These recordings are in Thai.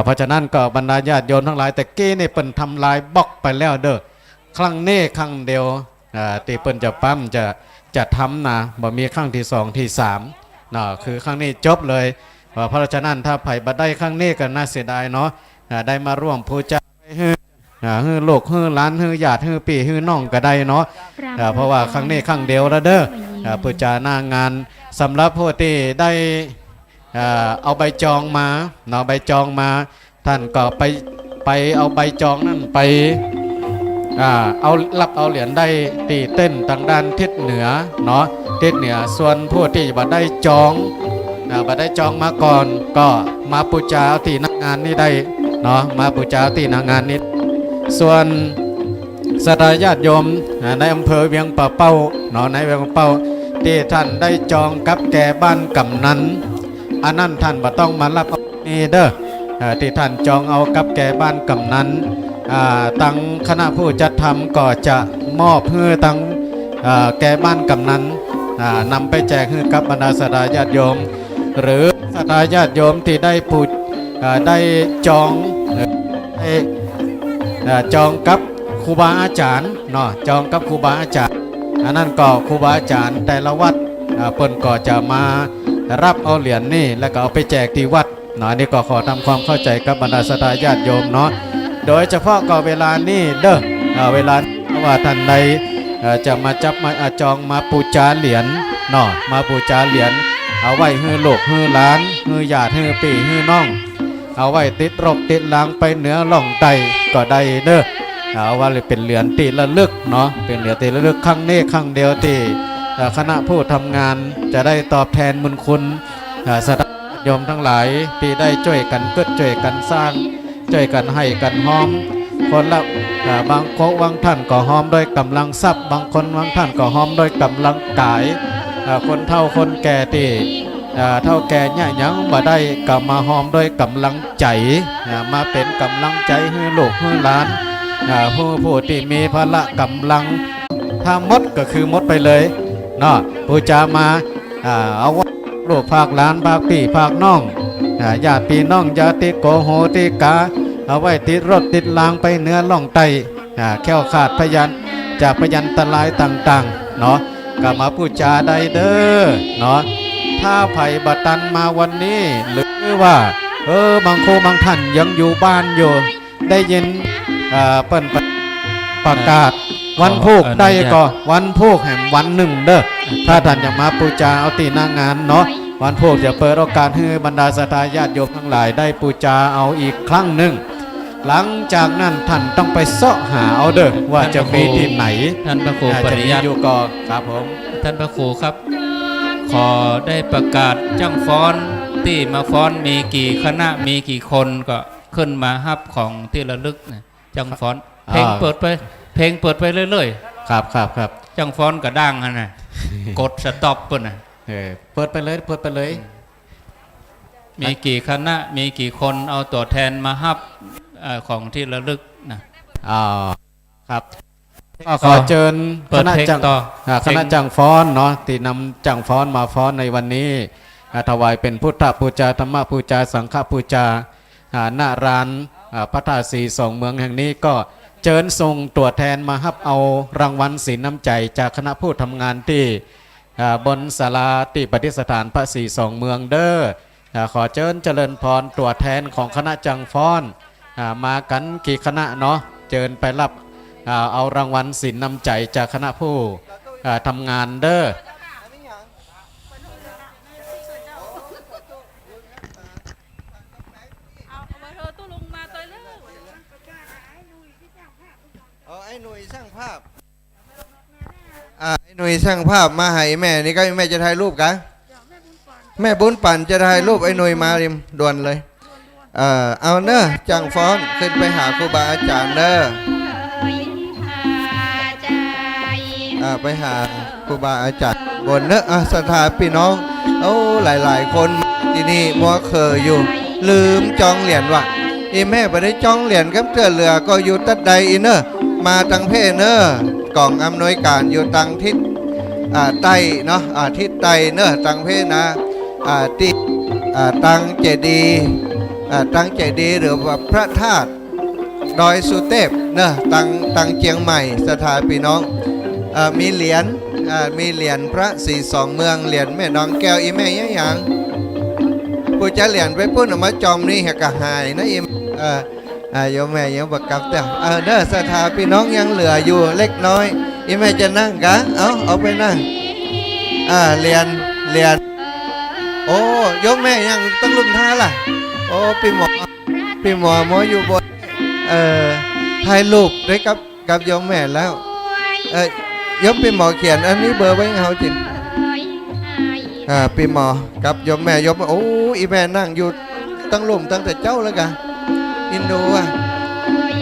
เพราะฉะนั้นก็บรรดาญาติโยมทั้งหลายแต่กี้นี่เปิ่นทำลายบล็อกไปแล้วเด้อครั้งนี้ครั้งเดียวตีเปิ่นจะปั๊มจะทำนะบ่มีครั้งที่สองที่สามนะคือครั้งนี้จบเลยเพราะฉะนั้นถ้าไผ่บัดได้ครั้งนี้ก็น่าเสียดายเนาะได้มาร่วมพูจาฮือลูกฮือหลานฮือญาติฮือพี่ฮือน้องก็ได้เนาะเพราะว่าครั้งนี้ครั้งเดียวแล้วเด้อพูจาหน้างานสำหรับผู้ที่ได้เอาใบจองมาเนาะใบจองมาท่านก็ไปเอาใบจองนั่นไปเอารับเอาเหรียญได้ตีเต้นทางด้านทิศเหนือเนาะทิศเหนือส่วนผู้ที่บัดได้จองบัดได้จองมาก่อนก็มาปูจาที่นักงานนี้ได้เนาะมาปูจาที่นักงานนี้ส่วนศรัทธาญาติโยมในอำเภอเวียงป่าเป้าเนาะในเวียงป่าเป้าที่ท่านได้จองกับแก่บ้านกำนันอันนั้นท่านบ่ต้องมารับนี่เด้อที่ท่านจองเอากับแก่บ้านกำนันตั้งคณะผู้จัดทำก็จะมอบเพื่อตั้งแก่บ้านกำนันนำไปแจกให้กับบรรดาศรัทธาญาติโยมหรือศรัทธาญาติโยมที่ได้ปูได้จองจองกับครูบาอาจารย์เนาะจองกับครูบาอาจารย์อันนั้นก็ครูบาอาจารย์แต่ละวัดเพิ่นก็จะมารับเอาเหรียญนี่แล้วก็เอาไปแจกที่วัดเนาะนี่ก็ขอทำความเข้าใจกับบรรดาศรัทธาญาติโยมเนาะโดยเฉพาะก็เวลานี้เด้อเวลาว่าท่านใดจะมาจับมาจองมาปูจาเหรียญเนาะมาปูจาเหรียญเอาไว้ฮือลูกฮือหลานฮือญาติฮือพี่ฮือน้องเอาไว้ติดรกติดล้างไปเหนือล่องไตก็ได้เด้อเอาว่าเลยเป็นเหรียญตีระลึกเนาะเป็นเหรียญตีระลึกครั้งนี้ครั้งเดียวที่คณะผู้ทำงานจะได้ตอบแทนบุญคุณศรัทธาโยมทั้งหลายที่ได้ช่วยกันเกิดช่วยกันสร้างช่วยกันให้กันห้อมคนละบางคนบางท่านก็ห้อมด้วยกำลังทรัพย์บางคนบางท่านก็ห้อมด้วยกำลังกายคนเฒ่าคนแก่ที่เท่าแก่เนี่ยยังบ่ได้ก็มาห้อมด้วยกำลังใจมาเป็นกำลังใจให้ลูกให้หลานผู้ที่มีพละกำลังถ้าหมดก็คือหมดไปเลยเนาะผู้จามาเอาลูกภาคหลานภาคพี่ภาคน้องญาติพี่น้องญาติโกโหติกาเอาไว้ติดรถติดลางไปเนื้อล่องไตแค่ขาดพยันจากพยันตรายต่างๆเนาะก็มาพูดจาได้เด้อเนาะถ้าไผ่บัตันมาวันนี้หรือว่าบางโคบางท่านยังอยู่บ้านอยู่ได้ยินเปิ้นประกาศวันพูกได้ก็วันพูกแห่งวันหนึ่งเด้อถ้าท่านอยากมาปูจาเอาตีหน้างานเนาะวันพูกจะเปิดโอกาสให้บรรดาศรัทธาญาติโยมทั้งหลายได้ปูจาเอาอีกครั้งหนึ่งหลังจากนั้นท่านต้องไปเสาะหาเอาเด้อว่าจะมีที่ไหนท่านพระครูปริยัติอยู่ก่อนครับผมท่านพระครูครับขอได้ประกาศจ้างฟ้อนที่มาฟ้อนมีกี่คณะมีกี่คนก็ขึ้นมาฮับของที่ระลึกจ้างฟ้อนเพลงเปิดไปเรื่อยๆครับจ้างฟ้อนกระด้างฮะนะกดสต็อปปุ่นนะเปิดไปเลยมีกี่คณะมีกี่คนเอาตัวแทนมาฮับของที่ระลึกนะครับขอเชิญคณะจังฟ้อนเนาะที่นำจังฟ้อนมาฟ้อนในวันนี้ถวายเป็นพุทธบูชาธรรมบูชาสังฆบูชาหน้าร้านพระธาตุสีสองเมืองแห่งนี้ก็เชิญส่งตัวแทนมาฮับเอารางวัลศีลน้ำใจจากคณะผู้ทำงานที่บนศาลาที่ปฏิสถานพระสีสองเมืองเด้อขอเชิญเจริญพรตัวแทนของคณะจังฟ้อนมากันกี่คณะเนาะเชิญไปรับเอารางวัลศีลน้ำใจจากคณะผู้ทำงานเด้อไอ้หนุ่ยช่างภาพไอ้หนุ่ยช่างภาพมาให้แม่นี่ก็แม่จะถ่ายรูปกันแม่บุญปั่นจะถ่ายรูปไอ้หนุ่ยมาริมด่วนเลยเอาเนอะจังฟ้อนขึ้นไปหาครูบาอาจารย์เนอะไปหาครูบาอาจารย์บนเนอะศรัทธาพี่น้องหลายคนที่นี่มัวเคยอยู่ลืมจองเหรียญว่ะอีแม่ไปได้จองเหรียญกับเกลือเรือก็อยู่ตัดใดอีเนอะมาตังเพเนอะกล่องอำนวยการอยู่ตังทิศใต้เนาะทิศใต้เนอะตังเพนะที่ตังเจดี ตั้งใจดีหรือว่าพระธาตุดอยสุเทพเนอะตังเจียงใหม่สถานพี่น้องมีเหรียญมีเหรียญพระสี่สองเมืองเหรียญแม่น้องแก้วอีแม่ยังหยังผู้จะเหรียญไปพุ่นออกมาจอมนี่แหกกะหายนะอีโยมแม่ยังบักกับแต่เด้อสถานพี่น้องยังเหลืออยู่เล็กน้อยอีแม่จะนั่งกะเอาไปนั่งเหรียญโอ้โยมแม่ยังต้องลุ่มท่าล่ะโอ้พี่หมออยู่บนถ่ายรูปด้วยกับโยมแม่แล้วยมพี่หมอเขียนอันนี้เบอร์ไว้ให้เขาจริงพี่หมอกับโยมแม่โอ้อีแม่นั่งอยู่ตั้งลุ่มตั้งแต่เจ้าแล้วกันอินโด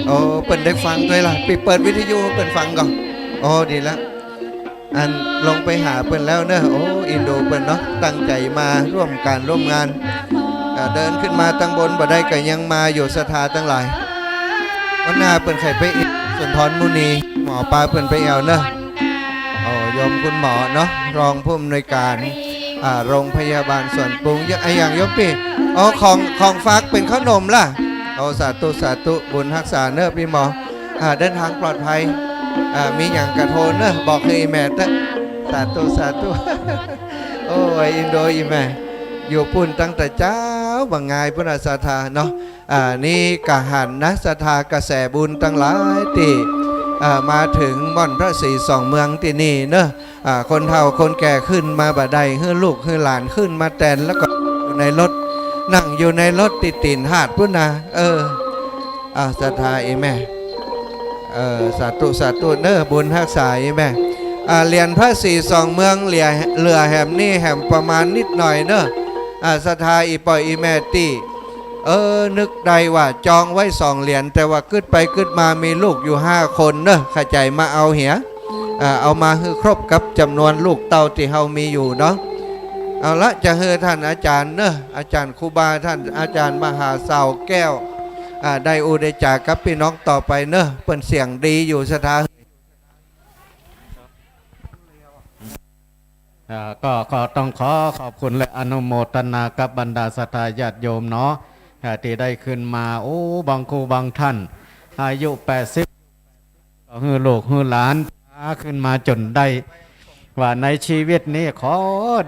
โอ้เปิดได้ฟังด้วยล่ะเปิดวิทยุเปิดฟังก่อนโอ้ดีแล้วอันลงไปหาเปิดแล้วเนอะโอ้อินโดเปิดเนาะตั้งใจมาร่วมงานเดินขึ้นมาตั้งบนบ่ได้ก็ยังมาอยู่สถานตั้งหลายวันหน้าเปิดไข่ไปอีกสุนทรมุนีหมอปลาเปิดไปเนอะโอ้ยมคุณหมอเนาะรองผู้อำนวยการโรงพยาบาลส่วนปรุงอย่างยมปีของฝากเป็นขนมล่ะเอาสาธุบุญรักษาเนอะพี่หมอเดินทางปลอดภัยมีอย่างกระโทนเนอะบอกให้แม่เตะสาธุโอ้ยอินโดอีแม่อยู่ปุ่นตั้งแต่เจ้าบางไงพุทธศาสนาเนาะนี่กะหันนะศรัทธากระแสบุญตั้งหลายตีมาถึงม่อนพระศรีสองเมืองที่นี่เนอะคนเฒ่าคนแก่ขึ้นมาบ่ได้เฮือลูกเฮือหลานขึ้นมาแตนแล้วก็อยู่ในรถนั่งอยู่ในรถตินหาดพุ่นนะศรัทธาอีแม่สาธุเนอะบุญรักษาอีแม่เหรียญพระศรีสองเมืองเหลือแหมนี่แหมประมาณนิดหน่อยเนอะศรัทธาอีปอยอีแม่ตีนึกได้ว่าจองไว้2 เหรียญแต่ว่าขึ้นไปขึ้นมามีลูกอยู่5 คนเนอะข้าใจมาเอาเหียเอามาคือครบกับจำนวนลูกเต่าที่เฮามีอยู่เนาะเอาละจะเฮอท่านอาจารย์เนอะอาจารย์ครูบาท่านอาจารย์มหาเสาแก้วได้อุได้จากกับพี่น้องต่อไปเนอะเปิ่นเสียงดีอยู่สถานก็ต้องขอบคุณและอนุโมทนากับบรรดาศรัทธาญาติโยมเนาะที่ได้ขึ้นมาโอ้บางครูบางท่านอายุ80ก็ฮือลูกฮือหลานขึ้นมาจนได้ว่าในชีวิตนี้ขอ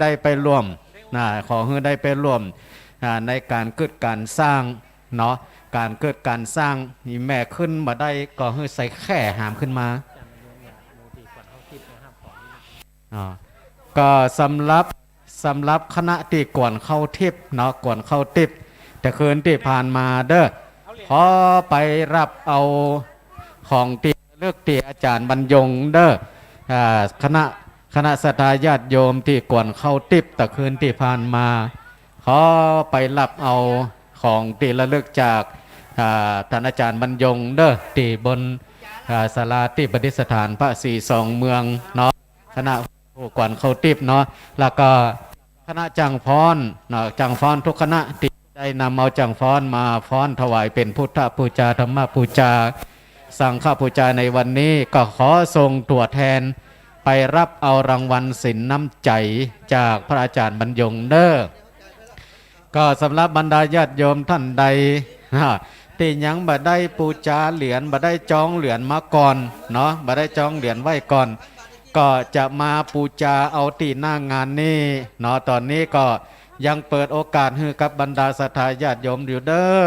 ได้ไปร่วมขอฮือได้ไปร่วมในการเกิดการสร้างเนาะการเกิดการสร้างนี่แม่ขึ้นมาได้ก็ฮือใส่แค่หามขึ้นมาก็สำหรับคณะที่กวนเข้าทิพย์เนาะกวนเข้าทิพย์แต่คืนที่ผ่านมาเด้อพอไปรับเอาของตีเลือกตีอาจารย์บรรยงเด้อคณะศรัทธาญาติโยมที่กวนเข้าทิพย์แต่คืนที่ผ่านมาขอไปรับเอาของตีระลึกจากท่านอาจารย์บรรยงเด้อตีบนศาลาที่ประดิษฐานพระศรีสองเมืองเนาะคณะผู้กวนเข้าทิพย์เนาะแล้วก็คณะจังฟ้อนจังฟ้อนทุกคณะที่ได้นำเอาจังฟ้อนมาฟ้อนถวายเป็นพุทธบูชาธรรมบูชาสังฆบูชาในวันนี้ก็ขอทรงตัวแทนไปรับเอารางวัลสินน้ำใจจากพระอาจารย์บรรยงเด้อก็สำหรับบรรดาญาติโยมท่านใดที่ยังบ่ได้บูชาเหรียญบ่ได้จองเหรียญมาก่อนเนาะบ่ได้จองเหรียญไว้ก่อนก็จะมาบูชาเอาที่หน้างานนี้เนาะตอนนี้ก็ยังเปิดโอกาสให้กับบรรดาศรัทธาญาติโยมอยู่เด้อ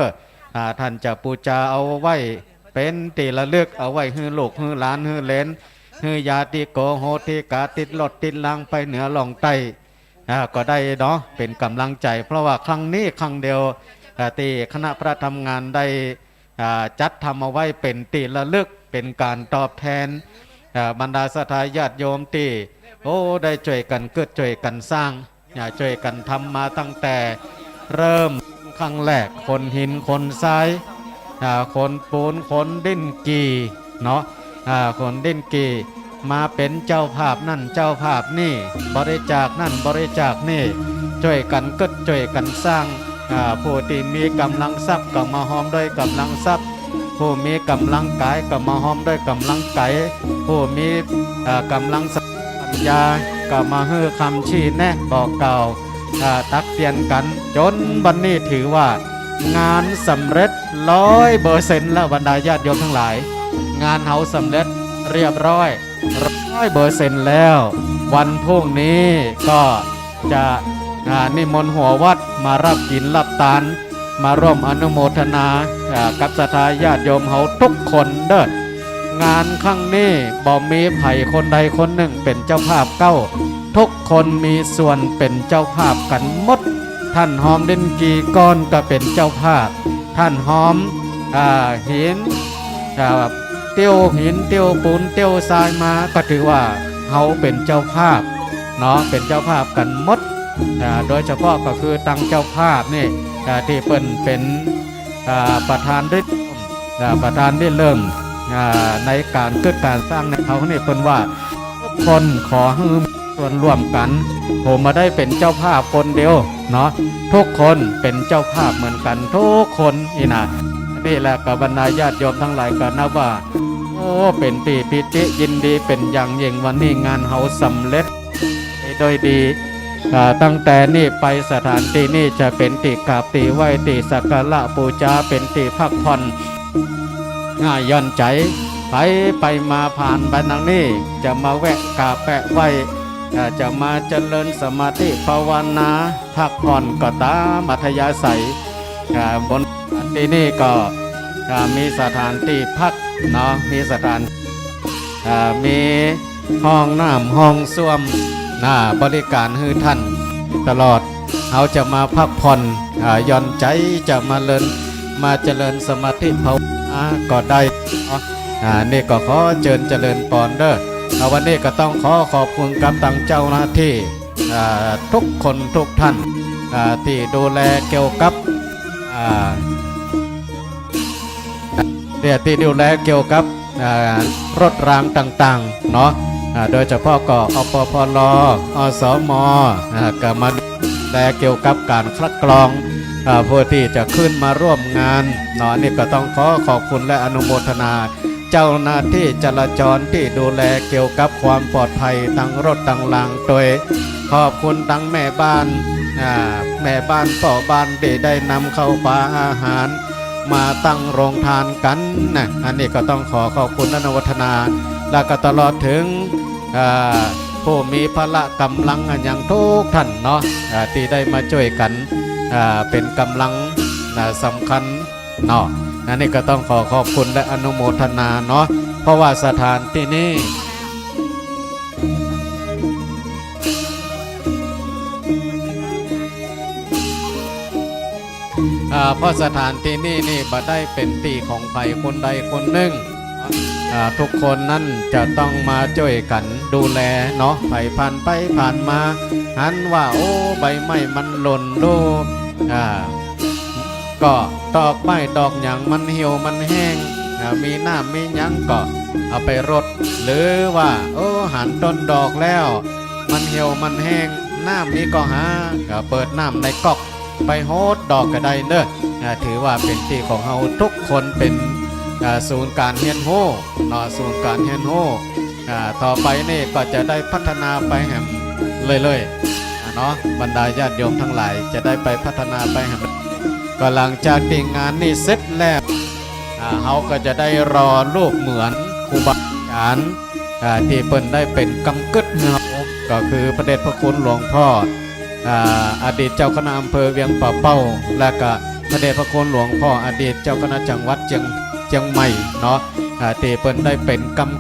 ท่านจะบูชาเอาไว้เป็นที่ระลึกเอาไว้ให้ลูกให้หลานให้เหลนให้ญาติโกโหติกาติดรถติดลังไปเหนือล่องใต้ก็ได้เนาะเป็นกำลังใจเพราะว่าครั้งนี้ครั้งเดียวที่คณะพระทำงานได้จัดทำเอาไว้เป็นที่ระลึกเป็นการตอบแทนบรรดาศรัทธาญาติโยมที่ได้ช่วยกันเกิดช่วยกันสร้างช่วยกันทำมาตั้งแต่เริ่มครั้งแรกคนหินคนทรายคนปูนคนดิ้นกีเนาะคนดิ้นกีมาเป็นเจ้าภาพนั่นเจ้าภาพนี่บริจาคนั่นบริจาคนี่ช่วยกันเกิดช่วยกันสร้างผู้ที่มีกำลังทรัพย์ก็มาหอมด้วยกำลังทรัพย์ผู้มีกำลังกายก็มาหอมด้วยกำลังกายผู้มีกำลังปัญญาก็มาฮื้อคำชี้แนะบอกกล่าวตักเตือนกันจนวันนี้ถือว่า งานสำเร็จ100%แล้วบรรดาญาติโยมทั้งหลายงานเฮาสำเร็จเรียบร้อย100%แล้ว วันพรุ่งนี้ก็จะนิมนต์หัววัดมารับกินรับทานมาร่วมอนุโมทนากับศรัทธาญาติโยมเฮาทุกคนเด้องานครั้งนี้บ่มีไผคนใดคนหนึ่งเป็นเจ้าภาพเก้าทุกคนมีส่วนเป็นเจ้าภาพกันหมดท่านหอมเด่นกีก้อนก็เป็นเจ้าภาพท่านหอมหินเตี้ยวหินเตี้ยวปูนเตี้ยวทรายมาก็ถือว่าเขาเป็นเจ้าภาพเนาะเป็นเจ้าภาพกันหมดโดยเฉพาะก็คือตั้งเจ้าภาพนี่ที่เปิ้นเป็นประธานได้ประธานได้เริ่มในการเกิดการสร้างในเขาเนี่ยเปิ้นว่าทุกคนขอให้มีส่วนร่วมกันผมมาได้เป็นเจ้าภาพคนเดียวเนาะทุกคนเป็นเจ้าภาพเหมือนกันทุกคนนี่นะนี่แหละกับบรรดาญาติโยมทั้งหลายก็นับว่าโอ้เป็นปีปิติยินดีเป็นอย่างยิ่งวันนี้งานเฮาสำเร็จโดยดีตั้งแต่นี่ไปสถานที่นี่จะเป็นติกราบติไหว้ติสักการะบูชาเป็นติพักผ่อนง่ายย่อนใจไปมาผ่านไปทางนี้จะมาแวะกราบแวะไหว้จะมาเจริญสมาธิภาวนาพักผ่อนก็ตามอัธยาศัยบนที่นี่ก็มีสถานที่พักเนาะมีสถานมีห้องน้ำห้องส้วมบริการให้ท่านตลอดเขาจะมาพักผ่อนหย่อนใจจะมาเจริญสมาธิภาวนาก็ได้นี่ก็ขอเจริญปอนเด้อวันนี้ก็ต้องขอขอบคุณกับทางเจ้าหน้าที่ทุกคนทุกท่านที่ดูแลเกี่ยวกับที่ดูแลเกี่ยวกับรถรางต่างๆเนาะโดยเฉพาะก็อปพลอสมก็มาดูแลเกี่ยวกับการคัดกรองผู้ที่จะขึ้นมาร่วมงานเนาะนี่ก็ต้องขอขอบคุณและอนุโมทนาเจ้าหน้าที่จราจรที่ดูแลเกี่ยวกับความปลอดภัยทั้งรถทั้งรางโดยขอบคุณทั้งแม่บ้านพ่อบ้านที่ได้นำเข้าปลาอาหารมาตั้งโรงทานกันนะอันนี้ก็ต้องขอขอบคุณอนุโมทนาและก็ตลอดถึงผู้มีพละกำลังอย่างทุกท่านเนาะที่ได้มาช่วยกันเป็นกำลังสำคัญเนาะอันนี้ก็ต้องขอขอบคุณและอนุโมทนาเนาะเพราะว่าสถานที่นี้เพราะสถานที่นี่บ่ได้เป็นที่ของใครคนใดคนหนึ่งทุกคนนั่นจะต้องมาช่วยกันดูแลเนาะไผ่ผ่านไปผ่านมาหันว่าโอ้ใบไม้มันหล่นดูก็ดอกไม้ดอกหยังมันเหี่ยวมันแห้งมีน้ำมีหยังก็เอาไปรดหรือว่าโอ้หันต้นดอกแล้วมันเหี่ยวมันแห้งน้ำนี้ก็เปิดน้ำในก๊อกไปโฮดดอกก็ได้เด้อถือว่าเป็นที่ของเราทุกคนเป็นศูนย์การเฮียนโฮเนาะศูนย์การเฮียนโฮต่อไปนี่ก็จะได้พัฒนาไปแหมเลยเนาะบรรดาญาติโยมทั้งหลายจะได้ไปพัฒนาไปแหมก็หลังจากที่งานนี้เสร็จแล้วเขาก็จะได้รอรูปเหมือนครูบาอาจารย์ที่เปิ้นได้เป็นกำกึดเฮาก็คือพระเดชพระคุณหลวงพ่ออดีตเจ้าคณะอำเภอเวียงป่าเป้าและก็พระเดชพระคุณหลวงพ่ออดีตเจ้าคณะจังหวัดเชียงใหม่เนาะที่เปิ้นได้เป็นกำ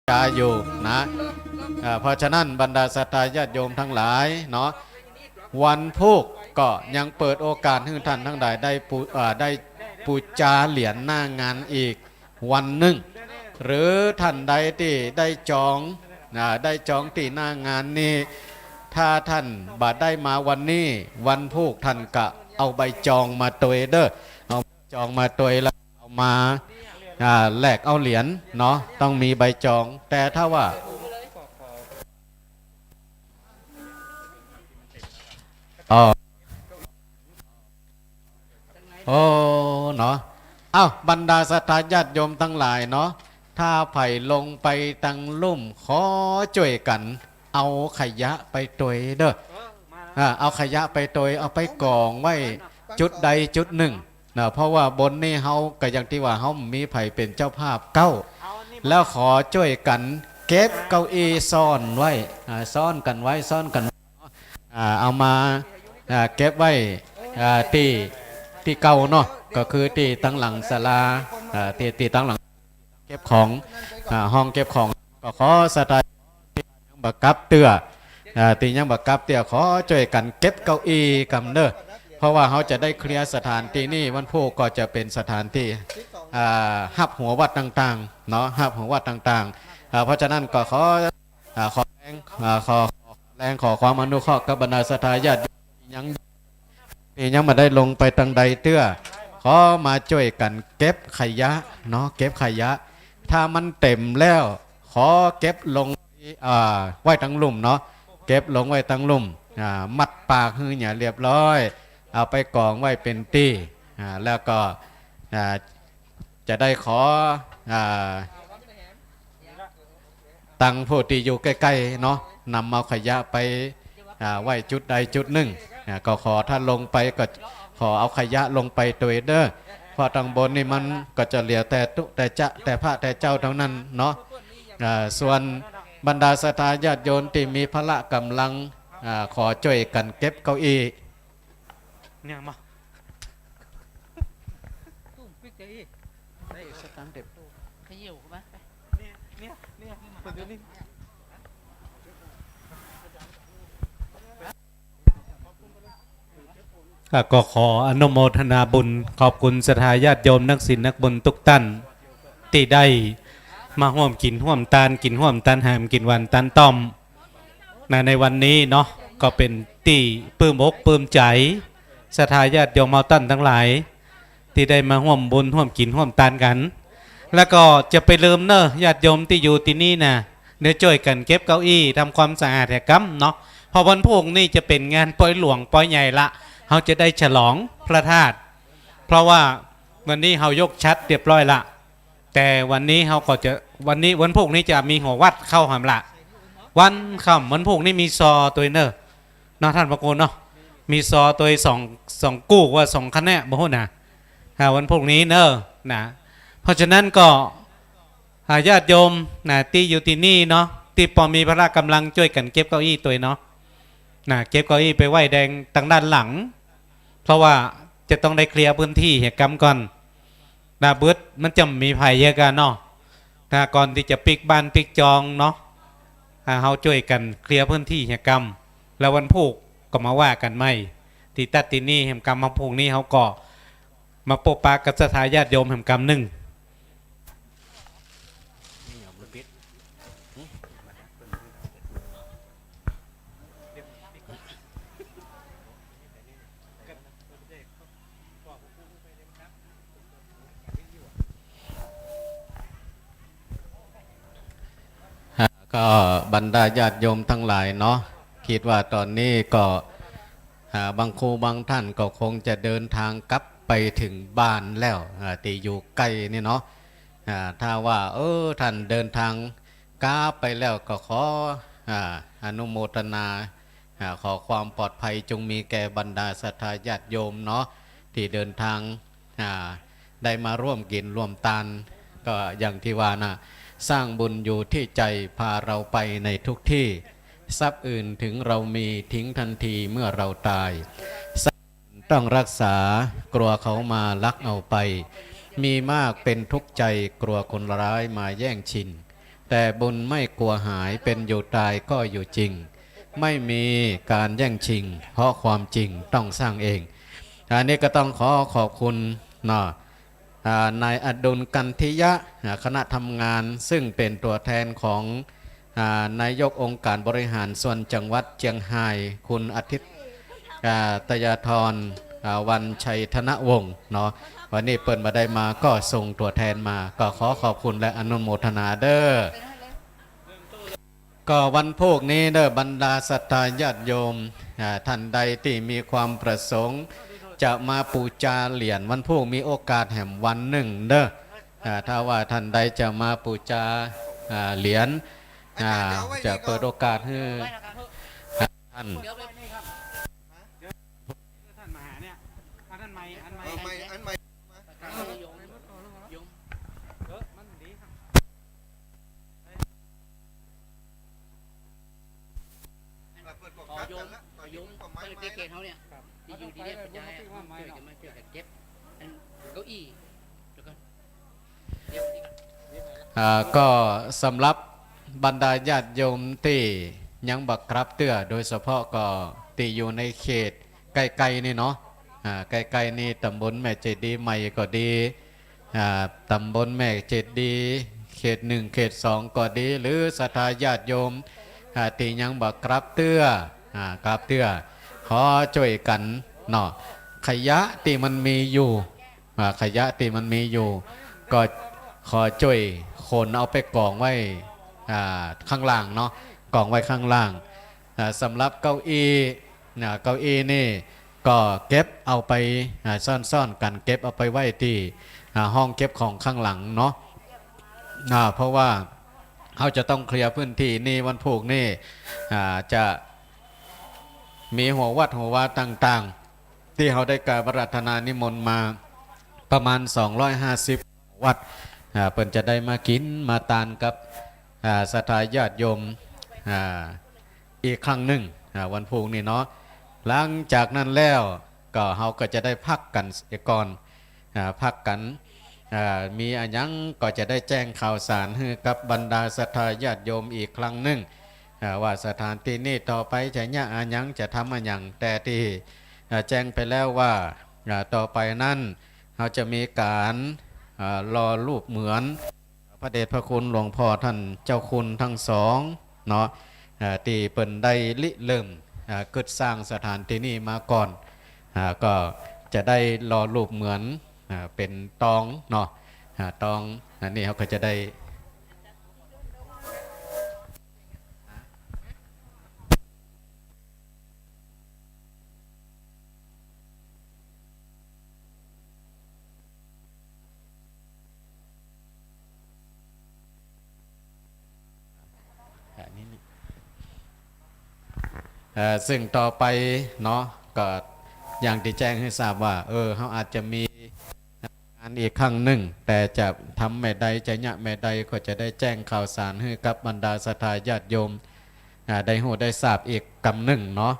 จาอยู่นะเพราะฉะนั้นบรรดาศรัทธาญาติโยมทั้งหลายเนาะวันพุธก็ยังเปิดโอกาสให้ท่านทั้งหลายได้ปูจาเหรียญหน้างานอีกวันหนึ่งหรือท่านใดที่ได้จองที่หน้างานนี้ถ้าท่านบาดได้มาวันนี้วันพุธท่านก็เอาใบจองมาตัวเด้อเอาจองมาตัวแล้วเอามาแลกเอาเหรียญเนาะต้องมีใบจองแต่ถ้าว่าอ๋อโอ้เนาะเอ้าบรรดาศรัทธาญาติโยมทั้งหลายเนาะถ้าไผ่ลงไปตังลุ่มขอช่วยกันเอาขยะไปตัวเด้อเอาขยะไปตัวเอาไปกองไว้จุดใดจุดหนึ่งนะเพราะว่าบนนี่เฮาก็อย่างที่ว่าเฮามีไผ่เป็นเจ้าภาพเก้าแล้วขอช่วยกันเก็บเก้าอี้ซ่อนไว้ซ่อนกันไว้เอามาเก็บไว้ที่เก่าเนาะก็คือที่ตั้งหลังศาลาที่ตั้งหลังเก็บของห้องเก็บของก็ขอสถานที่ยังบักกับเตือตียังบักกับเตือขอช่วยกันเก็บเก้าอี้กำเนอเพราะว่าเขาจะได้เคลียร์สถานที่นี่วันพุธก็จะเป็นสถานที่หับหัววัดต่างๆเนาะหับหัววัดต่างๆเพราะฉะนั้นก็ขอแรงขอความอนุเคราะห์กับบรรดาศรัทธาญาติยังมาได้ลงไปตังใดเตื้อขอมาช่วยกันเก็บขยะเนาะเก็บขยะถ้ามันเต็มแล้วขอเก็บลงไว้ตั้งลุ่มเนาะเก็บลงไว้ตั้งลุ่มมัดปากหือเนี่ยเรียบร้อยเอาไปกองไว้เป็นตี้แล้วก็จะได้ขอตังผู้ที่อยู่ใกล้ๆเนาะนำเอาขยะไปไว้จุดใดจุดหนึ่งก็ขอถ้าลงไปก็ขอเอาขยะลงไปตัวเด้อเพราะทางบนนี่มันก็จะเหลือแต่พระแต่เจ้าเท่านั้นเนาะส่วนบรรดาศรัทธาญาติโยมที่มีพละกำลังขอช่วยกันเก็บเก้าอี้เนี่ยมาได้สตังค์เด็บขยิวไหมเนี่ยก็ขออนุโมทนาบุญขอบคุณศรัทธาญาติโยมนักศิลนักบุญทุกท่านที่ได้มาร่วมกินร่วมตานกินร่วมตานแหมกินวันตานต้อมในวันนี้เนาะก็เป็นที่ปลื้มอกปลื้มใจศรัทธาญาติโยมเมาตั้นทั้งหลายที่ได้มาร่วมบุญร่วมกินร่วมตานกันแล้วก็จะไปลืมเนอะญาติโยมที่อยู่ที่นี่นะเดี๋ยวช่วยกันเก็บเก้าอี้ทำความสะอาดแห่กัมเนาะพอวันพุ่งนี่จะเป็นงานปล่อยหลวงปล่อยใหญ่ละเขาจะได้ฉลองพระธาตุเพราะว่าวันนี้เขายกชัดเรียบร้อยละแต่วันนี้เขาก็จะวันพวกนี้จะมีหัววัดเข้าหามละวันค่ำวันพวกนี้มีซอตัวเนอร์เนาะท่านพระโกนเนาะมีซอตัวสองกู้ว่า2คะแนนบ่ฮู้นะวันพวกนี้เนอร์นะเพราะฉะนั้นก็ญาติโยมนะที่อยู่ที่นี่เนาะที่พอมีพระกำลังช่วยกันเก็บเก้าอี้ตัวเนาะนะเก็บเก้าอี้ไปไว้แดงทางด้านหลังเพราะว่าจะต้องได้เคลียร์พื้นที่เหตุกรรมก่อนนะเบิดมันจะมีภัยเยอะกันเนาะนะก่อนที่จะปิกบ้านปิกจองเนาะเขาช่วยกันเคลียร์พื้นที่เหตุกรรมแล้ววันพุธก็มาว่ากันไม่ที่ตัดที่นี่เหตุกรรมมาพุธนี้เขาก็มาปกปากับศรัทธาญาติโยมเหตุกรรมหนึ่งก็บรรดาญาติโยมทั้งหลายเนาะคิดว่าตอนนี้ก็บางครูบางท่านก็คงจะเดินทางกลับไปถึงบ้านแล้วที่อยู่ใกล้นี่เนาะถ้าว่าท่านเดินทางกลับไปแล้วก็ขออนุโมทนาขอความปลอดภัยจงมีแก่บรรดาศรัทธาญาติโยมเนาะที่เดินทางได้มาร่วมกินร่วมทานก็อย่างที่ว่านะสร้างบุญอยู่ที่ใจพาเราไปในทุกที่ทรัพย์อื่นถึงเรามีทิ้งทันทีเมื่อเราตายต้องรักษากลัวเขามาลักเอาไปมีมากเป็นทุกข์ใจกลัวคนร้ายมาแย่งชิง แต่บุญไม่กลัวหายเป็นอยู่ตายก็อยู่จริง ไม่มีการแย่งชิง เพราะความจริงต้องสร้างเองอันนี้ก็ต้องขอบคุณเนาะนายอดุลกันทิยะคณะทำงานซึ่งเป็นตัวแทนของนายกองค์การบริหารส่วนจังหวัดเชียงรายคุณอาทิตย์ตยาธรวันชัยธนวงศ์เนาะวันนี้เปิดมาได้มาก็ส่งตัวแทนมาก็ขอบคุณและอนุโมทนาเด้อก็วันพวกนี้เด้อบรรดาศรัทธาญาติโยมท่านใดที่มีความประสงค์จะมาปูจาเหรียญวันพวกมีโอกาสแห่งวันหนึ่งเด้อถ้าว่าท่านใดจะมาปูจาเหรียญจะเปิดโอกาสให้ท่านเกณฑ์เขาเนี่ยที่อยู่ที่เนี่ยปัญญาช่วยกันมาช่วยกันเก็บเก้าอี้แล้วก็ก็สำหรับบรรดาญาติโยมที่ยังบักครับเตื้อโดยเฉพาะก็ที่อยู่ในเขตไกลๆนี่เนาะไกลๆนี่ตำบลแม่เจดีใหม่ก็ดีตำบลแม่เจดีเขต1เขต2ก็ดีหรือศรัทธาญาติโยมที่ยังบักครับเตื้อขอช่วยกันเนาะขยะที่มันมีอยู่ก็ขอช่วยคนเอาไปกองไว้ข้างล่างเนาะกองไว้ข้างล่างสำหรับเก้าอี้นี่ก็เก็บเอาไปซ่อนกันเก็บเอาไปไว้ที่ห้องเก็บของข้างหลังเนาะเพราะว่าเขาจะต้องเคลียร์พื้นที่นี่วันพุธนี่จะมีหัววัดต่างๆที่เขาได้กราบอาราธนานิมนต์มาประมาณ250วัดเปิ่นจะได้มากินมาทานกับศรัทธาญาติโยมอีกครั้งหนึ่งวันพุธนี่เนาะหลังจากนั้นแล้วก็เขาก็จะได้พักกันก่อนพักกันมีอันยังก็จะได้แจ้งข่าวสารให้กับบรรดาศรัทธาญาติโยมอีกครั้งหนึ่งว่าสถานที่นี้ต่อไปจะเนี่ยอันยังจะทำอันยังแต่ที่แจ้งไปแล้วว่าต่อไปนั้นเราจะมีการรอรูปเหมือนพระเดชพระคุณหลวงพ่อท่านเจ้าคุณทั้งสองเนาะที่เปิ่นได้เริ่มเกิดสร้างสถานที่นี้มาก่อนก็จะได้รอรูปเหมือนเป็นตองเนาะตองอันนี้เขาก็จะได้ซึ่งต่อไปเนาะก็อย่างที่แจ้งให้ทราบว่าเขาอาจจะมีงานอีกครั้งหนึ่งแต่จะทำแม่ใดจะเนี่ยแม่ใดก็จะได้แจ้งข่าวสารให้กับบรรดาศรัทธาญาติโยมได้หูได้ทราบอีกกำหนึ่งเนาะ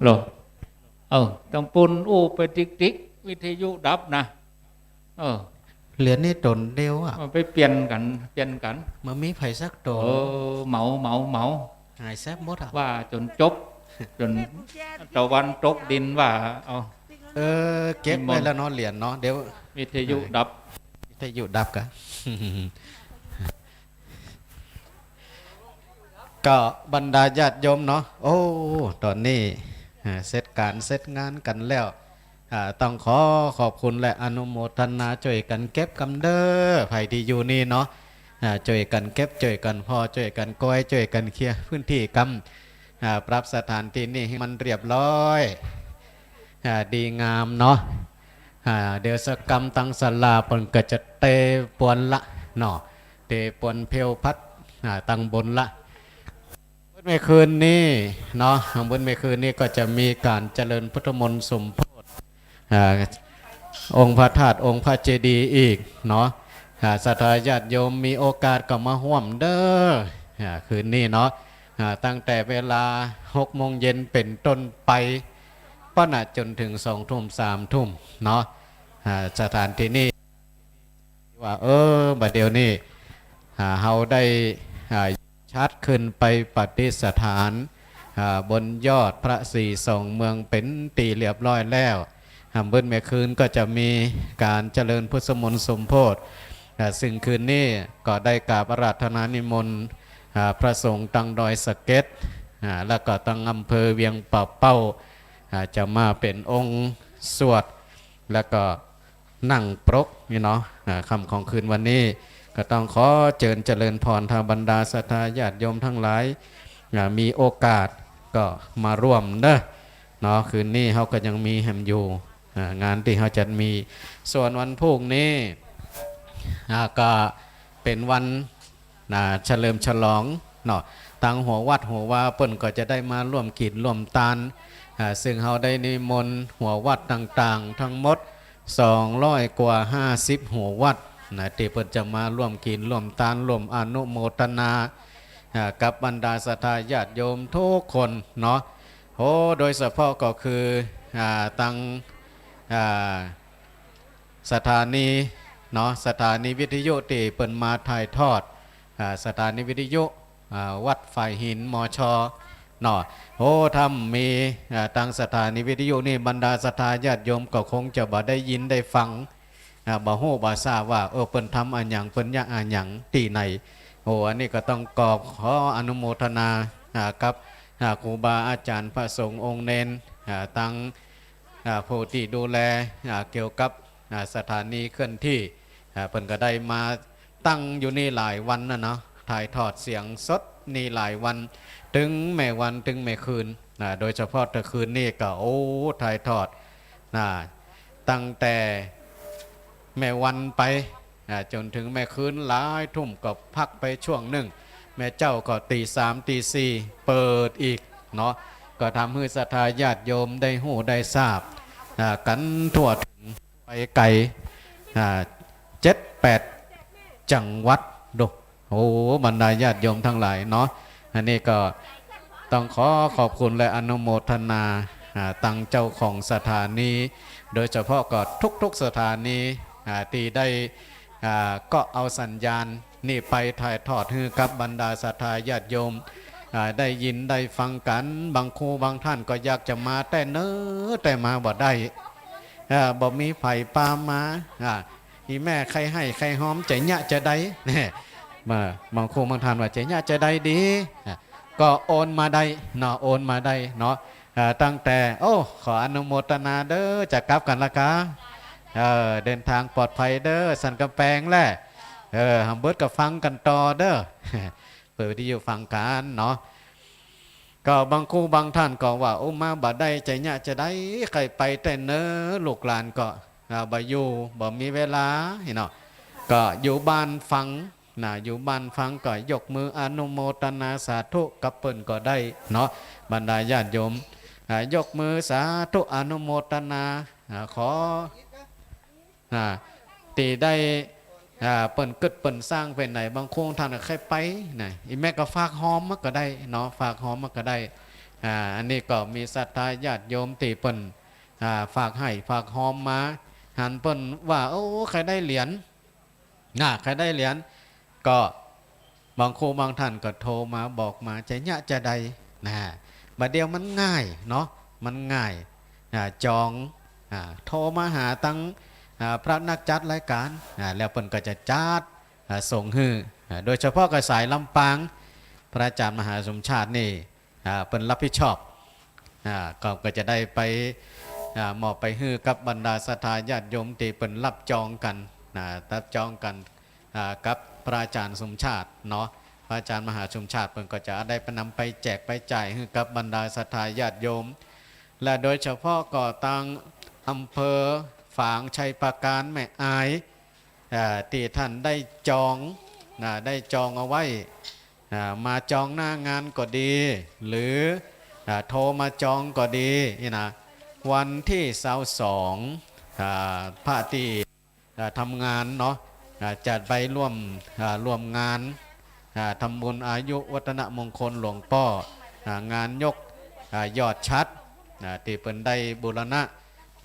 หรอต้องปุ่นไปติ๊กวิทยุดับนะเหรียญนี่ตนเดียวไปเปลี่ยนกัน มันมีไผ่สักตัวเหมาหายแซบหมดว่าจนจบจนตะวันตกดินว่าเก็บไปแล้วเนาะเหรียญเนาะเดี๋ยววิทยุดับกันก็บรรดาญาติโยมเนาะตอนนี้เสร็จการเสร็จงานกันแล้ว ต้องขอขอบคุณและอนุโมทนาช่วยกันเก็บกำเด้อไผที่อยู่นี่เนาะช่วยกันเก็บช่วยกันพอช่วยกันก้อยช่วยกันเคลียร์พื้นที่กำปรับสถานที่นี่ให้มันเรียบร้อยดีงามเนาะเดี๋ยวสกรรมตังสลาปนก็จะเตปวนละเนาะเตปวนเพลวพัดตังบนละเมื่อคืนนี้เนาะเมื่อคืนนี้ก็จะมีการเจริญพุทธมนต์สมโภชองค์พระธาตุองค์พระเจดีย์อีกเนาะศรัทธาญาติโยมมีโอกาสก็มาห่วมเด้อคืนนี้เนาะตั้งแต่เวลา6 โมงเย็นเป็นต้นไปป้อนจนถึง2 ทุ่ม3 ทุ่มเนาะสถานที่นี้ว่าบัดเดี๋ยวนี้เฮาได้ชัดขึ้นไปปฏิสถานบนยอดพระศรีสองเมืองเป็นตีเรียบร้อยแล้วเบิ้ลเมื่อคืนก็จะมีการเจริญพุทธมนต์สมโภชซึ่งคืนนี้ก็ได้กราบอาราธนานิมนต์พระสงฆ์ตังดอยสะเก็ดแล้วก็ตังอำเภอเวียงป่าเป้าจะมาเป็นองค์สวดแล้วก็นั่งปรกนี่เนาะคำของคืนวันนี้ก็ต้องขอเจริญพรทางบรรดาศรัทธาญาติโยมทั้งหลายมีโอกาสก็มาร่วมเนาะคืนนี้เขาก็ยังมีแฮมอยู่งานที่เขาจะมีส่วนวันพรุ่งนี้ก็เป็นวันเฉลิมฉลองเนาะทางหัววัดหัววาเปิ้นก็จะได้มาร่วมกินร่วมทานซึ่งเขาได้นิมนต์หัววัดต่างๆทั้งหมด200 กว่า50หัววัดที่เปิ้นจะมาร่วมกินร่วมทานร่วมอนุโมทนากับบรรดาศรัทธาญาติโยมทุกคนเนาะโดยเฉพาะก็คือตั้งสถานีเนาะสถานีวิทยุที่เปิดมาถ่ายทอดสถานีวิทยุวัดฝ่ายหินมชเนาะทำมีตั้งสถานีวิทยุนี่บรรดาศรัทธาญาติโยมก็คงจะบ่ได้ยินได้ฟังบ่ฮู้บ่ทราบว่าเปิ้นทำอันหยังเปิ้นอยากอันหยังที่ไหนอันนี้ก็ต้องขออนุโมทนากับครูบาอาจารย์พระสงฆ์องค์เนนตั้งผู้ที่ดูแลเกี่ยวกับสถานีเคลื่อนที่เพิ่นก็ได้มาตั้งอยู่นี่หลายวันนะเนาะถ่ายทอดเสียงสดนี่หลายวันถึงแม่วันถึงแม่คืนโดยเฉพาะตะคืนนี่ก็ถ่ายทอดตั้งแต่แม่วันไปจนถึงแม่คืนหลายทุ่มก็พักไปช่วงหนึ่งแม่เจ้าก็ตี 3 ตี 4เปิดอีกเนาะก็ทำให้ศรัทธาญาติโยมได้หู้ได้ทราบกันทั่วถึงไปไกล7-8 จังหวัดดูบรรดาญาติโยมทั้งหลายเนาะอันนี้ก็ต้องขอขอบคุณและอนุโมทนาตังเจ้าของสถานีโดยเฉพาะก็ทุกๆสถานีที่ได้ก็เอาสัญญาณนี่ไปถ่ายทอดให้กับบรรดาศรัทธาญาติโยมได้ยินได้ฟังกันบางครูบางท่านก็อยากจะมาแต่เน้อแต่มาบ่ได้บ่มีไผ่ปามาอีแม่ใครให้ใครหอมใจยะจะได้เนี่ยมาบางครูบางท่านว่าใจยะจะได้ดีก็โอนมาได้เนาะโอนมาได้เนาะตั้งแต่ขออนุโมทนาเด้อจะกลับกันละกะเดินทางปลอดภัยเด้อสันกำแพงแหละฮัมเบิร์ดก็ฟังกันต่อเด้อเปิดที่อยู่ฟังกันเนาะก็บางครูบางท่านก็ว่ามาบ่ได้ใจเนี่ยจะได้ใครไปแต่เนอลูกหลานก็บ่อยู่บ่มีเวลาเนาะก็อยู่บ้านฟังอยู่บ้านฟังก็ยกมืออนุโมทนาสาธุกับเปิ้นก็ได้เนาะบรรดาญาติโยมยกมือสาธุอนุโมทนาขอตีได้เปิ่นกึดเปิ่นสร้างเป็นไหนบางโครงท่านใครไปไหนอีแม่ก็ฝากหอมมาก็ได้เนาะฝากหอมมาก็ได้อันนี้ก็มีศรัทธาญาติโยมตีเปิ่นฝากให้ฝากหอมมาหันเปิ่นว่าใครได้เหรียญใครได้เหรียญก็บางโคบางท่านก็โทรมาบอกมาใจเนี่ยจะได้บัดเดียวมันง่ายเนาะมันง่ายจองโทรมาหาตั้งพระนักจัดรายการแล้วเปิ้นก็จะจัดส่งฮือโดยเฉพาะกระสายลำปางพระอาจารย์มหาสมชาตินี่เปิ้นรับผิดชอบก็จะได้ไป มอบไปฮื้อกับบรรดาศรัทธาญาติโยมที่เปิ่นรับจองกันรับจองกันกับพระอาจารย์สมชาติเนาะพระอาจารย์มหาสมชาติเปิ่นก็จะได้นำไปแจกไปจ่ายให้กับบรรดาศรัทธาญาติโยมและโดยเฉพาะก่อตั้งอำเภอฝางชัยปราการแม่อายที่ท่านได้จองเอาไว้มาจองหน้างานก็ดีหรือโทรมาจองก็ดีนี่นะวันที่22พระที่ทำงานเนาะจัดไปร่วมงานทำบุญอายุวัฒนมงคลหลวงพ่องานยกยอดชัดที่เปิ่นได้บูรณะ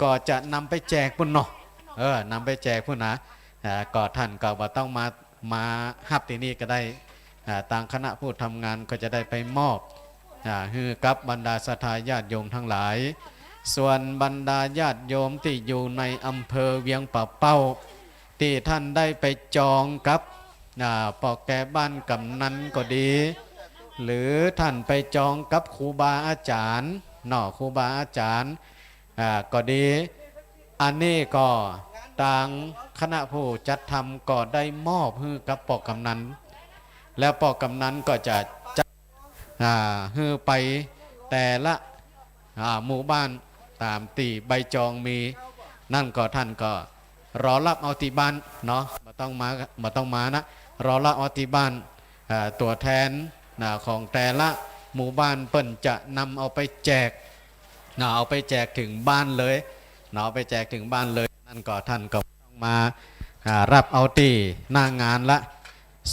ก็จะนำไปแจกพุ่นเนาะนำไปแจกพุ่นนะก็ท่านก็บ่ต้องมาฮับที่นี่ก็ได้ทางคณะผู้ทำงานก็จะได้ไปมอบฮือกับบรรดาศรัทธาญาติโยมทั้งหลายส่วนบรรดาญาติโยมที่อยู่ในอำเภอเวียงป่าเป้าที่ท่านได้ไปจองกับปอแกบ้านกำนันก็ดี หรือท่านไปจองกับครูบาอาจารย์ครูบาอาจารย์ก็ดีอันนี้ก็ทางคณะผู้จัดทำก็ได้มอบให้กับปอกำนันแล้วปอกำนันก็จะจัดให้ไปแต่ละหมู่บ้านตามตีใบจองมีนั่นก็ท่านก็รอรับเอาที่บ้านเนาะมาต้องมานะรอรับเอาที่บ้านตัวแทนของแต่ละหมู่บ้านเปิ้นจะนำเอาไปแจกเอาไปแจกถึงบ้านเลยเอาไปแจกถึงบ้านเลยนั่นก็ท่านก็ต้องมารับเอาที่หน้างานละ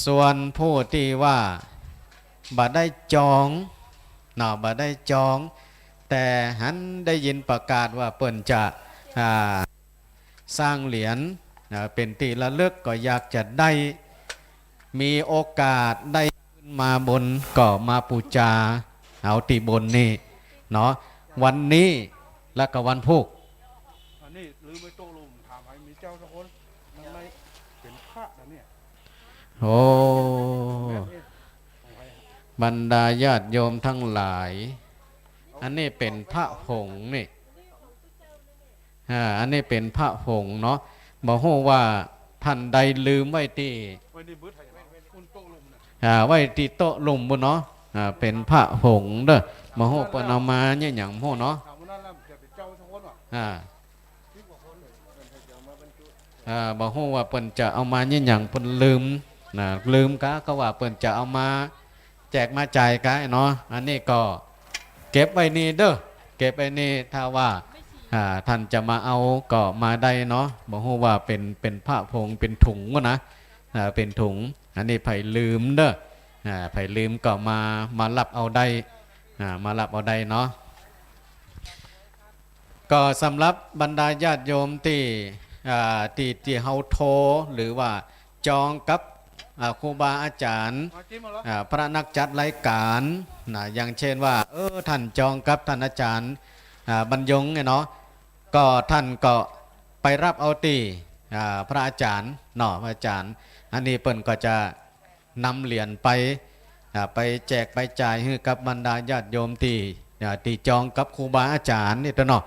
ส่วนผู้ที่ว่าบัดได้จองบัดได้จองแต่หันได้ยินประกาศว่าเปิ้นจะสร้างเหรียญเป็นที่ระลึกก็อยากจะได้มีโอกาสได้ขึ้นมาบนก็มาปูจาเอาตีบนนี่เนาะวันนี้และก็วันพุธอันนี้ลืมไปโต๊ะลุมถามไอ้มีเจ้าสักคนมันไม่เป็นพระนะเนี่ย โอ้บรรดาญาติโยมทั้งหลายอันนี้เป็นพระผงนี่อันนี้เป็นพระผงเนาะบอกว่าท่านใดลืมไว้ที่ไว้ที่โต๊ะลุมบุเนาะเป็นพระผงเด้อบอกเปิ้นเอามาเนี่ยอย่างโหเนาะบอกว่าเปิ้นจะเอามาเนี่ยอย่างเปิ้นลืมก็ว่าเปิ้นจะเอามาแจกมาจ่ายกะเนาะอันนี้ก็เก็บไว้นี่เด้อเก็บไว้นี่ถ้าว่าท่านจะมาเอาก็มาได้เนาะบอกว่าเป็นผ้าพงเป็นถุงวะนะเป็นถุงอันนี้ไผ่ลืมเด้อไผ่ลืมก็มารับเอาได้มารับเอาได้เนาะก็สำหรับบรรดาญาติโยมที่เฮาโทรหรือว่าจองกับครูบาอาจารย์พระนักจัดรายการอย่างเช่นว่าท่านจองกับท่านอาจารย์บรรยงเนาะก็ท่านก็ไปรับเอาตีพระอาจารย์พระอาจารย์อันนี้เปิ้นก็จะนำเหรียญไปแจกไปจ่ายให้กับบรรดาญาติโยมที่จองกับครูบาอาจารย์นี่ตัวเนาะ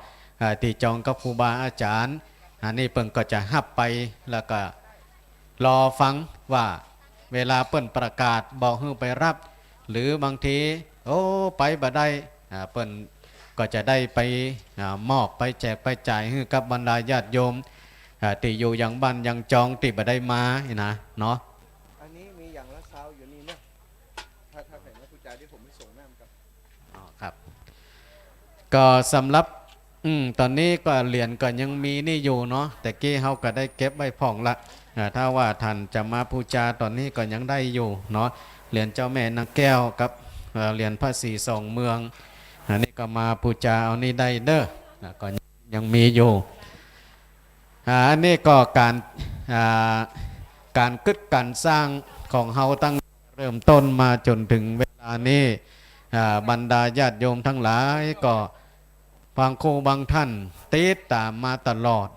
ที่จองกับครูบาอาจารย์อันนี้เปิ้นก็จะหับไปแล้วก็รอฟังว่าเวลาเปิ้นประกาศบอกให้ไปรับหรือบางทีไปบ่ได้เปิ้นก็จะได้ไปมอบไปแจกไปจ่ายให้กับบรรดาญาติโยมที่อยู่อย่างบ้านยังจองที่บ่ได้มานะเนาะอันนี้มีอย่างละซาวอยู่นี่เนี่ยถ้าแผ่นนักผู้จ่ายที่ผมไม่ส่งแม่มครับครับก็สำหรับตอนนี้ก็เหรียญก็ยังมีนี่อยู่เนาะแต่กี้เขาก็ได้เก็บไว้ผ่องละถ้าว่าท่านจะมาบูชาตอนนี้ก็ยังได้อยู่เนาะเหรียญเจ้าแม่นางแก้วกับเหรียญพระศรีสองเมืองอันนี้ก็มาบูชาเอานี่ได้เด้อก็ยังมีอยู่อันนี้ก็การกึศการสร้างของเฮาตั้งเริ่มต้นมาจนถึงเวลานี้บรรดาญาติโยมทั้งหลายก็บางครูบางท่านติดตามมาตลอด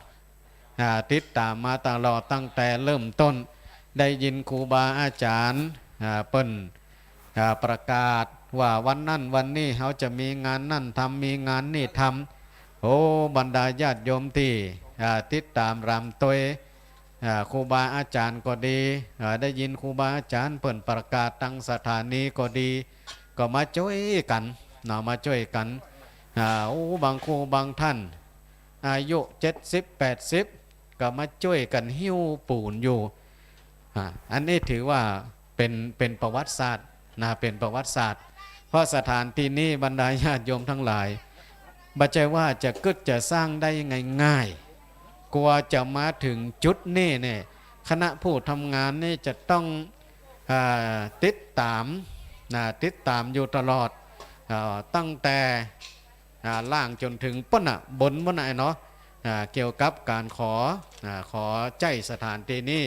ติดตามมาตลอดตั้งแต่เริ่มต้นได้ยินครูบาอาจารย์เปิ้นประกาศว่าวันนั้นวันนี้เขาจะมีงานนั่นทำมีงานนี่ท โอ้บรรดาญาติโยมที่ติดตามรำตัวครูบาอาจารย์ก็ดีได้ยินครูบาอาจารย์เปิ่นประกาศตั้งสถานีก็ดีก็มาช่วยกันเนาะมาช่วยกันโอ้บางครูบางท่านอายุ70-80ก็มาช่วยกันหิ้วปูนอยู่อันนี้ถือว่าเป็นประวัติศาสตร์นะเป็นประวัติศาสตร์เพราะสถานที่นี้บรรดาญาติโยมทั้งหลายบัจจัยว่าจะกึดจะสร้างได้ยังไงง่ายกลัวจะมาถึงจุดนี้เนี่ยคณะผู้ทำงานนี่จะต้องติดตามติดตามอยู่ตลอดตั้งแต่ล่างจนถึงป้นบนป้นเนาะเกี่ยวกับการขอใจสถานที่นี้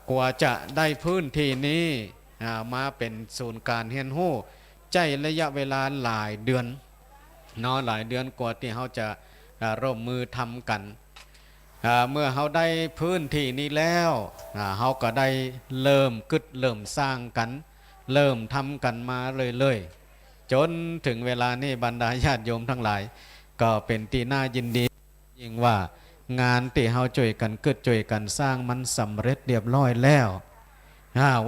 กลัวจะได้พื้นที่นี้มาเป็นศูนย์การเรียนรู้ใจระยะเวลาหลายเดือนเนาะหลายเดือนกว่าที่เขาจะร่วมมือทำกันเมื่อเขาได้พื้นที่นี้แล้วเขาก็ได้เริ่มเริ่มสร้างกันเริ่มทำกันมาเลยจนถึงเวลานี้บรรดาญาติโยมทั้งหลายก็เป็นที่น่ายินดียิ่งว่างานที่เขาช่วยกันช่วยกันสร้างมันสำเร็จเรียบร้อยแล้ว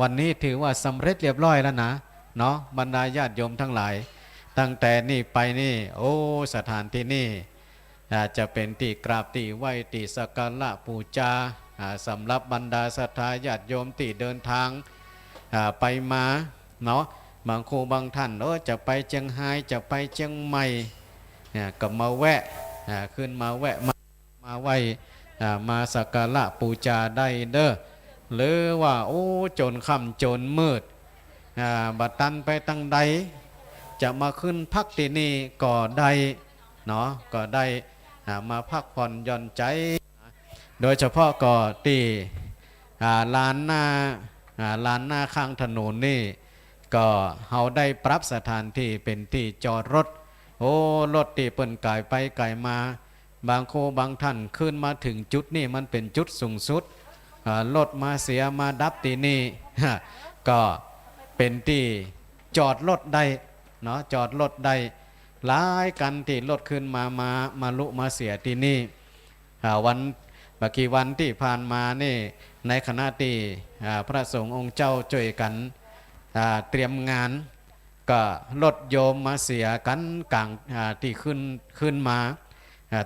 วันนี้ถือว่าสำเร็จเรียบร้อยแล้วนะเนาะบรรดาญาติโยมทั้งหลายตั้งแต่นี่ไปนี่โอ้สถานที่นี่จะเป็นที่กราบที่ไหว้ที่สักการะบูชาสำหรับบรรดาศรัทธาญาติโยมที่เดินทางไปมาเนาะบางครูบางท่านจะไปเชียงไฮ้จะไปเชียงใหม่ก็มาแวะขึ้นมาแวะมาไหว้มาสักการะบูชาได้เด้อหรือว่าโอ้โจรค่ำโจรมืดบัดตันไปตั้งใดจะมาขึ้นพักที่นี่ก็ได้เนาะก็ได้มาพักผ่อนหย่อนใจโดยเฉพาะก็ที่ลานหน้าข้างถนนนี่ก็เขาได้ปรับสถานที่เป็นที่จอดรถโอ้รถที่เปิ่นไก่ไปไก่มาบางโคบางท่านขึ้นมาถึงจุดนี่มันเป็นจุดสูงสุดรถมาเสียมาดับที่นี่ก็เป็นที่จอดรถได้เนาะจอดรถได้หลายกันที่รถขึ้นมาลุมาเสียที่นี่วันบางกี่วันที่ผ่านมานี่ในคณะที่พระสงฆ์องค์เจ้าช่วยกันเตรียมงานก็รถโยมมาเสียกันกลางที่ขึ้นมา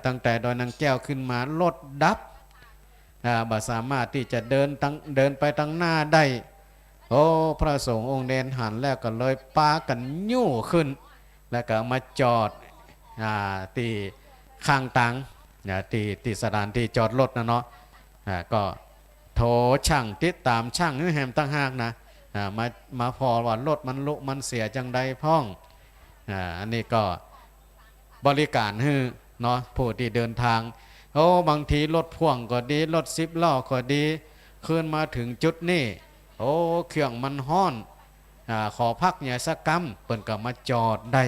ตั้งแต่ดอยนางแก้วขึ้นมารถดับบ่สามารถที่จะเดินไปทางหน้าได้โอ้พระสงฆ์องค์เดนหันแล้วก็เลยปากันยู่ขึ้นแล้วก็มาจอดที่ข้างตังที่สถานที่จอดรถนะเนาะก็โทรช่างติดตามช่างนี่แฮมตั้งหากนะมาพอว่ารถมันลุมันเสียจังใดพ้องอันนี้ก็บริการให้เนาะผู้ที่เดินทางโอ้บางทีรถพ่วงก็ดีรถ10 ล้อก็ดีขึ้นมาถึงจุดนี้โอ้เครื่องมันห้อนขอพักเนี่ยสักกำเปิ่นก็มาจอดได้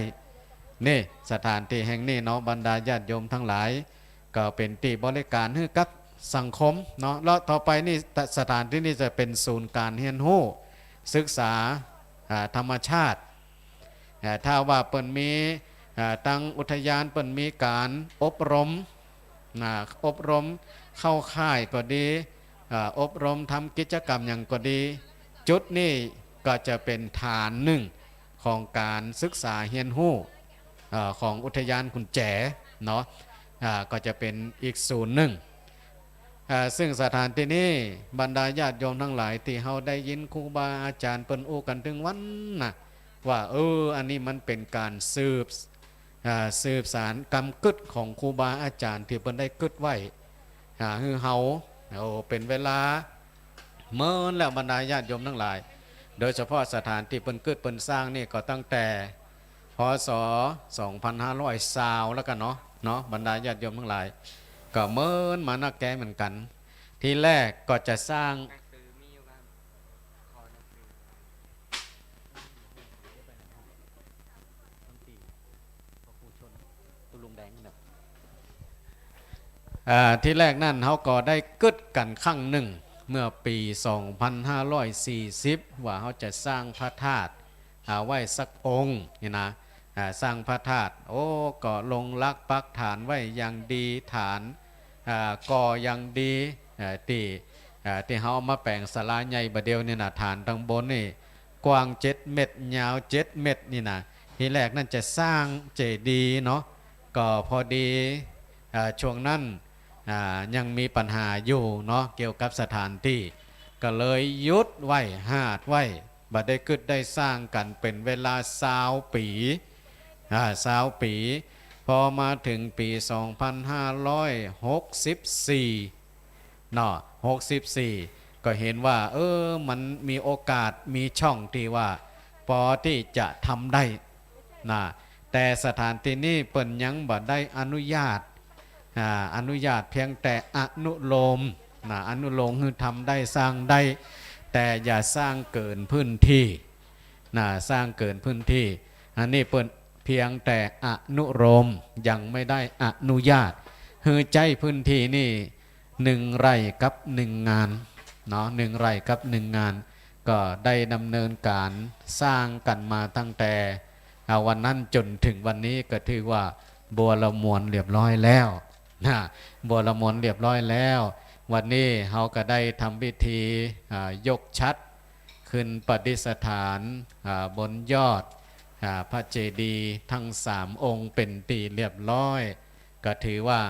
นี่สถานที่แห่งนี้เนาะบรรดาญาติโยมทั้งหลายก็เป็นที่บริการให้กับสังคมเนาะแล้วต่อไปนี่สถานที่นี้จะเป็นศูนย์การเรียนรู้ศึกษาธรรมชาติถ้าว่าเปิ่นมีตั้งอุทยานเปิ่นมีการอบรมเข้าค่ายก็ดีอบรมทำกิจกรรมอย่างก็ดีจุดนี้ก็จะเป็นฐานหนึ่งของการศึกษาเรียนรู้ของอุทยานขุนแจเนาะก็จะเป็นอีกศูนย์หนึ่งซึ่งสถานที่นี้บรรดาญาติโยมทั้งหลายที่เขาได้ยินครูบาอาจารย์เปิ้นอู้กันถึงวันนะว่าอันนี้มันเป็นการสืบสารกรรมกึศของครูบาอาจารย์ที่เปิ้นได้กึศไว้คือเฮาเป็นเวลาเมื่อแล้วบรรดาญาติโยมทั้งหลายโดยเฉพาะสถานที่เปิ้นกึศเปิ้นสร้างนี่ก็ตั้งแต่พศ2520แล้วกันเนาะบรรดาญาติโยมทั้งหลายก็เมินมานักแกเหมือนกันทีแรกก็จะสร้างที่แรกนั่นเขาก็ได้กึดกันครั้งหนึ่งเมื่อปี 2540 ว่าเขาจะสร้างพระธาตุไว้สักองค์นี่นะ สร้างพระธาตุโอ้ก็ลงลักปักฐานไว้อย่างดีฐานก่ออย่างดีที่เฮามาแปลงศาลาใหญ่บัดเดียวนี่นะฐานทางบนนี่กว้าง7 เมตรยาว7 เมตรนี่นะทีแรกนั่นจะสร้างเจดีย์เนาะก็พอดีช่วงนั้นยังมีปัญหาอยู่เนาะเกี่ยวกับสถานที่ก็เลยยุดไว้หาดไว้บัดได้กึดได้สร้างกันเป็นเวลา20 ปี20 ปีพอมาถึงปี 2564 เนาะ64 ก็เห็นว่ามันมีโอกาสมีช่องที่ว่าพอที่จะทำได้นะแต่สถานที่นี้เปิ่นยังบ่ได้อนุญาตเพียงแต่อนุโลมอนุโลมคือทำได้สร้างได้แต่อย่าสร้างเกินพื้นที่สร้างเกินพื้นที่อันนี้เปิ่นเพียงแต่อนุโลมยังไม่ได้อนุญาตคือใจพื้นที่นี่1 ไร่กับ 1 งานเนาะ1 ไร่กับ 1 งานก็ได้ดำเนินการสร้างกันมาตั้งแต่วันนั้นจนถึงวันนี้ก็ถือว่าบัวละมวนเรียบร้อยแล้วบัวละมวนเรียบร้อยแล้ววันนี้เขาก็ได้ทำพิธียกชัดขึ้นประดิษฐานบนยอดพระเจดีย์ทั้ง3 องค์เป็นตีเรียบร้อยก็ถือว่า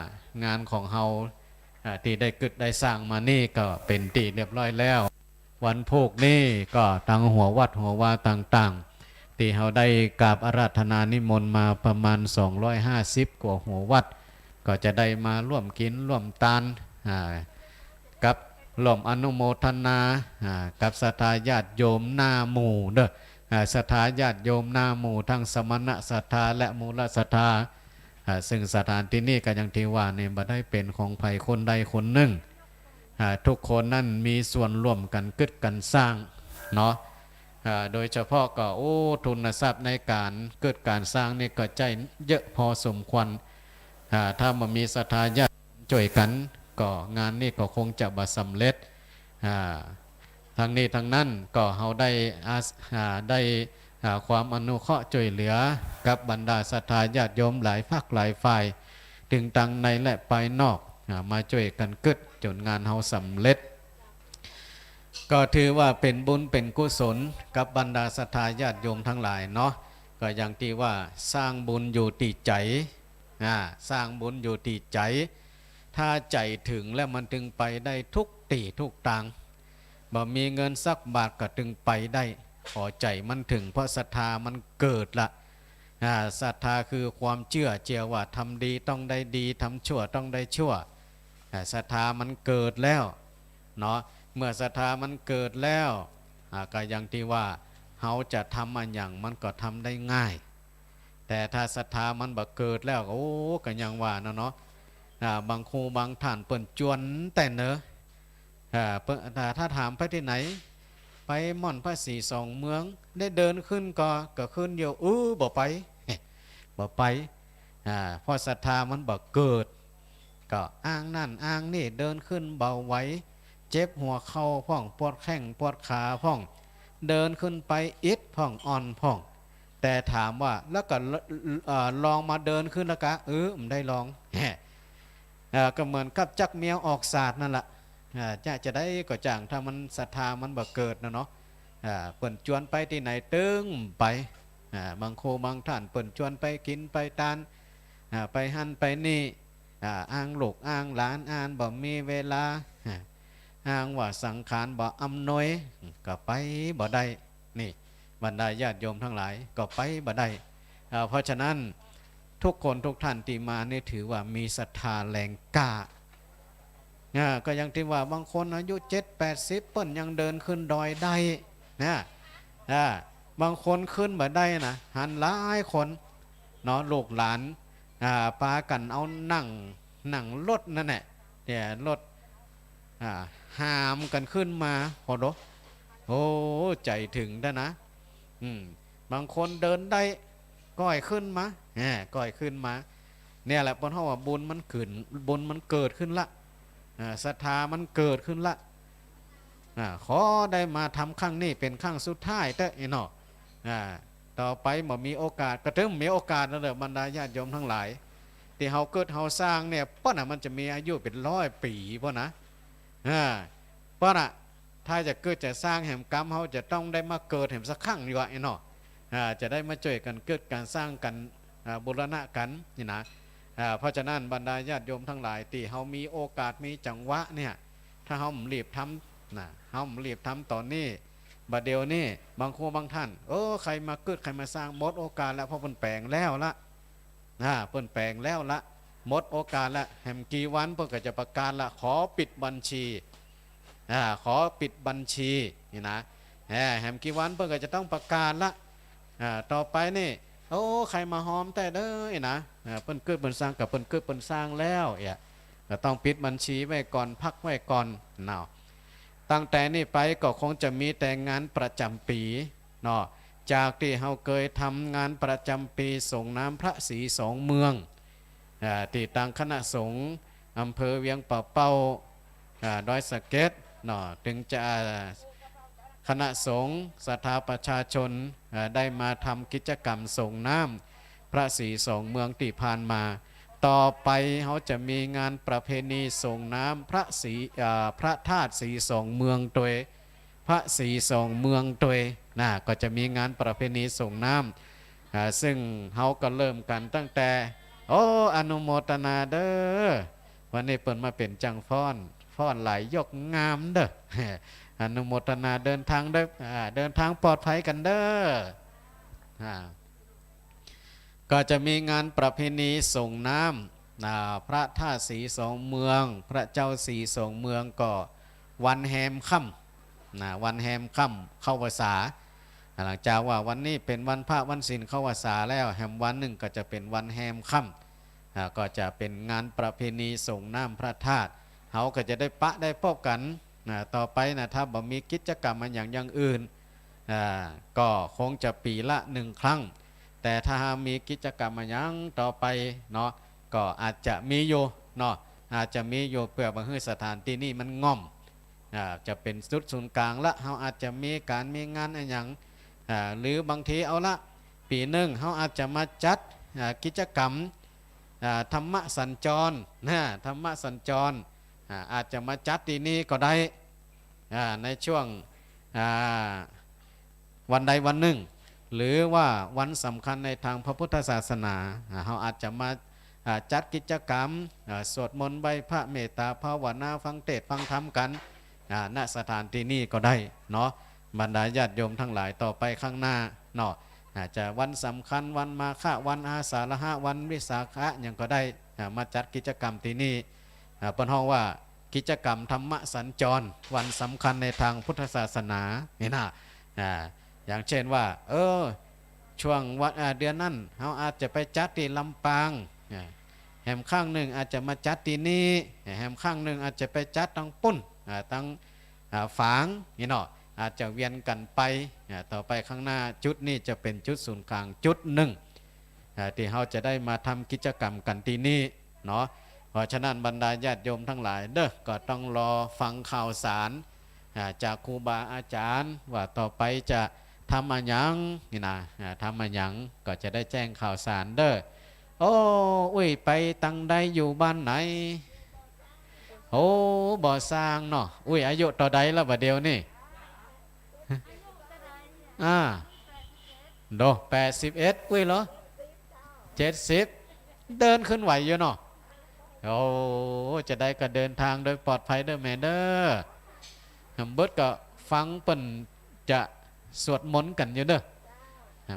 งานของเราที่ได้กึดได้สร้างมานี่ก็เป็นตีเรียบร้อยแล้ววันพุกนี่ก็ตั้งหัววัดหัววาต่างๆที่เราได้กราบอาราธนานิมนต์มาประมาณ250 กว่าหัววัดก็จะได้มาร่วมกินร่วมทานกับร่วมอนุโมทนากับศรัทธาญาติโยมหน้าหมู่เด้อศรัทธาญาติโยมหน้าหมู่ทั้งสมณะศรัทธาและมูลศรัทธาซึ่งสถานที่นี้ก็ยังที่ว่าเนี่ยบ่ได้เป็นของใครคนใดคนหนึ่งทุกคนนั่นมีส่วนร่วมกันกึดกันสร้างเนาะโดยเฉพาะก็ทุนทรัพย์ในการเกิดการสร้างนี่ก็ใจเยอะพอสมควรถ้ามันมีศรัทธาญาติช่วยกันก็งานนี้ก็คงจะบ่สำเร็จทางนี้ทางนั้นก็เราได้ความอนุเคราะห์ช่วยเหลือกับบรรดาศรัทธาญาติโยมหลายภาคหลายฝ่ายถึงตั้งในและภายนอกมาช่วยกันกึดจนงานเราสำเร็จก็ถือว่าเป็นบุญเป็นกุศลกับบรรดาศรัทธาญาติโยมทั้งหลายเนาะก็อย่างที่ว่าสร้างบุญอยู่ที่ใจสร้างบุญอยู่ที่ใจถ้าใจถึงแล้วมันถึงไปได้ทุกตีทุกตังบ่มีเงินสักบาทก็ถึงไปได้ขอใจมันถึงเพราะศรัทธามันเกิดละศรัทธาคือความเชื่อเจียว่าทำดีต้องได้ดีทำชั่วต้องได้ชั่วศรัทธามันเกิดแล้วเนาะเมื่อศรัทธามันเกิดแล้วก็อย่างที่ว่าเขาจะทำอันอย่างมันก็ทำได้ง่ายแต่ถ้าศรัทธามันบ่เกิดแล้วก็ยังว่าเนาะบางครูบางท่านเปิ่นจวนแต่เนอะถ้าถามไปที่ไหนไปม่อนพระศรี2 เมืองได้เดินขึ้นก็ขึ้นเดียวบ่ไปบ่ไปเพราะศรัทธามันบ่เกิดก็อ้างนั่นอ้างนี่เดินขึ้นเบาไหวเจ็บหัวเข่าพ่องปวดแข้งปวดขาพ่องเดินขึ้นไปอิดพ่องอ่อนพ่องแต่ถามว่าแล้วก็ลองมาเดินขึ้นแล้วก็ไม่ได้ลองก็เหมือนกับจักเมียวออกศาสตร์นั่นแหละจะได้ก็จ่างถ้ามันศรัทธามันบ่เกิดเนาะเปิ่นชวนไปที่ไหนตึงไปบางโคบางท่านเปิ่นชวนไปกินไปทานไปหั่นไปนี่อ้างลูกอ้างหลานอ้างบ่มีเวลาอ้างว่าสังขารบ่อำนวยก็ไปบ่ได้นี่บรรดาญาติโยมทั้งหลายก็ไปบ่ได้เพราะฉะนั้นทุกคนทุกท่านที่มานี่ถือว่ามีศรัทธาแรงกล้าก็ยังที่ว่าบางคนอายุ70-80เปิ้นยังเดินขึ้นดอยได้นะบางคนขึ้นบ่ได้นะหันหลายคนเนาะลูกหลานพากันเอานั่งรถนั่นแหละเนี่ยรถหามกันขึ้นมาพอดใจถึงได้นะบางคนเดินได้ก้อยขึ้นมาก้อยขึ้นมาเนี่ยแหละเพราะว่าบุญมันเกิดขึ้นละศรัทธามันเกิดขึ้นละขอได้มาทำครั้งนี้เป็นครั้งสุดท้ายเนาะ ต่อไปเมื่อมีโอกาสก็ถึงมีโอกาสนั่นแหละบรรดาญาติโยมทั้งหลายที่เฮาเกิดเฮาสร้างเนี่ยป้อน่ะมันจะมีอายุเป็น100 ปีป้อนะป้อน่ะถ้าจะเกิดจะสร้างแห่งกรรมเฮาจะต้องได้มาเกิดแห่งสักครั้งดีกว่าไอ้เนาะจะได้มาช่วยกันเกิดการสร้างกันบูรณะกันนี่นะเพราะฉะนั้นบรรดาญาติโยมทั้งหลายที่เฮามีโอกาสมีจังหวะเนี่ยถ้าเฮารีบทำนะเฮารีบทำตอนนี้บัดเดียวนี่บางครูบางท่านใครมาเกิดใครมาสร้างหมดโอกาสแล้วเพราะเพิ่นแปลงแล้วละเพิ่นแปลงแล้วละหมดโอกาสละแห่งกี่วันเพิ่นก็จะประกาศละขอปิดบัญชีขอปิดบัญชีนี่นะแห่งกี่วันเพิ่นก็จะต้องประกาศละต่อไปนี่ใครมาหอมแต่เด้อนะเพิ่นเกิดเพิ่นสร้างกับเพิ่นเกิดเพิ่นสร้างแล้วก็ต้องปิดบัญชีไว้ก่อนพักไว้ก่อนเนาะตั้งแต่นี้ไปก็คงจะมีแต่งานประจำปีเนาะจากที่เฮาเคยทำงานประจำปีส่งน้ำพระศรีสองเมืองที่ต่างคณะสงฆ์อำเภอเวียงป่าเป้าดอยสะเก็ดเนาะถึงจะคณะสงฆ์ศรัทธาประชาชนได้มาทำกิจกรรมส่งน้ำพระศรีสองเมืองที่ผ่านมาต่อไปเขาจะมีงานประเพณีส่งน้ำพระธาตุศรีสองเมืองโดยพระศรีสองเมืองโดยก็จะมีงานประเพณีส่งน้ำซึ่งเขาก็เริ่มกันตั้งแต่อนุโมทนาเด้อวันนี้เปิดมาเป็นจังฟ้อนไหลยกงามเด้ออนุโมทนาเดินทางเด้อเดินทางปลอดภัยกันเด้อก็จะมีงานประเพณีส่งน้ำพระธาตุศรีสองเมืองพระเจ้าศรีสองเมืองก็วันแฮมค่ำวันแฮมค่ำเข้าพรรษาหลังจากว่าวันนี้เป็นวันพระวันศีลเข้าพรรษาแล้วแฮมวันหนึ่งก็จะเป็นวันแฮมค่ำก็จะเป็นงานประเพณีส่งน้ำพระธาตุเขาก็จะได้ได้พบกันต่อไปถ้าบ่มีกิจกรรมมันอย่างอื่นก็คงจะปีละ1 ครั้งแต่ถ้ามีกิจกรรมมายังต่อไปเนาะก็อาจจะมีอยู่เนาะอาจจะมีอยู่เพื่อบางให้สถานที่นี่มันง่อมจะเป็นจุดศูนย์กลางละเขาอาจจะมีการมีงานอะไรอย่างหรือบางทีเอาละปีหนึ่งเขาอาจจะมาจัดกิจกรรมธรรมะสัญจรธรรมะสัญจรอาจจะมาจัดที่นี่ก็ได้ในช่วงวันใดวันหนึ่งหรือว่าวันสำคัญในทางพระพุทธศาสนาเขาอาจจะมาจัดกิจกรรมสวดมนต์ไหว้พระเมตตาภาวนาฟังเทศน์ฟังธรรมกันณสถานที่นี้ก็ได้เนาะบรรดาญาติโยมทั้งหลายต่อไปข้างหน้าเนาะอาจจะวันสำคัญวันมาฆวันอาสาฬหะวันวิสาขะยังก็ได้มาจัดกิจกรรมที่นี่เป็นห้องว่ากิจกรรมธรรมสัญจรวันสำคัญในทางพุทธศาสนานี่นะอย่างเช่นว่าช่วงวันเดือนนั้นเขาอาจจะไปจัดที่ลำปางแหมข้างหนึ่งอาจจะมาจัดที่นี่แหมข้างหนึ่งอาจจะไปจัดตั้งปุ้นตั้งฝางนี่เนาะอาจจะเวียนกันไปต่อไปข้างหน้าจุดนี้จะเป็นจุดศูนย์กลางจุดหนึ่งที่เขาจะได้มาทำกิจกรรมกันที่นี่เนาะเพราะฉะนั้นบรรดาญาติโยมทั้งหลายก็ต้องรอฟังข่าวสารจากครูบาอาจารย์ว่าต่อไปจะทำอะไรยังนี่นะทำอะไรยังก็จะได้แจ้งข่าวสารอุ้ยไปตังใดอยู่บ้านไหนบ่อสร้างเนาะอายุต่อใดแล้วบ่เดียวนี่81เหรอ70เดินขึ้นไหวอยู่เนาะจะได้ก็เดินทางโดยปลอดภัยเด้อแม่เด้อเบิดก็ฟังเปิ้นจะสวดมนต์กันอยู่เด้อ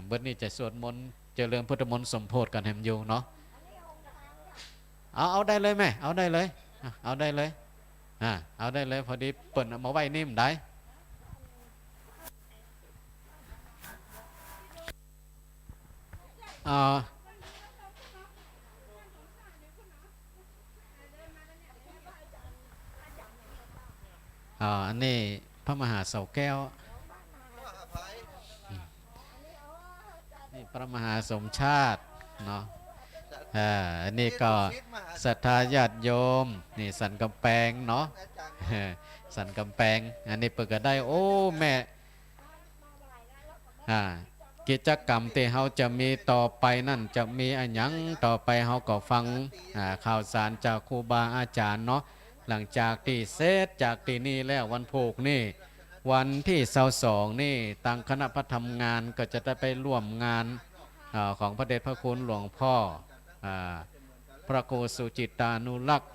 เบิดนี่จะสวดมนต์เจริญพุทธมนต์สมโพธิกันแหมอยู่เนาะเอาได้เลยแม่เอาได้เลยเอาได้เลยเอาได้เลยพอดีเปิ้นเอามาไว้นิ่มได้อันนี้พระมหาเสาแก้วนี่พระมหาสมชาติเนาะอันนี้ก็ศรัทธาญาติโยมนี่สันกำแพงเนาะสันกำแพงอันนี้เปิดก็ได้แม่กิ กิจกรรมที่เขาจะมีต่อไปนั่นจะมีอันหยังต่อไปเขาก็ฟังข่าวสารจากครูบาอาจารย์เนาะหลังจากที่เสร็จจากที่นี่แล้ววันพุธนี่วันที่22นี่ทางคณะพระธรรมงานก็จะได้ไปร่วมงานของพระเดชพระคุณหลวงพ่อพระครูสุจิตานุรักษ์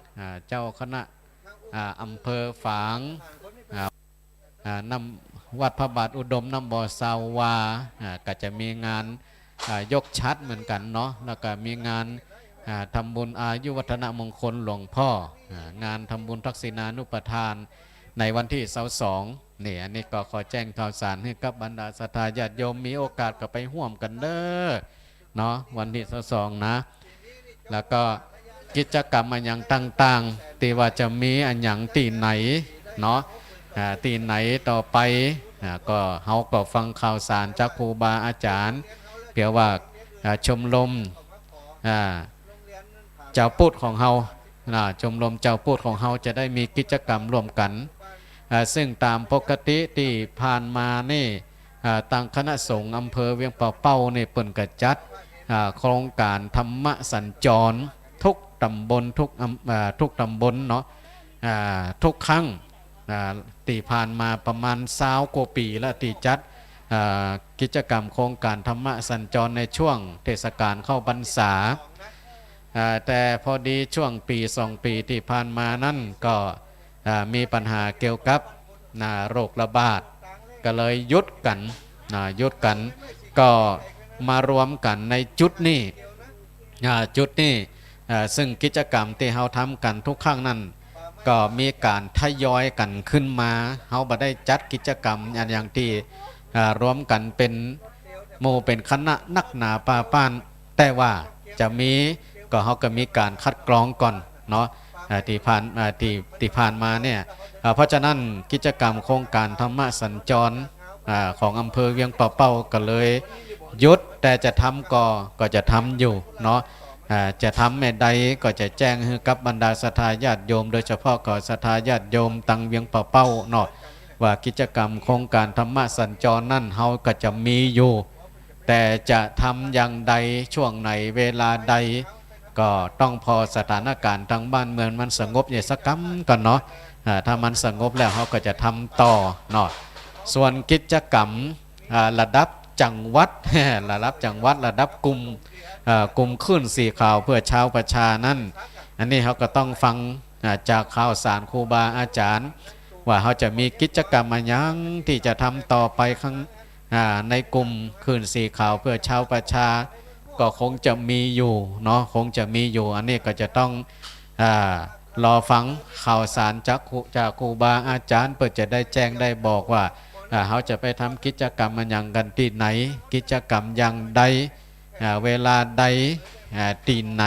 เจ้าคณะอำเภอฝางนำวัดพระบาทอุดมน้ำบ่อสาวาก็จะมีงานยกชัดเหมือนกันเนาะแล้วก็มีงานทำบุญอายุวัฒนมงคลหลวงพ่องานทำบุญทักษิณานุปทานในวันที่22นี่อันนี้ก็ขอแจ้งข่าวสารให้กับบรรดาศรัทธาญาติโยมมีโอกาสก็ไปร่วมกันเด้อเนาะวันที่22นะแล้วก็กิจกรรมอันอย่างต่างๆที่ว่าจะมีอันอย่างที่ไหนเนาะที่ไหนต่อไปก็เฮาก็ฟังข่าวสารจากครูบาอาจารย์เพียงว่าชมรมเจ้าพูดของเฮาชมรมเจ้าพูดของเฮาจะได้มีกิจกรรมร่วมกันซึ่งตามปกติที่ผ่านมานี่ต่างคณะสงฆ์อำเภอเวียงป่าเป้านี่เปิ่นกระจัดโครงการธรรมสัญจรทุกตำบลทุกตำบลเนาะทุกครั้งตีผ่านมาประมาณ20 กว่าปีแล้วตีจัดกิจกรรมโครงการธรรมสัญจรในช่วงเทศกาลเข้าพรรษาแต่พอดีช่วงปี2 ปีที่ผ่านมานั่นก็มีปัญหาเกี่ยวกับโรคระบาดก็เลยหยุดกันก็มารวมกันในจุดนี้ซึ่งกิจกรรมที่เราทำกันทุกครั้งนั้นก็มีการทยอยกันขึ้นมาเราบ่ได้จัดกิจกรรมอย่างที่รวมกันเป็นหมู่เป็นคณะนักหนาป่าป้านแต่ว่าจะมีก็เขาก็มีการคัดกรองก่อนเนาะที่ผ่านมาเนี่ยเพราะฉะนั้นกิจกรรมโครงการธรรมสัญจรของอำเภอเวียงป่าเป้าก็เลยหยุดแต่จะทำก็จะทำอยู่เนาะจะทำแม่ใดก็จะแจ้งให้กับบรรดาศรัทธาญาติโยมโดยเฉพาะก็ศรัทธาญาติโยมตังเวียงป่าเป้าเนาะว่ากิจกรรมโครงการธรรมสัญจรนั่นเฮาก็จะมีอยู่แต่จะทำอย่างใดช่วงไหนเวลาใดก็ต้องพอสถานการณ์ทางบ้านเมืองมันสงบอย่าสักกำกันเนาะถ้ามันสงบแล้วเขาก็จะทำต่อเนาะส่วนกิจกรรมระดับจังหวัด ระดับจังหวัดระดับกลุ่มขึ้นสีข่าวเพื่อชาวประชานั่นอันนี้เขาก็ต้องฟังจากข่าวสารครูบาอาจารย์ว่าเขาจะมีกิจกรรมอะไรยังที่จะทำต่อไปข้างในกลุ่มขึ้นสีข่าวเพื่อชาวประชาก็คงจะมีอยู่เนาะคงจะมีอยู่อันนี้ก็จะต้องรอฟังข่าวสารจากครูบาอาจารย์เพื่อจะได้แจ้งได้บอกว่าเขาจะไปทำกิจกรรมมันอย่างกันที่ไหนกิจกรรมอย่างใดเวลาใดที่ไหน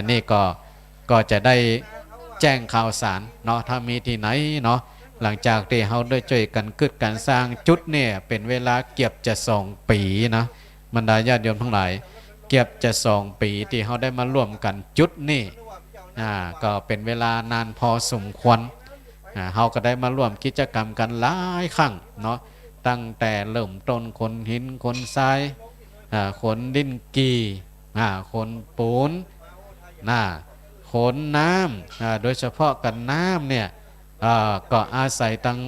นี่ก็จะได้แจ้งข่าวสารเนาะถ้ามีที่ไหนเนาะหลังจากที่เขาได้ช่วยกันกึดการสร้างจุดเนี่ยเป็นเวลาเกือบจะ2 ปีนะบรรดาญาติโยมทั้งหลายเกือบจะ2 ปีที่เขาได้มาร่วมกันจุดนี่ก็เป็นเวลานานพอสมควรเขาก็ได้มาร่วมกิจกรรมกันหลายครั้งเนาะตั้งแต่เริ่มต้นคนหินคนทรายคนดินกีคนปูนคนน้ำโดยเฉพาะกันน้ำเนี่ยก็อาศัยตั้ง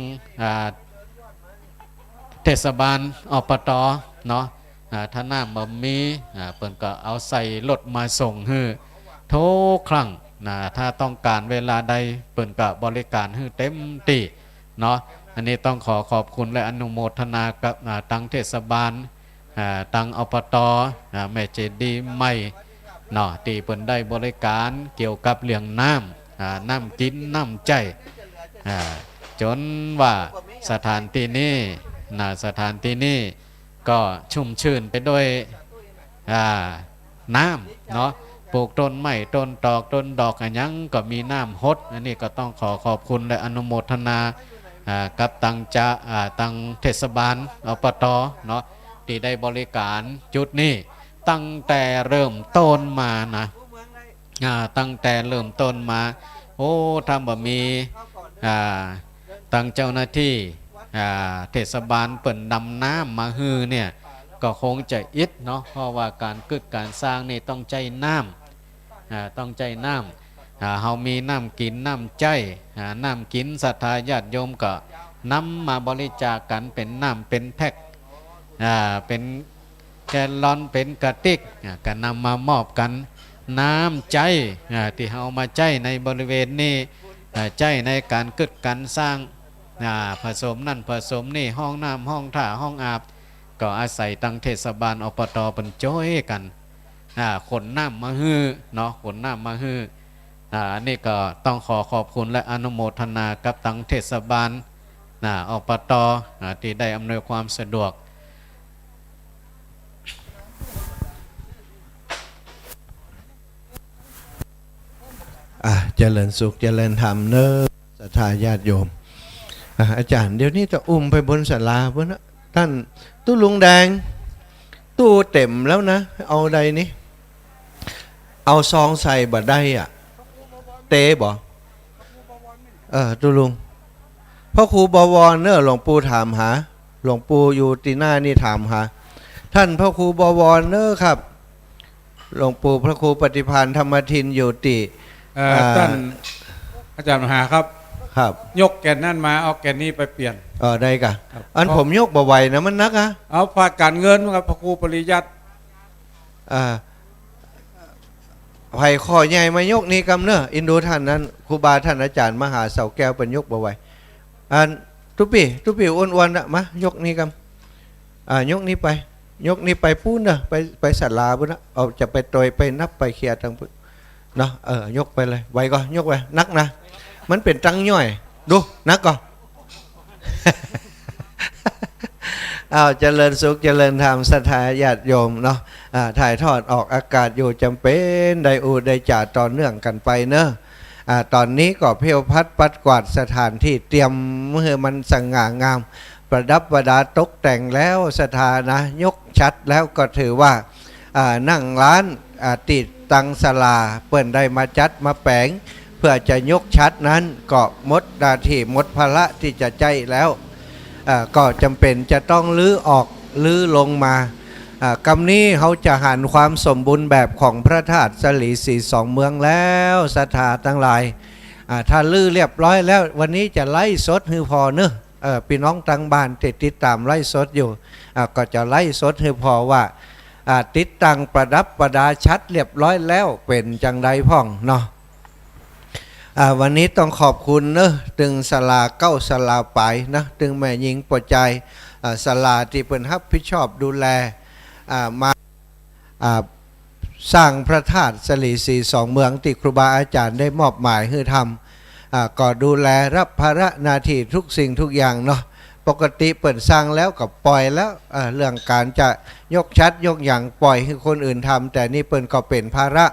เทศบาลอบต.เนาะถ้าน้ำบ่มีเปิ้นก็เอาใส่รถมาส่งให้ทุกครั้งถ้าต้องการเวลาใดเปิ้นก็บริการให้เต็มที่เนาะอันนี้ต้องขอบคุณและอนุโมทนากับตั้งเทศบาลตั้งอบต.แม่เจดีไม่เนาะที่เปิ้นได้บริการเกี่ยวกับเรื่องน้ำกินน้ำใจจนว่าสถานที่นี้ก็ชุ่มชื่นไปด้วยน้ำเนาะปลูกต้นไม้ต้นตอกต้นดอกอันยังก็มีน้ำฮดอันนี้ก็ต้องขอบคุณและอนุโมทนากับตังเทศบาลอบต.เนาะที่ได้บริการจุดนี้ตั้งแต่เริ่มต้นมานะตั้งแต่เริ่มต้นมาโอ้ทำบ่มีตั้งเจ้าหน้าที่เทศบาลเปิ่นดำน้ำมาฮือเนี่ย ก็คงจะอิดเนาะเพราะว่าการกึดการสร้างนี่ต้องใจน้ำต้องใจน้ำเฮามีน้ำกินน้ำใจน้ำกินศรัทธาญาติโยมก็นำมาบริจาคกันเป็นน้ำเป็นแพ็คเป็นแกลลอนเป็นกระติกก็นำมามอบกันน้ำใจที่เฮามาใจในบริเวณนี้ใจในการกึดการสร้างผสมนั่นผสมนี่ห้องน้ำห้องท่าห้องอาบก็อาศัยตั้งเทศบาลอบตเป็นจ้อยกันขนน้ำมาฮื้อเนาะขนน้ำมาฮื้ออันนี้ก็ต้องขอบคุณและอนุโมทนากับตั้งเทศบาลอบตที่ได้อำนวยความสะดวกเจริญสุขเจริญธรรมเนอศรัทธาญาติโยมอาจารย์เดี๋ยวนี้จะอุ้มไปบนศาลาเพื่อนท่านตู้ลุงแดงตู้เต็มแล้วนะเอาใดนี้เอาซองใส่บัดได้เตะบ่ตู้ลุงพ่อครูบวรเนอหลวงปู่ถามหาหลวงปู่อยู่ตีหน้านี่ถามหาท่านพ่อครูบวรเนอครับหลวงปู่พระครูปฏิภาณธรรมทินอยู่ติท่านอาจารย์มหาครับยกแกนนั่นมาเอาแกนนี้ไปเปลี่ยนได้กะอันผมยกบ่ไหวนะมันนักเอาฝากการเงินกับพระครูปริยัติไผ่ข้อใหญ่มายกนี้กำเนอะอินโดท่านนั้นครูบาท่านอาจารย์มหาเสาแก้วเป็นยกบ่ไหวทุปีอ้วนๆมายกนี้กำยกนี้ไปปูนนะไปศาลาปุ้นนะเอาจะไปโดยไปนับไปเคลียร์ทางปุ้นเนาะยกไปเลยไว้ก็ยกไปนักนะมันเป็นตังย่อยดูนักก็เจริญสุขเจริญธรรมศรัทธาญาติโยมเนาะถ่ายทอดออกอากาศอยู่จำเป็นได้ได้จ่าต่อเนื่องกันไปเนอะตอนนี้ก็เพียวพัดปัดกวาดสถานที่เตรียมเมื่อมันสง่างามประดับประดาตกแต่งแล้วสถานะยกชัดแล้วก็ถือว่านั่งร้านติดตังศาลาเปิ้นได้มาจัดมาแปลงเพื่อจะยกชัดนั้นก็หมดหน้าที่หมดภาระที่จะใจแล้วก็จำเป็นจะต้องลื้อออกลื้อลงมากำนี้เขาจะหันความสมบูรณ์แบบของพระธาตุสลีสีสองเมืองแล้วศรัทธาทั้งหลายถ้าลื้อเรียบร้อยแล้ววันนี้จะไล่สดฮือพอเนอะพี่น้องตั้งบ้านติดตามไล่สดอยู่ก็จะไล่สดฮือพอว่าติดตั้งประดับประดาชัดเรียบร้อยแล้วเป็นจังใดพ่องเนาะวันนี้ต้องขอบคุณเนอะตึงศาลาเก้าศาลาไปนะตึงแม่ยิงปวดใจศาลาที่เป็นรับผิดชอบดูแลมาสร้างพระธาตุสลีสีสองเมืองที่ครูบาอาจารย์ได้มอบหมายให้ทำก็ดูแลรับภาระหน้าที่ทุกสิ่งทุกอย่างเนาะปกติเปิดสร้างแล้วก็ปล่อยแล้วเรื่องการจะยกชัดยกอย่างปล่อยให้คนอื่นทำแต่นี่เปิดก็เป็นภาระ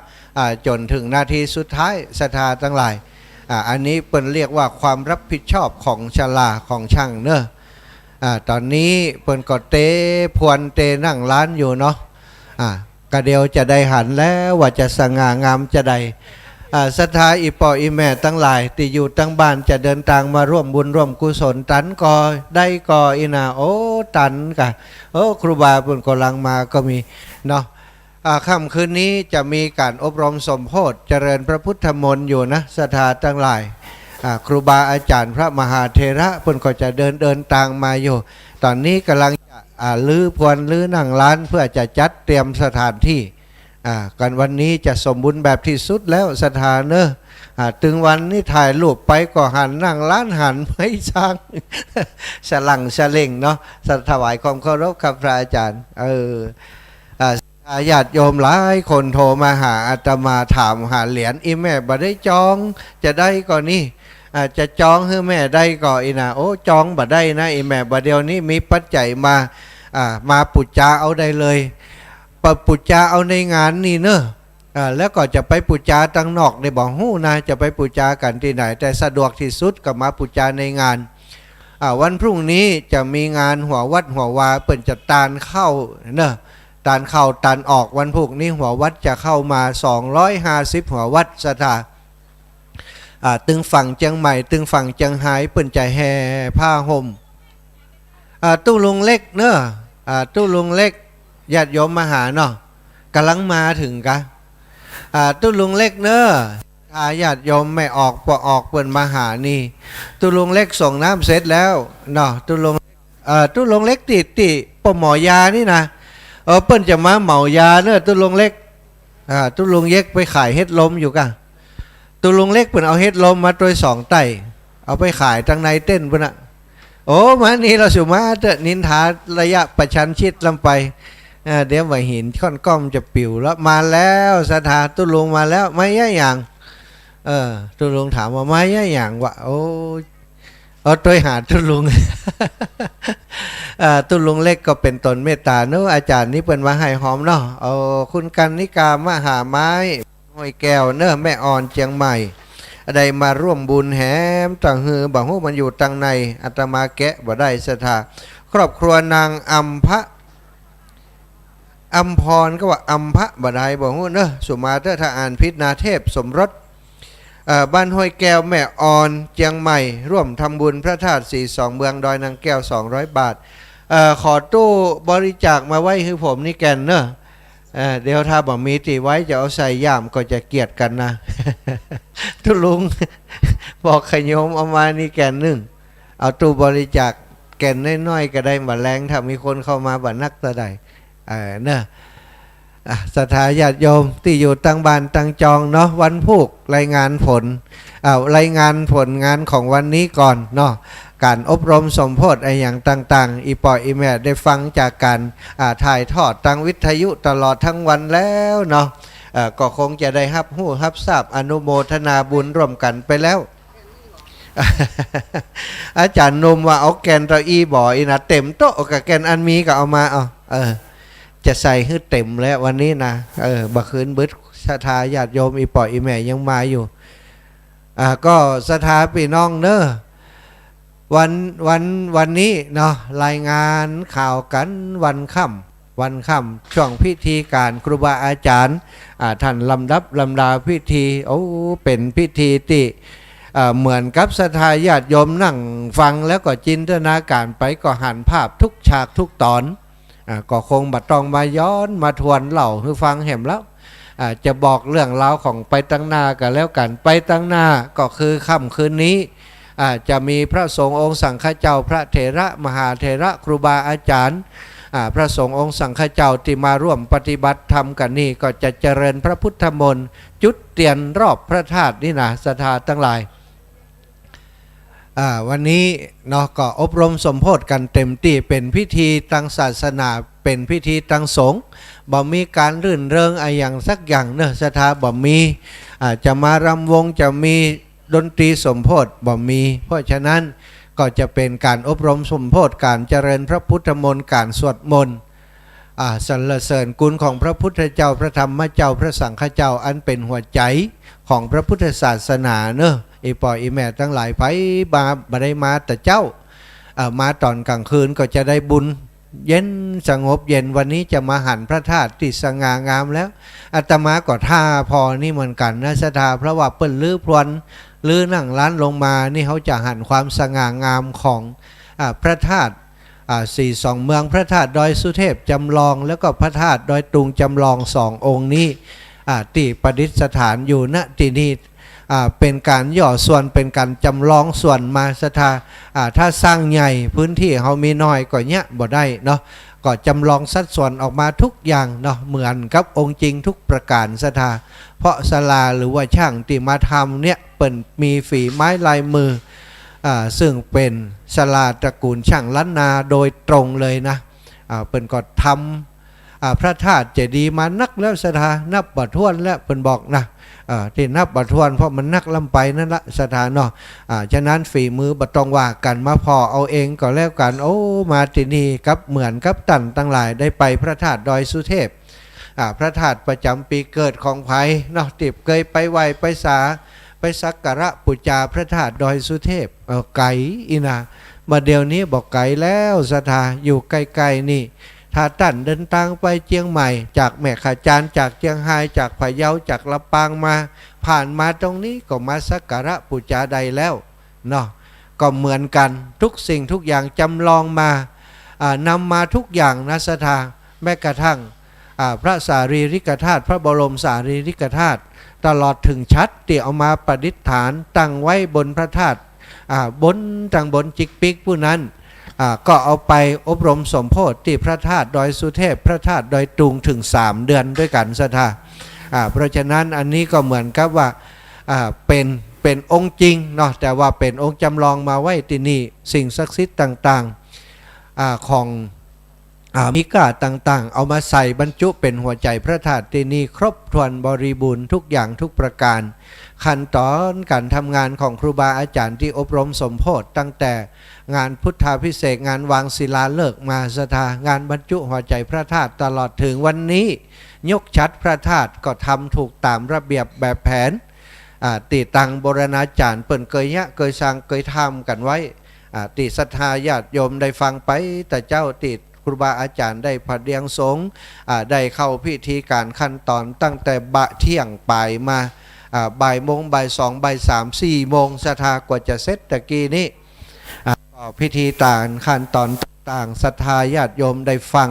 จนถึงนาทีสุดท้ายศรัทธาทั้งหลายอันนี้เปิดเรียกว่าความรับผิดชอบของชลาของช่างเนอะตอนนี้เปิดก็เตพวนเตนั่งร้านอยู่เนาะกระเดียวจะได้หันแล้วว่าจะสง่างามจะได้ศรัทธาอีปออีแม่ตั้งหลายที่อยู่ตั้งบ้านจะเดินทางมาร่วมบุญร่วมกุศลตันก็ได้ก็อีนาโอ้ตันกะโอ้ครูบาเพิ่นกำลังมาก็มีเนาะค่ำคืนนี้จะมีการอบรมสมโภชเจริญพระพุทธมนต์อยู่นะศรัทธาตั้งหลายครูบาอาจารย์พระมหาเถระเพิ่นก็จะเดินทางมาอยู่ตอนนี้กำลังลื้อพวนลื้อนั่งร้านเพื่อจะจัดเตรียมสถานที่กันวันนี้จะสมบูรณ์แบบที่สุดแล้วสถานเนอะถึงวันนี้ถ่ายรูปไปก็หันนั่งร้านหันไม่ช่างสลังสเล่งเนาะถวายความเคารพครับพระอาจารย์ญาติโยมหลายคนโทรมาหาอาตมาถามหาเหรียญอีแม่บ่ได้จองจะได้ก่อนนี่จะจองให้แม่ได้ก่อนอีนะโอ้จองบ่ได้นะอีแม่บ่เดียวนี้มีปัจจัยมาปุจจาเอาได้เลยปุจจาเอาในงานนี่เนอะแล้วก็จะไปปุจจาตั้งนอกในบ่อหู้นะจะไปปุจจากันที่ไหนแต่สะดวกที่สุดก็มาปุจจาในงานวันพรุ่งนี้จะมีงานหัววัดหัววาเปิ่นจะตานเข้าเนอะตานเข้าตานออกวันพรุ่งนี้หัววัดจะเข้ามา250หัววัดสถาตึงฝั่งเชียงใหม่ตึงฝั่งเชียงไฮ้เปิ่นจะแห่ผ้าห่มตู้ลุงเล็กเนอะตู้ลุงเล็ก ญาติโยมมาหาเนาะกำลังมาถึงกะตุลุงเล็กเนอะญาติโยมไม่ออกออกเปิ่นมาหานี่ตุลุงเล็กส่งน้ำเสร็จแล้วเนาะตุลุงเล็กติปหมอยานี่นะเปิ้นจะมาเหมายาเนอะตุลุงเล็กตุลุงเย็กไปขายเฮ็ดลมอยู่กะตุลุงเล็กเปิ้นเอาเฮ็ดลมมาโดย2 ไต่เอาไปขายทางในเต้นเปิ้นอะโอ้มานี่เราสิมาเตอะนินทาระยะประชันชิดลำไปเดี๋ยวว่าหินค่อนก้อมจะปิวแล้วมาแล้วสถาตุลุงมาแล้วไม่ย่าอย่างตุลุงถามว่าไม่ย่าอย่างวะโอ้ตัวหาตุลุง ตุลุงเล็กก็เป็นตนเมตตาเนอะอาจารย์นี่เปิ้นมาให้หอมเนาะเอาคุณกันนิกามหาไม้ห้อยแก้วเนอะแม่อ่อนเชียงใหม่ได้มาร่วมบุญแหมต่างฮือบ่ฮู้มันอยู่ตังในอาตมาแกะบ่ได้ศรัทธาครอบครัวนางอัมพรก็ว่าอัมพะบ่ได้บ่ฮู้เนอะสุมาเตอร์ถ้าอ่านพิษนาเทพสมรสบ้านห้วยแก้วแม่อ่อนเชียงใหม่ร่วมทำบุญพระธาตุ42เมืองดอยนางแก้ว200 บาทขอตู้บริจาคมาไว้ให้ผมนี่แกนเนอะเดี๋ยวถ้าบอกมีตีไว้จะเอาใส่ย่ามก็จะเกลียดกันนะ ทุลุง บอกขยมเอามานี่แกนหนึ่งเอาตู้บริจาคแกนน้อยๆก็ได้มาแรงถ้ามีคนเข้ามาบันักตะใดเนอะศรัทธาญาติโยมที่อยู่ตั้งบ้านตั้งจองเนาะวันพุกรายงานผลรายงานผลงานของวันนี้ก่อนเนาะการอบรมสมโพธิอย่างต่างๆอีปออีแม่ได้ฟังจากการถ่ายทอดทางวิทยุตลอดทั้งวันแล้วเนาะก็คงจะได้รับรู้รับทราบอนุโมทนาบุญร่วมกันไปแล้ว อาจารย์นมว่าเอาแกนตัวอีบ่อยนะเต็มโต๊ะกับแกนอันมีก็เอามาจะใส่ให้เต็มแล้ววันนี้นะบักคืนบึดศรัทธาญาติโยมอีปออีแม่ยังมาอยู่ก็ศรัทธาพี่น้องเนอะวันนี้เนาะรายงานข่าวกันวันค่ำช่วงพิธีการครูบาอาจารย์ท่านลำดาพิธีเป็นพิธีที่เหมือนกับศรัทธาญาติโยมนั่งฟังแล้วก็จินตนาการไปก็หันภาพทุกฉากทุกตอนก็คงบัดต้องมาย้อนมาทวนเล่าให้ฟังแหมแล้วจะบอกเรื่องราวของไปตั้งหน้ากันแล้วกันไปตั้งหน้าก็คือค่ำคืนนี้จะมีพระสงฆ์องค์สังฆเจ้าพระเถระมหาเถระครูบาอาจารย์พระสงฆ์องค์สังฆเจ้าที่มาร่วมปฏิบัติธรรมกันนี่ก็จะเจริญพระพุทธมนต์จุดเตียนรอบพระธาตุนี่นะศรัทธาทั้งหลายวันนี้เนาะก็อบรมสมโพธิกันเต็มที่เป็นพิธีทางศาสนาเป็นพิธีทางสงฆ์บ่มีการรื่นเริงอย่างสักอย่างเนอะศรัทธาบ่มีจะมารำวงจะมีดนตรีสมโพธิบ่มีเพราะฉะนั้นก็จะเป็นการอบรมสมโพธิการเจริญพระพุทธมนต์การสวดมนต์สรรเสริญคุณของพระพุทธเจ้าพระธรรมเจ้าพระสังฆเจ้าอันเป็นหัวใจของพระพุทธศาสนาเนอะอีปออีแม่ทั้งหลายไปมาได้มาแต่เจ้ามาตอนกลางคืนก็จะได้บุญเย็นสงบเย็นวันนี้จะมาหันพระธาตุที่สง่างามแล้วอาตมาก็ท่าพอนี่เหมือนกันนะศรัทธาเพราะว่าเปิ้นลื้อพรวนลื้อนั่งร้านลงมานี่เขาจะหันความสง่างามของพระธาตุ42 เมืองพระธาตุดอยสุเทพจำลองแล้วก็พระธาตุดอยตุงจำลอง2 องค์นี้ที่ประดิษฐานอยู่ณที่นี่เป็นการย่อส่วนเป็นการจำลองส่วนมาศรัทธาถ้าสร้างใหญ่พื้นที่เขามีน้อยก็เนี้ยบ่ได้เนาะก็จำลองสัดส่วนออกมาทุกอย่างเนาะเหมือนกับองค์จริงทุกประการศรัทธาเพราะศาลาหรือว่าช่างที่มาทำเนี่ยเป็นมีฝีไม้ลายมือซึ่งเป็นศาลาตระกูลช่างล้านนาโดยตรงเลยนะเป็นก็ทำพระธาตุเจดีย์มานักแล้วศรัทธานับบัดถ้วนแล้วเป็นบอกนะที่นับบัดทวนเพราะมันนักลำไปนั่นละสถานเนาะฉะนั้นฝีมือบัดตองว่ากันมาพอเอาเองก็แล้วกันมาที่นี่กับเหมือนกับตันตั้งหลายได้ไปพระธาตุดอยสุเทพพระธาตุประจำปีเกิดของไผ่เนาะติบเคยไปไหวไปสักการะปูจาพระธาตุดอยสุเทพไก่อีนามาเดี๋ยวนี้บอกไก่แล้วสถาอยู่ใกล้ๆนี่ถ้าท่านเดินทางไปเชียงใหม่จากแม่ขจานจากเชียงรายจากพะเยาจากลำปางมาผ่านมาตรงนี้ก็มาสักการะปูจาใดแล้วเนาะก็เหมือนกันทุกสิ่งทุกอย่างจำลองมานำมาทุกอย่างนะศรัทธา แม้กระทั่งพระสารีริกธาตุพระบรมสารีริกธาตุตลอดถึงชัดที่เอามาประดิษฐานตั้งไว้บนพระธาตุบนตั้งบนจิกปิกผู้นั้นก็เอาไปอบรมสมโพธิที่พระธาตุดอยสุเทพพระธาตุดอยตุงถึง3 เดือนด้วยกันศรัทธาเพราะฉะนั้นอันนี้ก็เหมือนกับว่าเป็นองค์จริงเนาะแต่ว่าเป็นองค์จำลองมาไว้ที่นี่สิ่งศักดิ์สิทธิ์ต่างๆของมิกาต่างๆเอามาใส่บรรจุเป็นหัวใจพระธาตุที่นี่ครบถ้วนบริบูรณ์ทุกอย่างทุกประการขั้นตอนการทำงานของครูบาอาจารย์ที่อบรมสมโพธิตั้งแต่งานพุทธาภิเษกงานวางศิลาฤกษ์มาศรัทธางานบรรจุหัวใจพระธาตุตลอดถึงวันนี้ยกชัดพระธาตุก็ทำถูกตามระเบียบแบบแผนติตังโบราณอาจารย์เปิ่นเคยสร้างเคยทำกันไว้ติศรัทธาญาติโยมได้ฟังไปแต่เจ้าติดครูบาอาจารย์ได้ผัดเรียงสงฆ์ได้เข้าพิธีการขั้นตอนตั้งแต่เที่ยงบ่ายมาบ่ายโมงบ่าย2บ่าย3 4 โมงศรัทธากว่าจะเสร็จตะกี้นี้พิธีต่างขั้นตอนต่างศรัทธาญาติโยมได้ฟัง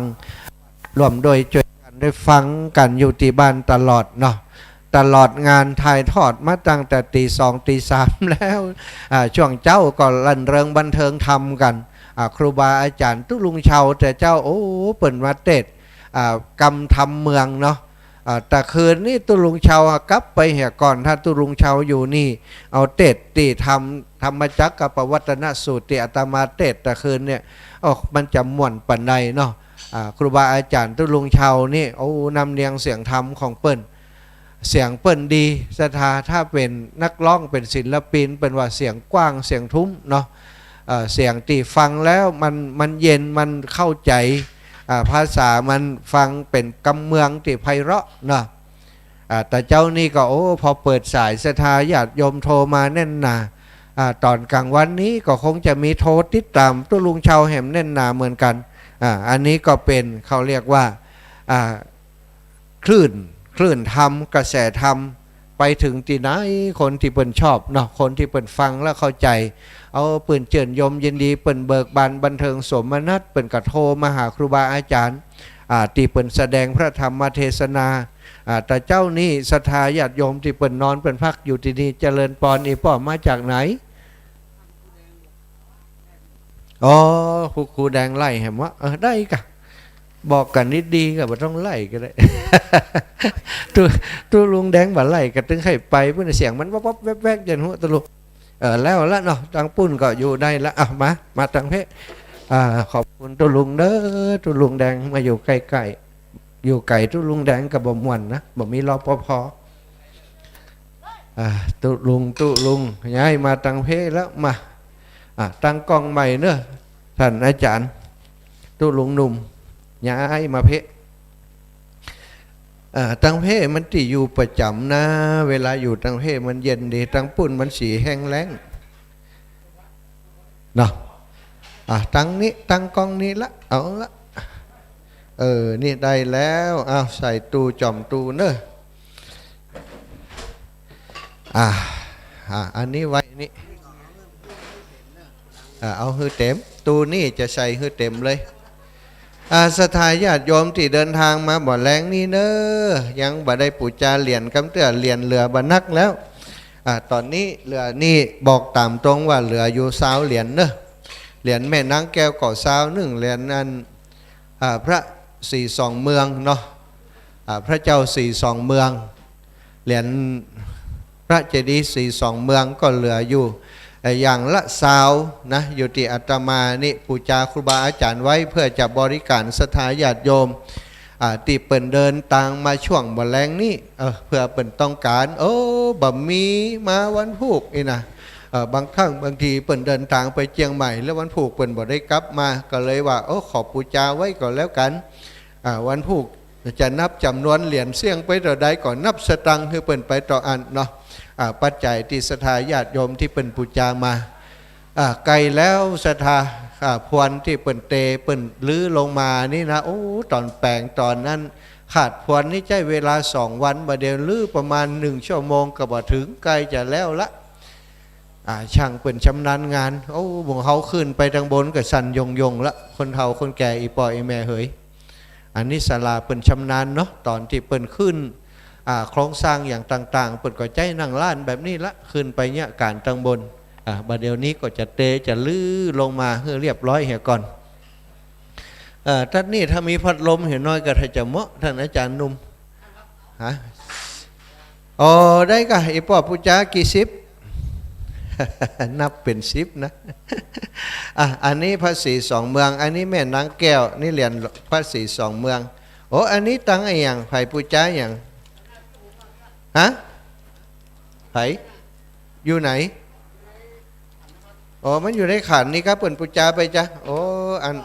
รวมโดยช่วยกันได้ฟังกันอยู่ที่บ้านตลอดเนาะตลอดงานถ่ายทอดมาตั้งแต่ตี2ตี3แล้วช่วงเจ้าก็รันเริงบันเทิงทำกันครูบาอาจารย์ตุลุงเชาแต่เจ้าโอ้เปิ่นมาเตดกำทำเมืองเนาะแต่คืนนี้ตุลุงเชากลับไปเหี่ยก่อนถ้าตุลุงเชาอยู่นี่เอาเตดตีทำธรรมจักรกับปวัตนสูตรที่อาตมาเตดแต่คืนเนี่ยมันจะม่วนปันใดเนาะครูบาอาจารย์ตุลุงเชานี่โอ้นำเนียงเสียงธรรมของเปิ้นเสียงเปิ้นดีศรัทธาถ้าเป็นนักร้องเป็นศิลปินเป็นว่าเสียงกว้างเสียงทุ้มเนาะเสียงที่ฟังแล้วมันเย็นมันเข้าใจภาษามันฟังเป็นกำเมืองที่ไพเราะเนาะแต่เจ้านี่ก็โอ้พอเปิดสายศรัทธาญาติโยมโทรมาแน่นหนาตอนกลางวันนี้ก็คงจะมีโทรติดตามตุลุงเชาแหมแน่นหนาเหมือนกันอันนี้ก็เป็นเขาเรียกว่าคลื่นธรรมกระแสธรรมไปถึงที่ไหนคนที่เปิ่นชอบเนาะคนที่เปิ่นฟังแล้วเข้าใจเอาเปิ่นเจิญยมยินดีเปิ่นเบิกบานบันเทิงสมนัตเปิ่นกระโทรมาหาครูบาอาจารย์ที่เปิ่นแสดงพระธรรมเทศนาแต่เจ้านี่ศรัทธาญาติโยมที่เปิ่นนอนเปิ่นพักอยู่ที่นี่เจริญปอนอีป้อมาจากไหนอ๋อครูแดงไล่เห็นว่าได้กะบอกกันนิดดีก็บ่ต้องไล่ก็ได้ ตัวลุงแดงบ่ไล่ก็ถึงให้ไปเพื่อนเสียงมันวับแวบๆยันหัวตะลุแล้วละเนาะทางปุ่นก็อยู่ได้ละมาทางเพขอบคุณตัวลุงเด้อตัวลุงแดงมาอยู่ใกล้ๆอยู่ไก่ตัวลุงแดงกับบ่ม่วนนะบ่มีรปภตัวลุงย้ายมาทางเพแล้วมาตั้งกล้องใหม่เนอะท่านอาจารย์ตัวลุงหนุ่มย้ายมาเพตังเพมันที่อยู่ประจำนะเวลาอยู่ตังเพมันเย็นดีตังปุ่นมันสีแห้งแล้งเนาะตังนี้ตังกล้องนี้ละเอาละนี่ได้แล้วเอาใส่ตูจอมตูเนอะอันนี้ไว้นี่เอาฮือเต็มตูนี่จะใส่ฮือเต็มเลยศรัทธาญาติโยมที่เดินทางมาบ่อแรงนี่เนอะยังบ่ได้ปูจาเหรียญกำเตื้อเหรียญเหลือบ่นักแล้วตอนนี้เหลือนี่บอกตามตรงว่าเหลืออยู่20 เหรียญเนอะเหรียญแม่นางแก้วก่อ21 เหรียญนั้นพระ42 เมืองเนาะพระเจ้า42 เมืองเหรียญพระเจดีย์42 เมืองก็เหลืออยู่อย่างละ20นะอยู่ที่อาตมานี่ปูจาครูบาอาจารย์ไว้เพื่อจะบริการศรัทธาญาติโยมที่เปิ่นเดินทางมาช่วงบ่แรงนี้เพื่อเปิ่นต้องการบ่มีมาวันพุกนี่นะบางครั้งบางทีเปิ่นเดินทางไปเชียงใหม่แล้ววันพุกเปิ่นบ่ได้กลับมาก็เลยว่าขอปูจาไว้ก่อนแล้วกันวันพุกจะนับจำนวนเหรียญเสี่ยงไปต่อใดก่อนนับสตังค์คือเปิ่นไปต่ออันเนาะปัจจัยที่ศรัทธาญาติโยมที่เป็นปูจามาไกลแล้วศรัทธาพวนที่เปิ่นเตเปิ่นลื้อลงมานี่นะตอนแปลงตอนนั้นขาดพวนนี่ใช้เวลา2 วันบ่เดียวลื้อประมาณ1 ชั่วโมงก็บ่ถึงใกล้จะแล้วละช่างเปิ่นชำนาญงานบุงเขาขึ้นไปทางบนก็สั่นยงละคนเฒ่าคนแก่อีปออีแม่เหย อันนี้ศาลาเปิ่นชำนาญเนาะตอนที่เปิ่นขึ้นโครงสร้างอย่างต่างๆเปิ่นก็ใจนั่งล้านแบบนี้ละขึ้นไปเนี่ยการตังบนบัดเดี๋ยวนี้ก็จะจะลื้อลงมาให้เรียบร้อยเหี่ยก่อนท่านนี่ถ้ามีพัดลมเห็นน้อยก็ถ้าจะเหมาะท่านอาจารย์นุ่มฮะอ๋อได้ก็อีปอปุจากี่สิบ นับเป็นสิบนะ อันนี้พระศรีสองเมืองอันนี้แม่นางแก้วนี่เรียนพระศรีสองเมืองโอ้อันนี้ตั้งไอ้อย่างไผ่ปุจาอย่างฮะไผ่อยู่ไหนอ๋อมันอยู่ในขันนี่ครับเปิ่นปุจาไปจ้ะโอ้อัน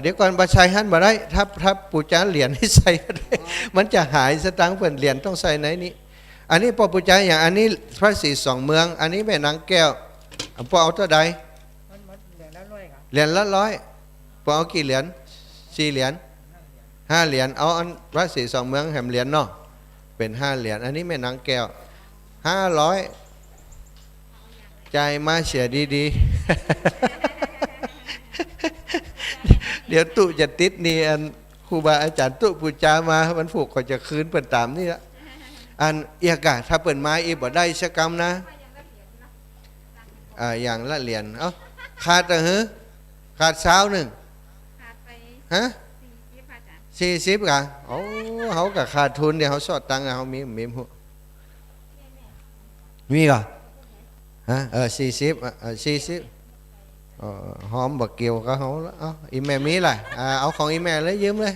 เดี๋ยวก่อนบัชัยหันมาได้ถ้าปุจาเหรียญให้ใส่ก็ได้ มันจะหายสตังค์เปิ่นเหรียญต้องใส่ไหนนี้อันนี้ปอปุจาอย่างอันนี้พระศรีสองเมืองอันนี้แม่นางแก้วปอเอาเท่าใดเหรียญละ100ปอเอากี่เหรียญ4 เหรียญ5 เหรียญเอาอันพระศรีสองเมืองแหมเหรียญเนาะเป็น5 เหรียญอันนี้แม่นางแก้ว500ใจมาเสียดีๆ เดี๋ยวตุจะติดนี่อันครูบาอาจารย์ตุปุจามาวันผูกก็จะคืนเปิ่นตามนี่ละอันเอียกะถ้าเปิ่นไม้อีบ่ได้ชะกรรมนะอย่างละเหรียญเอาขาดขาด1ฮะ40กะโอ้เขากะขาดทุนเดี๋ยวเขาสอดตังค์เขามีหัวมีกะฮะ40หอมบักเกียวก็เขาแล้วเอาอีแม่มีไรเอาของอีแม่เลยยืมเลย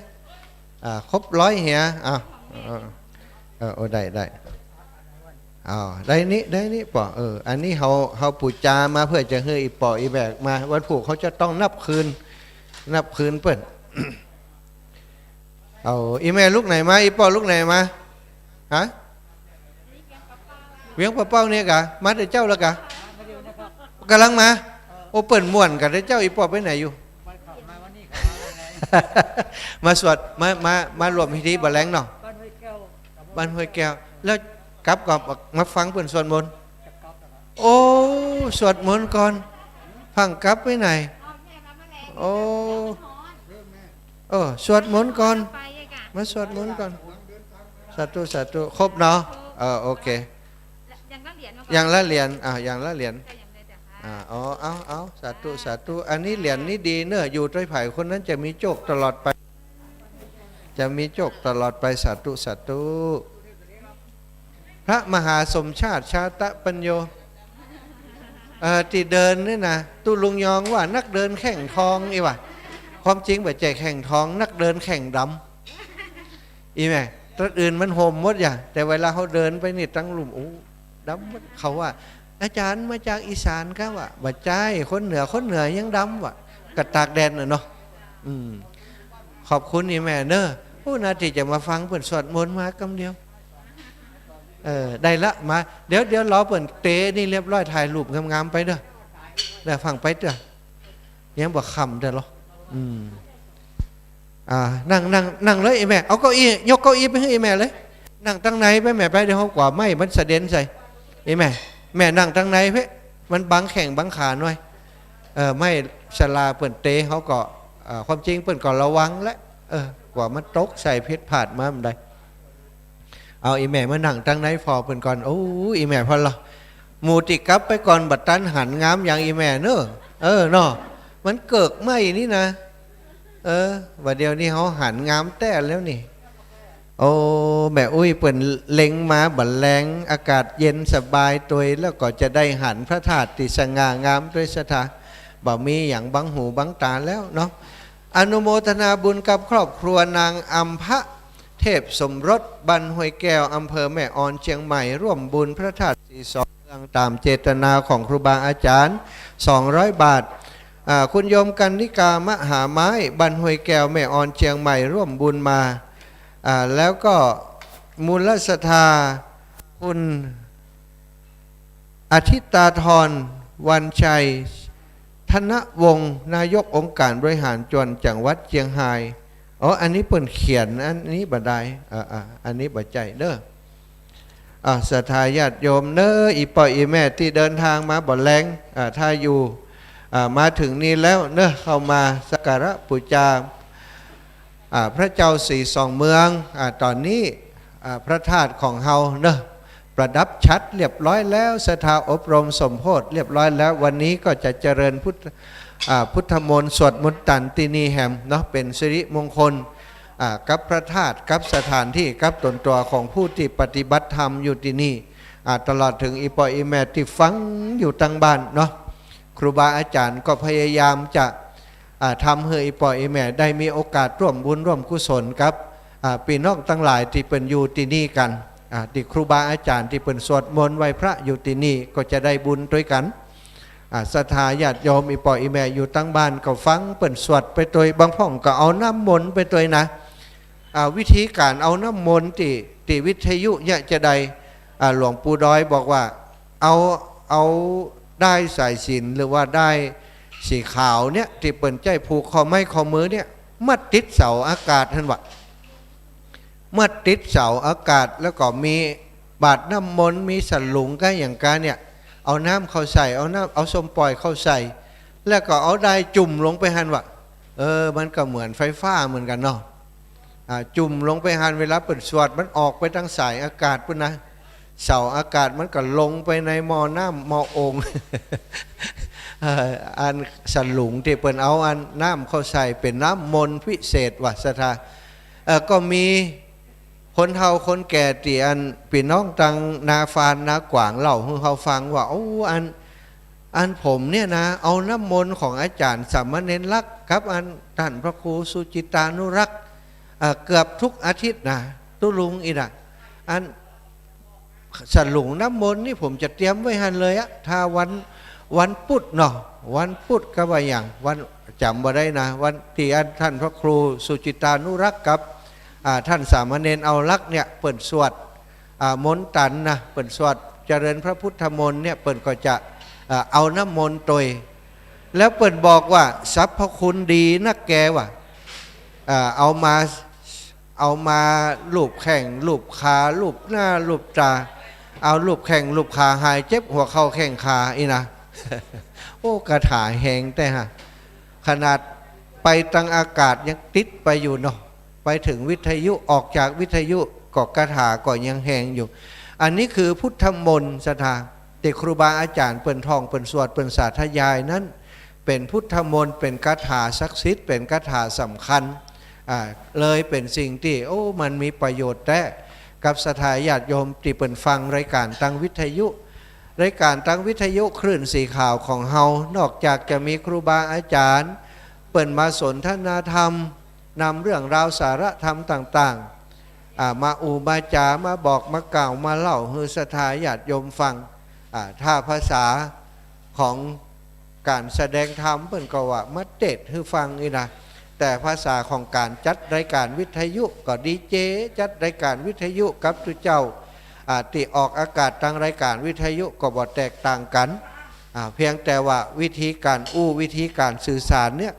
ครบ100เหียได้ได้นี่ปออันนี้เขาปูจามาเพื่อจะให้อีปออีแบกมาวันผูกเขาจะต้องนับคืนเปิ่น เอาอีแม่ลูกไหนมาอีปอลูกไหนมาฮะเวียงปะเป้าเนี่ยกะมาเดี๋ยวเจ้าแล้วกะกำลังมาโอเปิ่นม่วนกันเดี๋ยวเจ้าอีปอไปไหนอยู่ มาสวดมารวมพิธีบ่แรงเนาะบ้านห้วยแก้วแล้วกลับก่อนมาฟังเปิ่นสวดมนต์โอ้สวดมนต์ก่อนฟังกลับไปไหนโอ้สวดมนต์ก่อนมาสวดมนต์ก่อนสาธุครบเนาะโอเคอย่างละเหรียญอย่างละเหรียญเอาสาธุอันนี้เหรียญนี้ดีเนอะอยู่ด้วยไผ่คนนั้นจะมีโชคตลอดไปสาธุพระมหาสมชาติชาตะปัญโยที่เดินนี่นะตุลุงยองว่านักเดินแข่งทองอีวะความจริงแบบใจแข่งทองนักเดินแข่งดำอีแม่ตัวอื่นมันโหมหมดอย่างแต่เวลาเขาเดินไปนี่ตั้งหลุมดำเขาว่าอาจารย์มาจากอีสานก็ว่าบัดใจคนเหนือยังดำว่ะกระตากแดนเนาะขอบคุณอีแม่เนอะผู้นาทีจะมาฟังเปิ่นสวดมนต์มากำเดียวได้ละมาเดี๋ยวรอเปิ่นเตะนี่เรียบร้อยถ่ายรูปงามๆไปเด้อได้ฟังไปเด้อยังบอกคำเด้อหรอนั่งเลยไอ้แม่เอาเก้าอี้ยกเก้าอี้ไปให้ไอ้แม่เลยนั่งตั้งไหนไปแม่ไปเดี๋ยวเขากว่าไม่มันสะเด็นใส่ไอ้แม่นั่งตั้งไหนเพ่มันบังแข่งบังขาหน่อยไม่ศาลาเปิ่นเตะเขาก็ความจริงเปิ่นก็ระวังและกว่ามันตกใส่พิษผาดมามันได้เอาอีแม่มานั่งตั้งไหนฟอเปิ่นก่อนโอ้อีแม่พอละมูติกลับไปก่อนบัดตันหันงามอย่างอีแม่เนอะเนาะมันเกิกไม่นี่นะวันเดียวนี้เขาหันงามแต่แล้วนี่โอ้แม่อุ้ยเปิ่นเล็งมาบัดแรงอากาศเย็นสบายตัวแล้วก็จะได้หันพระธาตุที่สง่างามด้วยศรัทธาบ่มีอย่างบังหูบังตาแล้วเนาะอนุโมทนาบุญกับครอบครัวนางอัมพะเทพสมรสบ้านห้วยแก้วอำเภอแม่ออนเชียงใหม่ร่วมบุญพระธาตุสีสองเมืองตามเจตนาของครูบาอาจารย์200 บาทคุณโยมกันนิกามหาไม้บ้านห้วยแก้วแม่ออนเชียงใหม่ร่วมบุญมาแล้วก็มูลศรัทธาคุณอาทิตาธรวันชัยธนวงศ์นายกองค์การบริหารจวนจังหวัดเชียงรายอันนี้เปิ่นเขียนอันนี้บ่ได้อันนี้บ่ใจเด้อศรัทธาญาติโยมเน้ออีป่ออีแม่ที่เดินทางมาบ่แรงถ้าอยู่มาถึงนี้แล้วเน้อเข้ามาสักการะบูชา พระเจ้าสีสองเมืองตอนนี้พระธาตุของเฮาเนอะประดับชัดเรียบร้อยแล้วสถาอบรมสมโพธิเรียบร้อยแล้ววันนี้ก็จะเจริญพุทธมนต์สวดมนต์ตันตินีแหมเนาะเป็นสิริมงคลกับพระธาตุกับสถานที่กับตนตัวของผู้ที่ปฏิบัติธรรมอยู่ที่นี่ตลอดถึงอีปออีแม่ที่ฟังอยู่ตั้งบ้านเนาะครูบาอาจารย์ก็พยายามจะทำให้อีปออีแม่ได้มีโอกาสร่วมบุญร่วมกุศลกับพี่น้องทั้งหลายที่เป็นอยู่ที่นี่กันที่ครูบาอาจารย์ที่เป็นสวดมนต์ไหว้พระอยู่ที่นี่ก็จะได้บุญด้วยกันศรัทธาญาติโยมอีปออีแม่อยู่ตั้งบ้านก็ฟังเปิ่นสวดไปตัวบางพ่องก็เอาน้ำมนต์ไปตัวนะวิธีการเอาน้ำมนต์ที่วิทยุเนี่ยจะได้หลวงปู่ด้อยบอกว่าเอาได้สายสิญจน์หรือว่าได้สีขาวเนี่ยที่เปิ่นใจผูกคอไม้คอมือเนี่ยมัดติดเสาอากาศท่านว่ามัดติดเสาอากาศแล้วก็มีบาดน้ำมนต์มีสันหลุงก็อย่างการเนี่ยเอาน้ำเข้าใส่เอาส้มปล่อยเข้าใส่แล้วก็เอาได้จุ่มลงไปหันว่ามันก็เหมือนไฟฟ้าเหมือนกันเนาะจุ่มลงไปหันเวลาเปิดสวดมันออกไปทางสายอากาศปุ่นนะเสาอากาศมันก็ลงไปในหม้อน้ำหม้อองค์อันสันหลุงที่เปิ่นเอาอันน้ำเข้าใส่เป็นน้ำมนต์พิเศษวัสถาก็มีคนเฒ่าคนแก่ที่อันพี่น้องตังนาฟานนากวางเล่าให้เขาฟังว่าอันผมเนี่ยนะเอาน้ำมนต์ของอาจารย์สามเณรลักษณ์ครับอันท่านพระครูสุจิตานุรักษ์เกือบทุกอาทิตย์นะตุลุงอีกอันสันหลุงน้ำมนต์นี่ผมจะเตรียมไว้หันเลยถ้าวันพุธเนาะวันพุธก็ว่าอย่างวันจำบ่ได้นะวันที่ท่านพระครูสุจิตานุรักษ์กับท่านสามเณรเอาลักษ์เนี่ยเปิดสวดมนต์ตันนะเปิดสวดเจริญพระพุทธมนต์เนี่ยเปิดก็จะเอาน้ำมนต์ตยแล้วเปิดบอกว่าสรรพคุณดีนักแกว่ะเอามาลูบแข่งลูบขาลูบหน้าลูบตาเอาลูบแข่งลูบขาหายเจ็บหัวเข่าแข่งขาอีนะ โอ้กระถาแหงแต่ฮะขนาดไปตังอากาศยังติดไปอยู่เนาะไปถึงวิทยุออกจากวิทยุก็กระถาก็ยังแหงอยู่อันนี้คือพุทธมนต์สถาแต่ครูบาอาจารย์เปิ่นทองเปิ่นสวดเปิ่นสาธยายนั้นเป็นพุทธมนต์เป็นคาถาศักดิ์สิทธิ์เป็นคาถาสำคัญเลยเป็นสิ่งที่มันมีประโยชน์แต่กับศรัทธาญาติโยมที่เปิ่นฟังรายการตั้งวิทยุรายการตั้งวิทยุคลื่นสีข่าวของเฮานอกจากจะมีครูบาอาจารย์เปิ่นมาสนทนาธรรมนำเรื่องราวสาระธรรมต่างๆมามาจามาบอกมากล่าวมาเล่าให้ศรัทธาญาติโยมฟังถ้าภาษาของการแสดงธรรมเปิ่นก็ว่ามาเทศให้ฟังนี่นะแต่ภาษาของการจัดรายการวิทยุก็ดีเจจัดรายการวิทยุกับทุเจ้าที่ออกอากาศทางรายการวิทยุก็บ่แตกต่างกันเพียงแต่ว่าวิธีการวิธีการสื่อสารเนี่ย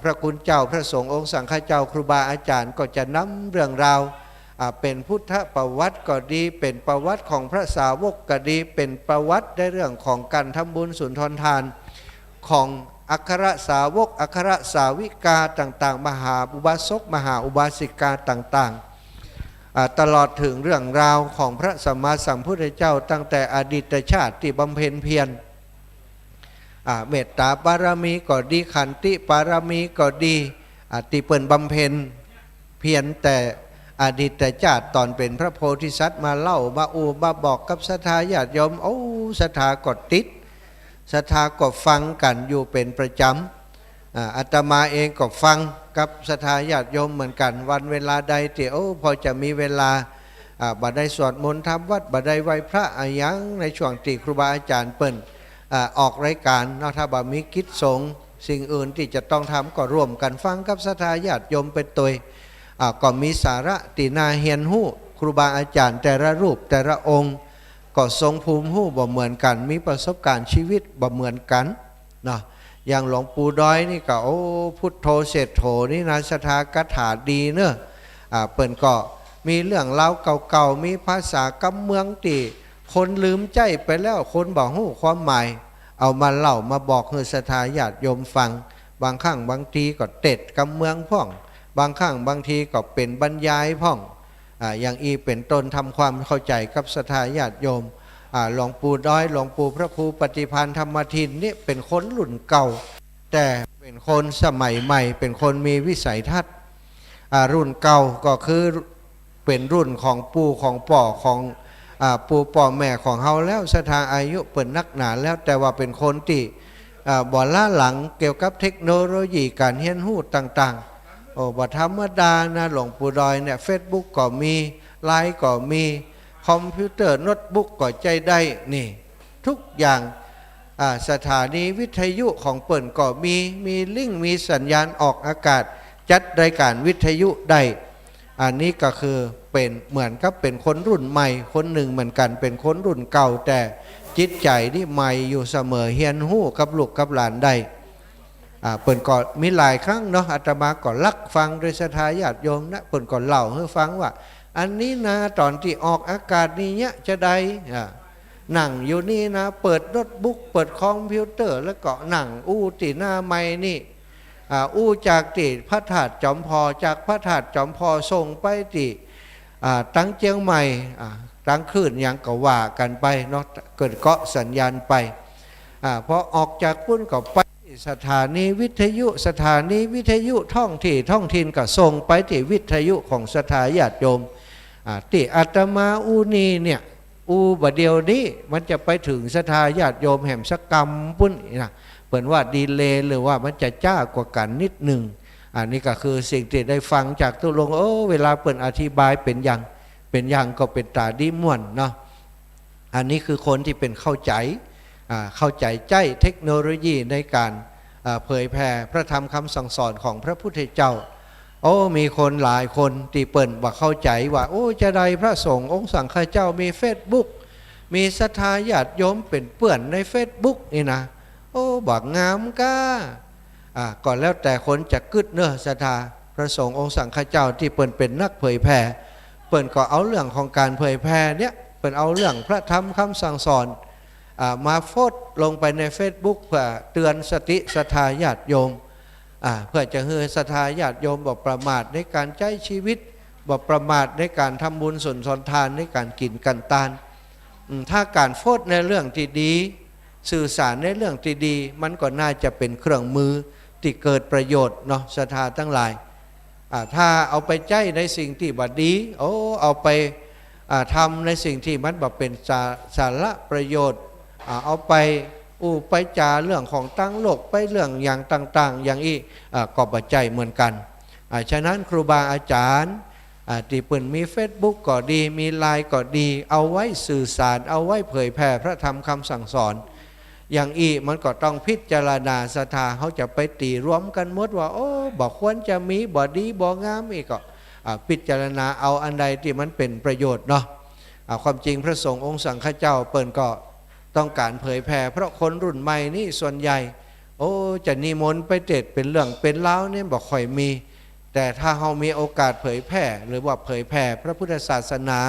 พระคุณเจ้าพระสงฆ์องค์สังฆเจ้าครูบาอาจารย์ก็จะนำเรื่องราวเป็นพุทธประวัติก็ดีเป็นประวัติของพระสาวกก็ดีเป็นประวัติในเรื่องของการทำบุญสุนทรทานของอัครสาวกอัครสาวิกาต่างๆมหาอุบาสกมหาอุบาสิกาต่างๆตลอดถึงเรื่องราวของพระสัมมาสัมพุทธเจ้าตั้งแต่อดีตชาติที่บำเพ็ญเพียรเมตตาบารมีก็ดีขันติบารมีก็ดีที่เปิ่นบำเพ็ญเพียรแต่อดีตชาติตอนเป็นพระโพธิสัตว์มาเล่ามาบอกกับศรัทธาญาติโยมศรัทธากดติดศรัทธาก็ฟังกันอยู่เป็นประจำอาตมาเองก็ฟังกับศรัทธาญาติโยมเหมือนกันวันเวลาใดที่พอจะมีเวลาบัดได้สวดมนต์ทำวัดบัดได้ไหว้พระอายังในช่วงที่ครูบาอาจารย์เปิ่นออกรายการถ้าบ่มีกิจสงฆ์สิ่งอื่นที่จะต้องทำก็ร่วมกันฟังกับศรัทธาญาติโยมเป็นตัวก็มีสาระตีนาเฮียนหู้ครูบาอาจารย์แต่ละรูปแต่ละองค์ก็ทรงภูมิหู้บ่เหมือนกันมีประสบการณ์ชีวิตบ่เหมือนกันเนาะอย่างหลวงปู่ด้อยนี่ก็พุทโธเศรษโธนี่นะศรัทธากถาดีเนอะเปิ่นก็มีเรื่องเล่าเก่าๆมีภาษากำเมืองตีคนลืมใจไปแล้วคนบอกหู้ความหมายเอามาเล่ามาบอกให้ศรัทธาญาติโยมฟังบางครั้งบางทีก็เต็ดกำเมืองพ่อง บางครั้งบางทีก็เป็นบรรยายพ่องอย่างอีเป็นต้นทำความเข้าใจกับศรัทธาญาติโยมหลวงปู่ด้อยหลวงปู่พระครูปฏิพันธ์ธรรมทินนี่เป็นคนรุ่นเก่าแต่เป็นคนสมัยใหม่เป็นคนมีวิสัยทัศน์รุ่นเก่าก็คือเป็นรุ่นของปู่ของป่อของปู่ป่อแม่ของเฮาแล้วศรัทธาอายุเปิดนักหนาแล้วแต่ว่าเป็นคนที่บ่ล้าหลังเกี่ยวกับเทคโนโลยีการเรียนรู้ต่างๆโอ้บ่ธรรมดานะหลวงปู่ดอยเนี่ย Facebook ก็มีไลน์ก็มีคอมพิวเตอร์โน้ตบุ๊กก็ใจได้นี่ทุกอย่างสถานีวิทยุของเปิ่นก็มีลิงก์มีสัญญาณออกอากาศจัดรายการวิทยุได้อันนี้ก็คือเป็นเหมือนกับเป็นคนรุ่นใหม่คนหนึ่งเหมือนกันเป็นคนรุ่นเก่าแต่จิตใจนี่ใหม่อยู่เสมอเฮียนหู้กับลูกกับหลานได้เปิ่นก็มีหลายครั้งเนาะอาตมาก็ลักฟังโดยศรัทธาญาติโยมนะเปิ่นก็เล่าให้ฟังว่าอันนี้นะตอนที่ออกอากาศนี่เนี่ยจะได้นั่งอยู่นี่นะเปิดโน้ตบุ๊กเปิดคอมพิวเตอร์แล้วก็นั่งอู้ตีหน้าไม้นี่อู้จากตีพระธาตุจอมพอจากพระธาตุจอมพอส่งไปตีตั้งเจียงใหม่ตั้งคืนยังก็ว่ากันไปเนาะเกิดเกาะสัญญาณไปพอออกจากปุ้นก็ไปสถานีวิทยุสถานีวิทยุท้องถิ่นก็ส่งไปที่วิทยุของศรัทธาญาติโยมที่อาตมาอูนี่เนี่ยบดเดียวนี้มันจะไปถึงศรัทธาญาติโยมแห่มสักกรรมปุ้นนะเปิ่นว่าดีเลย์หรือว่ามันจะจ้ากว่ากันนิดหนึ่งอันนี้ก็คือสิ่งที่ได้ฟังจากตุลงเวลาเปิ่นอธิบายเป็นอย่างก็เป็นตาดีม่วนเนาะอันนี้คือคนที่เป็นเข้าใจใจเทคโนโลยีในการเผยแผ่พระธรรมคำสั่งสอนของพระพุทธเจ้ามีคนหลายคนที่เปิ่นว่าเข้าใจว่าจะได้พระสงฆ์องค์สังฆเจ้ามีเฟซบุ๊กมีศรัทธาญาติโยมเป็นเปื่อนในเฟซบุ๊กนี่นะบอกงามก้าก่อนแล้วแต่คนจะกึดเนื้อศรัทธาพระสงฆ์องค์สังฆเจ้าที่เปิ่นเป็นนักเผยแผ่เปิ่นก็เอาเรื่องของการเผยแผ่เนี่ยเปิ่นเอาเรื่องพระธรรมคำสั่งสอนมาโพสต์ลงไปใน Facebook เพื่อเตือนสติศรัทธาญาติโยมเพื่อจะให้ศรัทธาญาติโยมบ่ประมาทในการใช้ชีวิตบ่ประมาทในการทำบุญสนทานในการกินกันตานถ้าการโพสต์ในเรื่องที่ดีสื่อสารในเรื่องที่ดีมันก็น่าจะเป็นเครื่องมือที่เกิดประโยชน์เนาะศรัทธาทั้งหลายถ้าเอาไปใช้ในสิ่งที่บ่ดีเอาไปทำในสิ่งที่มันบ่เป็นสาระประโยชน์เอาไปไปจาเรื่องของตั้งโลกไปเรื่องอย่างต่างๆอย่างอีก็บ่ใจเหมือนกันฉะนั้นครูบาอาจารย์ที่เปิ่นมี Facebook ก็ดีมีไลน์ก็ดีเอาไว้สื่อสารเอาไว้เผยแผ่พระธรรมคำสั่งสอนอย่างอีมันก็ต้องพิจารณาศรัทธาเขาจะไปตีรวมกันหมดว่าบอกควรจะมีบ่ดีบ่งามอีกก็พิจารณาเอาอันใดที่มันเป็นประโยชน์เนาะความจริงพระสงฆ์องค์สังฆเจ้าเปิ่นก็ต้องการเผยแผ่เพราะคนรุ่นใหม่นี่ส่วนใหญ่จะนิมนต์ไปเทศน์เป็นเรื่องเป็นเล่าเนี่ยบอกค่อยมีแต่ถ้าเรามีโอกาสเผยแผ่หรือว่าเผยแผ่พระพุทธศาสนา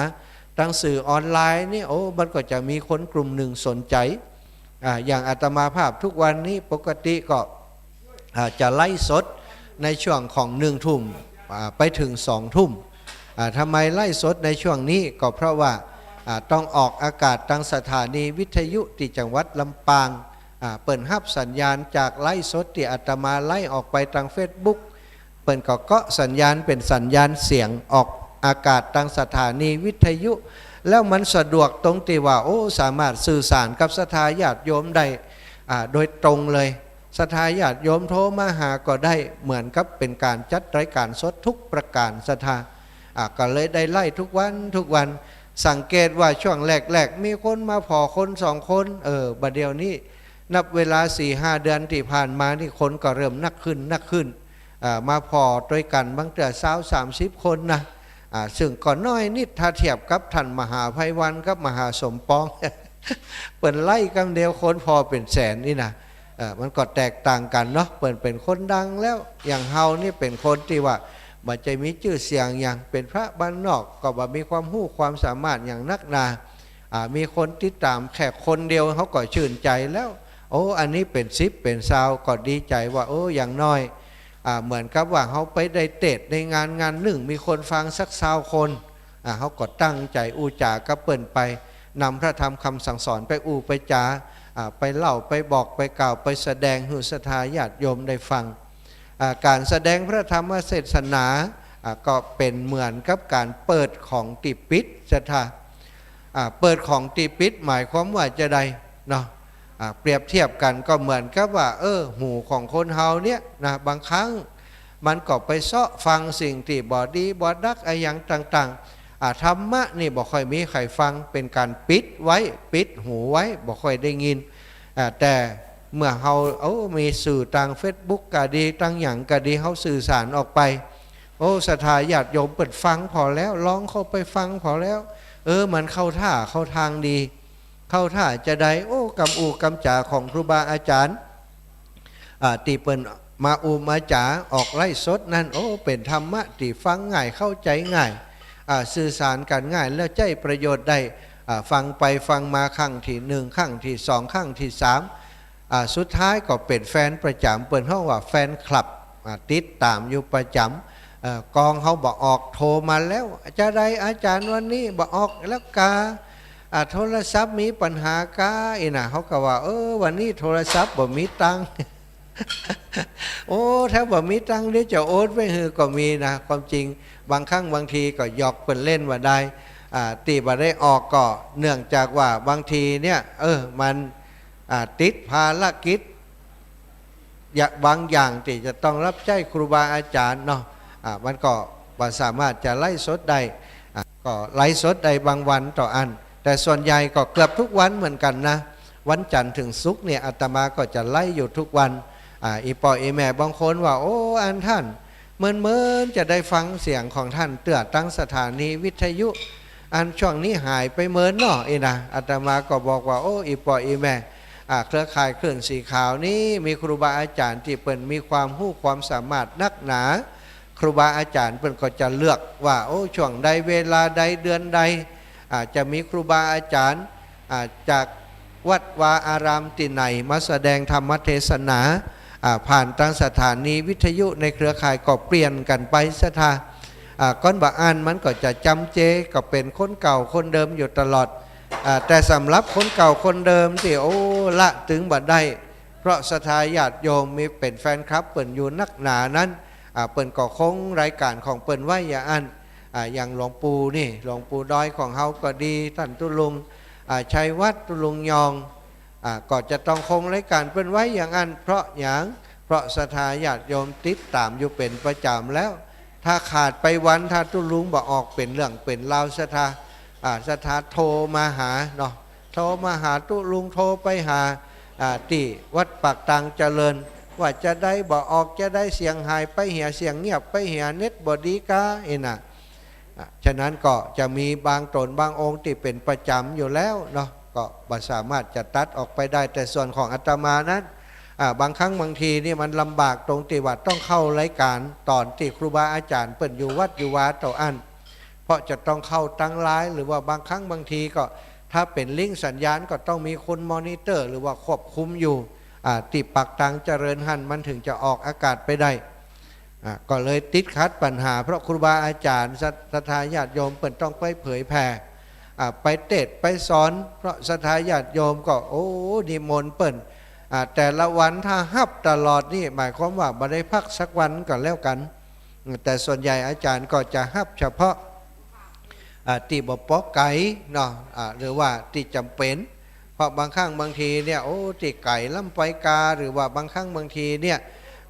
ทางสื่อออนไลน์นี่มันก็จะมีคนกลุ่มหนึ่งสนใจอย่างอาตมาภาพทุกวันนี้ปกติก็จะไล่สดในช่วงของ1 ทุ่มไปถึง2 ทุ่มทำไมไล่สดในช่วงนี้ก็เพราะว่าต้องออกอากาศทางสถานีวิทยุที่จังหวัดลำปางเปิดรับสัญญาณจากไล่สดที่อาตมาไล่ออกไปทาง Facebook เปิดก็เกาะสัญญาณเป็นสัญญาณเสียงออกอากาศทางสถานีวิทยุแล้วมันสะดวกตรงที่ว่าสามารถสื่อสารกับศรัทธาญาติโยมได้โดยตรงเลยศรัทธาญาติโยมโทรมาหาก็ได้เหมือนกับเป็นการจัดรายการสดทุกประการศรัทธาก็เลยได้ไล่ทุกวันสังเกตว่าช่วงแรกมีคนมาพอคน2 คนบัดเดี๋ยวนี้นับเวลา 4-5 เดือนที่ผ่านมานี่คนก็เริ่มนักขึ้นมาพอด้วยกันบางแต่20-30 คนนะซึ่งก่อนน้อยนิดถ้าเทียบกับท่านมหาไพวันกับมหาสมปอง เปิ่นไล่กำเดียวคนพอเป็นแสนนี่นะมันก็แตกต่างกันเนาะเปิ่นเป็นคนดังแล้วอย่างเฮานี่เป็นคนที่ว่าบ่ใจมีชื่อเสียงอย่างเป็นพระบ้านนอกก็บ่มีความรู้ความสามารถอย่างนักหนามีคนติดตามแค่คนเดียวเขาก็ชื่นใจแล้วอันนี้เป็น10เป็น20ก็ดีใจว่าอย่างน้อย เหมือนกับว่าเขาไปได้เทศในงานหนึ่งมีคนฟังสัก20 คนเขาก็ตั้งใจอู้จาก็เปิ่นไปนำพระธรรมคำสั่งสอนไปอู้ไปจาไปเล่าไปบอกไปกล่าวไปแสดงให้ศรัทธาญาติโยมได้ฟังการแสดงพระธรรมเทศนาก็เป็นเหมือนกับการเปิดของติปิดศรัทธาเปิดของติปิดหมายความว่าจะใดเนาะเปรียบเทียบกันก็เหมือนกับว่าหูของคนเฮาเนี่ยนะบางครั้งมันก็ไปเสาะฟังสิ่งที่บอดีบอดักอะไรอย่างต่างๆธรรมะนี่บ่ค่อยมีใครฟังเป็นการปิดไว้ปิดหูไว้บ่ค่อยได้ยินแต่เมื่อเฮามีสื่อทาง Facebook ก็ดีตั้งอย่างก็ดีเฮาสื่อสารออกไปศรัทธาญาติโยมเปิดฟังพอแล้วลองเข้าไปฟังพอแล้วมันเข้าท่าเข้าทางดีเข้าท่าจะได้กำอูกำจ่าของครูบาอาจารย์ตีเปิ่นมาอูมาจ๋าออกไล่สดนั่นเป็นธรรมะที่ฟังง่ายเข้าใจง่ายสื่อสารกันง่ายแล้วใจประโยชน์ได้ฟังไปฟังมาครั้งที่1ครั้งที่2ครั้งที่3สุดท้ายก็เป็นแฟนประจำเปิ่นเขาว่าแฟนคลับติดตามอยู่ประจำกองเขาบอกออกโทรมาแล้วจะได้อาจารย์วันนี้บอกออกแล้วกาโทรศัพท์มีปัญหากาเขาก็ว่าวันนี้โทรศัพท์บ่มีตังค์ ถ้าบ่มีตังค์เดี๋ยวจะโอนไปฮือก็มีนะความจริงบางครั้งบางทีก็หยอกเปิ่นเล่นว่าได้ตีบ่ได้ออกก็เนื่องจากว่าบางทีเนี่ยมันติดภารกิจบางอย่างที่จะต้องรับใช้ครูบาอาจารย์เนาะมันก็บ่สามารถจะไล่สดได้ก็ไล่สดได้บางวันต่ออันแต่ส่วนใหญ่ก็เกือบทุกวันเหมือนกันนะวันจันทร์ถึงศุกร์เนี่ยอาตมาก็จะไล่อยู่ทุกวันอีปออีแม่บางคนว่าอันท่านเมินจะได้ฟังเสียงของท่านเตื้อตั้งสถานีวิทยุอันช่วงนี้หายไปเมินเนาะนะอาตมาก็บอกว่าอีปออีแม่เครือข่ายคลื่นสีขาวนี้มีครูบาอาจารย์ที่เปิ่นมีความรู้ความสามารถนักหนาครูบาอาจารย์เปิ่นก็จะเลือกว่าช่วงใดเวลาใดเดือนใดจะมีครูบาอาจารย์จากวัดวาอารามที่ไหนมาแสดงธรรมเทศนาผ่านทางสถานีวิทยุในเครือข่ายก็เปลี่ยนกันไปศรัทธาก้อนบะอันมันก็จะจำเจก็เป็นคนเก่าคนเดิมอยู่ตลอดแต่สำหรับคนเก่าคนเดิมที่ละถึงบัดได้เพราะศรัทธาญาติโยมมีเป็นแฟนคลับเปิ่นอยู่นักหนานั้นเปิ่นก็คงรายการของเปิ่นไว้อย่างหลวงปู่นี่หลวงปู่ดอยของเฮาก็ดีท่านตุลุงชัยวัฒน์ตุลุงยองก็จะต้องคงรายการเปิ่นไว้อย่างนั้นเพราะศรัทธาญาติโยมติดตามอยู่เป็นประจำแล้วถ้าขาดไปวันถ้าตุลุงบอกออกเป็นเรื่องเป็นราวศรัทธาโทรมาหาเนาะโทรมาหาตุลุงโทรไปหาที่วัดปากตังเจริญว่าจะได้บอกออกจะได้เสียงหายไปเหี่ยเสียงเงียบไปเหี่ยเน็ตบอดีกาฉะนั้นก็จะมีบางตนบางองค์ที่เป็นประจำอยู่แล้วเนาะก็บ่สามารถจะตัดออกไปได้แต่ส่วนของอาตมานั้นบางครั้งบางทีนี่มันลำบากตรงที่ว่าต้องเข้ารายการตอนที่ครูบาอาจารย์เปิ่นอยู่วัดอยู่วาต่ออันเพราะจะต้องเข้าตั้งไลน์หรือว่าบางครั้งบางทีก็ถ้าเป็นลิงก์สัญญาณก็ต้องมีคนมอนิเตอร์หรือว่าควบคุมอยู่ติดปักตังเจริญหันมันถึงจะออกอากาศไปได้ก็เลยติดขัดปัญหาเพราะครูบาอาจารย์ศรัทธาญาติโยมเปิ่นต้องไปเผยแผ่ไปเทศไปสอนเพราะศรัทธาญาติโยมก็นิมนต์เปิ่นแต่ละวันถ้าฮับตลอดนี่หมายความว่าบ่ได้พักสักวันก็แล้วกันแต่ส่วนใหญ่อาจารย์ก็จะฮับเฉพาะที่บ่ปอกไก่เนาะหรือว่าที่จำเป็นเพราะบางครั้งบางทีเนี่ยที่ไก่ล่ำไปกาหรือว่าบางครั้งบางทีเนี่ย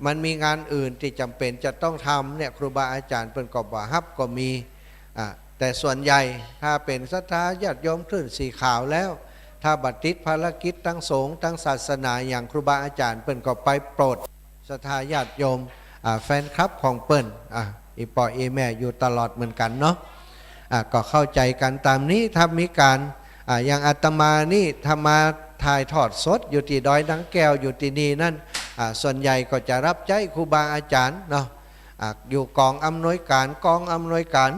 มันมีงานอื่นที่จำเป็นจะต้องทำเนี่ยครูบาอาจารย์เป็นก็บ่ฮับก็มีแต่ส่วนใหญ่ถ้าเป็นศรัทธาญาติโยมคลื่นสีขาวแล้วถ้าบัดติดภารกิจทั้งสงฆ์ทั้งศาสนาอย่างครูบาอาจารย์เปิ้นก็ไปโปรดศรัทธาญาติโยมแฟนคลับของเปิ้นอีปออีแม่อยู่ตลอดเหมือนกันเนาะก็เข้าใจกันตามนี้ถ้ามีการอย่างอาตมานี่ถ้ามาถ่ายทอดสดอยู่ที่ดอยดังแก้วอยู่ที่นี่นั่นส่วนใหญ่ก็จะรับใจครูบาอาจารย์เนาะอยู่กองอำนวยการ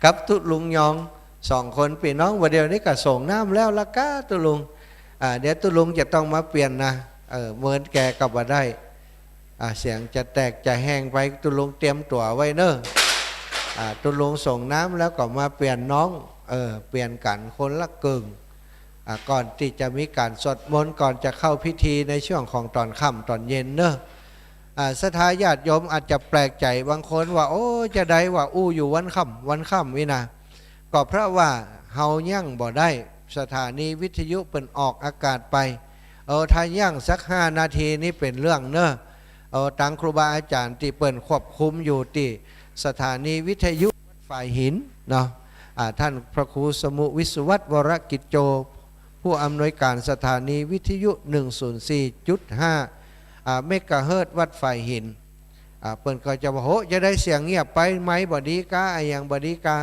กับตุลุงยอง2 คนพี่น้องวันเดียวนี้ก็ส่งน้ำแล้วละก้าตุลุงเดี๋ยวตุลุงจะต้องมาเปลี่ยนนะเมินแกกับว่าได้ เสียงจะแตกจะแห้งไปตุลุงเตรียมตัวไว้เนอะตุลุงส่งน้ำแล้วก็มาเปลี่ยนน้องเปลี่ยนกันคนละกึ่งก่อนที่จะมีการสวดมนต์ก่อนจะเข้าพิธีในช่วงของตอนค่ำตอนเย็นเนอะศรัทธาญาติโยมอาจจะแปลกใจบางคนว่าโอ้จะได้ว่าอยู่วันค่ำวินะก็เพราะว่าเฮายั่งบ่ได้สถานีวิทยุเป็นออกอากาศไปถ้ายั่งสัก5 นาทีนี่เป็นเรื่องเนอะตังครูบาอาจารย์ที่เปิ่นควบคุมอยู่ที่สถานีวิทยุฝ่ายหินเนาะท่านพระครูสมุวิสุวัตวรกิจโจผู้อำนวยการสถานีวิทยุ 104.5 เมกะเฮิรตซ์วัดฝ่ายหินเปิ่นก็จะบอกโหจะได้เสียงเงียบไปไหมบดีกาอย่างบดีกา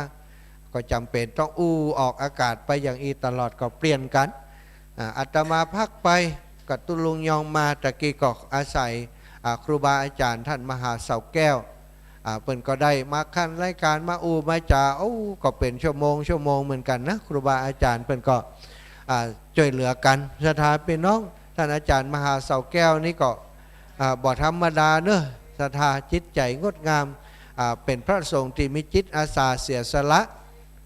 ก็จำเป็นต้องออกอากาศไปอย่างอีตลอดก็เปลี่ยนกันอาตมาพักไปกับตุลุงยองมาตะกี้ก็อาศัยครูบาอาจารย์ท่านมหาเสาแก้วเปิ่นก็ได้มาขั้นรายการมามาจ่าก็เป็นชั่วโมงเหมือนกันนะครูบาอาจารย์เปิ่นก็ช่วยเหลือกันศรัทธาพี่น้องท่านอาจารย์มหาเสาแก้วนี่ก็บ่ธรรมดาเนอะศรัทธาจิตใจงดงามเป็นพระสงฆ์ที่มีจิตอาสาเสียสละ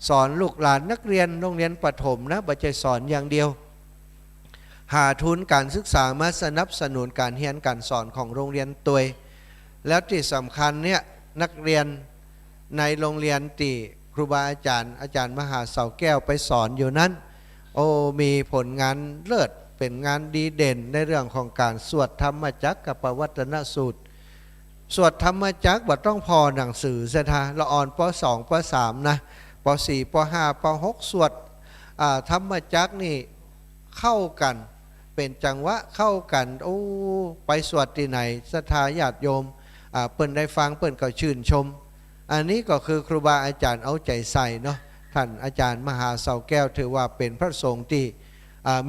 สอนลูกหลานนักเรียนโรงเรียนประถมนะบ่ใช่สอนอย่างเดียวหาทุนการศึกษามาสนับสนุนการเรียนการสอนของโรงเรียนตัวแล้วที่สำคัญเนี่ยนักเรียนในโรงเรียนที่ครูบาอาจารย์มหาเสาแก้วไปสอนอยู่นั้นมีผลงานเลิศเป็นงานดีเด่นในเรื่องของการสวดธรรมจักรกับปวัตนสูตรสวดธรรมจักรบ่ต้องพอหนังสือเสถาละอ่อนป.2 ป.3 นะป.4 ป.5 ป.6 สวดธรรมจักรนี่เข้ากันเป็นจังหวะเข้ากันไปสวดที่ไหนศรัทธาญาติโยมเปิ้นได้ฟังเปิ้นก็ชื่นชมอันนี้ก็คือครูบาอาจารย์เอาใจใส่เนาะท่านอาจารย์มหาเสาแก้วถือว่าเป็นพระสงฆ์ที่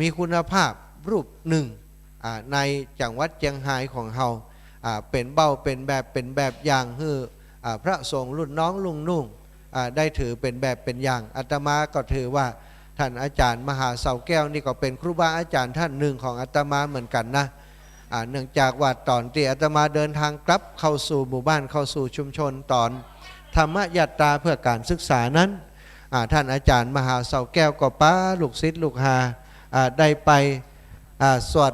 มีคุณภาพรูปหนึ่งในจังหวัดเชียงรายของเฮาเป็นเบ้าเป็นแบบอย่างคือพระสงฆ์รุ่นน้องลุงนุ่งได้ถือเป็นแบบเป็นอย่างอาตมาก็ถือว่าท่านอาจารย์มหาเสาแก้วนี่ก็เป็นครูบาอาจารย์ท่านหนึ่งของอาตมาเหมือนกันนะเนื่องจากว่าตอนที่อาตมาเดินทางกลับเข้าสู่หมู่บ้านเข้าสู่ชุมชนตอนธรรมยตราเพื่อการศึกษานั้นท่านอาจารย์มหาเสาแก้วก็ป้าลูกศิษย์ลูกหาได้ไปสวด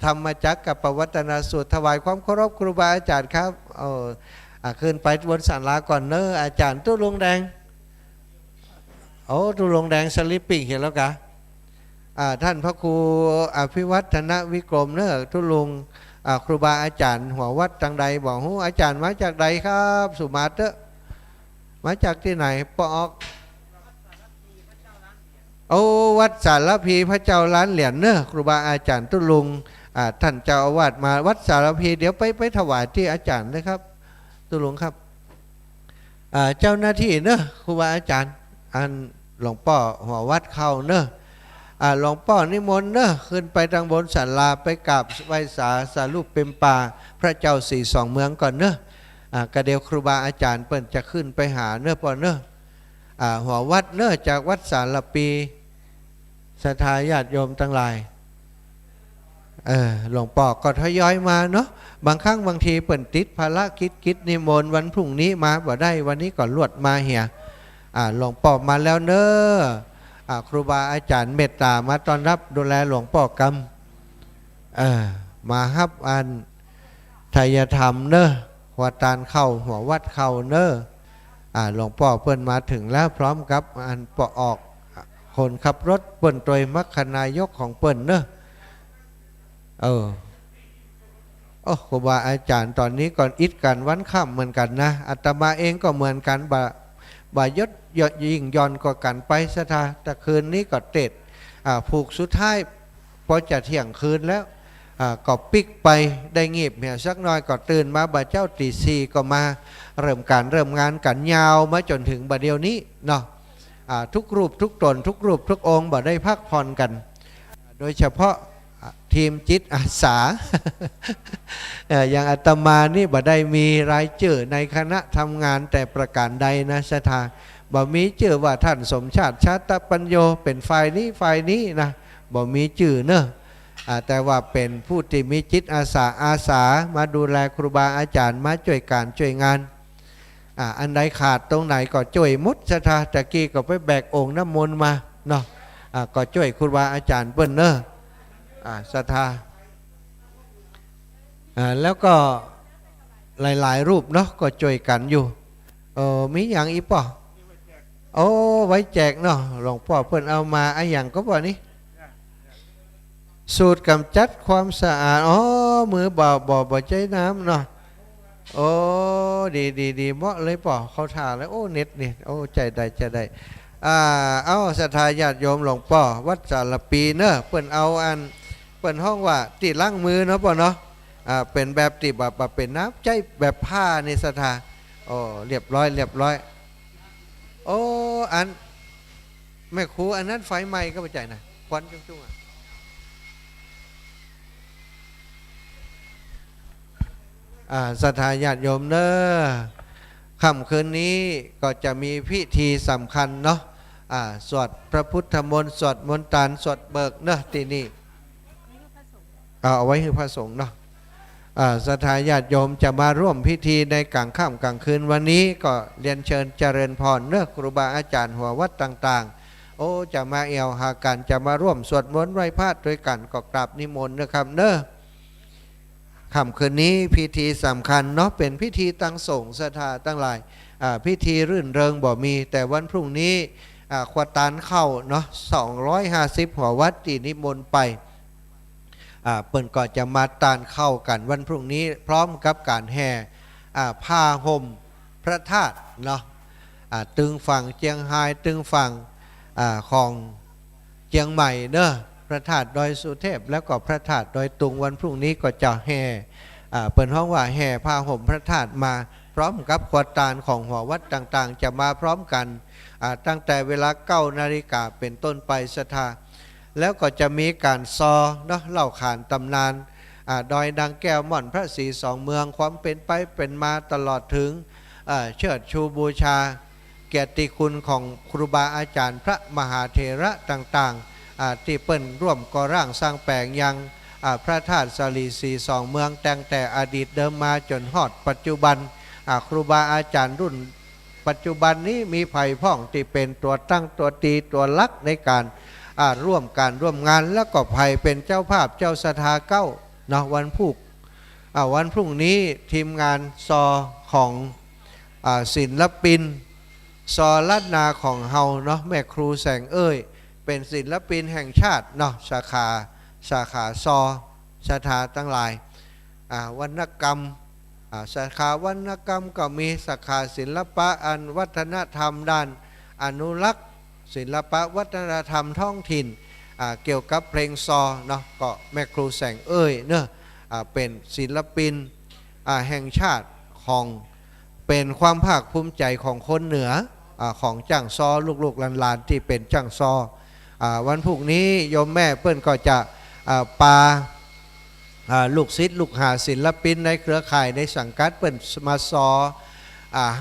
ธรรมจักรกับปวัตนสูตรถวายความเคารพครูบาอาจารย์ครับขึ้นไปบนศาลาก่อนเนอะอาจารย์ตุ้ลุงแดงตุ้ลุงแดงสลิปปิ้งเห็นแล้วกะท่านพระครูอภิวัฒนวิกรมเนอะตุ้ลุงครูบาอาจารย์หัววัดจังใดบอกหูอาจารย์มาจากใดครับสุมาเตอมาจากที่ไหนปอกวัดสารพีพระเจ้าล้านเหรียญเนอะครูบาอาจารย์ตุ้ลุงท่านเจ้าอาวาสมาวัดสารพีเดี๋ยวไปถวายที่อาจารย์นะครับตุ้ลุงครับเจ้าหน้าที่เนอะครูบาอาจารย์อันหลวงพ่อหัววัดเข้าเนอะหลวงพ่อนิมนต์เนอะขึ้นไปทางบนศาลาไปกราบไหว้สารูปเป็นป่าพระเจ้าสี่สองเมืองก่อนเนอะกระเดียวครูบาอาจารย์เปิ่นจะขึ้นไปหาเนอะปอเนอะหัววัดเนอะจากวัดสารปีศรัทธาญาติโยมทั้งหลายหลวงพ่อก็ทยอยมาเนาะบางครั้งบางทีเปิ่นติดภารกิจนิมนต์วันพรุ่งนี้มาบ่ได้วันนี้ก็ลวดมาเหียหลวงพ่อมาแล้วเนอะครูบาอาจารย์เมตตามาต้อนรับดูแลหลวงพ่อกำมาฮับอันไทยธรรมเนอะหัวตาลเข้าหัววัดเข้าเนอะหลวงพ่อเปิ้นมาถึงแล้วพร้อมกับอันปออกคนขับรถเปิ้นตัวมัคคณายกของเปิ้นเนอะครูบาอาจารย์ตอนนี้ก่อนอิดกันวันค่ำเหมือนกันนะอาตมาเองก็เหมือนกันบ่ายศยิ่งย่อนก็กันไปสถาแต่คืนนี้ก็เต็ดผูกสุดท้ายพอจะเที่ยงคืนแล้วก็ปิกไปได้เงียบเหี่ยสักหน่อยก็ตื่นมาบ่าเจ้าตีสี่ก็มาเริ่มงานกันยาวมาจนถึงบ่าเดียวนี้เนาะทุกรูปทุกตนทุกรูปทุกองค์บ่ได้พักผ่อนกันโดยเฉพาะทีมจิตอาสา อย่างอาตมานี่บ่ได้มีรายชื่อในคณะทำงานแต่ประการใดนะสถาบ่มีชื่อว่าท่านสมชาติชาตปัญโยเป็นฝ่ายนี้นะบ่มีชื่อเนอะ แต่ว่าเป็นผู้ที่มีจิตอาสามาดูแลครูบาอาจารย์มาช่วยการช่วยงานอันใดขาดตรงไหนก็ช่วยมุดศรัทธาตะกี้ก็ไปแบกองค์น้ำมนต์มาเนาะก็ช่วยครูบาอาจารย์เปิ้นเนอะศรัทธาแล้วก็หลายๆรูปเนาะก็ช่วยกันอยู่มีอย่างอีป่อโอ้ไว้แจกเนาะหลวงพ่อเพิ่นเอามาไอ้อย่างก็บ่นี้สูตรกำจัดความสะอาดมือบ่ใจน้ำเนาะโอ้ดีเหมาะเลยป่อเขาถ่าแล้วโอ้เน็ตนี่โอ้ใจได้เอาศรัทธาญาติโยมหลวงพ่อวัดสารปีเนอะเปิ้นเอาอันเปิ้นห้องว่าติล้างมือเนาะป่อเนาะเป็นแบบติแบบเป็นน้ำใจแบบผ้าในศรัทธาโอ้เรียบร้อยโอ้อันแม่ครูอันนั้นไฟไหม้ก็ไปใจนะควันจุ้งศรัทธาญาติโยมเนอะค่ำคืนนี้ก็จะมีพิธีสำคัญเนาะสวดพระพุทธมนต์สวดมนต์ตานสวดเบิกเนอะที่นี่เอาไว้ให้พระสงฆ์เนาะศรัทธาญาติโยมจะมาร่วมพิธีในกลางค่ำกลางคืนวันนี้ก็เรียนเชิญเจริญพรเนอะครูบาอาจารย์หัววัดต่างๆโอ้จะมาเอวหากันจะมาร่วมสวดมนต์ไหว้พระด้วยกันก็กราบนิมนต์นะครับเนอะค่ำคืนนี้พิธีสำคัญเนาะเป็นพิธีตั้งสงฆ์ศรัทธาตั้งหลายพิธีรื่นเริงบ่มีแต่วันพรุ่งนี้ควตานเข้าเนาะ250หัววัดที่นิมนต์ไปเปิ่นก็จะมาตานเข้ากันวันพรุ่งนี้พร้อมกับการแห่ผ้าห่มพระธาตุเนาะตึงฝั่งเจียงไฮ้ตึงฝั่งของเจียงใหม่เนอะพระธาตุดอยสุเทพแล้วก็พระธาตุดอยตุงวันพรุ่งนี้ก็จะแห่เปิ่นห้องว่าแห่ผ้าห่มพระธาตุมาพร้อมกับควตานของหัววัดต่างๆจะมาพร้อมกันตั้งแต่เวลา9 นาฬิกาเป็นต้นไปศรัทธาแล้วก็จะมีการซอเนาะเล่าขานตำนานดอยดังแก้วม่อนพระศรีสองเมืองความเป็นไปเป็นมาตลอดถึงเชิดชูบูชาเกียรติคุณของครูบาอาจารย์พระมหาเถระต่างๆที่เปิ้นร่วมก่อร่างสร้างแปลงยังพระธาตุสลีสีสองเมืองตั้งแต่อดีตเดิมมาจนฮอดปัจจุบันครูบาอาจารย์รุ่นปัจจุบันนี้มีไผ่พ่องที่เป็นตัวตั้งตัวตีตัวลักในการร่วมงานแล้วก็ไผ่เป็นเจ้าภาพเจ้าสถาเก้าเนาะวันพรุ่งนี้ทีมงานซอของศิลปินซอลัดนาของเฮาเนาะแม่ครูแสงเอ้ยเป็นศิลปินแห่งชาติเนาะสาขาซอสถาตั้งหลายวรรณกรรมสาขาวรรณกรรมก็มีสาขาศิลปะอันวัฒนธรรมด้านอนุรักษ์ศิลปะวัฒนธรรมท้องถิ่นเกี่ยวกับเพลงซอเนาะก็แม่ครูแสงเอ้ยเนาะเป็นศิลปินแห่งชาติของเป็นความภาคภูมิใจของคนเหนือของจ้างซอลูกๆหลานๆที่เป็นจ้างซอวันพรุ่งนี้โยมแม่เปิ้นก็จะปาลูกศิษย์ลูกหาศิลปินในเครือข่ายในสังกัดเปิ้นมาซอ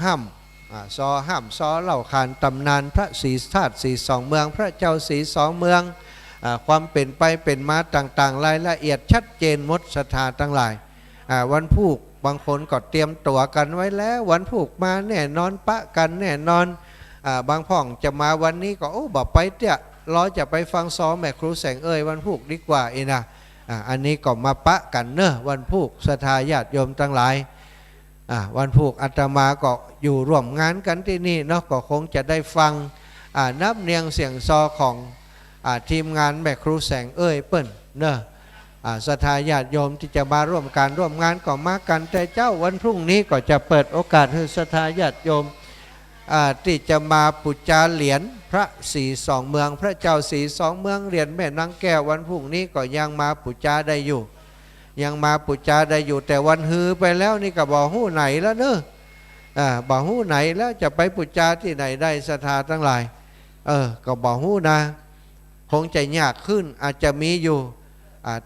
ห้ำซอเล่าขานตำนานพระศรีธาตุสีสองเมืองพระเจ้าสีสองเมืองความเป็นไปเป็นมาต่างๆรายละเอียดชัดเจนหมดศรัทธาทั้งหลายวันพุธบางคนก็เตรียมตั๋วกันไว้แล้ววันพุธมาแน่นอนปะกันแน่นอนบางพ่องจะมาวันนี้ก็บอกไปเตี้ยรอจะไปฟังซอแม่ครูแสงเอ้ยวันพุธดีกว่านะอันนี้ก็มาปะกันเนอะวันพุธศรัทธาญาติโยมทั้งหลายวันพุธอาตมาก็อยู่ร่วมงานกันที่นี่เนาะก็คงจะได้ฟังนับเนียงเสียงซอของทีมงานแม่ครูแสงเอ้ยเปิ้นเนอะศรัทธาญาติโยมที่จะมาร่วมงานก็มากันแต่เจ้าวันพรุ่งนี้ก็จะเปิดโอกาสให้ศรัทธาญาติโยมที่จะมาปุจจาเหรียญพระศรีสองเมืองพระเจ้าศรีสองเมืองเหรียญแม่นางแก้ววันพรุ่งนี้ก็ยังมาปุจจาได้อยู่แต่วันฮือไปแล้วนี่ก็บอกหู้ไหนแล้วเนอะบอกหู้ไหนแล้วจะไปปุจจาที่ไหนได้ศรัทธาทั้งหลายก็บอกหู้นะคงจะยากขึ้นอาจจะมีอยู่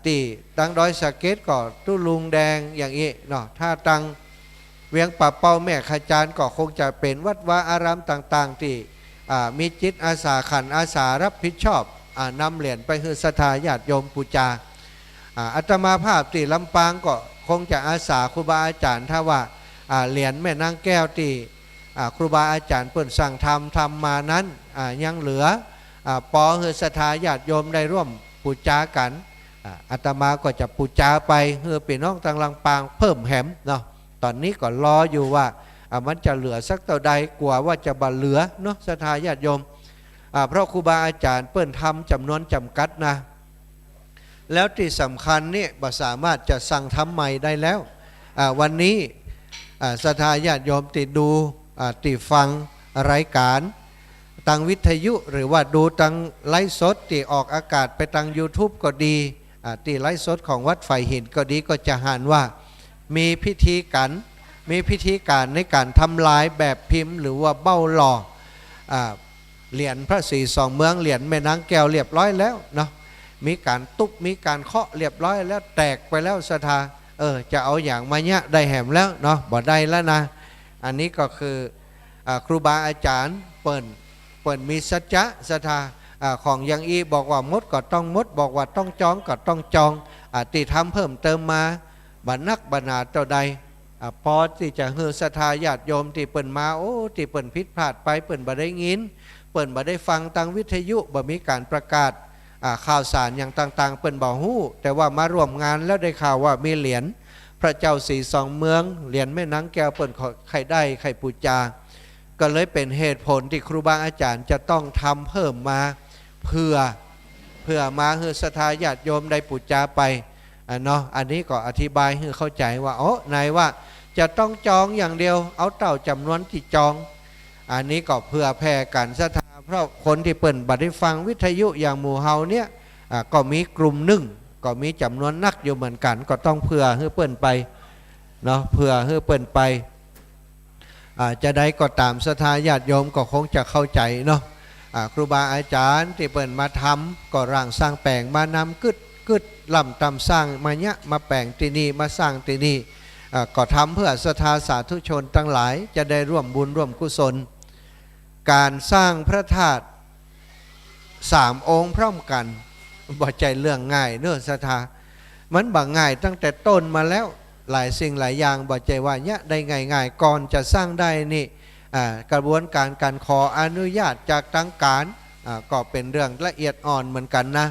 ที่ตั้งดอยสะเก็ดก็ตู้ลุงแดงอย่างนี้เนาะถ้าตั้งเวียงป่าเป้าแม่ขจารก็คงจะเป็นวัดวาอารามต่างๆที่มีจิตอาสาขันอาสารับผิดชอบนำเหรียญไปให้ศรัทธาญาติโยมปูจา อาตมาภาพตีลำปางก็คงจะอาสาครูบาอาจารย์ถ้าว่าเหรียญแม่นางแก้วตีครูบาอาจารย์เปิ่นสั่งทำมานั้นยังเหลือปอเฮือศรัทธาญาติโยมได้ร่วมปูจากันอาตมาก็จะปูจาไปเฮือพี่น้องทางลำปางเพิ่มแหมเนาะตอนนี้ก็รออยู่ว่ามันจะเหลือสักเท่าใดกลัวว่าจะบ่เหลือเนาะศรัทธาญาติโยมเพราะครูบาอาจารย์เปิ้นทำจำนวนจำกัดนะแล้วที่สำคัญนี่บ่สามารถจะสั่งทำใหม่ได้แล้ววันนี้ศรัทธาญาติโยมติดดูติดฟังรายการทางวิทยุหรือว่าดูทางไลฟ์สดที่ออกอากาศไปทาง YouTube ก็ดีที่ไลฟ์สดของวัดไฟหินก็ดีก็จะหันว่ามีพิธีการในการทำลายแบบพิมพ์หรือว่าเบ้าหล่อเหรียญพระศรีสองเมืองเหรียญแม่นางแก้วเรียบร้อยแล้วเนาะมีการตุบมีการเคาะเรียบร้อยแล้วแตกไปแล้วศรัทธาจะเอาอย่างมาเนี่ยได้แหมแล้วเนาะบ่ได้แล้วนะอันนี้ก็คือครูบาอาจารย์เปิ่นมีสัจจะศรัทธาของยังอีบอกว่ามดก็ต้องมดบอกว่าต้องจองก็ต้องจองติทำเพิ่มเติมมาบันนักบรรณาเจ้าใดพอที่จะเฮือศรัทธาญาติโยมที่เปิ่นมาที่เปิ่นผิดพลาดไปเปิ่นบ่ได้ยินเปิ่นบ่ได้ฟังทางวิทยุบ่มีการประกาศข่าวสารอย่างต่างๆเปิ่นบ่ฮู้แต่ว่ามาร่วมงานแล้วได้ข่าวว่ามีเหรียญพระเจ้าสีสองเมืองเหรียญแม่นางแก้วเปิ่นใครได้ใครปูจาก็เลยเป็นเหตุผลที่ครูบาอาจารย์จะต้องทำเพิ่มมาเพื่อมาเฮือศรัทธาญาติโยมได้ปูจาไปเนาะอันนี้ก็อธิบายให้เข้าใจว่านายว่าจะต้องจองอย่างเดียวเอาเต่าจำนวนที่จองอันนี้ก็เพื่อแผ่กันศรัทธาเพราะคนที่เปิ่นบัดได้ฟังวิทยุอย่างหมู่เฮาเนี่ยก็มีกลุ่มหนึ่งก็มีจำนวนนักอยู่เหมือนกันก็ต้องเพื่อให้เปิ่นไปเนาะเพื่อให้เปิ่นไปจะได้ก็ตามศรัทธาญาติโยมก็คงจะเข้าใจเนาะครูบาอาจารย์ที่เปิ่นมาทำก็ร่างสร้างแปลงมานำกึดล่ำตำสร้างมาเนี้ยมาแปลงที่นี่มาสร้างที่นี่ก็ทำเพื่อศรัทธาสาธุชนทั้งหลายจะได้ร่วมบุญร่วมกุศลการสร้างพระธาตุ3 องค์พร้อมกันบ่ใจเรื่องง่ายเนื้อศรัทธามันบ่ง่ายตั้งแต่ต้นมาแล้วหลายสิ่งหลายอย่างบ่ใจว่าเนี้ยได้ง่ายๆก่อนจะสร้างได้นี่กระบวนการขออนุญาตจากทางการก็เป็นเรื่องละเอียดอ่อนเหมือนกันนะ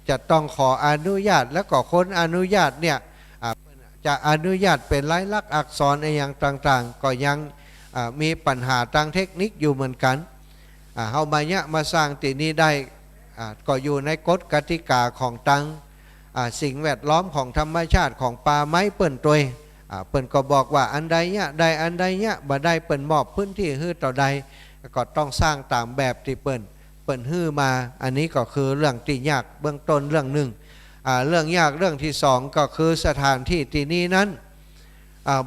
จะต้องขออนุญาตแล้วก็คนอนุญาตเนี่ยจะอนุญาตเป็นลายลักษณ์อักษรอะไรอย่างต่างๆก็ยังมีปัญหาทางเทคนิคอยู่เหมือนกันเฮามาเนี่ยมาสร้างตีนี้ได้ก็อยู่ในกฎกติกาของตังสิ่งแวดล้อมของธรรมชาติของป่าไม้เปิ้นตัวเปิ้นก็บอกว่าอันใดเนี่ยได้อันใดเนี่ยบ่ได้เปิ้นมอบพื้นที่ฮื้อต่อใดก็ต้องสร้างตามแบบที่เปิ้นฮื้อมาอันนี้ก็คือเรื่องที่ยากเบื้องต้นเรื่องหนึ่งเรื่องยากเรื่องที่สองก็คือสถานที่ที่นี้นั้น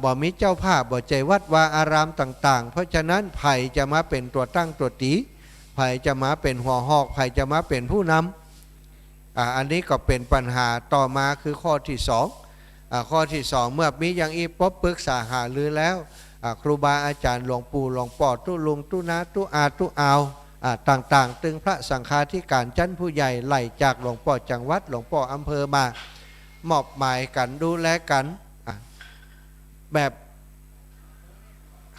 บ่มีเจ้าภาพบ่ใจวัดวาอารามต่างๆเพราะฉะนั้นไผ่จะมาเป็นตัวตั้งตัวตีไผ่จะมาเป็นหัวหอกไผ่จะมาเป็นผู้นำอันนี้ก็เป็นปัญหาต่อมาคือข้อที่สองข้อที่สองเมื่อมีอย่างอีป๊บปรึกษาหารือแล้วครูบาอาจารย์หลวงปู่หลวงป่อตู้ลุงตู้นาตู้อาตู้อาวต่างๆตึงพระสังฆาธิการชั้นผู้ใหญ่ไล่จากหลวงป่อจังหวัดหลวงป่ออำเภอมามอบหมายกันดูแลกันแบบ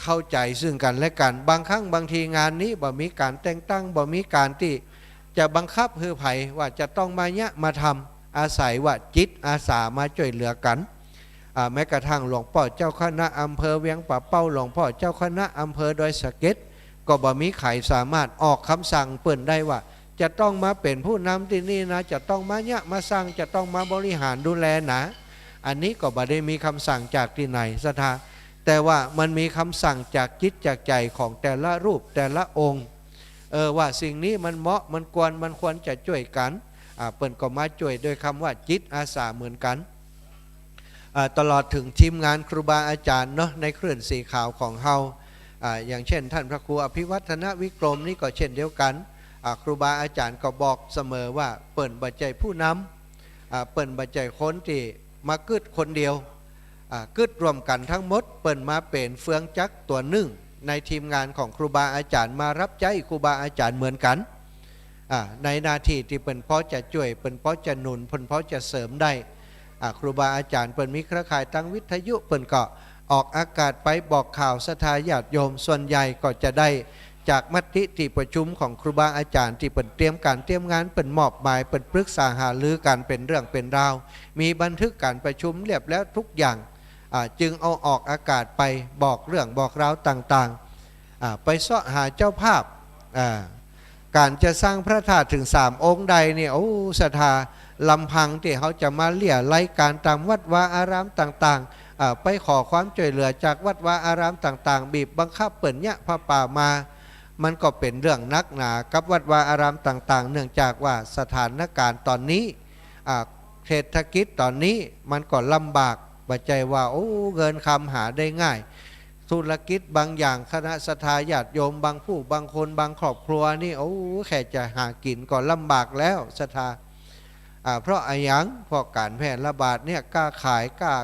เข้าใจซึ่งกันและกันบางครั้งบางทีงานนี้บ่มีการแต่งตั้งบ่มีการที่จะบังคับฮือไผ่ว่าจะต้องมาเนี่ยมาทำอาศัยว่าจิตอาสามาช่วยเหลือกันแม้กระทั่งหลวงพ่อเจ้าคณะอำเภอเวียงป่าเป้าหลวงพ่อเจ้าคณะอำเภอดอยสะเก็ดก็บ่มีใครสามารถออกคำสั่งเปิ่นได้ว่าจะต้องมาเป็นผู้นำที่นี่นะจะต้องมาเนี่ยมาสร้างจะต้องมาบริหารดูแลนะอันนี้ก็บ่ได้มีคำสั่งจากที่ไหนศรัทธาแต่ว่ามันมีคำสั่งจากจิตจากใจของแต่ละรูปแต่ละองค์ว่าสิ่งนี้มันเหมาะมันควรจะช่วยกันเปิ่นก็มาช่วยโดยคำว่าจิตอาสาเหมือนกันตลอดถึงทีมงานครูบาอาจารย์เนาะในเคลื่อนสีขาวของเฮาอย่างเช่นท่านพระครูอภิวัฒนวิกรมนี่ก็เช่นเดียวกันครูบาอาจารย์ก็บอกเสมอว่าเปิ่นบัจจัยผู้นำเปิ่นบัจจัยคนที่มากึดคนเดียวกึดรวมกันทั้งหมดเปิ่นมาเป็นเฟืองจักรตัวหนึ่งในทีมงานของครูบาอาจารย์มารับใจครูบาอาจารย์เหมือนกัน ในหน้าที่ที่เปิ่นพอจะช่วยเปิ่นพอจะหนุนเปิ่นพอจะเสริมได้ครูบาอาจารย์เปิ่นมีเครือข่ายตั้งวิทยุเปิ่นก็ออกอากาศไปบอกข่าวศรัทธาญาติโยมส่วนใหญ่ก็จะได้จากมติที่ประชุมของครูบาอาจารย์ที่เปิ่นเตรียมการเตรียมงานเปิ่นมอบหมายเปิ่นปรึกษาหารือกันเป็นเรื่องเป็นราวมีบันทึกการประชุมเรียบแล้วทุกอย่างจึงเอาออกอากาศไปบอกเรื่องบอกราวต่างๆไปเสาะหาเจ้าภาพการจะสร้างพระธาตุถึง3องค์ใดเนี่ยโอ้ศรัทธาลำพังที่เขาจะมาเลี่ยไล่การตามวัดวาอารามต่างๆไปขอความช่วยเหลือจากวัดวาอารามต่างๆบีบบังคับเปิ่นเนี่ยพระป่ามามันก็เป็นเรื่องนักหนากับวัดวาอารามต่างๆเนื่องจากว่าสถานการณ์ตอนนี้เศรษฐกิจตอนนี้มันก็ลำบากบัจจัยว่าโอ้เงินคำหาได้ง่ายธุรกิจบางอย่างคณะศรัทธาญาติโยมบางผู้บางคนบางครอบครัวนี่โอ้แค่จะหากินก็ลำบากแล้วศรัทธาเพราะอะไรอย่างเพราะการแพร่ระบาดเนี่ยกล้าขายกล้า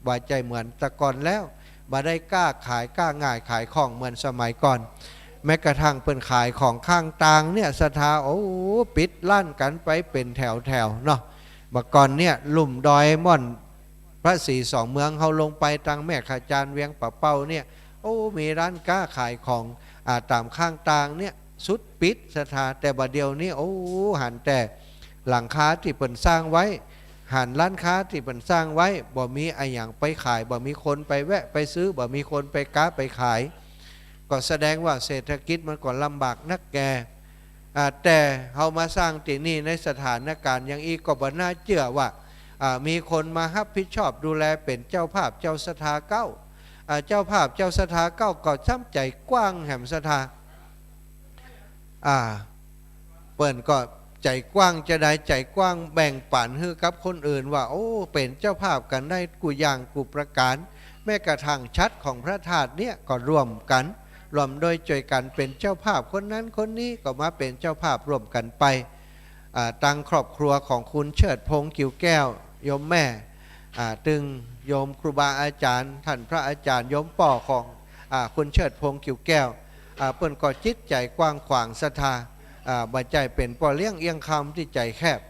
บาดใจเหมือนแต่ก่อนแล้วมาได้กล้าขายกล้าง่ายขายของเหมือนสมัยก่อนแม้กระทั่งเปิ่นขายของข้างต่างเนี่ยศรัทธาโอ้ปิดลั่นกันไปเป็นแถวเนาะเมื่อก่อนเนี่ยลุ่มดอยม่อนพระศรีสองเมืองเขาลงไปทางแม่ขาจานเวียงป่าเป้าเนี่ยโอ้มีร้านค้าขายของตามข้างต่างเนี่ยสุดปิดศรัทธาแต่บัดเดียวนี้โอ้หันแต่หลังคาที่เปิ่นสร้างไว้หันร้านค้าที่เปิ่นสร้างไว้บ่มีไออย่างไปขายบ่มีคนไปแวะไปซื้อบ่มีคนไปค้าไปขายก็แสดงว่าเศรษฐกิจมันก็ลำบากนักแกแต่เขามาสร้างที่นี่ในสถานการณ์อย่างอีกก็บ่น่าเชื่อว่ามีคนมารับผิดชอบดูแลเป็นเจ้าภาพเจ้าศรัทธาเก้าเจ้าภาพเจ้าศรัทธาเก้าก็ช้ำใจกว้างแห่มศรัทธาเปิ่นก็ใจกว้างจะได้ใจกว้างแบ่งปันให้กับคนอื่นว่าโอ้เป็นเจ้าภาพกันได้กูอย่างกูประการแม้กระทั่งชัดของพระธาตุเนี่ยก็ร่วมกันรวมโดยช่วยกันเป็นเจ้าภาพคนนั้นคนนี้ก็มาเป็นเจ้าภาพร่วมกันไปตั้งครอบครัวของคุณเชิดพงษ์กิ่วแก้วโยมแม่ตึงโยมครูบาอาจารย์ท่านพระอาจารย์โยมป่อของคุณเชิดพงษ์กิ่วแก้วเปิ้นก็จิตใจกว้างขวางศรัทธาบัจใจเป็นป่อเลี้ยงเอียงคำที่ใจแคบ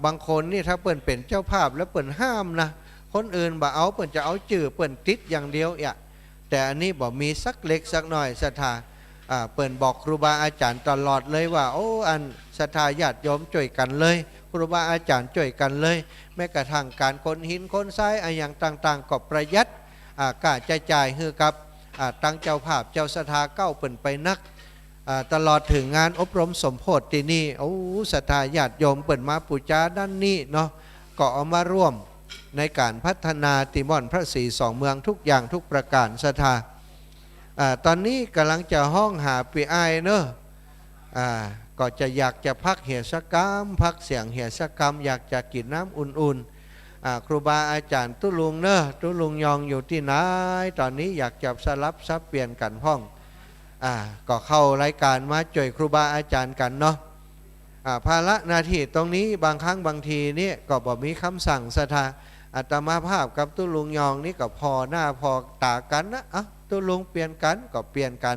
บางคนนี่ถ้าเปิ้นเป็นเจ้าภาพแล้วเปิ้นห้ามนะคนอื่นบ่เอาเปิ้นจะเอาจื่อเปิ้นติดอย่างเดียวแต่อันนี้บ่มีสักเล็กสักน้อยศรัทธาเปิ้นบอกครูบาอาจารย์ตลอดเลยว่าโอ้อันศรัทธาญาติโยมช่วยกันเลยครูบาอาจารย์ช่วยกันเลยแม้กระทั่งการคนหินคนทรายอย่างต่างๆก็ประหยัดกล้าจ่ายให้กับตั้งเจ้าภาพเจ้าศรัทธาเก้าเปิ้นไปนักตลอดถึงงานอบรมสมโพธิที่นี่โอ้ศรัทธาญาติโยมเปิ้นมาปูจาด้านนี้เนาะก็เอามาร่วมในการพัฒนาติม่อนพระศรีสองเมืองทุกอย่างทุกประการศรัทธาตอนนี้กำลังจะห้องหาปีไอเนอะก็จะอยากจะพักเหี่ยสกรรมพักเสียงเหี่ยสกรรมอยากจะกินน้ำอุ่นๆครูบาอาจารย์ตุลุงเนอะตุลุงยองอยู่ที่ไหนตอนนี้อยากจะสลับซับเปลี่ยนกันห้องก็เข้ารายการมาจ่วยครูบาอาจารย์กันเนาะภาระหน้าที่ตรงนี้บางครั้งบางทีนี่ก็บอกมีคำสั่งศรัทธาอาตมาภาพกับตุลุงยองนี่ก็พอหน้าพอตากันนะตุลุงเปลี่ยนกันก็เปลี่ยนกัน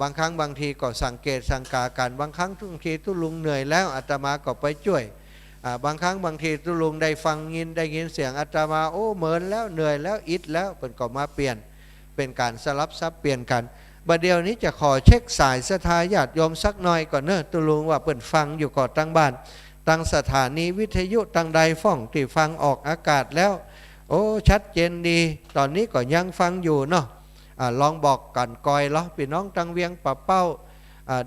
บางครั้งบางทีก็สังเกตสังกากันบางครั้งทุกทีตุลุงเหนื่อยแล้วอาตมาก็ไปช่วยบางครั้งบางทีตุลุงได้ฟังได้ยินเสียงอาตมาโอ้เหมินแล้วเหนื่อยแล้วอิดแล้วเป็นก็มาเปลี่ยนเป็นการสลับซับเปลี่ยนกันบัดเดียวนี้จะขอเช็คสายศรัทธาญาติโยมสักหน่อยก่อนเนอะตุลุงว่าเปิ่นฟังอยู่ก่อนตั้งบ้านตั้งสถานีวิทยุตั้งใดฟ้องที่ฟังออกอากาศแล้วโอ้ชัดเจนดีตอนนี้ก็ยังฟังอยู่เนาะลองบอกกันกอยเหรอพี่น้องตั้งเวียงป่าเป้า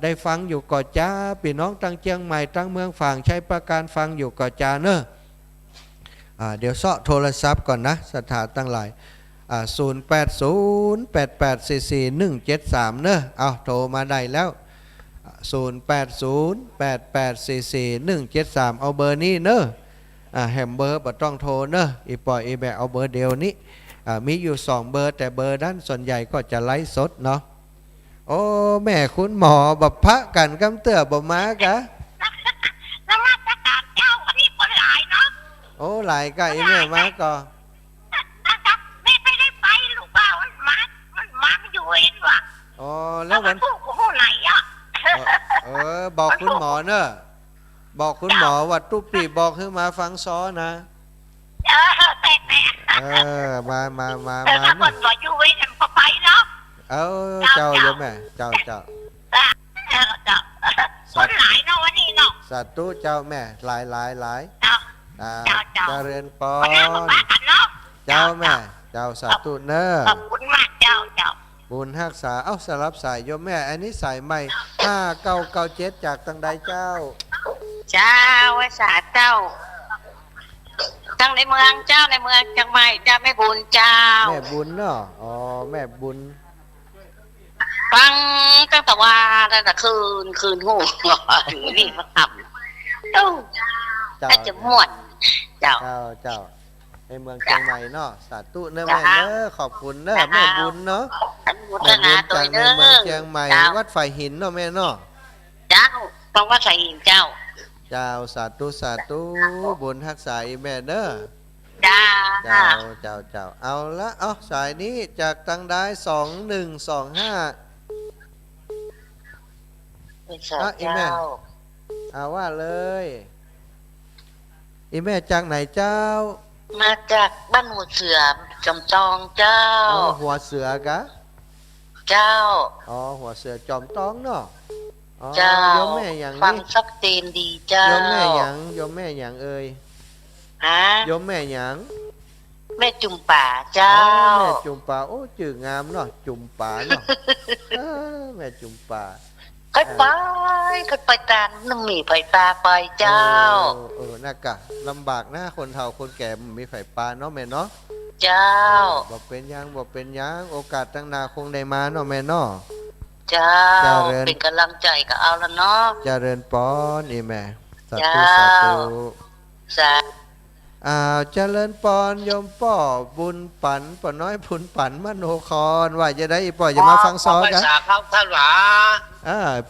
ได้ฟังอยู่ก่อจ้าพี่น้องตั้งเชียงใหม่ตั้งเมืองฝางใช้ประการฟังอยู่ก่อจ้าเนอะเดี๋ยวเสาะโทรศัพท์ก่อนนะสถานตั้งหลาย0808844 173เนอะเอาโทรมาได้แล้ว0808844 173เอาเบอร์นี้เนอะแฮมเบอร์บ่ต้องโทรเนอะอีปอยอีแบเอาเบอร์เดียวนี้มีอยู่2เบอร์แต่เบอร์ด้านส่วนใหญ่ก็จะไลฟ์สดเนาะโอ้แม่คุณหมอบับพระกันกำเตื้อบ่มากะแล้วราชการเจ้าอันนี้คนหลายเนาะโอ้หลายก็อีแม่มาก็ไม่ได้ไปลูกบ่าวมันอยู่เองว่ะอ๋อแล้ววันผู้ไหนอ่ะ บอกคุณหมอเนอะบอกคุณหมอว่าตุ๊ปีบอกให้มาฟังซ้อนะ แต่ มา ถ้าคนบอกอยู่ไว้กันพอไปเนาะ เจ้าโยมแม่เจ้าคนหลายเนาะวันนี้เนาะ สาธุเจ้าแม่หลาย เจ้า เจริญปอ วันนี้มาบ้านเนาะ เจ้าแม่เจ้าสาธุเนอะ ขอบคุณมากเจ้า บุญรักษาสลับสายโยมแม่อันนี้สายใหม่5997จากตังใดเจ้า เจ้าวัสาเจ้าตั้งในเมืองเจ้าในเมืองจังไม่เจ้าแม่บุญเจ้า แม่บุญเนาะแม่บุญ ฟังตั้งแต่ว่าตั้งแต่คืนหูนี่มาทำถ้าจะม่วนเจ้า เจ้าในเมืองเชียงใหม่เนาะสาธุเนอะแม่เนอะขอบคุณเนอะแม่บุญเนาะ อันบุญ แม่บุ นา ญ ตัว จากใน เด้อ เมืองเชียงใหม่วัดฝ่ายหินเนาะแม่เนาะ เจ้าฟังว่าใส่หินเจ้า เจ้าสาธุบุญรักษาอีแม่เนอะ เจ้า เจ้าเอาละสายนี้จากตังได้2125อีแม่เอาว่าเลยอีแม่จากไหนเจ้า มาจากบ้านหมูเสือจอมจองเจ้า หัวเสือกะ เจ้า หัวเสือจอมต้องเนาะ เจ้า โยมแม่อย่าง ฟัง นี้ สักตีนดีเจ้า โยมแม่อย่างเอ่ย ฮะ โยมแม่อย่าง แม่จุ่มป่าเจ้า แม่จุ่มป่าจื่องามเนาะจุ่มป่าเนาะแม่จุ่มป่า ค่อยไปตามน้องหมีไปตาไปเจ้า น่ากะลำบากนะคนเฒ่าคนแก่มันมีไฟปลาเนาะแม่เนาะ เจ้า บอกเป็นหยังโอกาสตั้งหนาคงได้มาเนาะแม่เนาะ เจ้า เจริญ เป็นกำลังใจก็เอาละเนาะ เจริญปอนนี่แม่สาธุ เจ้า สาธุ สา เจริญปอนโยมป่อบุญปันป่อน้อยบุญปันมโนครว่าจะได้อีป่อจะมาฟังซ้อกัน ครับท่านหวา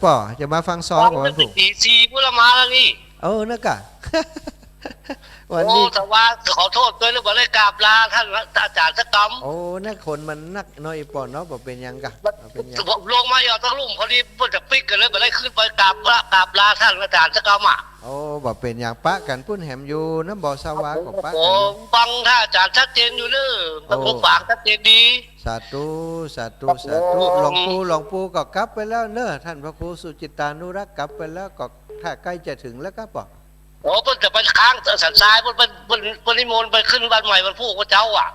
ป่อจะมาฟังซ้อกันวันศุกร์ ตีซีพุทธมาแล้วนี่ นะกะ วัน โอ้ นี้ แต่ว่าขอโทษด้วยหรือเปล่าเลยกราบลาท่านอาจารย์สักกรรม นักคนมันนักน้อยป่อเนาะบอกเป็นหยังกะเป็นหยัง ผมลงมาอยู่ตั้งลุ่มพอดีเพิ่นจะปิกกันเลยไปเลยขึ้นไปกราบลาท่านอาจารย์สักกรรมอ่ะ บอกเป็นหยังปะกันปุ้นแหมอยู่น้ำบ่อสวากับปะ โอ้ กัน ฟังท่านอาจารย์ชัดเจนอยู่เนอะผมฝากชัดเจนดี สาธุหลวงปู่ก็กลับไปแล้วเนอะท่านพระครูสุจิตานุรักษ์กลับไปแล้วก็ถ้าใกล้จะถึงแล้วก็บอก โอ้เพิ่นจะไปค้างสันทรายเพิ่นนิมนต์ไปขึ้นบ้านใหม่วันผู้พระเจ้าอ่ะ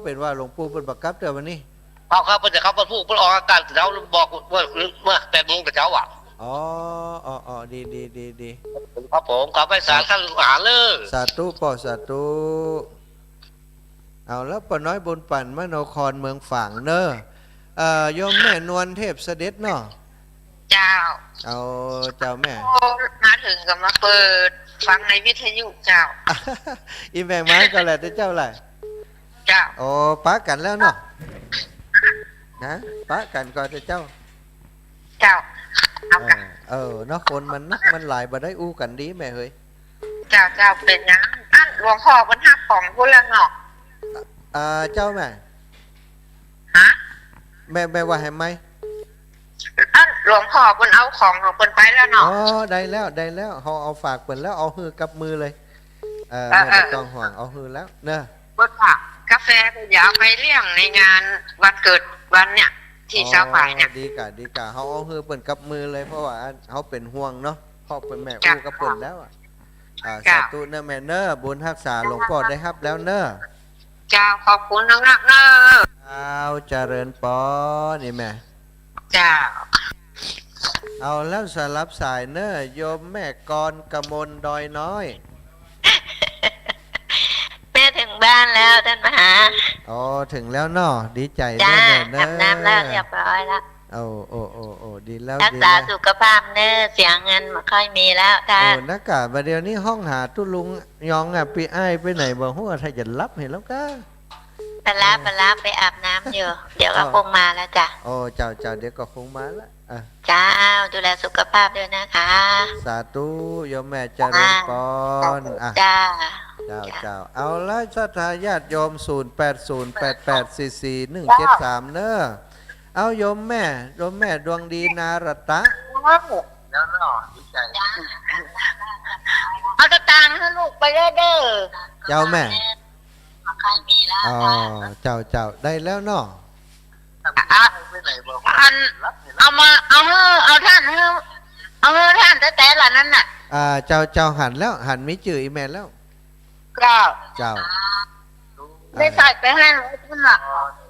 เป็นว่าหลวงปู่เป็นบักกับเดี๋ยววันนี้ ครับเพิ่นจะเข้าวันผู้เพิ่นออกอากาศเจ้าบอกว่าเมื่อ8 โมงกับเจ้าอ่ะ ดี ครับผมขอไปสารท่านหาเลย สาธุป่อสาธุเอาแล้วป่อน้อยบุญปั่นมโนครเมืองฝางเนอะโยมแม่นวลเทพเสด็จเนาะ เจ้า เอาเจ้าแม่ มาถึงก็มาเปิดฟังในวิทยุเจ้า อีแม่ไม้ก็แหละแต่เจ้าแหละ เจ้า ปะกันแล้วเนาะนะปะกันก่อนแต่เจ้า เจ้าเอากัน เนาะคนมันหลายบ่ได้อู้กันดีแม่เฮ้ย เจ้าเป็นยังอันหลวงพ่อมันหักของพุ่นละเนาะ เจ้าแม่ ฮะ แม่ว่าให้ไหม อันหลวงพ่อมันเอาของของมันไปแล้วเนาะ ได้แล้วเขาเอาฝากเปิดแล้วเอาฮือกับมือเลยแม่ไม่ต้องห่วงเอาฮือแล้วเนอะ เปิดฝากกาแฟเดี๋ยวเอาไปเลี้ยงในงานวันเกิดวันเนี่ยที่เช้าบ่ายเนี่ย ดีกะเขาเอาฮือเปิดกับมือเลยเพราะว่าเขาเป็นห่วงเนาะพ่อเป็นแม่อู้กับเปิดแล้วสาธุเนอะแม่เนอะบุญรักษาหลวงพ่อได้ครับแล้วเนอะ เจ้าขอบคุณนักๆเนอะ เจริญปอนนี่แม่ เจ้า เอาแล้วสลับสายเนอะโยมแม่กรกมลดอยน้อย แม่ถึงบ้านแล้วท่านมหา ถึงแล้วเนาะดีใจ จ้า แน่เนอะ อาบน้ำแล้วเรียบร้อยแล้ว ดีแล้ว รัก ดี ษา แล้ว สุขภาพเนอะเสียเงินไม่ค่อยมีแล้วท่าน นักกาบเดี๋ยวนี้ห้องหาตุลุงยองปีอ้ายไปไหนบ่หัวถ้าจะรับเห็นแล้วก็ ไปรับไปอาบน้ำอยู่ เดี๋ยวก็คงมาแล้วจ้ะ เจ้าเดี๋ยวก็คงมาละ จ้าดูแลสุขภาพด้วยนะคะ สาธุโยมแม่เจริญปอนจ้า เจ้าเอาละสัทธาญาติโยม0808844173เนอะเอาโยมแม่ดวงดีนารตะ แล้วเนาะดีใจ เอาตะตังค์ให้ลูกไปเด้อ เจ้าแม่ ใครมีแล้ว อ๋อเจ้าได้แล้วเนาะ อันเอามาเอาท่านเอาท่านแต่ละนั้นน่ะ เจ้าหันแล้วหันไม่จืออีแม่แล้ว ก็ เจ้า ได้ใส่ไปให้ท่านละ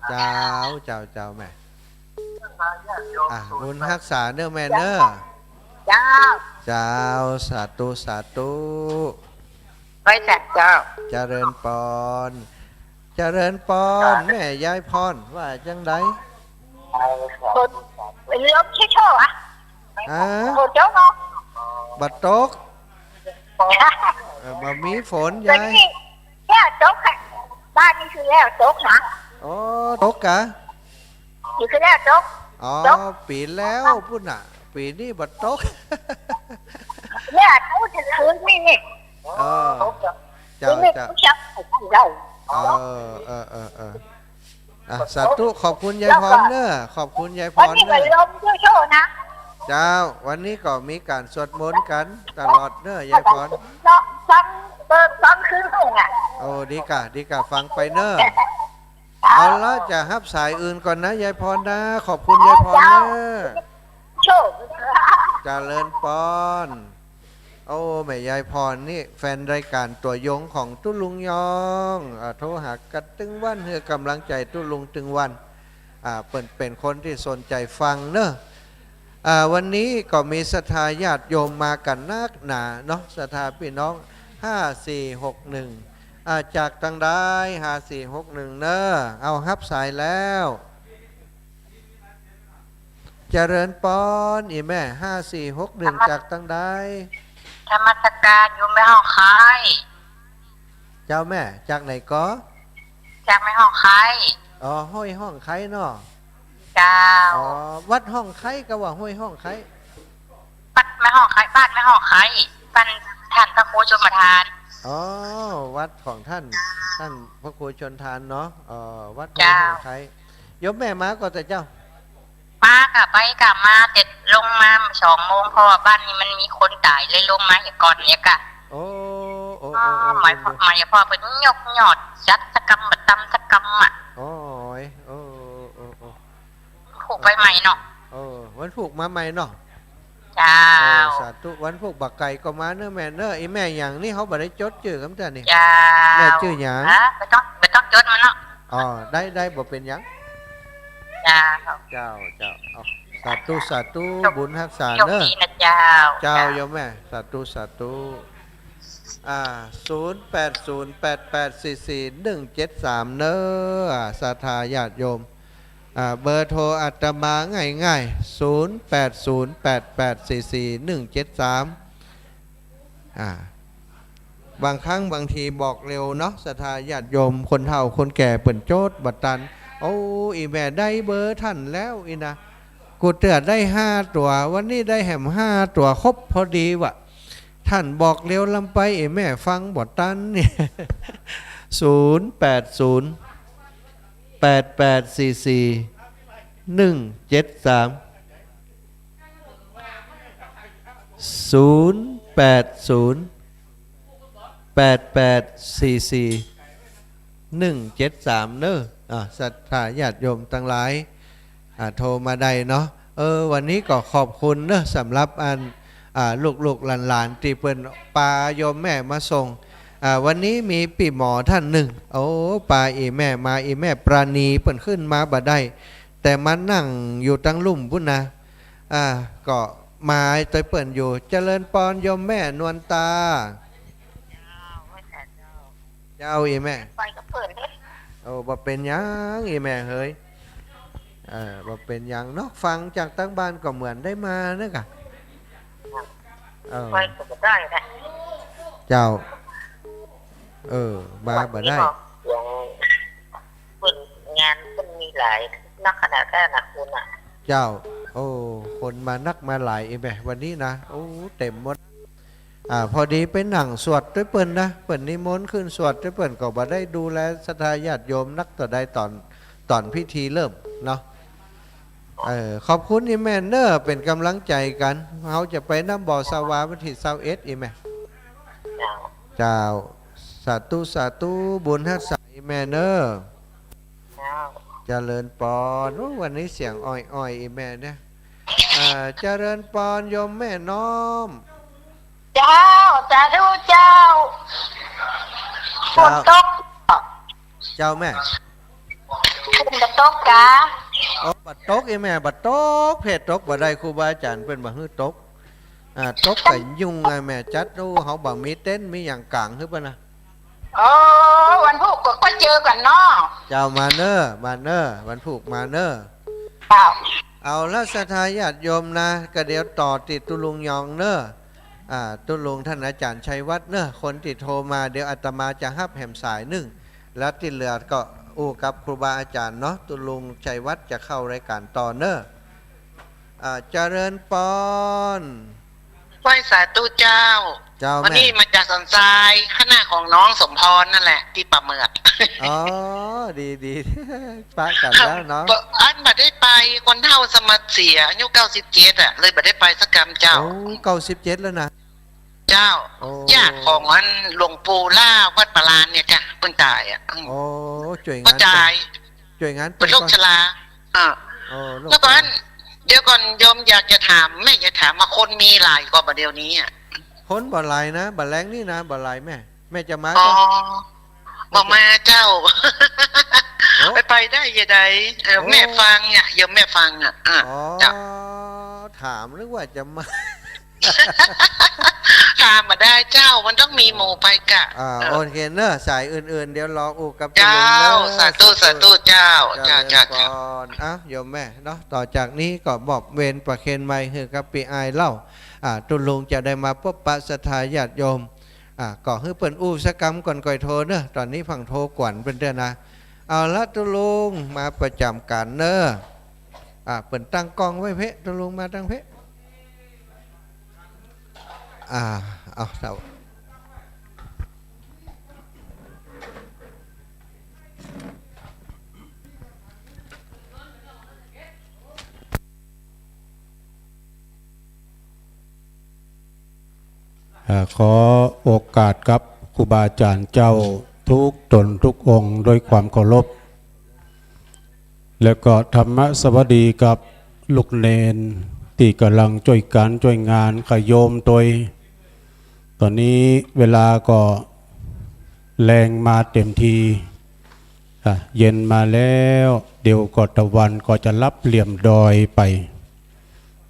เจ้าแม่บุญรักษาเด้อแม่เด้อ เจ้า เจ้าสาธุ ไปแต่เจ้า เจริญปอนแม่ยายพรว่าจังได คนเป็นเรื่องเช่ๆอ่ะ คนเจ้าเนาะ บัดตกบ่มีฝน แต่ ยาย นี่แค่โต๊ะค่ะบ้านนี่คือแล้วโต๊ะนะ โอ้ตกกะ นี่คือแล้วโต๊ะ อ๋อปีแล้วพุ่นน่ะปีนี้บัดตก เนี่ยโต๊ะจะคืนนี่นี่ เจ้า นี่ผู้ชักของเรา สาธุขอบคุณยายพรเด้อขอบคุณยายพ วัน ร นี้ เด้ ก็ อ ลมโชว์ๆนะ เจ้าวันนี้ก็มีการสวดมนต์กันตลอดเด้อยายพร เนาะฟังคืนห้องอ่ะ โอ้ดีกะฟังไปเด้อเอาละจะฮับสายอื่นก่อนนะยายพรนะขอบคุณยายพรเด้อ โชว์ เจริญปอนโอ้แม่ยายพรนี่แฟนรายการตัวยงของตุ้ลุงยองโทรหากันตึงวันเฮือกำลังใจตุ้ลุงตึงวันเป็นคนที่สนใจฟังเนอะวันนี้ก็มีศรัทธาญาติโยมมากันนักหนาเนาะศรัทธาพี่น้อง5461จากทางได้5461เนอะเอาฮับสายแล้วเจริญปอนอีแม่5461จากทางได้ ธรรมสการอยู่ไม่ห้องคาย เจ้าแม่จากไหนก็ จากไม่ห้องคาย ห้อยห้องไข่เนาะ เจ้า วัดห้องไข่ก็ว่าห้อยห้องไข่ ปัดไม่ห้องคายบ้านไม่ห้องคายบ้านท่านพระครูชมทาน วัดของท่านพระครูชนทานเนาะวัดห้อยห้องไข่ยกแม่มาก็แต่เจ้า ป้ากะไปกะมาเด็ดลงมา2 โมงเพราะว่าบ้านนี้มันมีคนตายเลยลงมาก่อนเนี่ยกะหมายพ่อเป็นยกยอดจัดสกรรมบัดตำสกรรมอ่ะผูกไปใหม่เนาะวันผูกมาใหม่เนาะ เจ้า สาธุวันผูกบักไก่ก็มาเนื้อแม่เนื้อไอแม่อย่างนี้เขาบ่ได้จดชื่อคำแต่นี่ เจ้า แม่ชื่อหยัง ไปต้องจดมันเนาะ ได้บ่เป็นหยัง เจ้า เจ้าสาธุบุญรักษา โชค เนอะ ดีนะเจ้า เจ้าโยมแม่สาธุ0808844173เนอะศรัทธาญาติโยมเบอร์โทรอาตมาง่าย0808844173บางครั้งบางทีบอกเร็วเนาะศรัทธาญาติโยมคนเฒ่าคนแก่เปิ่นโจทย์บัดตันโอ้อีแม่ได้เบอร์ท่านแล้วอีนะกูเตือนได้5 ตัววันนี้ได้แหม5 ตัวครบพอดีวะท่านบอกเร็วลำไปอีแม่ฟังบัดตันเนี่ย08041844 เนอะศรัทธาญาติโยมทั้งหลายโทรมาได้เนาะวันนี้ก็ขอบคุณเนอะสำหรับลูกหลานที่เปิ้นปาโยมแม่มาส่งวันนี้มีปีหมอท่านหนึ่งปาอีแม่มาอีแม่ปราณีเปิ้นขึ้นมาบ่ได้แต่มานั่งอยู่ตั้งลุ่มพุ่นนะก็มาตัวเปิ้นอยู่เจริญปอนโยมแม่นวลตาเจ้าอีแม่ ไปกับเปิดเลย บ่เป็นหยังอีแม่เฮ้ยบ่เป็นหยังเนาะฟังจากตั้งบ้านก็เหมือนได้มาเนอะกะไปก็ได้แหละ เจ้ามาบ่ได้ยังเปิดงานมันมีหลายนักขนาดแค่หนักคุณอ่ะ เจ้าคนมานักมาหลายอีแม่วันนี้นะเต็มหมดพอดีไปหนังสวดด้วยเปิ้นนะเปิ้นนิมนต์ขึ้นสวดด้วยเปิ้นก็บ่ได้ดูแลศรัทธาญาติโยมนักต่อใดตอนพิธีเริ่มเนาะ ขอบคุณอีแม่เนอร์เป็นกำลังใจกันเขาจะไปน้ำบ่อสวาวันที่21อีแม่เจ้าสาธุสาธุบุญฮักษาอีแม่เนอร์เจริญปอนโอ้วันนี้เสียงอ่อยๆอีแม่เนี่ยเจริญปอนโยมแม่น้อม เจ้าสาธุเจ้าฝนตก เจ้าแม่ ฝนจะตกกะ โอ้บัดตกอีแม่บัดตกเพศตกบ่ได้ครูบาอาจารย์เป็นบ่ฮื้อตกตกก็ยุ่งไงแม่จัดรู้เขาบ่มีเต้นมีอย่างกลางคือป่ะนะ โอ้วันพุธก็เจอกันเนาะ เจ้ามาเนอวันผูกมาเนอ เจ้า เอาละสทาญาติโยมนะก็เดี๋ยวต่อติดตุลุงยองเนอตุลุงท่านอาจารย์ชัยวัฒน์เนอคนที่โทรมาเดี๋ยวอาตมาจะฮับแหมสายหนึ่งแล้วที่เหลือก็อู้กับครูบาอาจารย์เนาะตุลุงชัยวัฒน์จะเข้ารายการต่อเนอเจริญปอน ไหว้สาธุเจ้า เจ้า วัน แม่ นี้มาจากสันทรายคณะของน้องสมพรนั่นแหละ ที่ป่าเมือด อ๋อดี ปะกันแล้วเนาะ อันบัดได้ไปคนเท่าสมัติเสียอายุ97อ่ะเลยบัดได้ไปสักกรรมเจ้า โอ้97แล้วนะ เจ้า โอ้ ญาติของอันหลวงปู่ล่าวัดปารานเนี่ยจ้ะเพิ่งตายอ่ะ โอ้ช่วย ก็ งาน จ่าย ช่วยงาน เป็นโรคชราโอ้โรค แล้วก่อนเดี๋ยวก่อนโยมอยากจะถามแม่อยากถามว่าคนมีหลายกว่าบัดเดี๋ยวนี้อ่ะ พ้นบ่ไหลนะบ่แรงนี่นะบ่ไหลแม่จะมา อ๋อ จ้ะ บอกมาเจ้า โอ้ ไปได้ยังไงแม่ฟังเนี่ยโยมแม่ฟังอ่ะ อ๋อ เจ้า ถามหรือว่าจะมา ตามมาได้เจ้ามันต้องมีหมู่ไปกะ โอเคเนอะสายอื่นๆ เดี๋ยวรออูกับ เจ้า ตุลุงเนอะ สาธุสาธุเจ้า เจ เจ้า ริญ เจ้า พรโยมแม่เนาะต่อจากนี้ก็บอกเวรประเคนไม่คือกับปีอายเล่าตุลุงจะได้มาพบปะสทาญาติโยมก็ให้เปิ่นอู้สกรรมก่อนก่อยโทรเนอะตอนนี้ฟังโทรกวนเป็นเดือนนะเอาละตุลุงมาประจำการเนอะเปิ่นตั้งกล้องไว้เพะตุลุงมาตั้งเพะเอาเสาขอโอกาสกับครูบาอาจารย์เจ้าทุกตนทุกองค์ด้วยความเคารพแล้วก็ธรรมสวัสดีกับลูกเนนที่กำลังช่วยการช่วยงานขโยมตัวตอนนี้เวลาก็แรงมาเต็มทีเย็นมาแล้วเดี๋ยวก็ตะวันก็จะรับเหลี่ยมดอยไป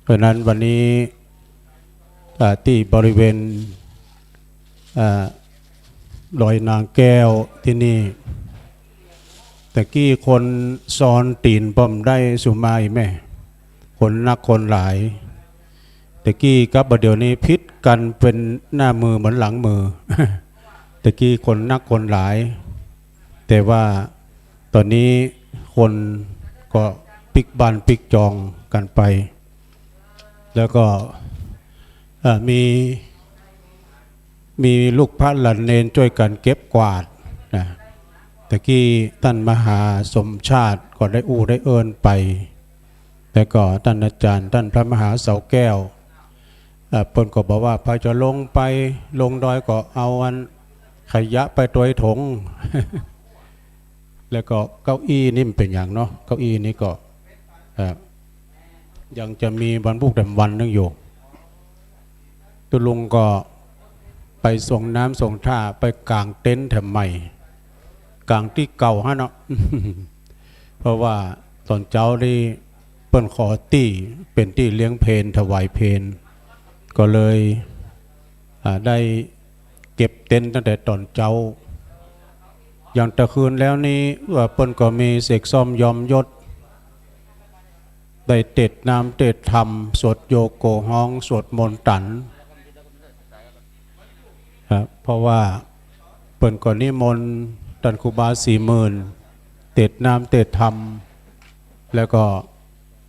เพราะนั้นวันนี้ที่บริเวณดอยนางแก้วที่นี่ตะกี้คนซ้อนตีนป้อมได้สุมาอีแม่คนนักคนหลายตะกี้กับเดี๋ยวนี้พิษกันเป็นหน้ามือเหมือนหลังมือ ตะกี้คนนักคนหลาย แต่ว่าตอนนี้คนก็ปิกบ้านปิกจองกันไปแล้วก็มีลูกพระหลานเนนช่วยกันเก็บกวาดนะตะกี้ท่านมหาสมชาติก็ได้อู้ได้เอิญไปแต่ก็ท่านอาจารย์ท่านพระมหาเสาแก้วเพิ่นก็บอกว่าพอจะลงไปลงดอยก็เอาอันขยะไปตัวถง แล้วก็เก้าอี้นี่มันเป็นอย่างเนาะเก้าอี้นี้ก็ยังจะมีวันพุธแต่วันนึงอยู่ตุลุงก็ไปส่งน้ำส่งท่าไปกลางเต็นท์แถมใหม่กลางที่เก่าฮะเนาะ เพราะว่าตอนเจ้าได้เปิ้นขอตี้เป็นที่เลี้ยงเพลถวายเพลก็เลยได้เก็บเต็นท์ตั้งแต่ตอนเจ้าอย่างตะคืนแล้วนี้ว่าเปิ้นก็มีเสกซ่อมยอมยศได้เต็ดน้ำเต็ดธรรมสวดโยโกห้องสวดมนต์ตันเพราะว่าเปิ่นก่อนนิมนต์ท่านครูบา40,000เต็ดน้ำเต็ดธรรมแล้วก็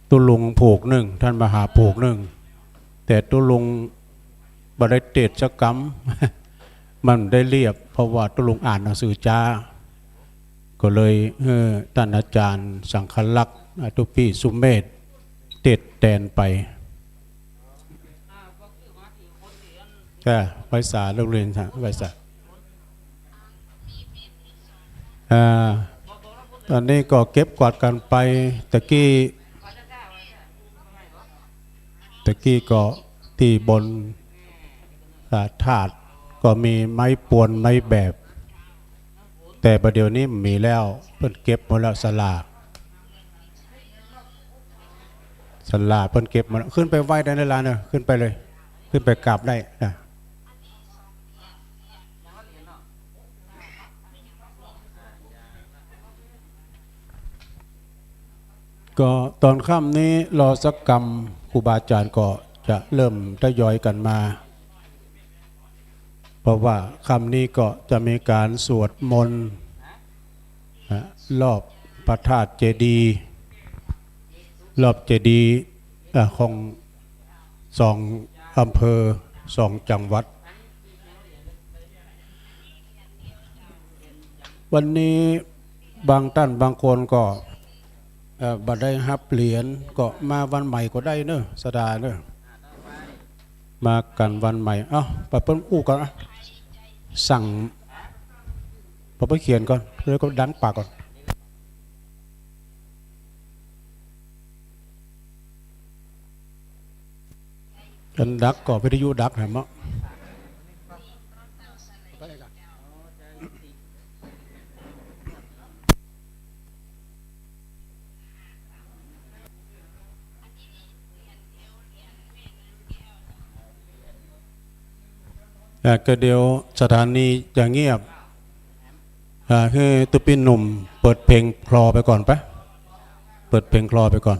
ตุลุงผูกหนึ่งท่านมหาผูกหนึ่งแต่ตุลุงบ่ได้เต็ดสักกรรม มันได้เรียบเพราะว่าตุลุงอ่านหนังสือจ้าก็เลยท่านอาจารย์สังฆลักษณ์ตุปีสุเมธ เต็ดแดนไปก็ไว้สาโรงเรียนฮะไว้สาตอนนี้ก็เก็บกวาดกันไปตะกี้ก็ที่บนถาดก็มีไม้ปวนไม้แบบ แต่ประเดี๋ยวนี้มีแล้วเพิ่นเก็บหมดแล้วสลาเพิ่นเก็บหมดขึ้นไปไหว้ได้ในลานเนอะขึ้นไปเลยขึ้นไปกราบได้นะก็ตอนค่ำนี้รอสักกรรมครูบาอาจารย์ก็จะเริ่มทยอยกันมาเพราะว่าค่ำนี้ก็จะมีการสวดมนต์รอบพระธาตุเจดีย์รอบเจดีย์ของ2 อำเภอ2 จังหวัดวันนี้บางท่านบางคนก็บัดได้รับเหรียญก็มาวันใหม่ก็ได้เนอะสดาเนอะมากันวันใหม่เอ้าไปเปิ้ลอู้ก่อนสั่งพอไปเขียนก่อนแล้วก็ดังปากก่อนกันดักก็วิทยุดักแหมะก็เดี๋ยวสถานีจะเงียบคือตุปินหนุ่มเปิดเพลงคลอไปก่อนปะเปิดเพลงคลอไปก่อน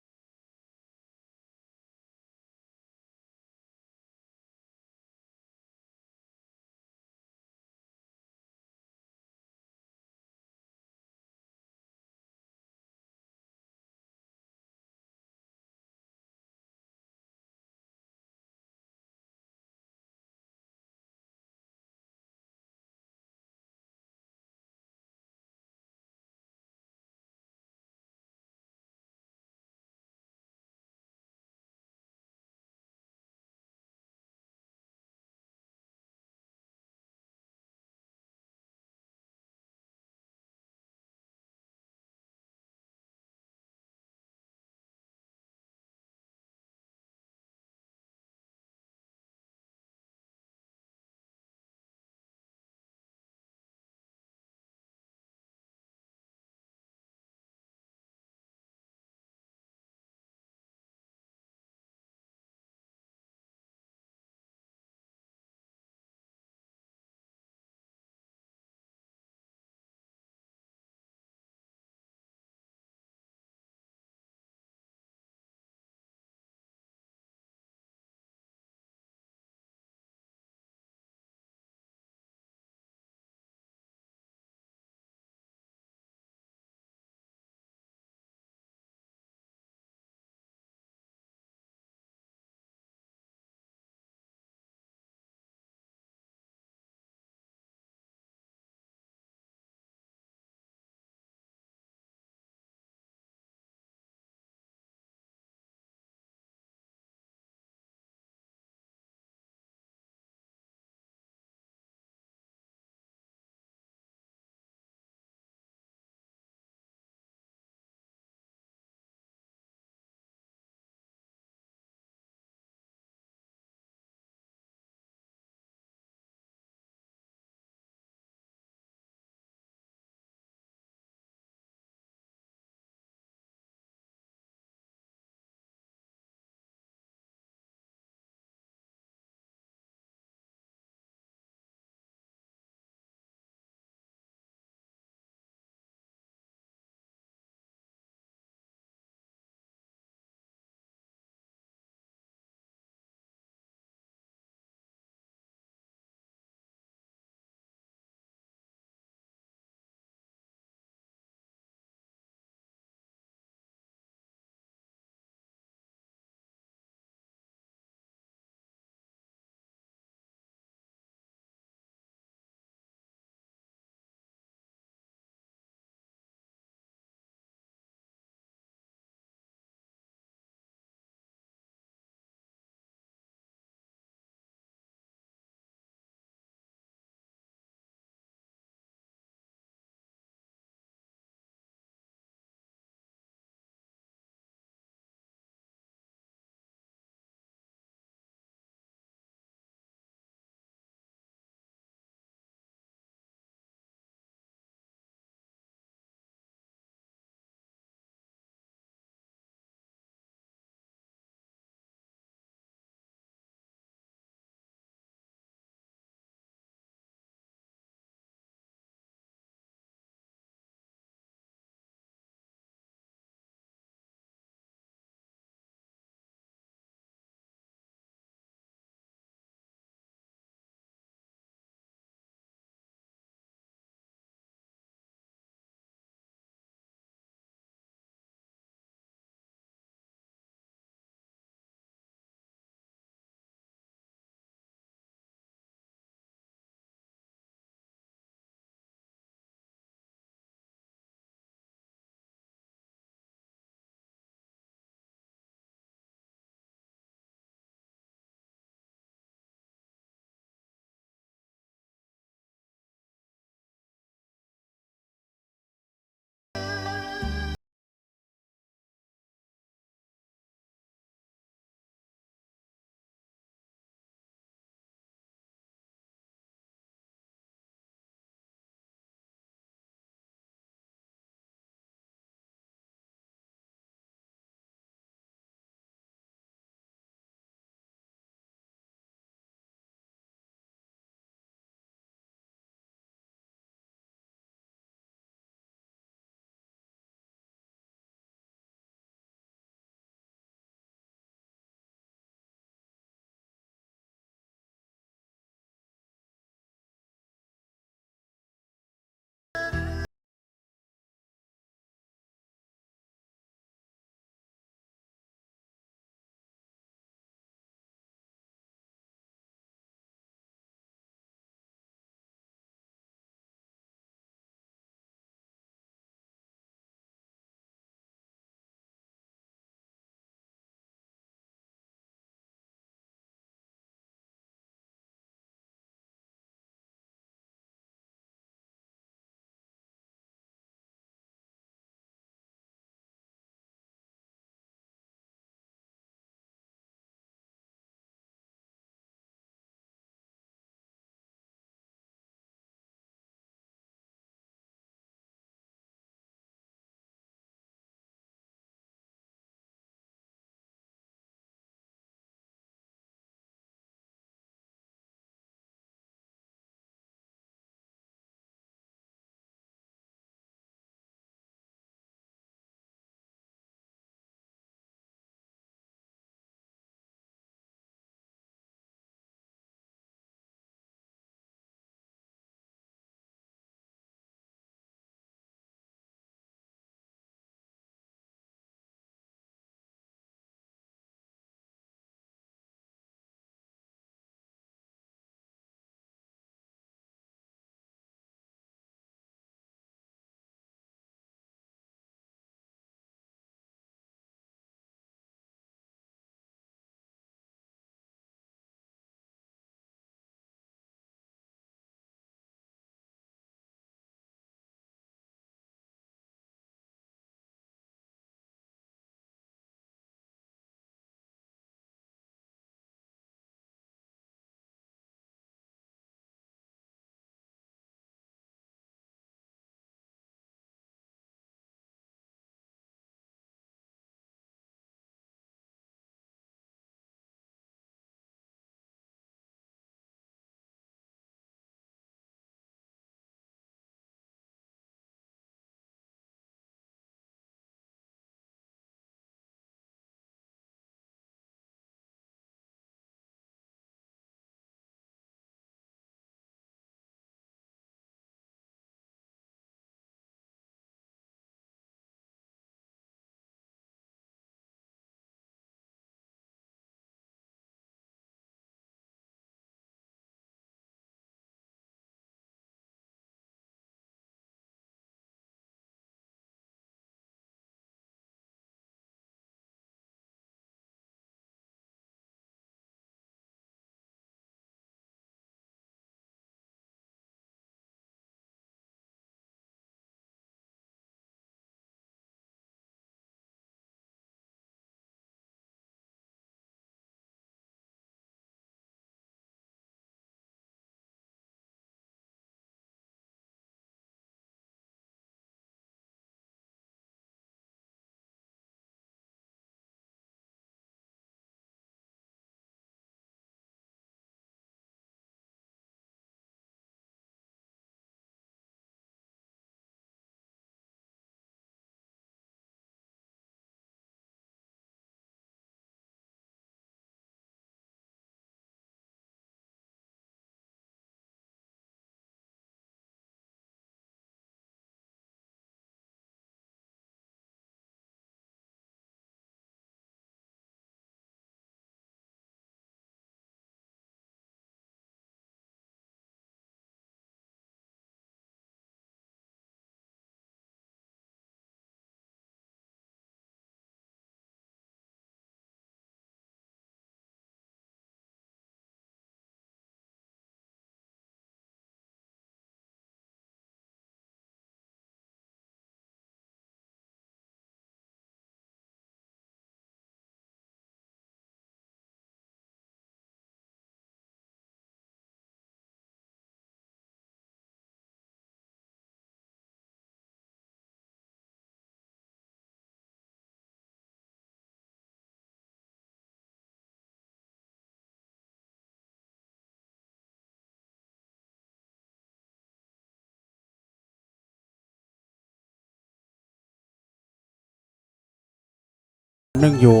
นึ่งอยู่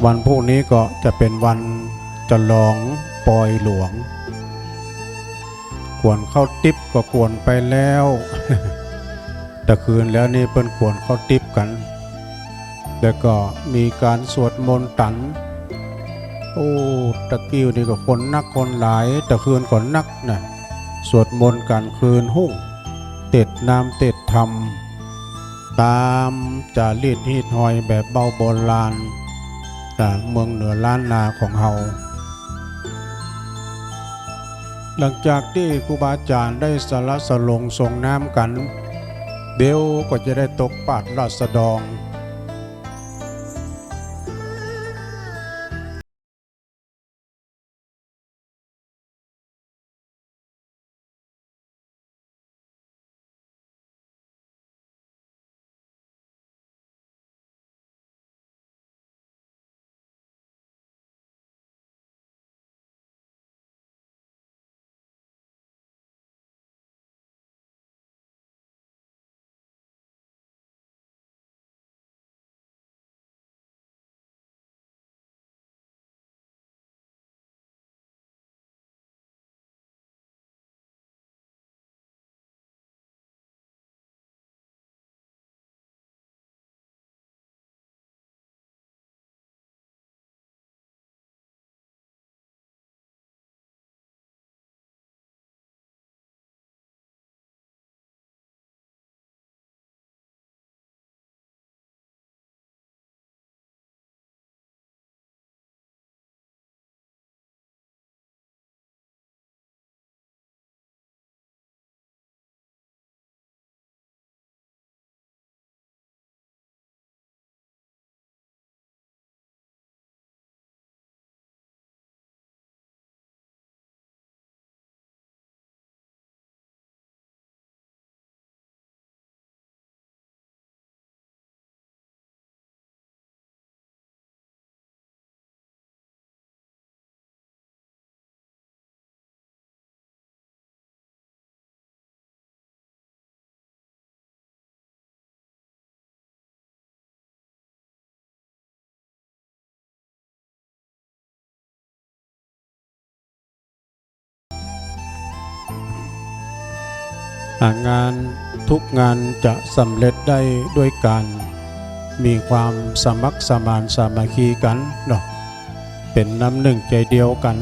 วันพรุ่งนี้ก็จะเป็นวันฉลองปอยหลวงกวนเข้าติ๊บก็กวนไปแล้ว แต่คืนแล้วนี่เปิ้นกวนเข้าติ๊บกันแล้วก็มีการสวดมนต์ตันโอ้ตะกิ้วนี่ก็คนนักคนหลายแต่คืนก่อนนักนะสวดมนต์กันคืนหุ่งเต็ดน้ำเต็ดธรรมตามจารีตฮีดหอยแบบเบาโบราณเมืองเหนือล้านนาของเฮาหลังจากที่ครูบาอาจารย์ได้สละสลงส่งน้ำกันเดี๋ยวก็จะได้ตกปาดราษฎรงานทุกงานจะสำเร็จได้ด้วยการมีความสมัครสมานสามัคคีกันเนาะเป็นน้ำหนึ่งใจเดียวกัน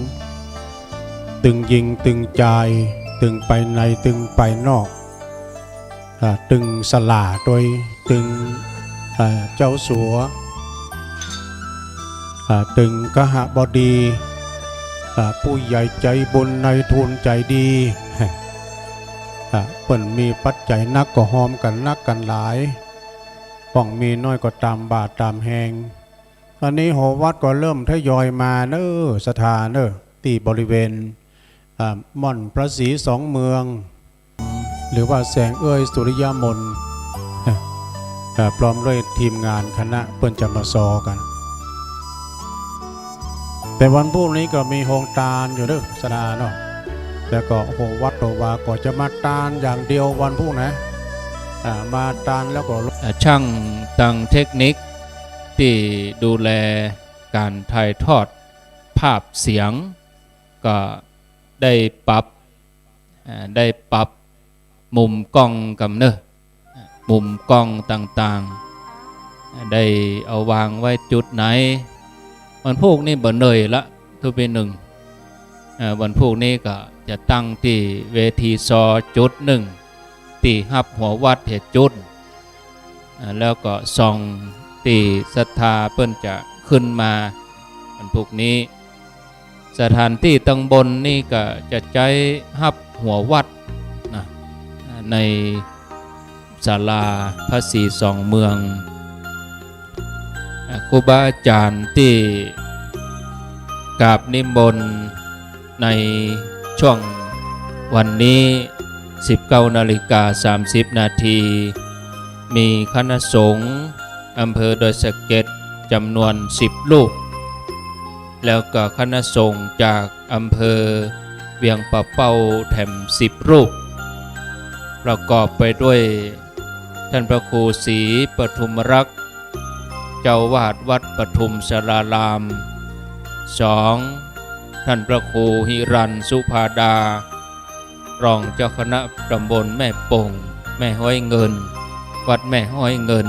ตึงยิงตึงใจตึงไปในตึงไปนอกตึงสลาโดยตึงเจ้าสัวตึงกหบดีผู้ใหญ่ใจบุญในทุนใจดีเปิ่นมีปัจจัยนักก็หอมกันนักกันหลายป้องมีน้อยก็ตามบาทตามแหงตอนนี้หอวัดก็เริ่มทยอยมาเนอสถานเนอที่บริเวณม่อนพระศรีสองเมืองหรือว่าแสงเอ้ยสุริยมนพร้อมด้วยทีมงานคณะเปิ่นจะมาซอกันแต่วันพรุ่งนี้ก็มีโฮงตาลอยู่เด้อสนาเนาะแล้วก็โหวัดโตวาก็จะมาตาลอย่างเดียววันพรุ่งนะมาตาลแล้วก็ช่างตั้งเทคนิคที่ดูแลการถ่ายทอดภาพเสียงก็ได้ปรับมุมกล้องกับเนอะมุมกล้องต่างๆได้เอาวางไว้จุดไหนวันพรุ่งนี้บ่เหนื่อยละทุกปีหนึ่งวันพรุ่งนี้ก็จะตั้งที่เวทีซอจุดหนึ่งที่หับหัววัดเหตุจุดแล้วก็ส่องที่ศรัทธาเปิ้นจะขึ้นมาวันพรุ่งนี้สถานที่ตั้งบนนี่ก็จะใช้หับหัววัดนะในศาลาพระศรีสองเมืองครูบาอาจารย์ที่กราบนิมนต์ในช่วงวันนี้ 19:30 นาทีมีคณะสงฆ์อำเภอดอยสะเก็ดจำนวน10รูปแล้วก็คณะสงฆ์จากอำเภอเวียงปะเป้าแถม10รูปประกอบไปด้วยท่านพระครูศรีปทุมรักษ์ เจ้าวาดวัดปทุมสาราราม 2. ท่านพระครูหิรันสุภาดารองเจ้าคณะตำบลแม่ปงแม่ห้อยเงินวัดแม่ห้อยเงิน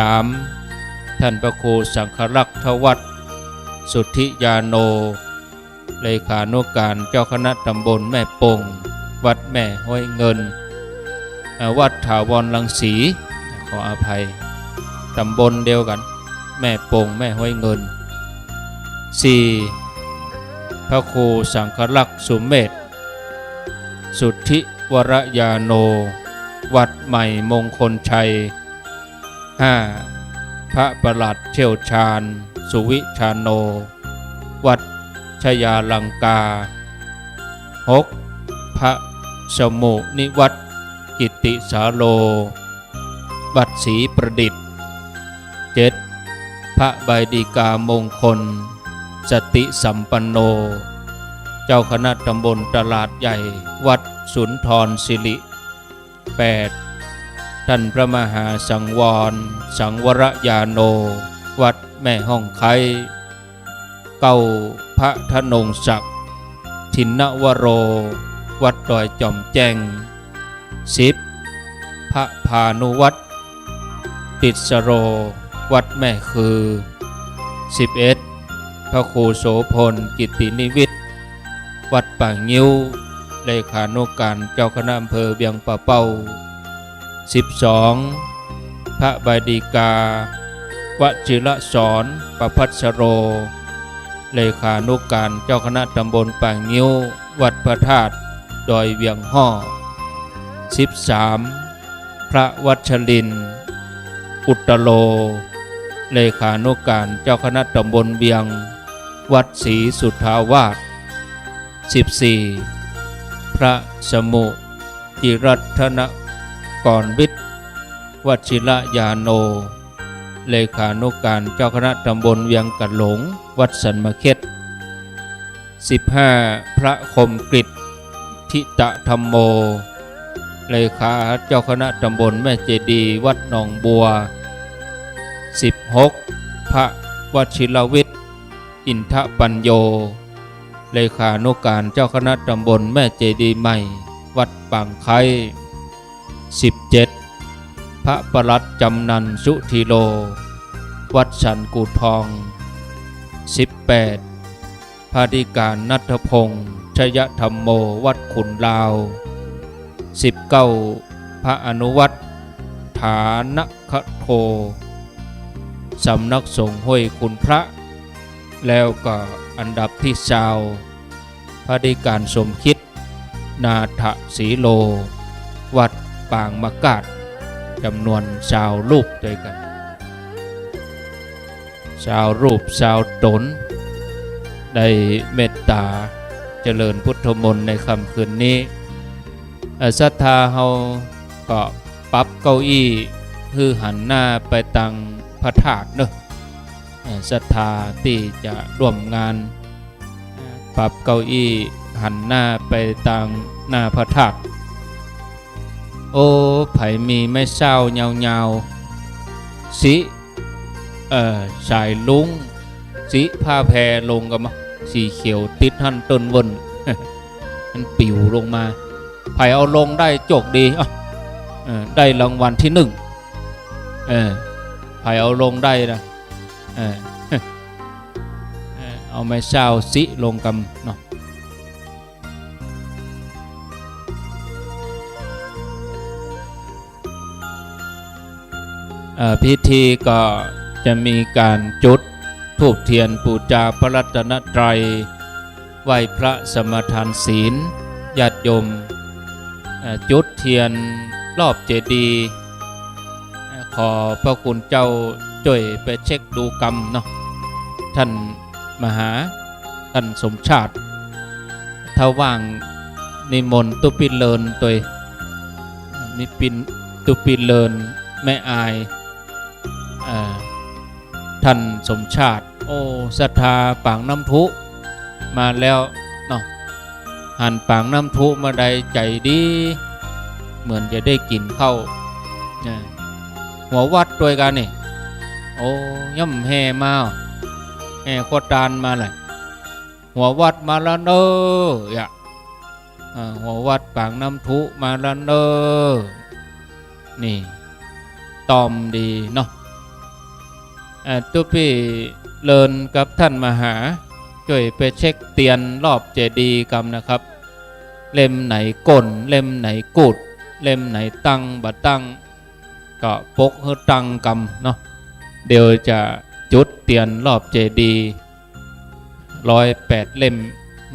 3. ท่านพระครูสังฆลักษณ์ทวัฒน์สุทธิยาโนเลขานุการเจ้าคณะตำบลแม่ปงวัดแม่ห้อยเงินวัดถาวรรังสีขออภัยตำบลเดียวกันแม่ปงแม่ห้อยเงิน 4. พระครูสังฆลักษณ์สุเมธสุทธิวรยาโนวัดใหม่มงคลชัย 5. พระประหลัดเชี่ยวชาญสุวิชาโนวัดชยาลังกา 6. พระสมุนิวัตรกิติสาโลวัดศรีประดิษฐ์ 7. พระใบดีกามงคลสติสัมปันโนเจ้าคณะตำบลตลาดใหญ่วัดสุนทรศิริ 8. ท่านพระมหาสังวรสังวรยาโนวัดแม่ห้องไค 9. พระธนงศักดิ์ทินวโรวัดดอยจอมแจ้ง 10. พระพานุวัตรติสโรวัดแม่คือ 11. พระครูโสพลกิตตินิวิทย์วัดป่างิ้วเลขานุการเจ้าคณะอำเภอเบียงป่าเป้า 12. พระบดีกาวชิรสอนประพัสโรเลขานุการเจ้าคณะตำบลป่างิ้ววัดพระธาตุดอยเวียงห่อ 13. พระวัชรินทร์อุตโลเลขานุการเจ้าคณะตำบลเบียงวัดศรีสุทธาวาส 14. พระสมุจิรัตนกรวิทย์วชิรยาโนเลขานุการเจ้าคณะตำบลเวียงกัดหลงวัดสันมะเข็ด 15. พระคมกฤษทิตธรรมโมเลขาเจ้าคณะตำบลแม่เจดีย์วัดหนองบัว 16. พระวชิรวิทย์อินทปัญโยเลขานุการเจ้าคณะตำบลแม่เจดีย์ใหม่วัดปางไค 17. พระประหลัดจำนันสุธีโลวัดสันกูทอง 18. พระธิการณัฐพงษ์ชยธรรมโมวัดขุนลาว 19. พระอนุวัตรฐานคโทสำนักสงฆ์ห้วยคุณพระ แล้วก็อันดับที่20พระธิการสมคิดนาถสีโลวัดปางมะกาดจำนวน20รูปด้วยกัน20รูป20ตนได้เมตตาเจริญพุทธมนต์ในค่ำคืนนี้ศรัทธาเฮาก็ปรับเก้าอี้คือหันหน้าไปตังพระธาตุเนอะศรัทธาที่จะร่วมงานปรับเก้าอี้หันหน้าไปตังหน้าพระธาตุโอ้ไผมีไม่เศร้ายาวๆสิสายลุงสิผ้าแพรลงกันมาสีเขียวติดหันต้นวน มันปิวลงมาไผเอาลงได้โจกดีได้รางวัลที่1ไผเอาลงได้นะเอาไม้เศร้าสิลงกันเนาะพิธีก็จะมีการจุดธูปเทียนบูชาพระรัตนตรัยไหว้พระสมทานศีลญาติโยมจุดเทียนรอบเจดีย์ขอพระคุณเจ้าช่วยไปเช็คดูกรรมเนาะท่านมหาท่านสมชาติถ้าว่างนิมนต์ตุปิเลินตัวนิปินตุปิเลินแม่อายท่านสมชาติโอ้ศรัทธาปางน้ำพุมาแล้วเนาะหันปางน้ำพุมาได้ใจดีเหมือนจะได้กินข้าวหัววัดด้วยกันนี่ โอ้ย่ำแห่มาแห่ขวดตานมาเลยหัววัดมาแล้วเนอะหัววัดปางน้ำทุมาแล้วเนอะนี่ตอมดีเนาะตุ๊พี่เลินกับท่านมหาช่วยไปเช็คเตียนรอบเจดีย์กันนะครับเล่มไหนก้นเล่มไหนกูดเล่มไหนตั้งบัดตั้งก็ปกให้ตั้งกำเนาะเดี๋ยวจะจุดเตียนรอบเจดีย์108 เล่ม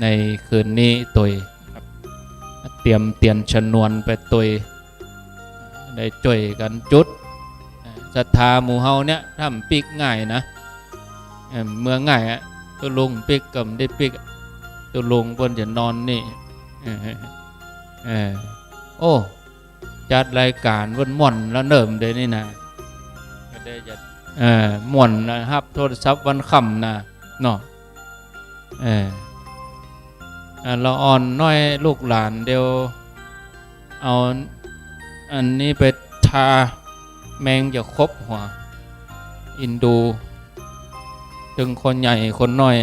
ในคืนนี้ตัวครับเตรียมเตียนชนวนไปตัวได้ช่วยกันจุดศรัทธาหมู่เฮาเนี่ยทำปิกง่ายนะเมื่อง่ายอะตัวลุงปิกกับได้ปิกตัวลุงบนจะนอนนี่โอ้จัดรายการวันม่วนแล้วเนิ่มเดี๋ยวนี้นะก็ได้จัดม่วนนะครับโทรศัพท์วันค่ำนะเนาะเราอ่อนน้อยลูกหลานเดียวเอาอันนี้ไปทาแมงจะครบหัวอินดูถึงคนใหญ่คนน้อย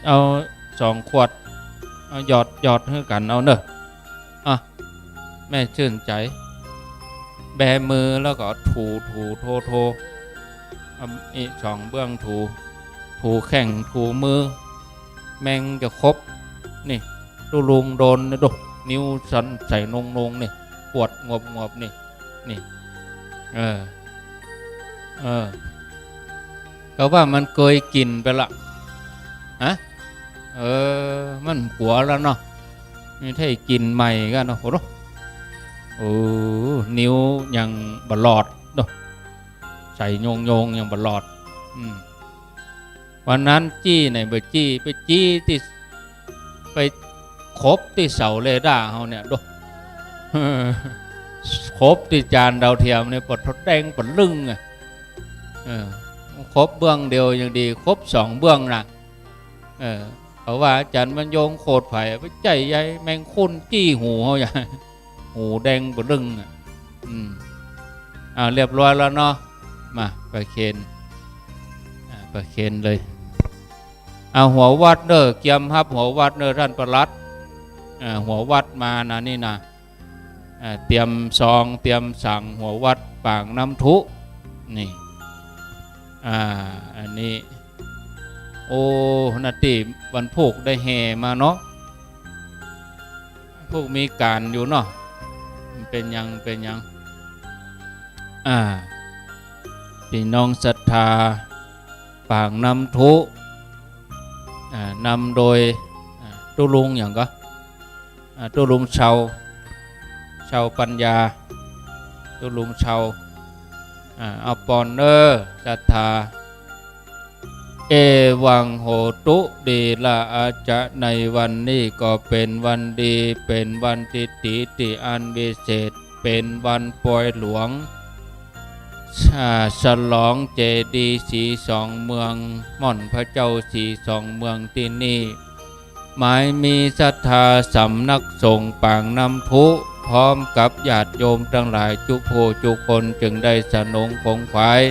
เอา2 ขวดเอาหยอดให้กันเอาเนอะแม่ชื่นใจแบมือแล้วก็ถูโทอี2 เบื้องถูแข่งถูมือแมงจะครบนี่ตูลุงโดนนะดูนิ้วสันใส่นงนี่ปวดงบนี่ก็ว่ามันเคยกินไปละมันหัวแล้วเนาะนี่ถ้ากินใหม่กันเนาะโอ้นิ้วยังบลอดเนาะใส่โยงยังบลอดวันนั้นจี้ไหนไปจี้ที่ไปคบที่เสาเรดาร์เขาเนี่ยดูคบที่จานดาวเทียมเนี่ยปดทดแดงปดลึงคบเบื้องเดียวยังดีคบ2 เบื้องนะเพราะว่าจันมันโยงโคตรไผ่ไปใจใหญ่แมงคุ้นจี้หูเขาอย่างหูแดงปดลึงเรียบร้อยแล้วเนาะมาประเคนเลยเอาหัววัดเนอเกียมครับหัววัดเนอท่านประหลัดหัววัดมานะนี่นะเตรียมซองเตรียมสั่งหัววัดปางน้ำทุนี่อันนี้โอ้นาทีวันพุกได้แห่มาเนาะพวกมีการอยู่เนาะเป็นยังพี่น้องศรัทธาปางน้ำทุนำโดยตุลุงอย่างก็ตุลุงชาวปัญญาตุลุงชาวเอาปอนเนอร์ศรัทธาเอวังโหตุดีละอาจะในวันนี้ก็เป็นวันดีเป็นวันติอันวิเศษเป็นวันปล่อยหลวงฉลองเจดีย์สี2 เมืองม่อนพระเจ้าสี 2 เมืองที่นี่หมายมีศรัทธาสำนักสงฆ์ปางน้ำทุพร้อมกับญาติโยมทั้งหลายจุคนจึงได้สนองของขวาย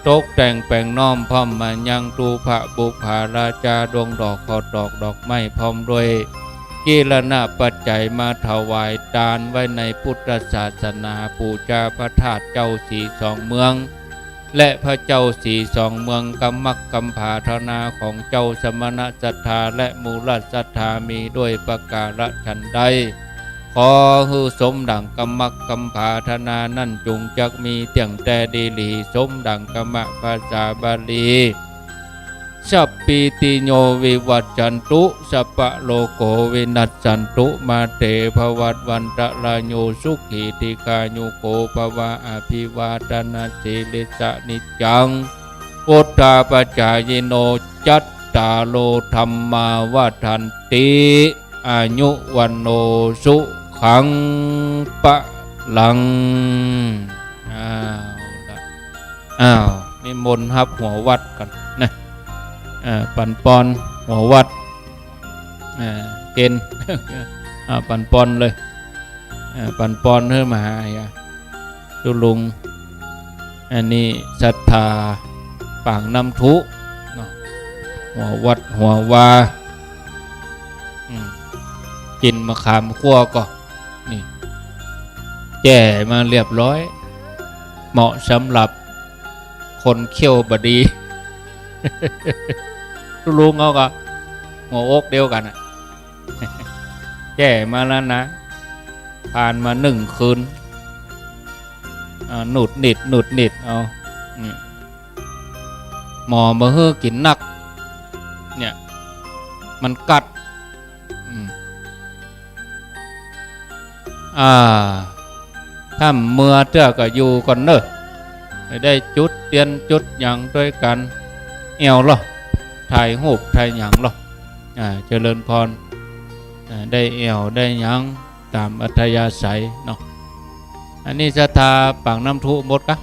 ตกแต่งแปลงน้อมพร้อมมายังตูพระบุภาราชาดวงดอกขอดอกไม้พร้อมด้วยกีฬณปัจจัยมาถวายทานไว้ในพุทธศาสนาปูชาพระธาตุเจ้าสี 2 เมืองและพระเจ้าสี 2 เมืองกำมักกำผาธนาของเจ้าสมณศรัทธาและมูลศรัทธามีด้วยประการฉันใดขอฮือสมดังกำมักกำผาธนานั่นจงจักมีเตียงแต่ดีหลีสมดังกมะภาษาบาลีสัพปิติโยวิวัจจันตุสัพพะโลโกวินัสสันตุมาเตภวัตวันตะลาโยสุขีติกาโยโกภวะอภิวาทนาสิริสะนิจังพุทธาปัจจายโนจัตตาโลธรรมาวาทันติอายุวันโนสุขังปะลังนิมนต์ครับหัววัดกันนะปันปอนหัววัดเกณฑ์ปันปอนเลยปันปอนเพื่อมาตุลุง อันนี้ศรัทธาปางน้ำทุเนาะหัววัดหัววากินมะขามคั่วก็นี่แจ่มาเรียบร้อยเหมาะสำหรับคนเคี้ยวบดี ลุงเขาก็หัวอกเดียวกัน แจ่มาแล้วนะผ่านมา1 คืนหนุดหนิดเอาหมอมาเฮือกินนักเนี่ยมันกัดถ้าเมื่อเจ้าก็อยู่ก่อนเนอะได้จุดเตียนจุดหยังด้วยกันเอวหรอถ่ายหูปถ่ายหยังหรอเจริญพรได้เอวได้หยังตามอัธยาศัยเนาะอันนี้ศรัทธาปางน้ำทุหมดกะ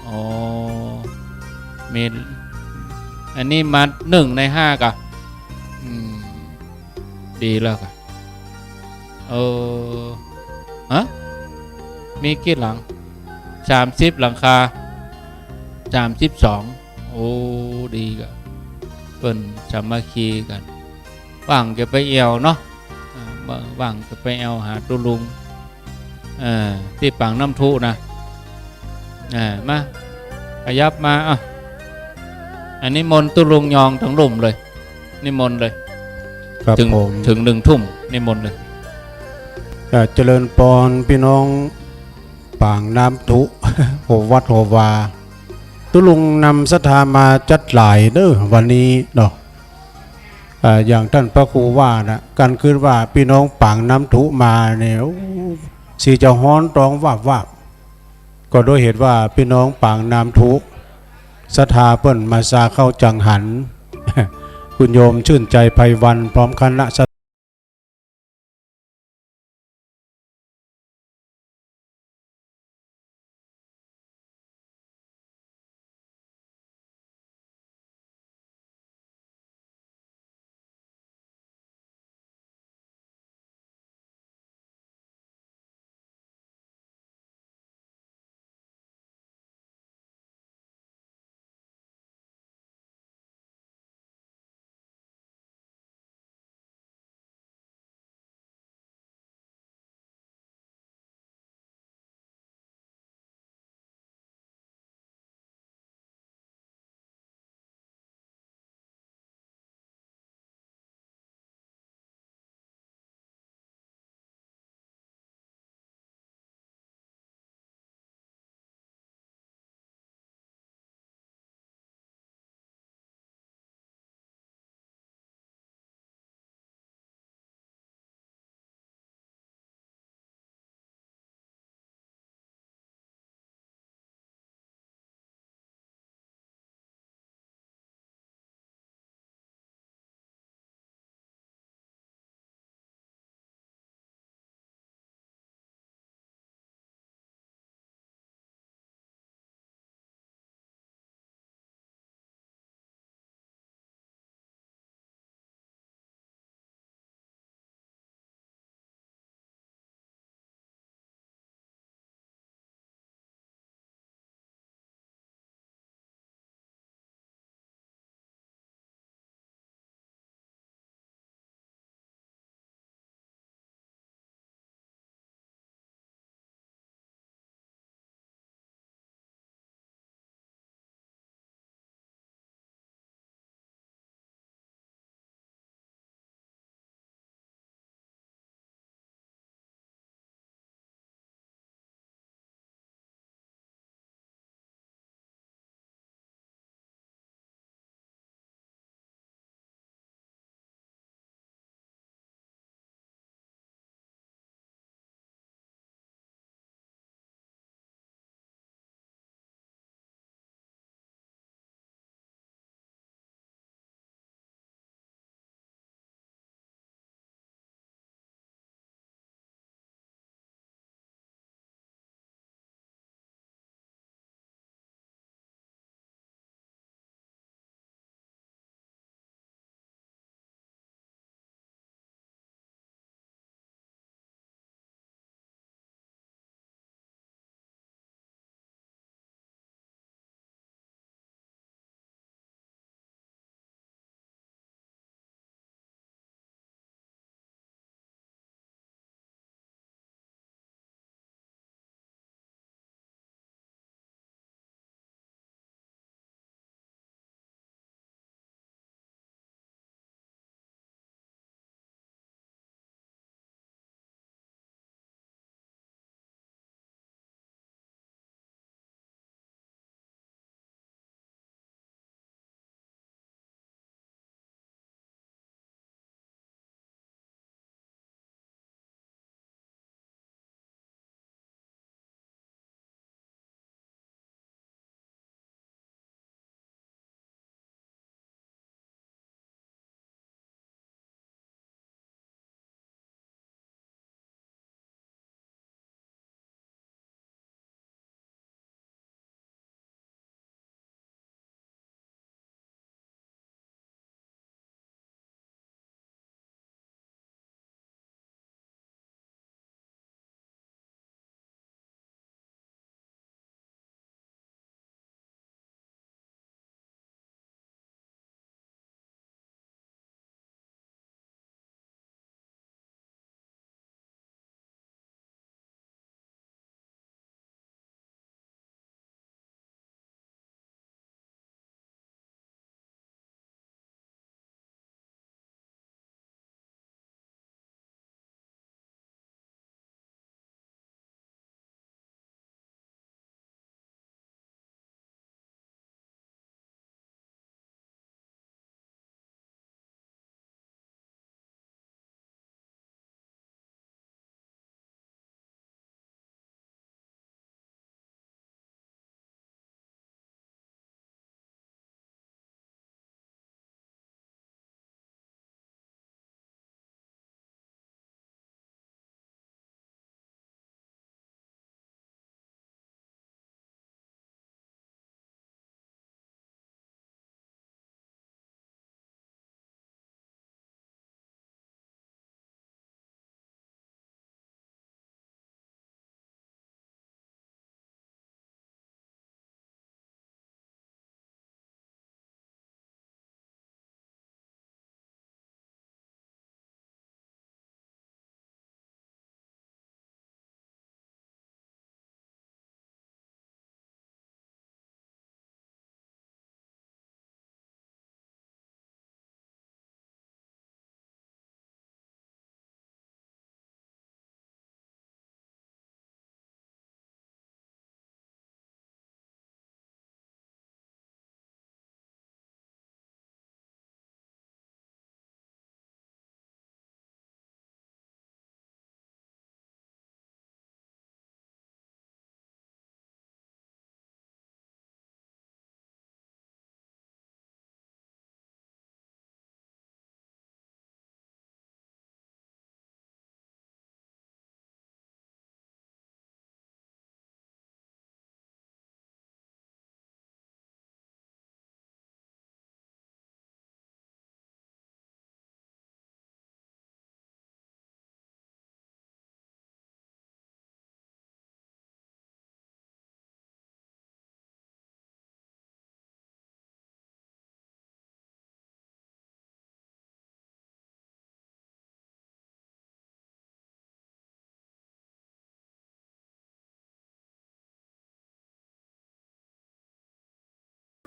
อ๋อมีอันนี้มา1 ใน 5กะดีแล้วกะฮะมีกี่หลัง30 หลังคา32โอ้ดีกะเปิ้นสามัคคีกันว่างจะไปเอวเนาะว่างจะไปเอวหาตุลุงที่ปางน้ำทุนะมาขยับมาอันนี้มนต์ตุลุงยองทั้งลุ่มเลยนิมนต์เลย ครับ ถึง ผม ถึง1 ทุ่มนิมนต์เลย เจริญปอนพี่น้องปางน้ำทุ โหวัดโหวาตุลุงนำศรัทธามาจัดหลายเด้อวันนี้เนาะอย่างท่านพระครูว่านะการคืนว่าพี่น้องปางน้ำทุมาเนี่ยสีจะฮ้อนร้องว่าก็โดยเหตุว่าพี่น้องปางน้ำทุศรัทธาเปิ้นมาซาเข้าจังหัน คุณโยมชื่นใจไพวันพร้อมคณะ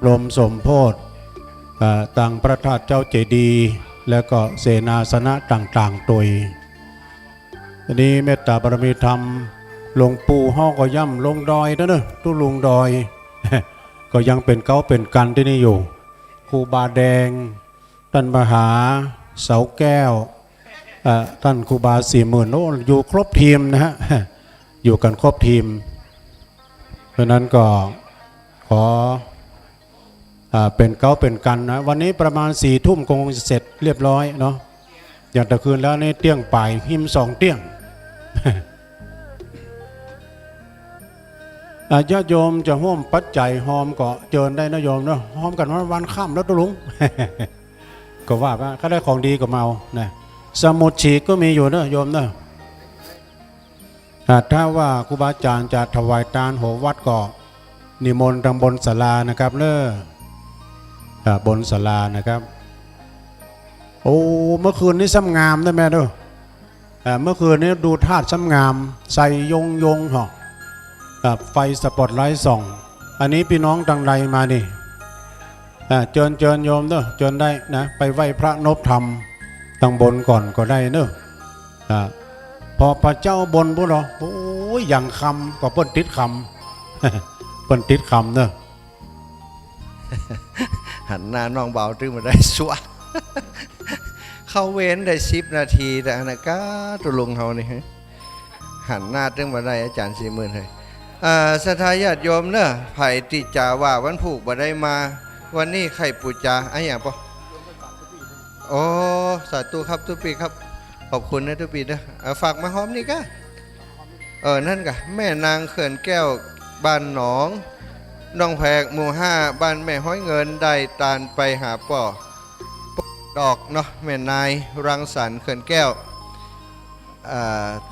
รมสมโพธิต่างพระธาตุเจ้าเจดีย์และก็เสนาสนะต่างๆตัวอันนี้เมตตาบารมีธรรมหลวงปู่ห้อก็ย่ำลงดอยนะเนอะตุลุงดอย ก็ยังเป็นเก้าเป็นกันที่นี่อยู่ครูบาแดงท่านมหาเสาแก้วท่านครูบา40,000โอ้อยู่ครบทีมนะฮะ อยู่กันครบทีมเพราะนั้นก็ขอเป็นเก้าเป็นกันนะวันนี้ประมาณ4 ทุ่มคงจะเสร็จเรียบร้อยเนาะอย่างตะคืนแล้วนี่เตี้ยงป่ายหิม2 เตี้ยง ญาติโยมจะห่มปัจจัยหอมก็เจิญได้นะโยมเนาะหอมกันวันค่ำแล้วตุลุง ก็ว่าก็ได้ของดีก็เมานะสมุดฉีกก็มีอยู่เนอะโยมเนอะถ้าว่าครูบาอาจารย์จะถวายทานโหวัดก็นิมนต์ทางบนศาลานะครับเนอะบนศาลานะครับโอ้เมื่อคืนนี้ซ้ำงามได้ไหมเด้อเมื่อคืนนี้ดูธาตุซ้ำงามใส่ยงเหรอไฟสปอตไลท์ส่องอันนี้พี่น้องทางใดมานี่เจิญโยมเนอะเจิญได้นะไปไหว้พระนพธรรมทางบนก่อนก็ได้เนอะพอพระเจ้าบนพวกเราโอ้ยอย่างคำก็เปิ้นติดคำ เปิ้นติดคำเนอะ หันหน้าน้องเบาตึ้งมาได้สวะ เข้าเว้นได้10 นาทีแต่อันนั้นก็ตุลุงเขานี่หันหน้าตึ้งมาได้อาจารย์40,000เลยศรัทธาญาติโยมเนอะไผ่ติจาว่าวันผูกบ่ได้มาวันนี้ไข่ปูจาไอ้อย่างปะโอ้สาธุครับทุกปีครับขอบคุณนะทุกปีนะฝากมาหอมนี่ก็นั่นกะแม่นางเขื่อนแก้วบ้านหนองน้องแพกหมู่5บ้านแม่ห้อยเงินได้ตานไปหาป่อดอกเนาะแม่นายรังสรรค์เขื่อนแก้ว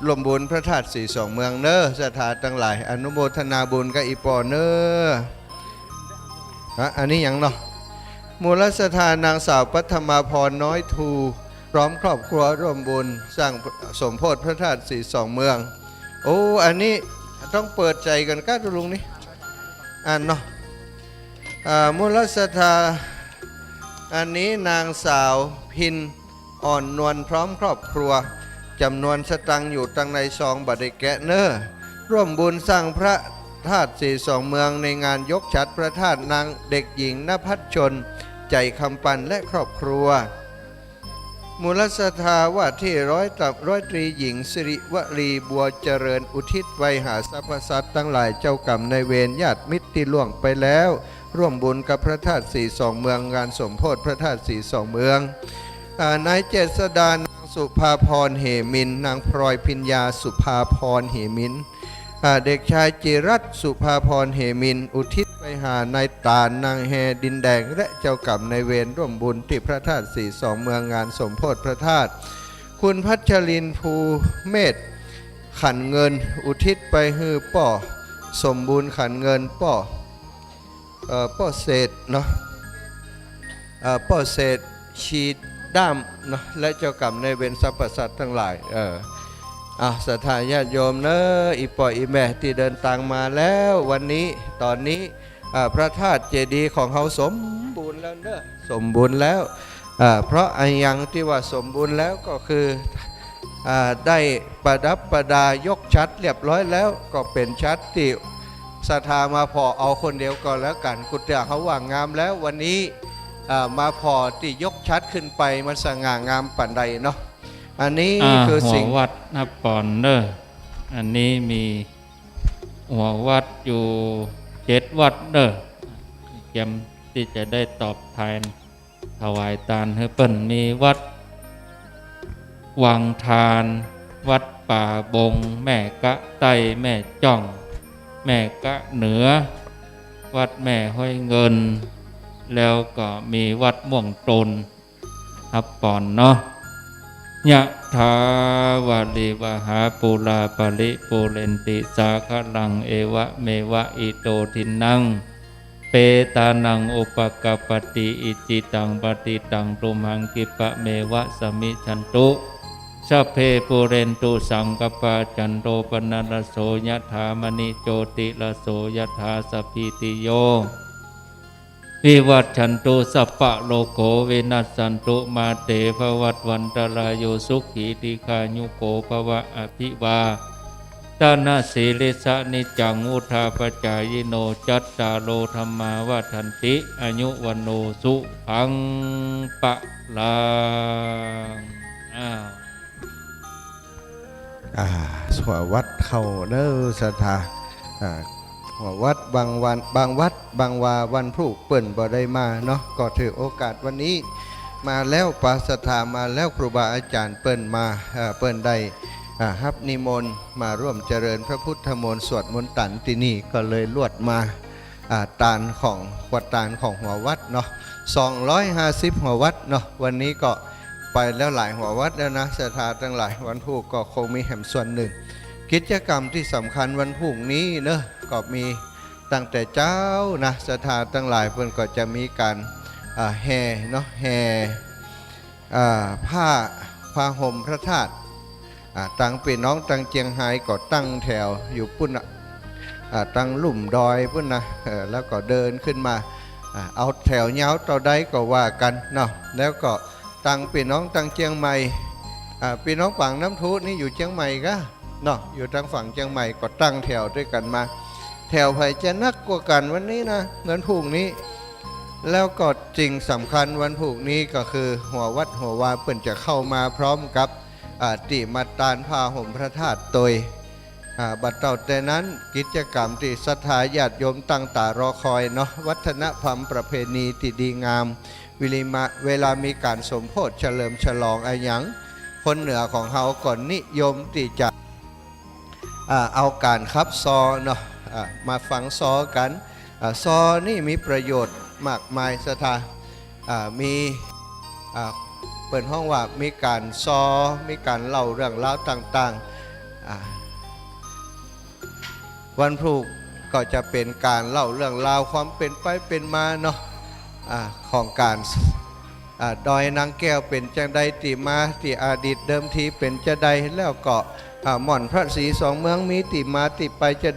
ลมบุญพระธาตุ42เมืองเนอสถานตั้งหลายอนุโมทนาบุญกับอีปอเนออันนี้อย่างเนาะมูลสถานนางสาวปัทมาพรน้อยทูพร้อมครอบครัวร่วมบุญสร้างสมโพธิพระธาตุ42เมืองโอ้อันนี้ต้องเปิดใจกันก้าตุลุงนี่เนาะมูลสถานอันนี้นางสาวพินอ่อนนวลพร้อมครอบครัวจำนวนสตังอยู่ตังในซองบัดได้แกะเนอร่วมบุญสร้างพระธาตุ42เมืองในงานยกฉัตรพระธาตุนางเด็กหญิงณภัชชนใจคำปันและครอบครัวมูลสถาว่าที่ร้อยตรีหญิงสิริวลีบัวเจริญอุทิศไว้หาสรรพสัตว์ทั้งหลายเจ้ากรรมในเวรญาติมิตรที่ล่วงไปแล้วร่วมบุญกับพระธาตุ42เมืองงานสมโพธิพระธาตุ42เมืองนายเจษดานางสุภาพรเหมินนางพลอยพิญญาสุภาพรเหมินเด็กชายจิรัตน์สุภาพรเหมินอุทิศไปหานายตาลนางแฮดินแดงและเจ้ากรรมในเวรร่วมบุญที่พระธาตุ42เมืองงานสมโพธิพระธาตุคุณพัชรินภูเมธขันเงินอุทิศไปฮือป่อสมบูรณ์ขันเงินป่อเศษเนาะป่อเศษชีดด้ามเนาะและเจ้ากรรมในเวรสรรพสัตว์ทั้งหลายศรัทธาญาติโยมเนอะอีปออีแม่ที่เดินทางมาแล้ววันนี้ตอนนี้พระธาตุเจดีย์ของเขาสมบูรณ์แล้วเนอะสมบูรณ์แล้วเพราะอันยังที่ว่าสมบูรณ์แล้วก็คือได้ประดับประดายกชัดเรียบร้อยแล้วก็เป็นชัดที่ศรัทธามาพอเอาคนเดียวก็แล้วกันกุฏิเขาว่างงามแล้ววันนี้มาพอที่ยกชัดขึ้นไปมันสง่างามปันใดเนาะอันนี้คือสิ่งหัววัดนับปอนเนอร์อันนี้มีหัววัดอยู่7 วัดเนอร์เตรียมที่จะได้ตอบแทนถวายทานให้เปิ้นมีวัดวังทานวัดป่าบงแม่กะไตแม่จ่องแม่กะเหนือวัดแม่ห้อยเงินแล้วก็มีวัดม่วงตนนับปอนเนาะยะถาวาลิวหาปูลาปริปูเรนติสาคลังเอวะเมวะอิโตทินังเปตานังอุปกปติอิจิตังปฏิตังตุมหังกิปะเมวะสมิชันตุสัพเพปูเรนตุสังกปาจันโตปนัสโสยะถามณิโจติละโสยะถาสัพพิติโย วิวัตชันตุสัพพะโลโกวินัสสันตุมาเตภวัตวันตรายโยสุขีติคายุโกภวะอภิวาตานาสีลิสะนิจังอุทาปจายโนจัตตาโลธรรมาวัฏันติอายุวันโนสุขังปะลังหัววัดเข้าเด้อศรัทธาหัววัดบางวันบางวัดบางวาวันพรุ่งเปิ่นบ่ได้มาเนาะก็ถือโอกาสวันนี้มาแล้วปาศรัทธามาแล้วครูบาอาจารย์เปิ่นมาเปิ่นได้ฮับนิมนต์มาร่วมเจริญพระพุทธมนต์สวดมนต์ตันที่นี่ก็เลยลวดมาตานของวัดตานของหัววัดเนาะ250หัววัดเนาะวันนี้ก็ไปแล้วหลายหัววัดแล้วนะศรัทธาทั้งหลายวันพรุ่งก็คงมีแห่งส่วนหนึ่งกิจกรรมที่สำคัญวันพรุ่งนี้เนอะก็มีตั้งแต่เช้านะศรัทธาทั้งหลายเพื่อนก็จะมีการแห่เนาะแห่ผ้าห่มพระธาตุตั้งเป็นน้องตั้งเจียงไฮ้ก็ตั้งแถวอยู่ปุ่นตั้งหลุ่มดอยปุ่นนะแล้วก็เดินขึ้นมาเอาแถวเงาต่อได้ก็ว่ากันเนาะแล้วก็ตั้งเป็นน้องตั้งเจียงใหม่พี่น้องฝั่งน้ำทุนี่อยู่เชียงใหม่ก็เนาะอยู่ทางฝั่งเชียงใหม่ก็ตั้งแถวด้วยกันมาแถวไผ่จะนักกว่ากันวันนี้นะเหมือนพรุ่งนี้แล้วก็จริงสำคัญวันพรุ่งนี้ก็คือหัววัดหัววาเปิ่นจะเข้ามาพร้อมกับติมาตานผ้าห่มพระธาตุโดยบัดเต่าแต่นั้นกิจกรรมที่ศรัทธาญาติโยมตั้งตารอคอยเนาะวัฒนธรรมประเพณีที่ดีงามเวลามีการสมโภชเฉลิมฉลองอะไรอย่างคนเหนือของเขาก่อนนิยมที่จะเอาการคับซอเนาะมาฟังซอกันซอนี่มีประโยชน์มากมายศรัทธามีเปิดห้องว่ามีการซอมีการเล่าเรื่องราวต่างๆวันพรุ่งก็จะเป็นการเล่าเรื่องราวความเป็นไปเป็นมาเนาะของการดอยนางแก้วเป็นจังใดตีมาที่อดีตเดิมทีเป็นจะใดแล้วก็หม่อนพระศรีสองเมืองมีติมาติไปจะ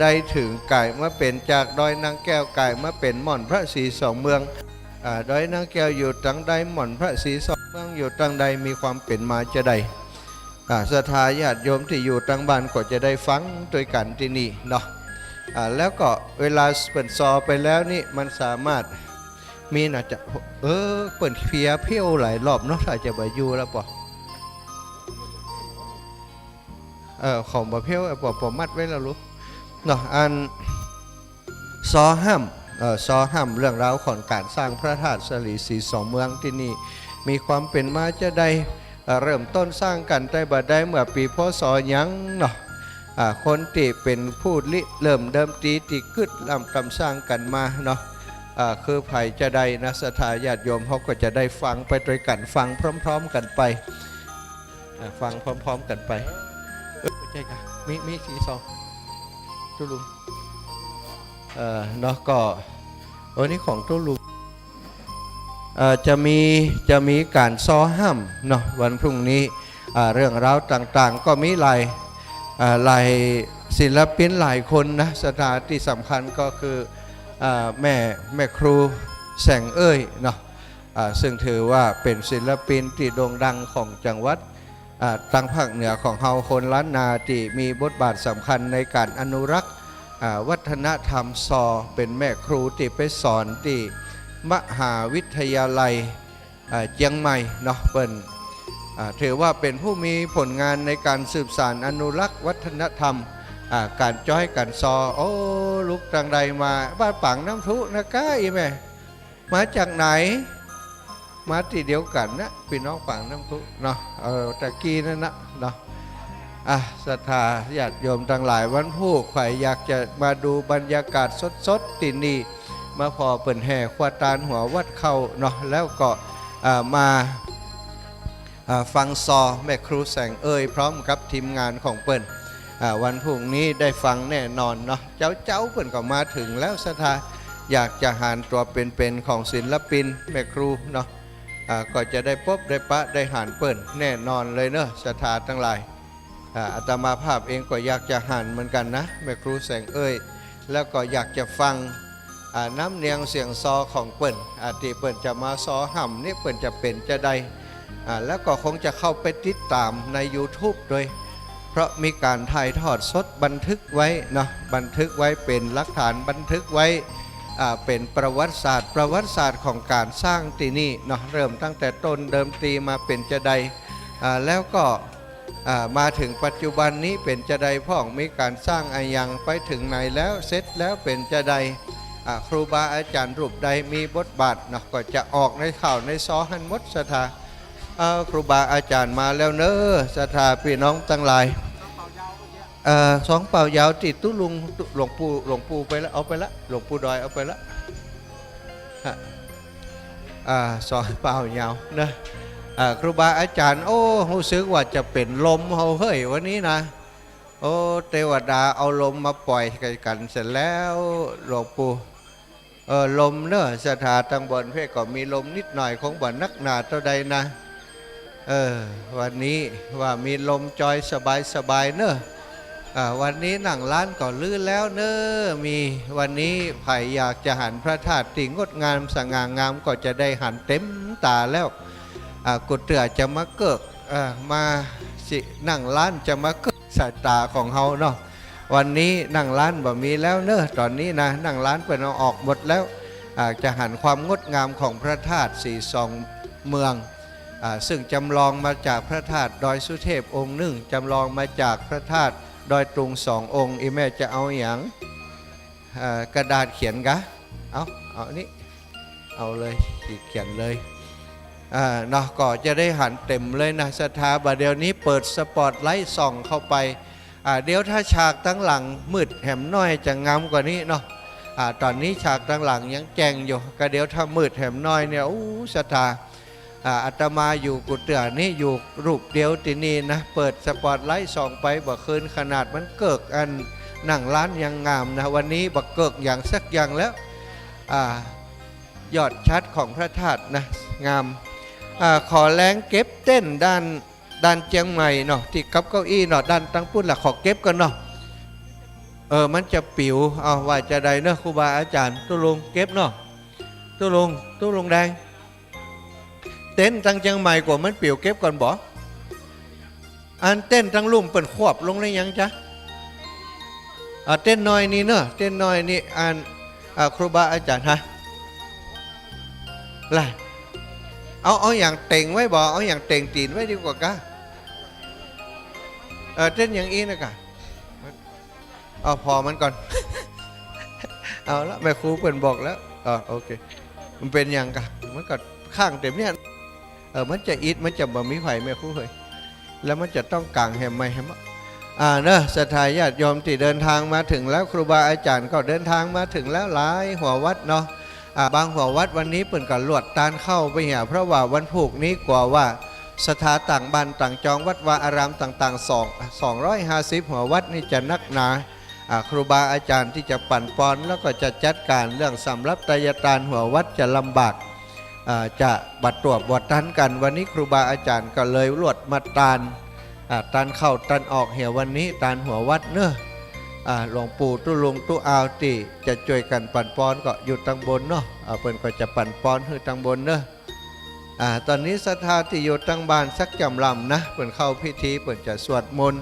ได้ถึงกายมาเป็นจากดอยนางแก้วกายมาเป็นหม่อนพระศรีสองเมืองดอยนางแก้วอยู่ตังใดหม่อนพระศรีสองเมืองอยู่ตังใดมีความเป็นมาจะใดศรัทธาญาติโยมที่อยู่ตังบ้านก็จะได้ฟังด้วยกันที่นี่เนาะแล้วก็เวลาเปิดซอไปแล้วนี่มันสามารถมีน่าจะเปิดเพี้ยวหลายรอบเนาะถ้าจะไปอยู่แล้วปะของบะเพี้ยวปอมัดไว้แล้วรู้เนาะอันซอห้ำเรื่องราวของการสร้างพระธาตุสลีสีสองเมืองที่นี่มีความเป็นมาจะได้เริ่มต้นสร้างกันได้บัดได้เมื่อปีพศยังเนาะคนที่เป็นผู้เริ่มเดิมตีกึดลำกำสร้างกันมาเนาะคือไผ่จะได้นะศรัทธาญาติโยมเขาก็จะได้ฟังไปด้วยกันฟังพร้อมๆกันไปฟังพร้อมๆกันไปใช่ค่ะมีสีซองตุลุงเนาะก็นี่ของตุลุงจะมีการซ้อห้ำเนาะวันพรุ่งนี้เรื่องราวต่างๆก็มีหลายศิลปินหลายคนนะสถานที่สำคัญก็คือแม่ครูแสงเอ้ยเนาะซึ่งถือว่าเป็นศิลปินที่โด่งดังของจังหวัดทางภาคเหนือของเฮาคนล้านนาที่มีบทบาทสำคัญในการอนุรักษ์วัฒนธรรมซอเป็นแม่ครูที่ไปสอนที่มหาวิทยาลัยเชียงใหม่เนาะเปิ้นถือว่าเป็นผู้มีผลงานในการสืบสานอนุรักษ์วัฒนธรรมการจ้อยการซอลูกทางใดมาบ้านปังน้ำทุนะก้าอีแม่มาจากไหนมาที่เดียวกันนะพี่น้องปังน้ำทุเนาะตะกี้นั่นนะเนาะศรัทธาญาติโยมทั้งหลายวันผู้ใครอยากจะมาดูบรรยากาศสดๆที่นี่มาพอเปิ่นแห่ควาตานหัววัดเข้าเนาะแล้วก็มาฟังซอแม่ครูแสงเอ้ยพร้อมกับทีมงานของเปิ่นวันพรุ่งนี้ได้ฟังแน่นอนเนาะเจ้าเปิ่นก็มาถึงแล้วศรัทธาอยากจะหานตัวเป็นของศิลปินแม่ครูเนาะก็จะได้พบได้ปะได้หานเปิ่นแน่นอนเลยเนาะศรัทธาทั้งหลายอาตมาภาพเองก็อยากจะหานเหมือนกันนะแม่ครูแสงเอ้ยแล้วก็อยากจะฟัง น้ำเนียงเสียงซอของเปิ่นที่เปิ่นจะมาซอห่ำนี่เปิ่นจะเป็นจะใดแล้วก็คงจะเข้าไปติดตามใน YouTube โดยเพราะมีการถ่ายทอดสดบันทึกไว้เนาะบันทึกไว้เป็นหลักฐานบันทึกไว้เป็นประวัติศาสตร์ของการสร้างที่นี่เนาะเริ่มตั้งแต่ต้นเดิมทีมาเป็นจะใดแล้วก็มาถึงปัจจุบันนี้เป็นจะใดพ่องมีการสร้างอายังไปถึงไหนแล้วเสร็จแล้วเป็นจะใดครูบาอาจารย์รูปใดมีบทบาทเนาะก็จะออกในข่าวในซอหันมดศรัทธาครูบาอาจารย์มาแล้วเนอะศรัทธาพี่น้องทั้งหลายสองเป่ายาวติดตุ้ลุงหลวงปู่ไปแล้วเอาไปละหลวงปู่ดอยเอาไปละสองเป่ายาวนะครูบาอาจารย์โอ้รู้สึกว่าจะเป็นลมเฮาเฮ้ยวันนี้นะโอ้เทวดาเอาลมมาปล่อยกันเสร็จแล้วหลวงปู่ลมเนอะศรัทธาตั้งบนเพื่อก็มีลมนิดหน่อยของบ่นักหนาเท่าใดนะวันนี้ว่ามีลมจอยสบายเนอะวันนี้หนังร้านก็ลื่นแล้วเนอะมีวันนี้ไผ่อยากจะหันพระธาตุติงดงามสง่างามก็จะได้หันเต็มตาแล้วกุเตือจะมาเกิกมาสินั่งร้านจะมาเกิกสายตาของเฮาเนาะวันนี้นั่งร้านบ่มีแล้วเนอะตอนนี้นะนั่งร้านเป็นเอาออกหมดแล้วจะหันความงดงามของพระธาตุสีสองเมืองซึ่งจำลองมาจากพระธาตุดอยสุเทพองค์หนึ่งจำลองมาจากพระธาตุดอยตุงสององค์อีแม่จะเอาอย่างกระดาษเขียนกะเอานี่เอาเลยเขียนเลยเนาะก็จะได้หันเต็มเลยนะศรัทธาบัดเดี๋ยวนี้เปิดสปอตไลท์ส่องเข้าไปเดี๋ยวถ้าฉากตั้งหลังมืดแหมน้อยจะงามกว่านี้เนาะตอนนี้ฉากตั้งหลังยังแจ้งอยู่ก็เดี๋ยวถ้ามืดแหมน้อยเนี่ยศรัทธาอาตมาอยู่กุฏินี่อยู่รูปเดียวที่นี่นะเปิดสปอตไลท์ส่องไปบ่คืนขนาดมันเกิกอันนั่งร้านยังงามนะวันนี้บ่เกิกอย่างสักอย่างแล้วยอดชัดของพระธาตุนะงามขอแรงเก็บเต้นด้านเชียงใหม่เนาะที่กับเก้าอี้เนาะด้านตั้งพุ่นละขอเก็บกันเนาะมันจะปิวเอาว่าจะใดเนาะครูบาอาจารย์ตุลุงเก็บเนาะตุลุงแดงเต้นตั้งเชียงใหม่กว่ามันปิวเก็บก่อนบ่อันเต้นตั้งลุ่มเปิดขวบลงได้ยังจ๊ะเต้นน้อยนี่เนาะเต้นน้อยนี่อันครูบาอาจารย์ฮะไรเอาอย่างเต่งไว้บ่เอาอย่างเต่งตีนไว้ดีกว่ากะเต้นอย่างอีนะกะเอาพอมันก่อน เอาละแม่ครูเปิ่นบอกแล้วโอเคมันเป็นอย่างกะมันก็ข้างเต็มเนี่ยมันจะอิดมันจะบ่มีไผ่แม่ครูเฮ้ยแล้วมันจะต้องกางแหมไม่แหมเนอะศรัทธาญาติโยมที่เดินทางมาถึงแล้วครูบาอาจารย์ก็เดินทางมาถึงแล้วหลายหัววัดเนาะบางหัววัดวันนี้เปิ่นก็ลวดตานเข้าไปเหี่ยเพราะว่าวันผูกนี้กว่าว่าสถาต่างบ้านต่างจองวัดวาอารามต่างๆ250หัววัดนี่จะนักหนาครูบาอาจารย์ที่จะปั่นปอนแล้วก็จะจัดการเรื่องสำรับไตรตานหัววัดจะลำบากจะบัดตรวจบวดตันกันวันนี้ครูบาอาจารย์ก็เลยลวดมาตานเข้าตันออกเหี่ยวันนี้ตานหัววัดเนอะหลวงปู่ตุลุงตุอาวตีจะช่วยกันปั่นปอนก็อยู่ตังบนเนาะเพิ่นก็จะปั่นปอนคือตังบนเนอะตอนนี้ศรัทธาที่อยู่ตังบ้านสักจำลำนะเพิ่นเข้าพิธีเพิ่นจะสวดมนต์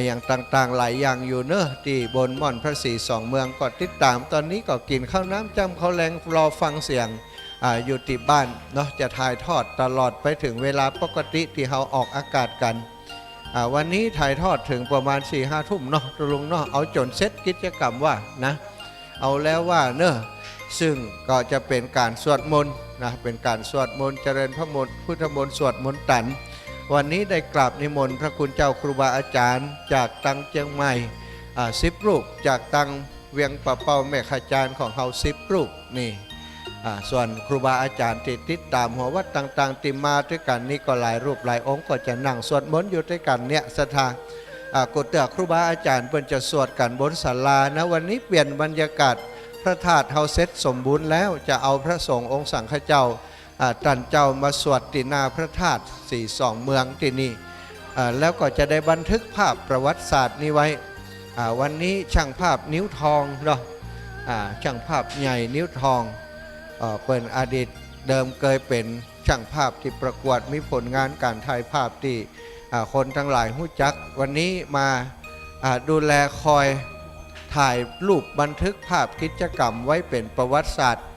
อย่างต่างๆหลายอย่างอยู่เนอะที่บนม่อนพระศรีสองเมืองก็ติดตามตอนนี้ก็กินข้าวน้ำจำข้าวแรงรอฟังเสียงอยู่ที่บ้านเนาะจะถ่ายทอดตลอดไปถึงเวลาปกติที่เราออกอากาศกันวันนี้ถ่ายทอดถึงประมาณ 4-5 ทุ่มเนาะตุลุงเนาะเอาจนเสร็จกิจกรรมว่านะเอาแล้วว่าเนอะซึ่งก็จะเป็นการสวดมนต์นะเป็นการสวดมนต์เจริญพระมนต์พุทธมนต์สวดมนต์ตันวันนี้ได้กราบนิมนต์พระคุณเจ้าครูบาอาจารย์จากตังเชียงใหม่10 รูปจากตังเวียงป่าเป้าแม่ขจารย์ของเฮา10 รูปนี่ส่วนครูบาอาจารย์ที่ติดตามหัววัดต่างๆติมาด้วยกันนี่ก็หลายรูปหลายองค์ก็จะนั่งสวดมนต์อยู่ด้วยกันเนี่ยศรัทธากุฏิครูบาอาจารย์เพิ่นจะสวดกันบนศาลานะวันนี้เปลี่ยนบรรยากาศพระธาตุเฮาเสร็จสมบูรณ์แล้วจะเอาพระสงฆ์องค์สังฆเจ้าท่านเจ้ามาสวดที่หน้าพระธาตุ42เมืองที่นี่แล้วก็จะได้บันทึกภาพประวัติศาสตร์นี้ไว้วันนี้ช่างภาพนิ้วทองเนาะ ช่างภาพใหญ่นิ้วทองเป็นอดีตเดิมเคยเป็นช่างภาพที่ประกวดมีผลงานการถ่ายภาพที่คนทั้งหลายหู้จักวันนี้มาดูแลคอยถ่ายรูปบันทึกภาพกิจกรรมไว้เป็นประวัติศาสตร์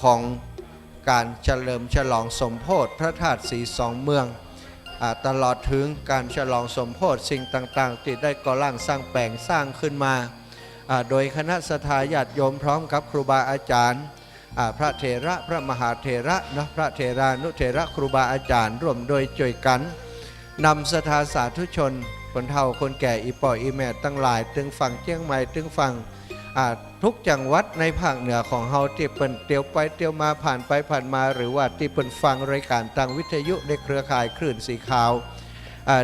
ของการเฉลิมฉลองสมโภชพระธาตุสีสองเมืองตลอดถึงการฉลองสมโภชสิ่งต่างๆที่ได้ก่อร่างสร้างแปลงสร้างขึ้นมาโดยคณะศรัทธาญาติโยมพร้อมกับครูบาอาจารย์พระเถระพระมหาเถระนะพระเถรานุเถระครูบาอาจารย์ร่วมโดยช่วยกันนำศรัทธาสาธุชนคนเฒ่าคนแก่อีป่ออีแม่ตั้งหลายถึงฝั่งเชียงใหม่ถึงฝั่งทุกจังหวัดในภาคเหนือของเฮาที่เปิ่นเตียวไปเตียวมาผ่านไปผ่านมาหรือว่าที่เปิ่นฟังรายการทางวิทยุในเครือข่ายคลื่นสีขาว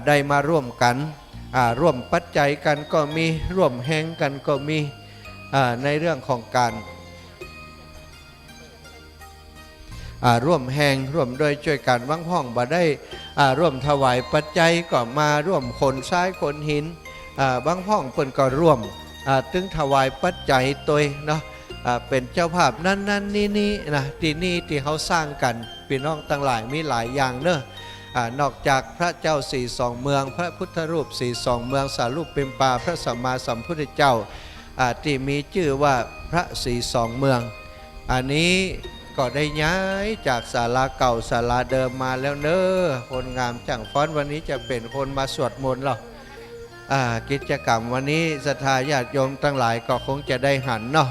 ได้มาร่วมกันร่วมปัจจัยกันก็มีร่วมแห่งกันก็มีในเรื่องของการร่วมแห่งร่วมโดยช่วยกันวังพ่องบ่ได้ร่วมถวายปัจจัยก็มาร่วมขนทรายขนหินบางพ่องเปิ่นก็ร่วมถึงถวายปัจจัยตัวเนาะเป็นเจ้าภาพนั่นนี่นะที่นี่ที่เขาสร้างกันพี่น้องตั้งหลายมีหลายอย่างเนอะนอกจากพระเจ้าสีสองเมืองพระพุทธรูปสีสองเมืองสารูปเป็นปาพระสัมมาสัมพุทธเจ้าที่มีชื่อว่าพระสีสองเมืองอันนี้ก็ได้ย้ายจากศาลาเก่าศาลาเดิมมาแล้วเนอะคนงามจังฟ้อนวันนี้จะเป็นคนมาสวดมนต์หรอกิจกรรมวันนี้ศรัทธาญาติโยมทั้งหลายก็คงจะได้หันเนาะ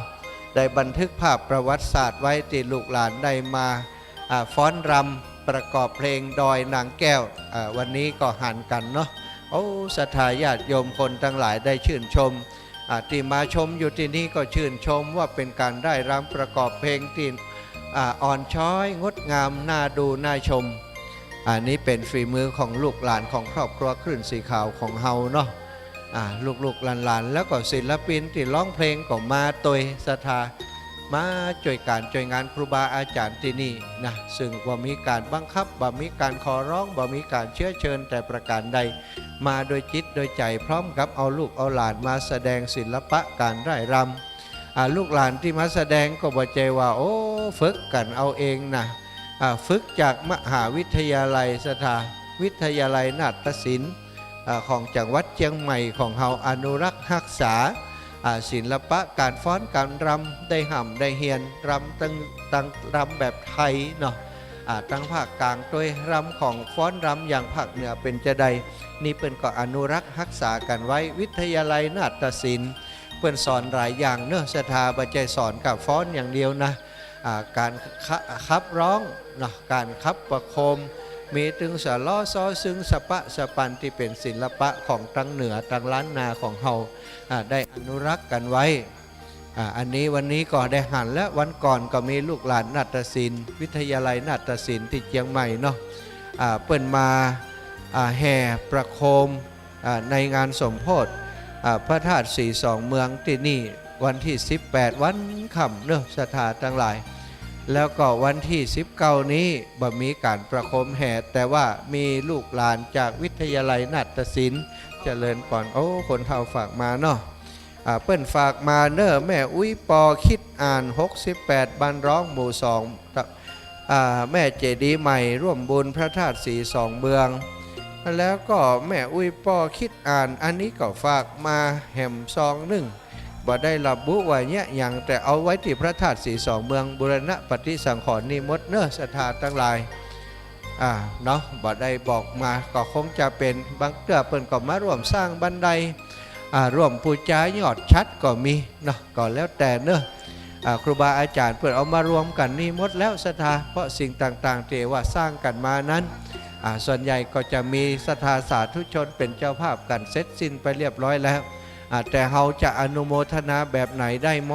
ได้บันทึกภาพประวัติศาสตร์ไว้ที่ลูกหลานได้มาฟ้อนรำประกอบเพลงดอยนางแก้ววันนี้ก็หันกันเนาะโอ้ศรัทธาญาติโยมคนทั้งหลายได้ชื่นชมที่มาชมอยู่ที่นี่ก็ชื่นชมว่าเป็นการได้รำประกอบเพลงที่อ่อนช้อยงดงามน่าดูน่าชมอันนี้เป็นฝีมือของลูกหลานของครอบครัวคลื่นสีขาวของเฮาเนาะลูกๆหลานๆแล้วก็ศิลปินที่ร้องเพลงก็มาโดยศรัทธามาช่วยการช่วยงานครูบาอาจารย์ที่นี่นะซึ่งบ่มีการบังคับบ่มีการขอร้องบ่มีการเชื้อเชิญแต่ประการใดมาโดยจิตโดยใจพร้อมกับเอาลูกเอาหลานมาแสดงศิลปะการร่ายรำลูกหลานที่มาแสดงก็บ่ใจว่าโอ้ฝึกกันเอาเองนะฝึกจากมหาวิทยาลัยสถาวิทยาลัยนาฏศิลป์ของจังหวัดเชียงใหม่ของเฮาอนุรักษ์รักษาศิลปะการฟ้อนการรำได้ห่ำได้เฮียนรำตั้งรำแบบไทยเนาะตั้งภาคกลางโดยรำของฟ้อนรำอย่างภาคเหนือเป็นจะใดนี่เป็นก็อนุรักษ์รักษากันไว้วิทยาลัยนาฏศิลป์เพื่อนสอนหลายอย่างเนอะสถาบันใจสอนกับฟ้อนอย่างเดียวนะการขับร้องเนาะการขับประโคมมีถึงสะล้อซ้อซึ่งสปะสปันที่เป็นศิลปะของตั้งเหนือตั้งล้านนาของเฮาได้อนุรักษ์กันไว้อันนี้วันนี้ก็ได้หันและวันก่อนก็มีลูกหลานนาฏศิลป์วิทยาลัยนาฏศิลป์ที่เชียงใหม่เนาะเปิ่นมาแห่ประโคมในงานสมโภชพระธาตุสีสองเมืองที่นี่วันที่18วันค่ำเนอะศรัทธาทั้งหลายแล้วก็วันที่19นี้บ่มีการประโคมแห่แต่ว่ามีลูกหลานจากวิทยาลัยนาฏศิลป์เจริญปอนโอ้คนเฒ่าฝากมาเนาะเปิ้นฝากมาเนอะแม่อุ้ยปอคิดอ่าน68บ้านร้องหมู่2แม่เจดีย์ใหม่ร่วมบุญพระธาตุสีสองเมืองแล้วก็แม่อุ้ยปอคิดอ่านอันนี้ก็ฝากมาแหมซองหนึ่งบ่ได้ระบุว่าเนี่ยอย่างแต่เอาไว้ที่พระธาตุสีสองเมืองบูรณะปฏิสังขรณ์นิมนต์เนอะศรัทธาทั้งหลายเนาะบ่ได้บอกมาก็คงจะเป็นบางเตื้อเปิ้นก็มาร่วมสร้างบันไดร่วมปูจายอดชัดก็มีเนาะก็แล้วแต่เนอะครูบาอาจารย์เปิ้นเอามารวมกันนี่หมดแล้วศรัทธาเพราะสิ่งต่างๆที่ว่าสร้างกันมานั้นส่วนใหญ่ก็จะมีศรัทธาสาธุชนเป็นเจ้าภาพกันเสร็จสิ้นไปเรียบร้อยแล้วแต่เราจะอนุโมทนาแบบไหนได้หม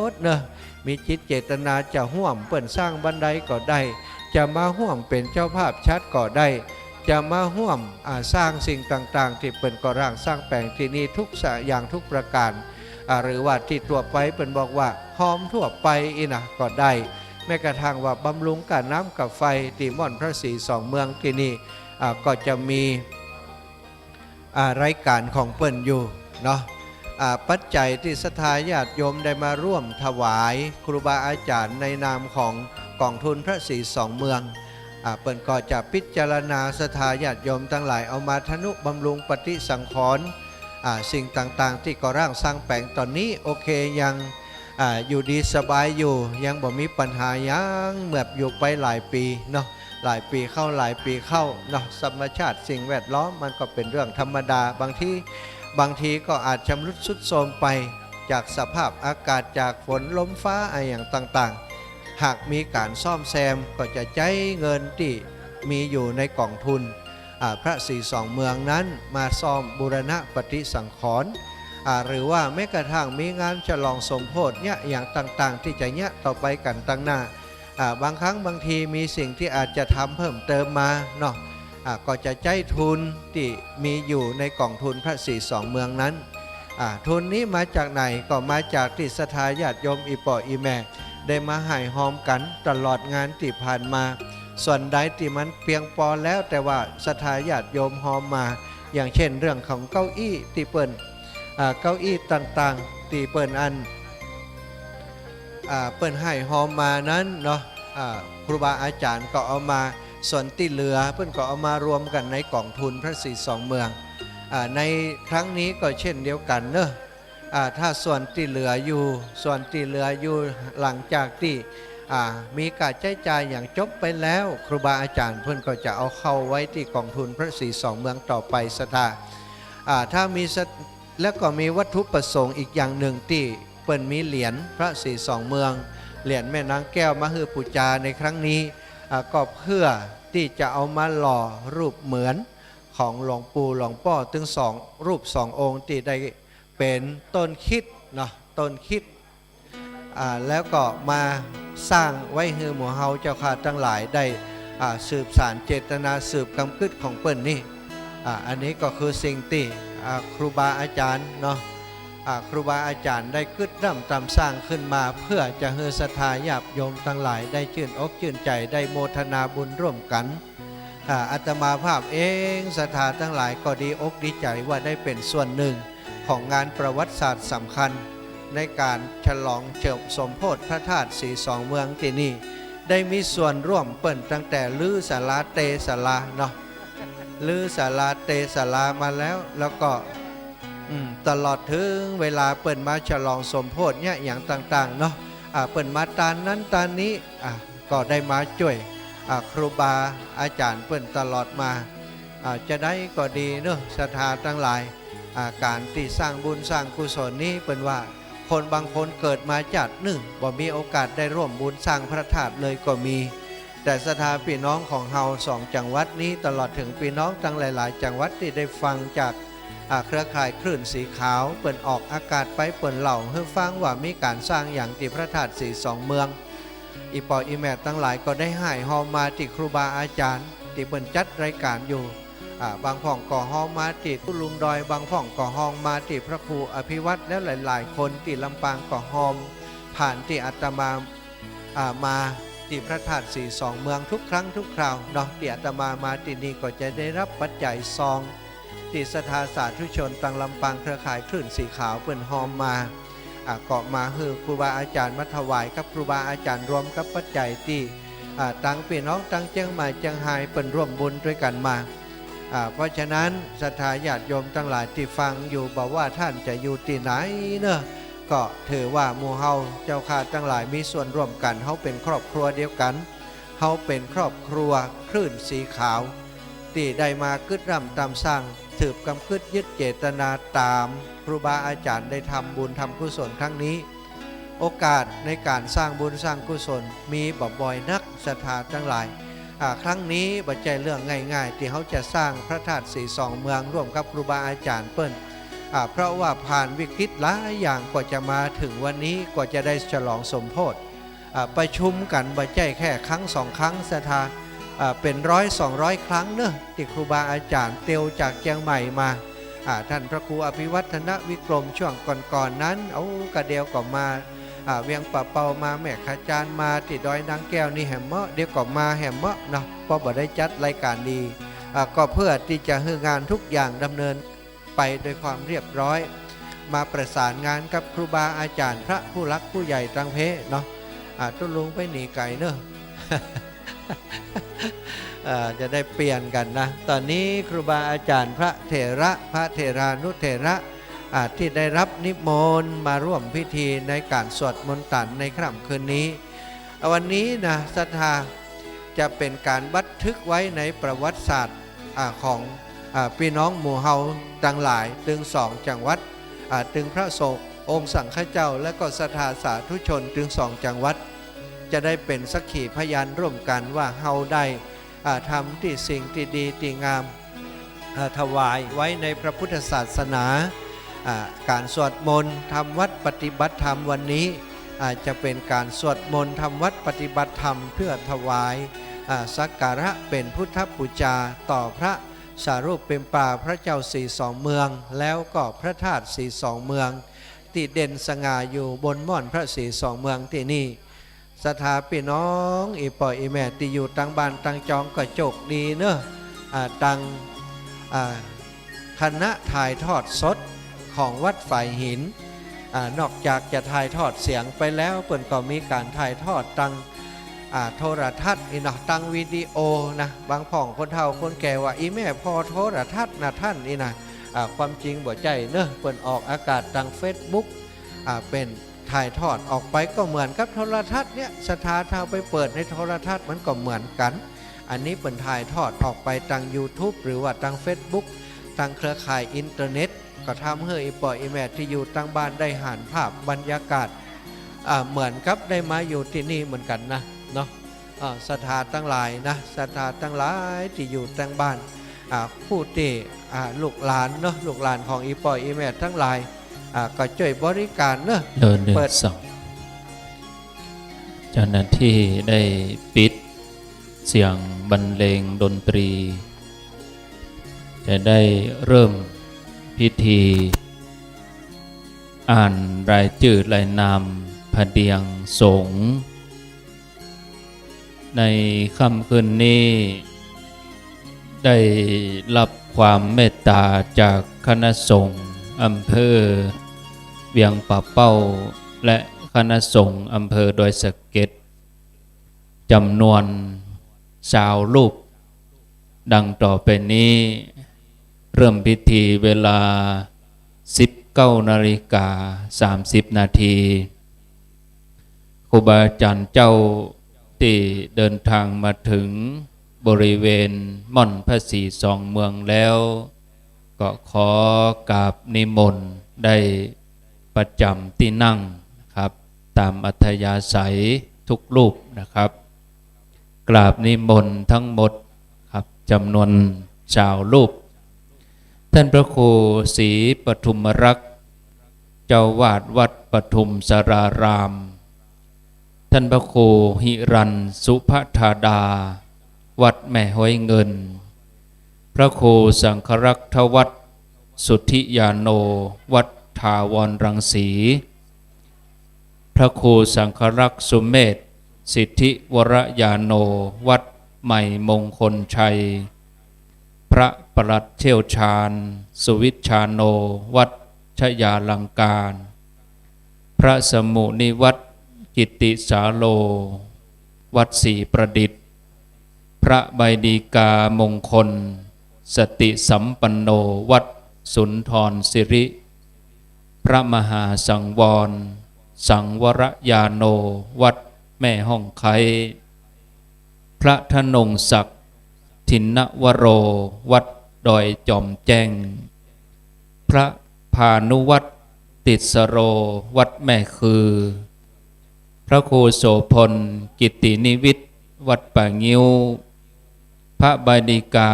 ดเนอะมีจิตเจตนาจะห่วมเปิ่นสร้างบันไดก็ได้จะมาห่วมเป็นเจ้าภาพชัดก็ได้จะมาห่วมสร้างสิ่งต่างๆที่เปิ่นก่อร่างสร้างแปลงที่นี่ทุกอย่างทุกประการหรือว่าที่ทั่วไปเปิ่นบอกว่าหอมทั่วไปอีนะก็ได้แม้กระทั่งว่าบำรุงกับน้ำกับไฟที่ม่อนพระศรีสองเมืองที่นี่ก็จะมีรายการของเปิ่นอยู่เนาะ ปัจจัยที่ศรัทธาญาติโยมได้มาร่วมถวายครูบาอาจารย์ในนามของกองทุนพระศรีสองเมืองเปิ่นก็จะพิจารณาศรัทธาญาติโยมทั้งหลายเอามาทนุบำรุงปฏิสังขรณ์สิ่งต่างๆที่ก่อร่างสร้างแปลงตอนนี้โอเคยังอยู่ดีสบายอยู่ยังบ่มีปัญหายังเหมือบอยู่ไปหลายปีเนาะหลายปีเข้าเนาะธรรมชาติสิ่งแวดล้อมมันก็เป็นเรื่องธรรมดาบางทีก็อาจชำรุดทรุดโทรมไปจากสภาพอากาศจากฝนลมฟ้าอะไรอย่างต่างๆหากมีการซ่อมแซมก็จะใช้เงินที่มีอยู่ในกองทุนพระศรีสองเมืองนั้นมาซ่อมบูรณะปฏิสังขรณ์หรือว่าแม้กระทั่งมีงานฉลองสมโภชเนี่ยอย่างต่างๆที่จะเนี่ยต่อไปกันตั้งหน้าบางครั้งบางทีมีสิ่งที่อาจจะทำเพิ่มเติมมาเนาะก็จะใช้ทุนที่มีอยู่ในกองทุนพระศรีสองเมืองนั้นทุนนี้มาจากไหนก็มาจากที่ศรัทธาญาติโยมอีปออีแม่ได้มาให้หอมกันตลอดงานที่ผ่านมาส่วนใดที่มันเพียงพอแล้วแต่ว่าศรัทธาญาติโยมหอมมาอย่างเช่นเรื่องของเก้าอี้ที่เปิ้นเก้าอี้ต่างๆที่เปิ้นเปิ้นให้หอมมานั้นเนาะครูบาอาจารย์ก็เอามาส่วนที่เหลือเปิ้นก็เอามารวมกันในกองทุนพระศรีสองเมืองในครั้งนี้ก็เช่นเดียวกันเนอะถ้าส่วนที่เหลืออยู่หลังจากที่มีการใช้จ่ายอย่างจบไปแล้วครูบาอาจารย์เพื่อนก็จะเอาเข้าไว้ที่กองทุนพระศรีสองเมืองต่อไปศรัทธาถ้ามีแล้วก็มีวัตถุประสงค์อีกอย่างหนึ่งที่เปิ้นมีเหรียญพระศรีสองเมืองเหรียญแม่นางแก้วมหือปูจาในครั้งนี้ก็เพื่อที่จะเอามาหล่อรูปเหมือนของหลวงปู่หลวงพ่อถึงสองรูปสององค์ที่ได้เป็นต้นคิดเนาะต้นคิดแล้วก็มาสร้างไว้ให้หมู่เฮาเจ้าข้าทั้งหลายได้สืบสานเจตนาสืบกำกึดของเปิ้นนี่อันนี้ก็คือสิ่งที่ครูบาอาจารย์เนาะครูบาอาจารย์ได้กึดร่ำตำสร้างขึ้นมาเพื่อจะให้ศรัทธาญาติโยมทั้งหลายได้ชื่นอกชื่นใจได้โมทนาบุญร่วมกันอาตมาภาพเองศรัทธาทั้งหลายก็ดีอกดีใจว่าได้เป็นส่วนหนึ่งของงานประวัติศาสตร์สำคัญในการฉลองเฉลิมสมโภชพระธาตุศรีสองเมืองที่นี่ได้มีส่วนร่วมเปิ่นตั้งแต่ลื้อศาลาเตศาลาเนาะลื้อศาลาเตศาลามาแล้วก็ตลอดถึงเวลาเปิ่นมาฉลองสมโภชเนี่ยอย่างต่างๆเนาะเปิ่นมาตานนั้นตานนี้ก็ได้มาช่วยครูบาอาจารย์เปิ่นตลอดมาจะได้ก็ดีเนาะศรัทธาทั้งหลายการที่สร้างบุญสร้างกุศลนี้เป็นว่าคนบางคนเกิดมาจากบ่มีโอกาสได้ร่วมบุญสร้างพระธาตุเลยก็มีแต่ศรัทธาพี่น้องของเฮา2จังหวัดนี้ตลอดถึงพี่น้องทั้งหลายๆจังหวัดที่ได้ฟังจากเครือข่ายคลื่นสีขาวเปิดออกอากาศไปเปิดเหล่าให้ฟังว่ามีการสร้างอย่างที่พระธาตุศรีสองเมืองอีปออีแม่ทั้งหลายก็ได้ให้หอมมาที่ครูบาอาจารย์ที่เปิดจัดรายการอยู่บางพ่องก่อห้องมาติดผู้ลุงดอยบางพ่องก่อห้องมาติดพระครูอภิวัตรแล้วหลายๆคนที่ลำปางก่อห้องผ่านที่อาตมามาที่พระธาตุศรีสองเมืองทุกครั้งทุกคราวเนาะที่อาตมาที่นี่ก็จะได้รับปัจจัยซองที่ศรัทธาสาธุชนตังลำปางเครือข่ายคลื่นสีขาวเปิ่นหอมมาก็มาคือครูบาอาจารย์มาถวายกับครูบาอาจารย์รวมกับปัจจัยที่ตั้งพี่น้องตั้งเจียงใหม่เจียงไฮ้เปิ่นร่วมบุญด้วยกันมาเพราะฉะนั้นศรัทธาญาติโยมทั้งหลายที่ฟังอยู่บอกว่าท่านจะอยู่ที่ไหนเนอะก็ถือว่าหมู่เฮาเจ้าข้าทั้งหลายมีส่วนร่วมกันเฮาเป็นครอบครัวเดียวกันเฮาเป็นครอบครัวคลื่นสีขาวที่ได้มากึดร่ำตามสร้างสืบกำกึดยึดเจตนาตามครูบาอาจารย์ได้ทำบุญทำกุศลครั้งนี้โอกาสในการสร้างบุญสร้างกุศลมีบ่อยนักศรัทธาทั้งหลายครั้งนี้บัจจัยเรื่องง่ายๆที่เขาจะสร้างพระธาตุศรีสองเมืองร่วมกับครูบาอาจารย์เปิ้ลเพราะว่าผ่านวิกฤตหลายอย่างกว่าจะมาถึงวันนี้กว่าจะได้ฉลองสมโภชประชุมกันบัจจัยแค่ครั้ง2 ครั้งศรัทธาเป็น100-200 ครั้งเนอะที่ครูบาอาจารย์เตียวจากเชียงใหม่มาท่านพระครูอภิวัฒนวิกรมช่วงก่อนๆนั้นกระเดียวก็มาเวียงป่าเปามาแม่ขจารมาติดดอยนางแก้วนี่แหมเมาะเดี๋ยวก็มาแหมเมาะเนาะพอบ่ได้จัดรายการดีก็เพื่อที่จะให้งานทุกอย่างดำเนินไปโดยความเรียบร้อย มาประสานงานกับครูบาอาจารย์พระผู้รักผู้ใหญ่ตังเพเนาะตุ้ลุงไปหนีไก่เนอะ จะได้เปลี่ยนกันนะตอนนี้ครูบาอาจารย์พระเถระพระเถรานุเถระที่ได้รับนิมนต์มาร่วมพิธีในการสวดมนต์ตันในค่ำคืนนี้วันนี้นะศรัทธาจะเป็นการบันทึกไว้ในประวัติศาสตร์ของพี่น้องหมู่เฮาต่างหลายถึง2จังหวัดถึงพระสงฆ์องค์สังฆเจ้าและก็ศรัทธาสาธุชนถึง2จังหวัดจะได้เป็นสักขีพยานร่วมกันว่าเฮาได้ทำที่สิ่งที่ดีที่งามถวายไว้ในพระพุทธศาสนาการสวดมนต์ทำวัดปฏิบัติธรรมวันนี้จะเป็นการสวดมนต์ทำวัดปฏิบัติธรรมเพื่อถวายสักการะเป็นพุทธบูชาต่อพระสารูปเป็นป่าพระเจ้าสีสองเมืองแล้วก็พระธาตุสีสองเมืองที่เด่นสง่าอยู่บนม่อนพระสีสองเมืองที่นี่สถาพี่น้องอีปอยอีแม่ที่อยู่ตังบ้านตังจองก็โจกดีเนอะตังคณะถ่ายทอดสดของวัดฝ่ายหินนอกจากจะถ่ายทอดเสียงไปแล้วเปิ่นก็มีการถ่ายทอดตังโทรทัศน์อีนะตังวิดีโอนะบางพ่องคนเฒ่าคนแก่ว่าอีแม่พอโทรทัศน์นะท่านอีนะความจริงบ่ใจเนอะเปิ่นออกอากาศตัง Facebook เป็นถ่ายทอดออกไปก็เหมือนกับโทรทัศน์เนี่ยสถาทาไปเปิดในโทรทัศน์มันก็เหมือนกันอันนี้เป็นถ่ายทอดออกไปทาง YouTube หรือว่าทาง Facebook ทางเครือข่ายอินเทอร์เน็ตก็ทำให้อีปอยอีแม่ที่อยู่ตั้งบ้านได้หันภาพบรรยากาศเหมือนกับได้มาอยู่ที่นี่เหมือนกันนะเนาะศรัทธาตั้งหลายนะศรัทธาตั้งหลายที่อยู่ตั้งบ้านผู้ที่ลูกหลานเนาะลูกหลานของอีปอยอีแม่ทั้งหลายก็ช่วยบริการเนอะเปิดส่องเจ้าหน้าที่ได้ปิดเสียงบรรเลงดนตรีจะได้เริ่มพิธีอ่านรายชื่อรายนามพระเดียงสงฆ์ในค่ำคืนนี้ได้รับความเมตตาจากคณะสงฆ์อำเภอเวียงป่าเป้าและคณะสงฆ์อำเภอดอยสะเก็ดจำนวน20 รูปดังต่อไปนี้เริ่มพิธีเวลา 19:30 นาทีครูบาอาจารย์เจ้าที่เดินทางมาถึงบริเวณม่อนพระศรีสองเมืองแล้วก็ขอกราบนิมนต์ได้ประจำที่นั่งครับตามอัธยาศัยทุกรูปนะครับกราบนิมนต์ทั้งหมดครับจำนวน20 รูปท่านพระครูศรีปทุมรักษ์เจ้าวาดวัดปทุมสารารามท่านพระครูหิรันสุภธาดาวัดแม่ห้อยเงินพระครูสังฆรักษ์ทวัฒน์สุทธิยาโนวัดถาวรรังสีพระครูสังฆรักษ์สุเมธสิทธิวรยาโนวัดใหม่มงคลชัยพระปลัดเชี่ยวชาญสุวิชชาโนวัดชยาลังการพระสมุนิวัดกิตติสาโลวัดศรีประดิษฐ์พระใบดีกามงคลสติสัมปันโนวัดสุนทรสิริพระมหาสังวรสังวรยาโนวัดแม่ห้องไคพระธนงศักดิ์ทินวโรวัดดอยจอมแจ้งพระพานุวัตรติสโรวัดแม่คือพระครูโสพลกิตตินิวิทย์วัดป่างิ้วพระบดีกา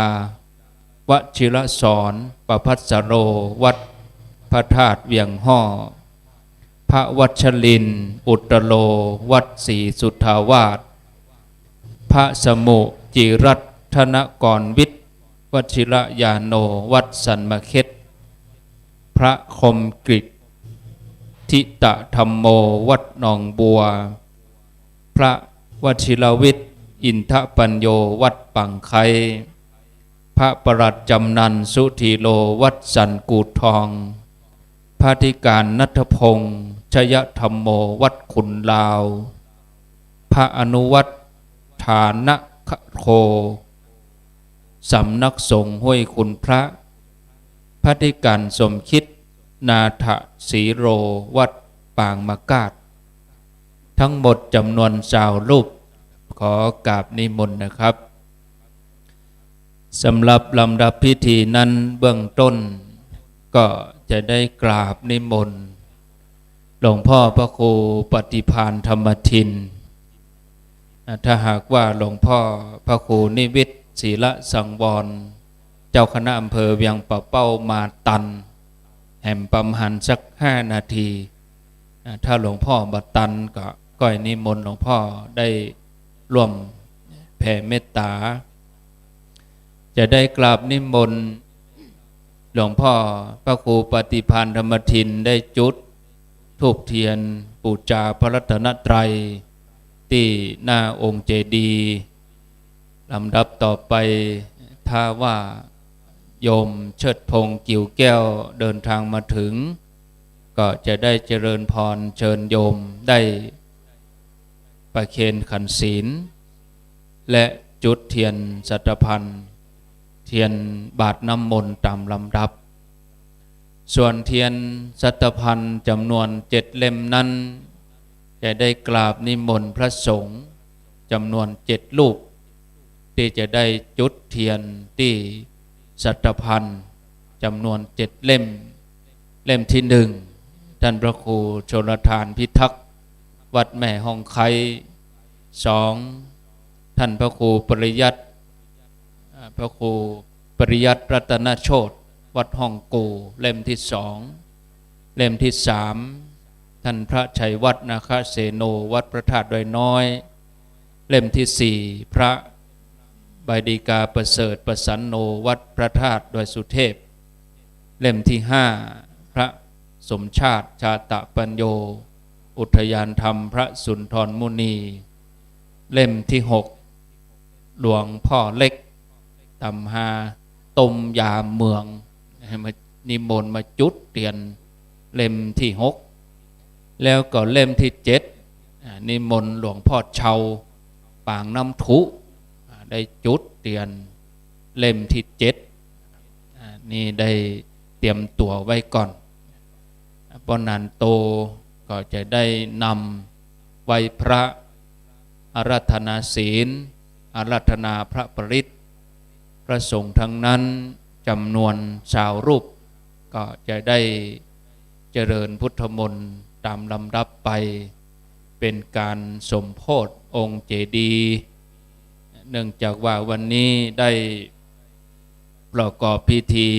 วชิรสอนประภัสโรวัดพระธาตุเวียงห่อพระวัชรินทร์อุตโลวัดศรีสุทธาวาสพระสมุจิรัตนกรวิทย์วชิรยาโนวัดสันมะเข็ดพระคมกฤษทิตะธรรมโมวัดหนองบัวพระวชิรวิทย์อินทปัญโยวัดปังไคพระประหลัดจำนันสุธีโลวัดสันกูดทองพ พระธิการณัฐพงษ์ชยธรรมโมวัดขุนลาว พระอนุวัตฐานะโคสำนักสงฆ์ห้วยคุณพระพระธิการสมคิดนาถสีโรวัดปางมะกาดทั้งหมดจำนวน20 รูปขอกราบนิมนต์นะครับสำหรับลำดับพิธีนั้นเบื้องต้นก็จะได้กราบนิมนต์หลวงพ่อพระครูปฏิภาณธรรมทินถ้าหากว่าหลวงพ่อพระครูนิวิทย์ศีลสังวรเจ้าคณะอำเภอเวียงป่าเป้ามาตันแห่มประมาณสัก5 นาทีถ้าหลวงพ่อบัตันก็ก้อยนิมนต์หลวงพ่อได้ร่วมแผ่เมตตาจะได้กราบนิมนต์หลวงพ่อพระครูปฏิภาณธรรมทินได้จุดธูปเทียนบูชาพระรัตนตรัยที่หน้าองค์เจดีย์ลำดับต่อไปถ้าว่าโยมเชิดพงษ์กิ่วแก้วเดินทางมาถึงก็จะได้เจริญพรเชิญโยมได้ประเคนขันศีลและจุดเทียนสัตพันธ์เทียนบาทน้ำมนต์ตามลำดับส่วนเทียนสัตพันธ์จำนวน7 เล่มนั้นจะได้กราบนิมนต์พระสงฆ์จำนวน7 รูปที่จะได้จุดเทียนที่สัตพันธ์จำนวน7 เล่มเล่มที่1ท่านพระครูชลทานพิทักษ์วัดแม่ห้องไค2ท่านพระครูปริยัติพระครูปริยัติรัตนโชติวัดห้องกูเล่มที่2เล่มที่3ท่านพระชัยวัฒนาคเสโนวัดพระธาตุดอยน้อยเล่มที่4พระใบดีกาประเสริฐประสันโนวัดพระธาตุดอยสุเทพเล่มที่5พระสมชาติชาตะปัญโยอุทยานธรรมพระสุนทรมุนีเล่มที่6หลวงพ่อเล็กตำหาต้มยามเมืองให้มานิมนต์มาจุดเตียนเล่มที่6แล้วก็เล่มที่7นิมนต์หลวงพ่อเชาปางน้ำทุได้จุดเตียนเล่มที่7นี่ได้เตรียมตัวไว้ก่อนปนันโตก็จะได้นำไว้พระอาราธนาศีลอาราธนาพระปริตรพระสงฆ์ทั้งนั้นจำนวน20 รูปก็จะได้เจริญพุทธมนต์ตามลำดับไปเป็นการสมโภชองค์เจดีย์เนื่องจากว่าวันนี้ได้ประกอบพิธี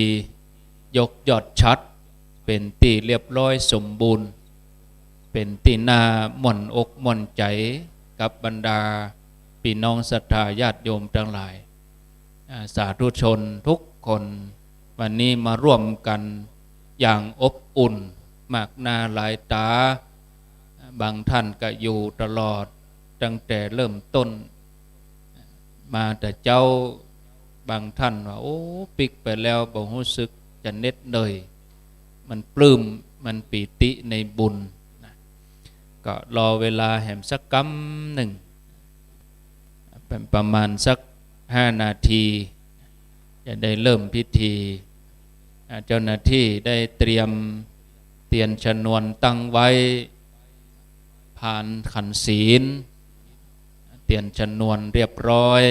ยกยอดชัดเป็นตีเรียบร้อยสมบูรณ์เป็นตีนาหม่อนอกหม่อนใจกับบรรดาพี่น้องศรัทธาญาติโยมทั้งหลายสาธุชนทุกคนวันนี้มาร่วมกันอย่างอบอุ่นมากหน้าหลายตาบางท่านก็อยู่ตลอดตั้งแต่เริ่มต้นมาแต่เจ้าบางท่านว่าโอ้ปิกไปแล้วบ่รู้สึกจะเน็ดเหนื่อยมันปลื้มมันปีติในบุญก็รอเวลาแหมสักกำหนึ่งเป็นประมาณสัก5 นาทีจะได้เริ่มพิธีเจ้าหน้าที่ได้เตรียมเตียนชนวนตั้งไว้ผ่านขันศีลเตียนชนวนเรียบร้อย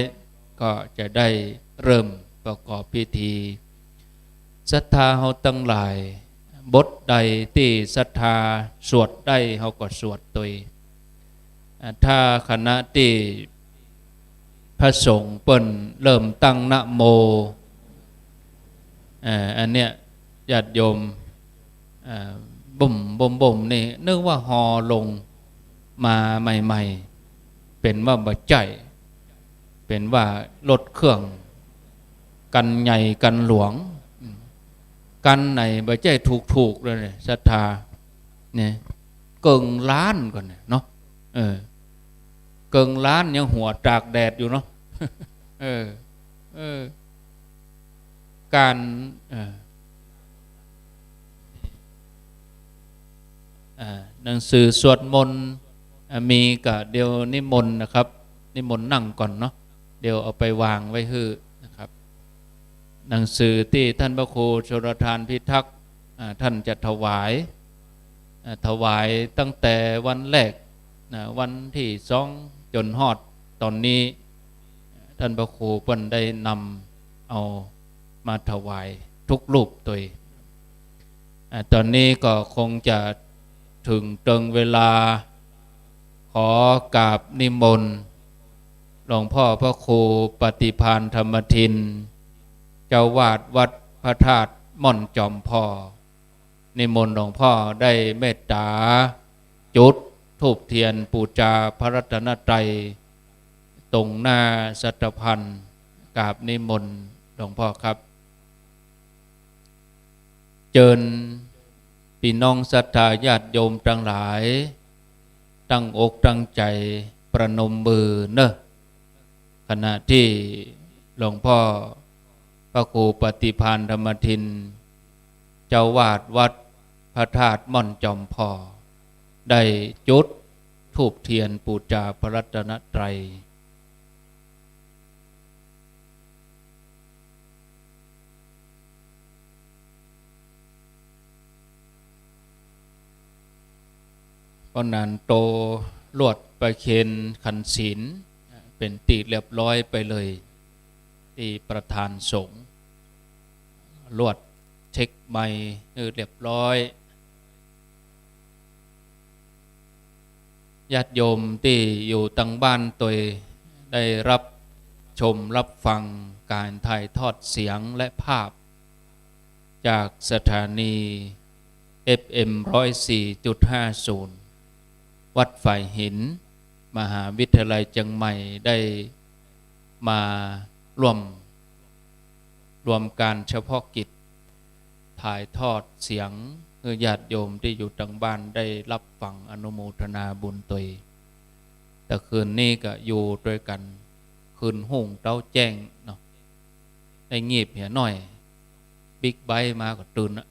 ก็จะได้เริ่มประกอบพิธีศรัทธาเฮาตั้งหลายบทใดที่ศรัทธาสวดได้เฮาก็สวดตัวถ้าคณะที่พระสงฆ์เปิ้นเริ่มตั้งนะโมอันเนี้ยญาติโยมบ่มนี่นึกว่าฮอลงมาใหม่ๆเป็นว่าบ่ใจเป็นว่ารถเครื่องกันใหญ่กันหลวงกันไหนบ่ใจถูกเลยศรัทธาเนี่ยเกิงล้านก่อนเนาะเกิงล้านยังหัวตากแดดอยู่เนาะการ หนังสือสวดมนต์มีก็เดี๋ยวนิมนต์นะครับนิมนต์นั่งก่อนเนาะเดี๋ยวเอาไปวางไว้ฮื้อนะครับหนังสือที่ท่านพระครูชลทานพิทักษ์ท่านจะถวายตั้งแต่วันแรกวันที่2จนฮอดตอนนี้ท่านพระครูเพิ่นได้นำเอามาถวายทุกรูปตัวตอนนี้ก็คงจะถึงตรงเวลาขอกราบนิมนต์หลวงพ่อพระครูปฏิภาณธรรมทินเจ้าวาดวัดพระธาตุม่อนจอมพ่อนิมนต์หลวงพ่อได้เมตตาจุดธูปเทียนปูชาพระรัตนตรัยตรงหน้าสัตพันธ์กราบนิมนต์หลวงพ่อครับเจิญพี่น้องศรัทธาญาติโยมทั้งหลายตั้งอกตั้งใจประนมมือเนอะขณะที่หลวงพ่อพระครูปฏิภาณธรรมทินเจ้าวาดวัดพระธาตุม่อนจอมพ่อได้จุดธูปเทียนปูชาพระรัตนตรัยก็นานโตลวดประเคนขันศีลเป็นตีเรียบร้อยไปเลยที่ประธานสงฆ์ลวดเช็คไม้เรียบร้อยญาติโยมที่อยู่ตั้งบ้านตัวได้รับชมรับฟังการถ่ายทอดเสียงและภาพจากสถานี FM 104.50 วัดฝ่ายหินมหาวิทยาลัยเชียงใหม่ได้มาร่วมการเฉพาะกิจถ่ายทอดเสียงเพื่อญาติโยมที่อยู่ทางบ้านได้รับฟังอนุโมทนาบุญตัวแต่คืนนี้ก็อยู่ด้วยกันคืนหุ่งเต้าแจ้งเนาะได้งีบเหี่ยหน่อยบิ๊กไบค์มาก็ตื่นนะ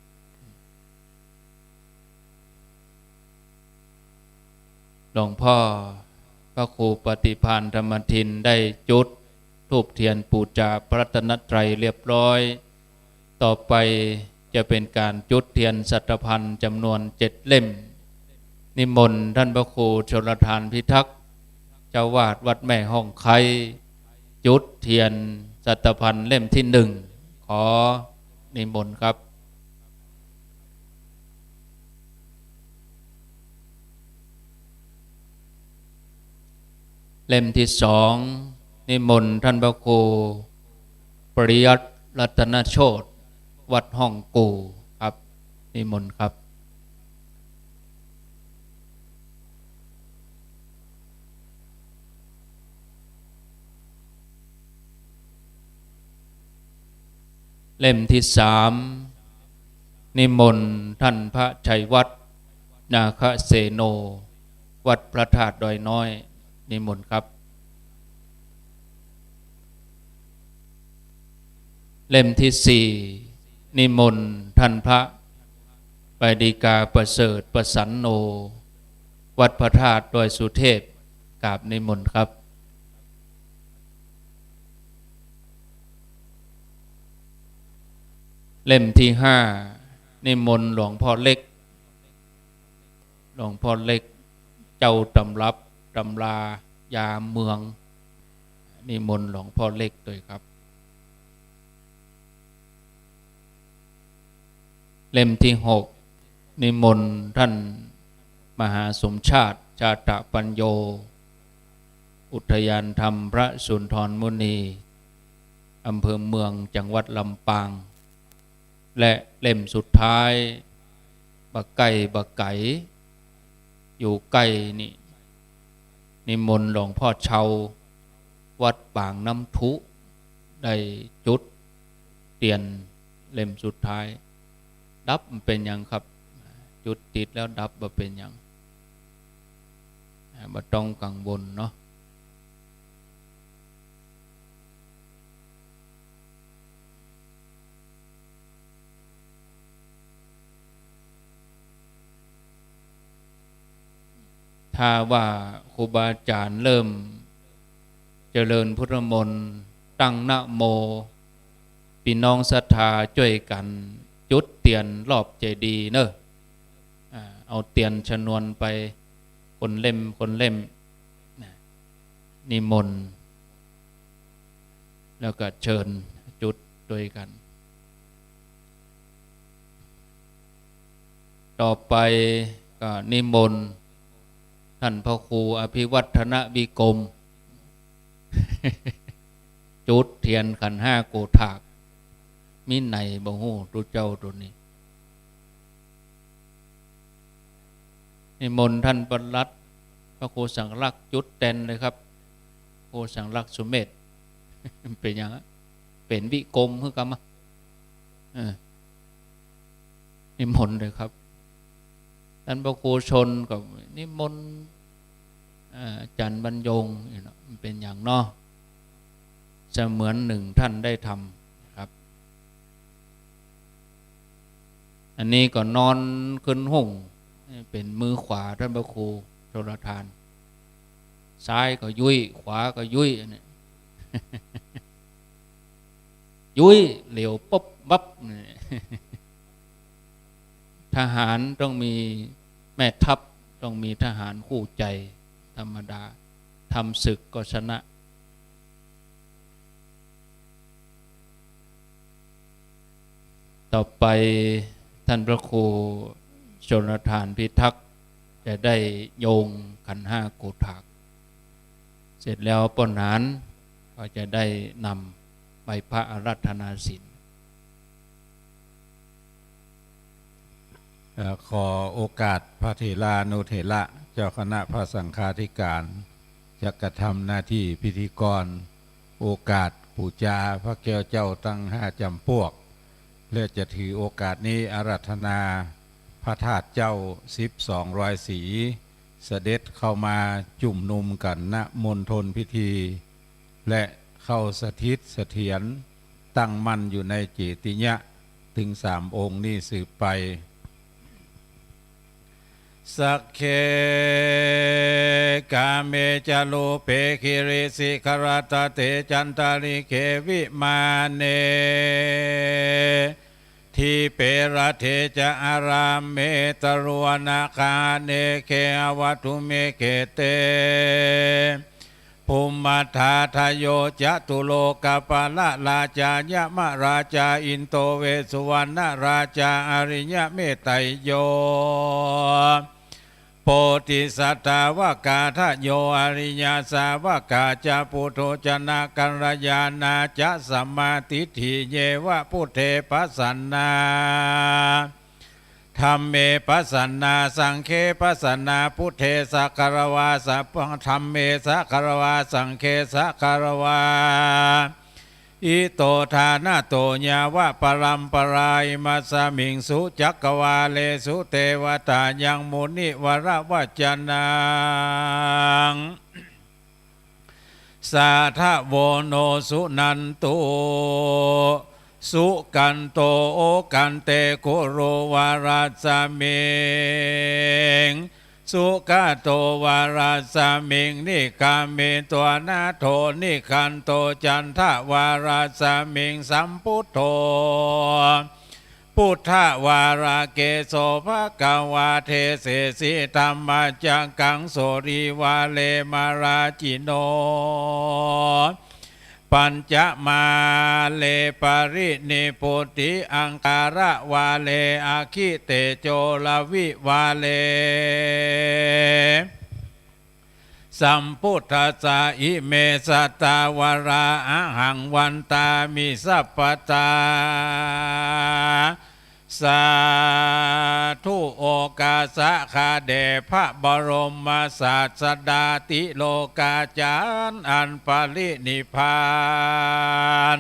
หลวงพ่อพระครูปฏิภาณธรรมทินได้จุดธูปเทียนปูชาพระรัตนตรัยเรียบร้อยต่อไปจะเป็นการจุดเทียนสัตพันธ์จำนวน7 เล่มนิมนต์ท่านพระครูชลทานพิทักษ์เจ้าวาดวัดแม่ห้องไคจุดเทียนสัตพันธ์เล่มที่1ขอนิมนต์ครับเล่มที่2นิมนต์ท่านพระครูปริยัติรัตนโชติวัดห้องกู่ครับนิมนต์ครับเล่มที่3นิมนต์ท่านพระชัยวัฒน์นาคเสโนวัดพระธาตุดอยน้อยนิมนต์ครับเล่มที่4นิมนต์ท่านพระปดีกาประเสริฐประสันโนวัดพระธาตุดอยสุเทพกราบนิมนต์ครับเล่มที่5นิมนต์หลวงพ่อเล็กเจ้าตำรับตำรายาเมืองนิมนต์หลวงพ่อเล็กด้วยครับเล่มที่6นิมนต์ท่านมหาสมชาติชาตปัญโยอุทยานธรรมพระสุนทรมุนีอำเภอเมืองจังหวัดลำปางและเล่มสุดท้ายบักไก่อยู่ใกล้นี่นิมนต์หลวงพ่อเชาวัดปางน้ำทุได้จุดเตียนเล่มสุดท้ายดับมันเป็นยังครับจุดติดแล้วดับมันเป็นยังบ่ต้องกังวลเนาะ ถ้าว่าครูบาอาจารย์เริ่มเจริญพุทธมนต์ตั้งนะโมพี่น้องศรัทธาช่วยกันจุดเตียนรอบเจดีย์เนอะเอาเตียนชนวนไปคนเล่มนิมนต์แล้วก็เชิญจุดด้วยกันต่อไปก็นิมนต์ท่านพระครูอภิวัฒนวิกรม จุดเทียนขันห้าโกถากมิไหนบ่ฮู้ตัวเจ้าตัวนี้นิมนต์ท่านปลัดพระครูสังลักษณ์จุดเต็นเลยครับครูสังลักษณ์สุเมธ เป็นอย่างนั้นเป็นวิกรมเพื่อกรรมนิมนต์เลยครับท่านพระครูชนกับนิมนต์จันทร์บรรยงมันเป็นอย่างนอกจะเหมือนหนึ่งท่านได้ทำครับอันนี้ก็นอนขึ้นห้องเป็นมือขวาท่านพระครูโชลทานซ้ายก็ยุ้ยขวาก็ยุ้ยเนี่ย ยุ้ยเหลวปุ๊บบับ ทหารต้องมีแม่ทัพต้องมีทหารคู่ใจธรรมดาทำศึกก็ชนะต่อไปท่านพระครูชนทานพิทักษ์จะได้โยงขันห้าโกถากเสร็จแล้วปนานก็จะได้นำใบพระอารัธนาศีลขอโอกาสพระเถรานุเถระเจ้าคณะพระสังฆาธิการจะกระทำหน้าที่พิธีกรโอกาสปูจาพระแก้วเจ้าตั้ง5จำพวกเพื่อจะถือโอกาสนี้อาราธนาพระธาตุเจ้า12สีเสด็จเข้ามาจุ่มนุมกันณมณฑลพิธีและเข้าสถิตเสถียรตั้งมั่นอยู่ในเจติยะถึง3 องค์นี้สืบไปสักเคกาเมจโลเปคิริสิคารตเตจันตาริเควิมาเนทีเประเทจะอารามเมตรวนาคาเนเคอวัตุเมเกเตภูมิธาทโยจตุโลกปาละราชายมราชาอินโตเวสุวรรณราชาอริยเมตไตโยโพธิสัตวกาทโยอริยสาวกาจะปุโธจนะกัลยาณาจะสัมมาทิฏฐิเยวะพุทเทปัสสันนาธัมเมปัสสันนาสังเคปัสสันนาพุทเทสักคารวาสัพพังธัมเมสักคารวาสังเคสักคารวาอิโตทานาโตญาวะปรัมปรายมัสมิงสุจักกวาเลสุเทวตายังมุนิวรวัจจนังสาทะโวโนสุนันตุสุกันโตโอกันเตโคโรวาราสมิงสุกาโตวาราสมิงนิคามิตัวนาโทนิคันโตจันทวาราสมิงสัมพุทโธพุทธวาราเกโสภะกวาเทเสสิธรรมจังกังโสริวาเลมาราจิโนปัญจมาเลปรินิพุติอังการะวาเลอาคิเตโจลวิวาเลสัมพุทธัสสะอิเมสัตตาวราอะหังวันตามิสัพพตาสาธุโอกาสะคาเดพระบรมศาสดาติโลกาจารย์อันปรินิพพาน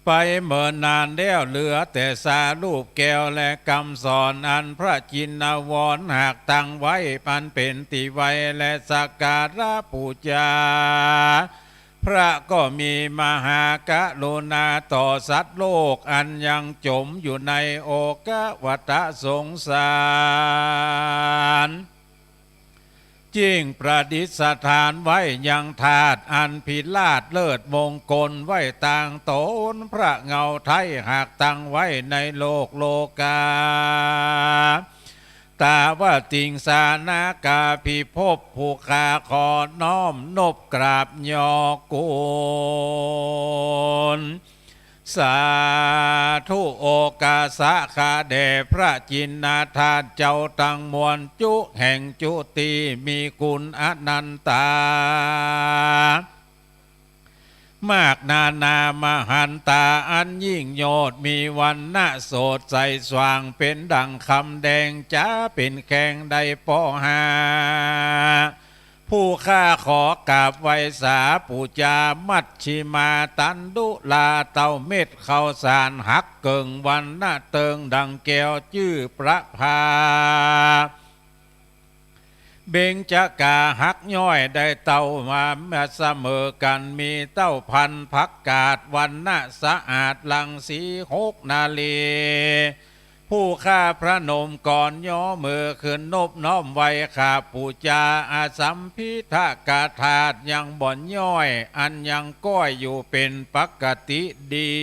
ไปเมื่อนานแล้วเหลือแต่สารูปแก้วและคำสอนอันพระจินวรหากตั้งไว้ปันเป็นติไว้และสักการะปูจาพระก็มีมหากรุณาต่อสัตว์โลกอันยังจมอยู่ในโอกวัฏสงสาร จิ้งประดิษฐานไว้ยังถาดอันพิลาศเลิศมงคลไว้ต่างโตนพระเงาไทยหากตั้งไว้ในโลกโลกาตาว่าติงสานากาพิภพผู้คาขอน้อมนบกราบยอกุลสาธุโอกาสะคาแด่พระจินนาธาตุเจ้าตั้งมวลจุแห่งจุติมีคุณอนันตามากนานามหันตาอันยิ่งโยดมีวันณะโสดใสสว่างเป็นดังคำแดงจ้าเป็นแข่งใดปอหาผู้ข้าขอกราบไว้สาปูจามัชชิมาตันดุลาเต้าเม็ดข้าวสารหักเกิงวันณะเติงดังแก้วจื้อประภาเบงจะกาหักย้อยได้เต้ามาเสมอกันมีเต้าพันพักกาดวันณะสะอาดลังสี6 นาลีผู้ข้าพระนมก่อนย่อมือขึ้นนบน้อมไว้ข้าปูจาอาสัมพิทากาธาตุยังบ่อนย่อยอันยังก้อยอยู่เป็นปกติดี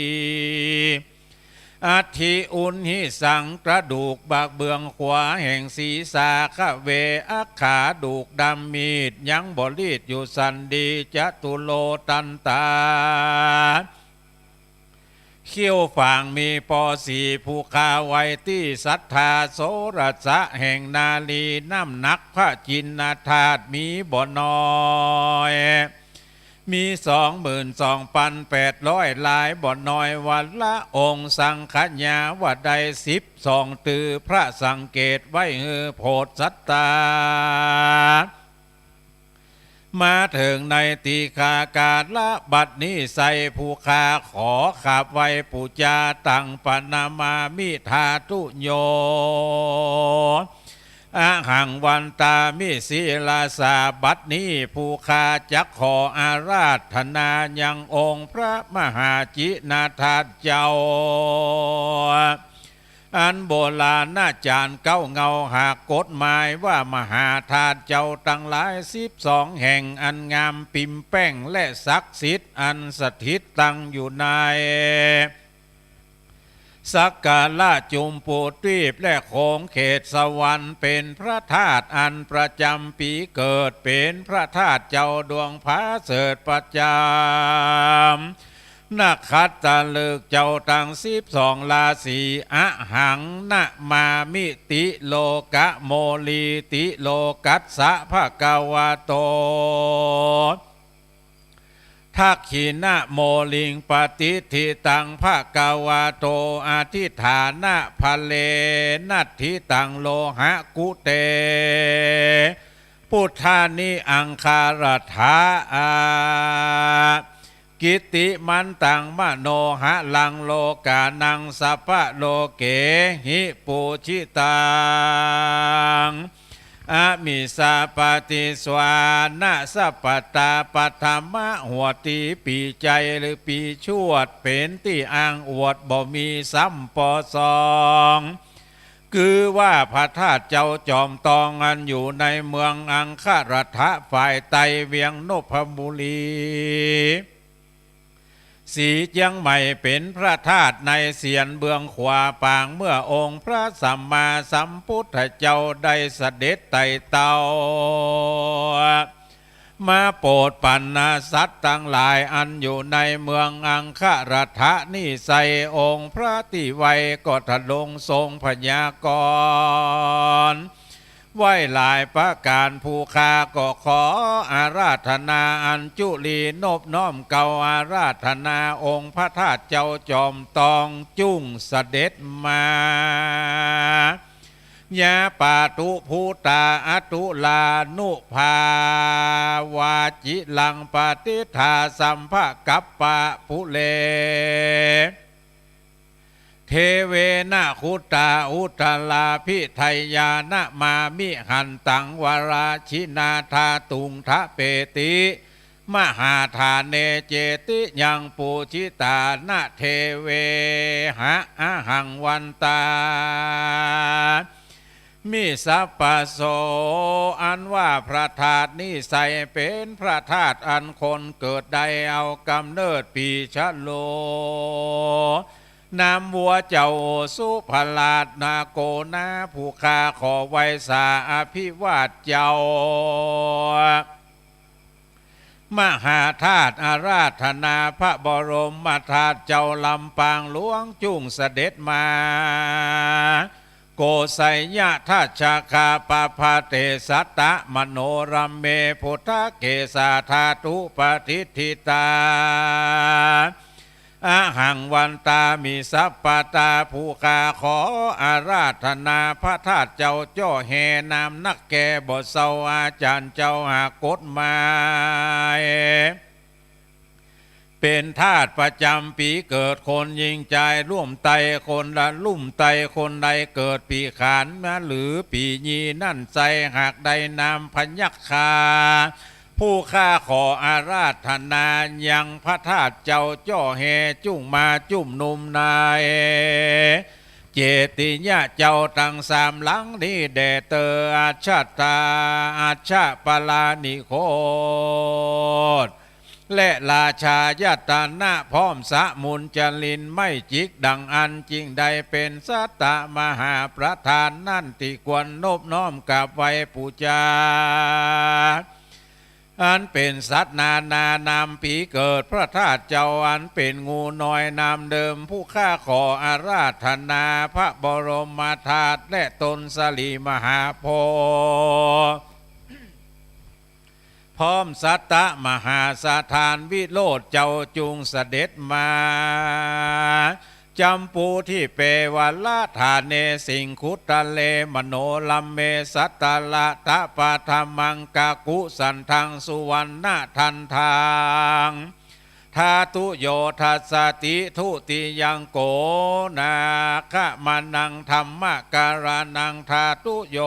อัฐิอุนหิสังกระดูกบากเบืองขวาแห่งศีรษะขะเวอักขาดูกดำมีดยังบรีดอยู่สันดีจตุโลตันตาเขี้ยวฝางมีปอสีผู้คาไว้ที่ศรัทธาโสรสะแห่งนาลีน้ำหนักพระจินนาธาตุมีบ่น้อยมี22,800หลายบ่น้อยวันละองค์สังขญาว่าใด12ตือพระสังเกตไว้โพธสัตตามาถึงในตีคากาละบัดนี้ใส่ผู้คาขอขับไว้ปูจาตังปนามามิทาตุโยอาหังวันตามิศิลาสาบัดนี้ผู้คาจักขออาราธนายังองค์พระมหาจินาธาตุเจ้าอันโบราณอาจารย์เก้าเงาหากกฎหมายว่ามหาธาตุเจ้าตั้งหลาย12แห่งอันงามปิ่มแป้งและศักดิ์สิทธิ์อันสถิตตั้งอยู่ในสักกาละจุมปูตีบและโขงเขตสวรรค์เป็นพระธาตุอันประจำปีเกิดเป็นพระธาตุเจ้าดวงพระเสริฐประจำนักขัดตะลึกเจ้าตั้ง12ราศีอะหังนะมามิติโลกะโมลีติโลกัสสะภะกวาโตทักขินะโมลิงปฏิทิตังภะกวาโตอธิฐานะภะเลนัตถิตังโลหะกุเตพุทธานิอังคารถากิติมันตังมโนหะลังโลกานังสัพพะโลเกหิปูชิตังอามิสาปฏิสวานะสัพปตาปัทมะหัวตีปีใจหรือปีชวดเป็นที่อ้างอวดบ่มีซ้ำปอสองคือว่าพระธาตุเจ้าจอมตองอันอยู่ในเมืองอังคารทะฝ่ายไตเวียงนพบุรีสีเจียงใหม่เป็นพระธาตุในเสียนเบื้องขวาปางเมื่อองค์พระสัมมาสัมพุทธเจ้าได้เสด็จไต่เต้ามาโปรดปันนาสัตว์ทั้งหลายอันอยู่ในเมืองอังคารทะนี่ใส่องค์พระติไวยก็ทะลงทรงพยากรณ์ไหว้หลายประการผู้คาก็ขออาราธนาอัญจุลีนบน้อมเก่าอาราธนาองค์พระธาตุเจ้าจอมตองจุ้งเสด็จมายาปาตุภูตาอตุลานุภาวาจิลังปฏิทาสัมภะกัปปะพุเลเทเวนะคุตาอุตลาพิไทยานะมามิหันตังวราชินาธาตุงทะเปติมหาธาเนเจติยังปูชิตานะเทเวหะอะหังวันตา มีสัพพโสอันว่าพระธาตุนี้ใส่เป็นพระธาตุอันคนเกิดใดเอากำเนิดปีชะโลนำวัวเจ้าสุพลาดนาโกนาผู้คาขอไว้สาอภิวาทเจ้ามหาธาตุอาราธนาพระบรมธาตุเจ้าลำปางหลวงจุ่งเสด็จมาโกไสยะทัชชาคาปภาเตสัตตะมโนรัมเมพุทธเกสาธาตุปฏิทิตาอาหังวันตามีสัพปตาผู้คาขออาราธนาพระธาตุเจ้าจ้อแห่นามนักแก่บทเศร้าอาจารย์เจ้าหากฎหมายเป็นธาตุประจำปีเกิดคนยิงใจร่วมไตคนละลุ่มไตคนใดเกิดปีขานนะหรือปียีนั่นใจหากใดนามพยัคฆาผู้ข้าขออาราธนายังพระธาตุเจ้าจ้อแห่จุ่งมาจุ่มนุมนายเจติยะเจ้าตั้งสามหลังนี้แด่เตออาชาตาอาชาปลานิโคตและราชายตานะพร้อมสะมุนจลินไม่จิกดังอันจริงใดเป็นสัตตมหาประธานนั่นที่ควรนบน้อมกับไว้ปูจาอันเป็นสัตว์นานามปีเกิดพระธาตุเจ้าอันเป็นงูน้อยนามเดิมผู้ข้าขออาราธนาพระบรมธาตุและตนสลีมหาโพธิ์พร้อมสัตตมหาสถานวิโรธเจ้าจุงเสด็จมาจำปูที่เปวัลละธาเนสิงคุตะเลมโนลัมเมสัตตละตะปะธรรมังกากุสันทังสุวรรณทันทางทาตุโยทัสสติทุติยังโกนาคะมานังธรรมการานังทาตุโย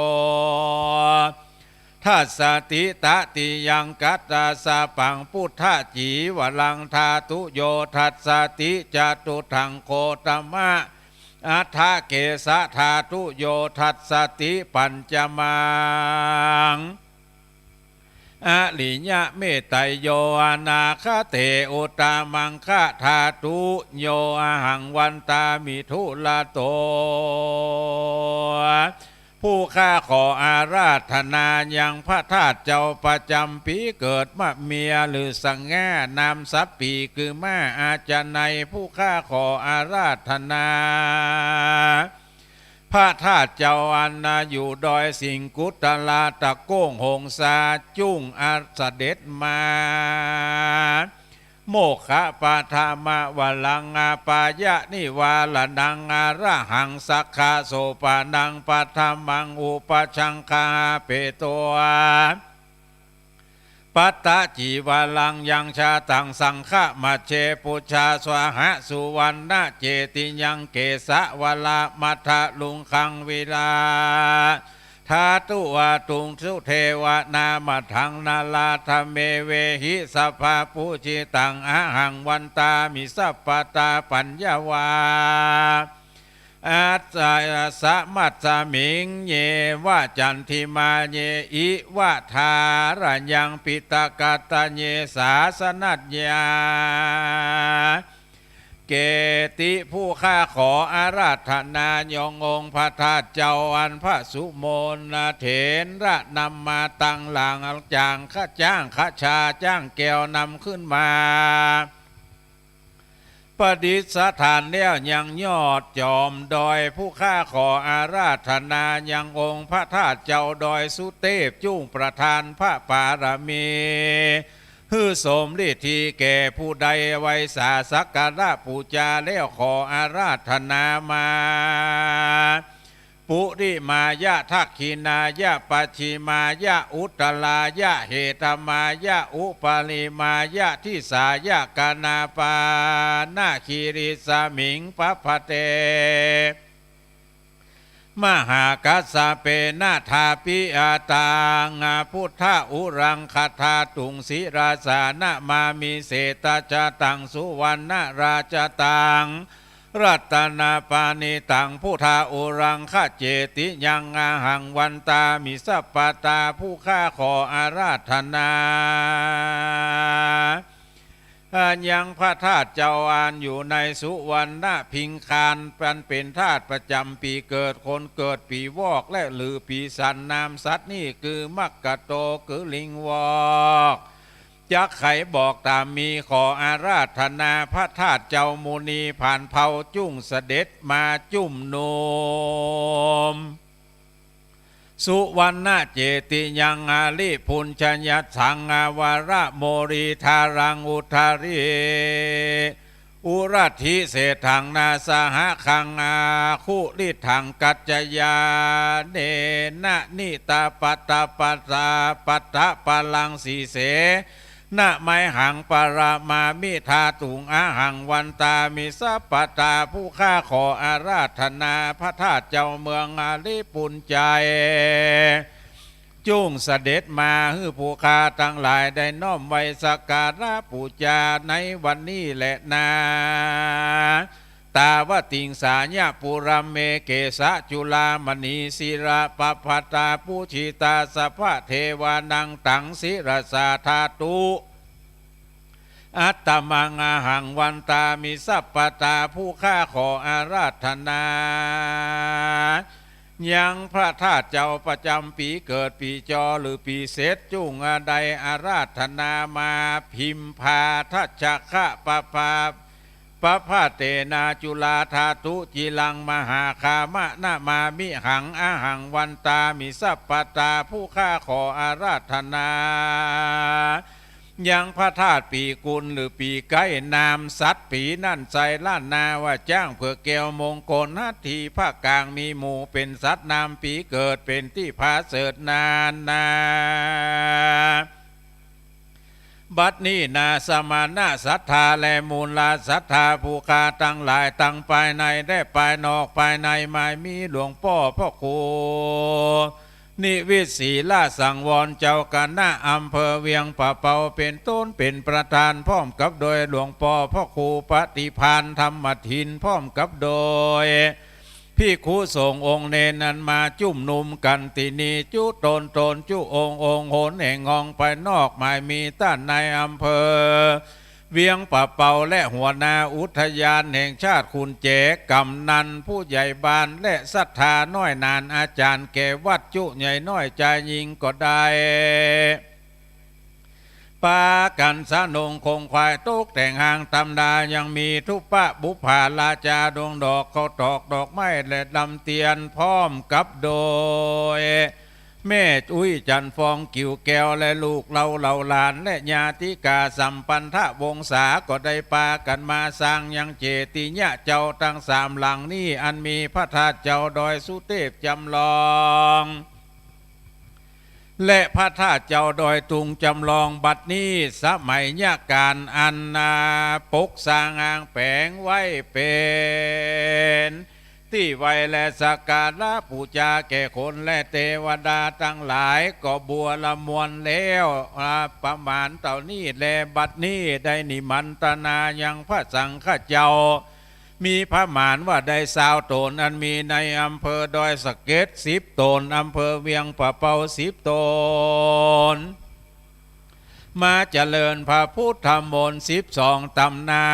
ทัสสติตติยังกัตตาสาปังพุทธจีวลังทาตุโยทัสสติจตุทังโคตมะอัฏฐเกสะทาตุโยทัสสติปัญจมังอลิญะเมตไตโยอนาคเตอุตามังคะทาตุโยอหังวันตามิทุลาโตผู้ข้าขออาราธนายังพระธาตุเจ้าประจำปีเกิดมะเมียหรือสังแง่นามสัพปีคือมาอาจารย์ในผู้ข้าขออาราธนาพระธาตุเจ้าอันอยู่ดอยสิงกุตลาตะโก้งหงสาจุ้งอาเสด็จมาโมขะปาธามะวลังอาปายะนิวาลนังอาระหังสักขาโสปานังปัทมังอุปชังคาเปโตปัตตะจีวาลังยังชาตังสังฆะมัจเจปุชาสวะหะสุวรรณเจติยังเกสะวลามัทะลุงคังวิลาทาตุวาตุงสุเทวนามาทังนาลาธเมเวหิสัพพะปุจิตังอาหังวันตามิสัพปตาปัญญาวาอาจายสะมัตสมิงเยวะจันทิมาเยอิวะทาระยังปิตกาตเยสาสนัญญาเกติผู้ข้าขออาราธนายององค์พระธาตุเจ้าอันพระสุโมนเถระนำมาตั้งหลังจางข้าจ้างข้าชาจ้างแก้วนำขึ้นมาประดิษฐานแล้วยังยอดจอมดอยผู้ข้าขออาราธนายังองค์พระธาตุเจ้าดอยสุเทพจุ้งประธานพระปารมีฮือสมฤทธิแก่ผู้ใดไว้สาสักการะปูจาแล้วขออาราธนามาปุริมายะทักขินายะปัจฉิมายะอุตตลายะเหตมายะอุปาลิมายะทิสายะกานาปานาคิริสมิงปปเตมหากัสสะเปนาทาปิอาตังพุทธอุรังคธาตุงศิราสานะมามิเศตจตังสุวรรณราชตัง รัตนาปานิตังผู้ทาโอรังข้าเจติยังอาหังวันตามิสัปปตาผู้ข้าขออาราธนายังพระธาตุเจ้าอานอยู่ในสุวรรณพิงคารเป็นธาตุประจำปีเกิดคนเกิดปีวอกและหรือปีสันนามสัตว์นี่คือมักกะโตคือลิงวอกจักไขบอกตามมีขออาราธนาพระธาตุเจ้ามุนีผ่านเผาจุ้งเสด็จมาจุ่มนุมสุวรรณเจติยังอาลิพุญชยัตสังอาวาระโมรีธารังอุทาริอุรัติเศถังนาสหคังอาคุลิถังกัจจยาเนนะนิตาปตาปตาปัตตะปลังสีเสนะไมหังปรามามิธาตุงอาหังวันตามิสัปปตาผู้ข้าขออาราธนาพระธาตุเจ้าเมืองอาลิปุญใจจุ้งเสด็จมาฮือผู้ข้าทั้งหลายได้น้อมไว้สักการะปูจาในวันนี้แหละนาตาวติงสาญาปุรัมเมเกสะจุลามณีศิระปปภตาปูชิตาสภะเทวานังตังศิรสาธาตุอัตตมังอาหังวันตามิสัปปตาผู้ข้าขออาราธนายังพระธาตุเจ้าประจำปีเกิดปีจอหรือปีเศษจุงใดอาราธนามาพิมพาทัชชะปะปะพาเตนาจุลาธาตุจิลังมหาคามะนามามิหังอาหังวันตามิสัปปตาผู้ข้าขออาราธนายังพระธาตุปีกุลหรือปีไก่นามสัตว์ปีนั่นใจล้านนาว่าจ้างเพื่อแก้วมงคลนาทีภาคกลางมีหมู่เป็นสัตว์นามปีเกิดเป็นที่พาเสดนานนาบัดนี้นาสมานะศรัทธาและมูลลาศรัทธาผู้คาตั้งหลายตั้งภายในได้ภายนอกภายในไม่มีหลวงพ่อพ่อครูนิวิศีลาสังวรเจ้าคณะอำเภอเวียงป่าเปาเป็นต้นเป็นประธานพร้อมกับโดยหลวงพ่อพ่อครูปฏิพานธรรมทินพร้อมกับโดยพี่ครูส่งองค์เนนันมาจุ่มนุมกันตินีจุตนจุองโหนแห่งองไปนอกหมายมีต้านในอำเภอเวียงป่าเปาและหัวหน้าอุทยานแห่งชาติคุณเจกำนันผู้ใหญ่บ้านและศรัทธาน้อยนานอาจารย์แก่วัดจุใหญ่น้อยใจยิงก็ได้ปากันสะนงคงควายตกแต่งหางตำดายังมีทุปะบุพาลาจาดวงดอกเขาตอกดอกไม้และลำเตียนพร้อมกับโดยแม่อุ้ยจันฟองกิ่วแก้วและลูกเราหลานและญาติกาสัมปันทะวงศาก็ได้ปากันมาสร้างยังเจติยะเจ้าทั้งสามหลังนี้อันมีพระธาตุเจ้าดอยสุเทพจำลองและพระธาตุเจ้าดอยตุงจำลองบัดนี้สมัยยการอันนาปกสร้างอ่างแปลงไว้เป็นที่ไว้และสักการะปูจาแก่คนและเทวดาทั้งหลายก็บัวละมวลแล้วประมาณเต่านี้แลบัดนี้ได้นิมันตนายังพระสังฆเจ้ามีพระหมานว่าได้20 ตนอันมีในอำเภอดอยสะเก็ด10 ตนอำเภอเวียงป่าเปา10 ตนมาเจริญพระพุทธมนต์12 ตำนา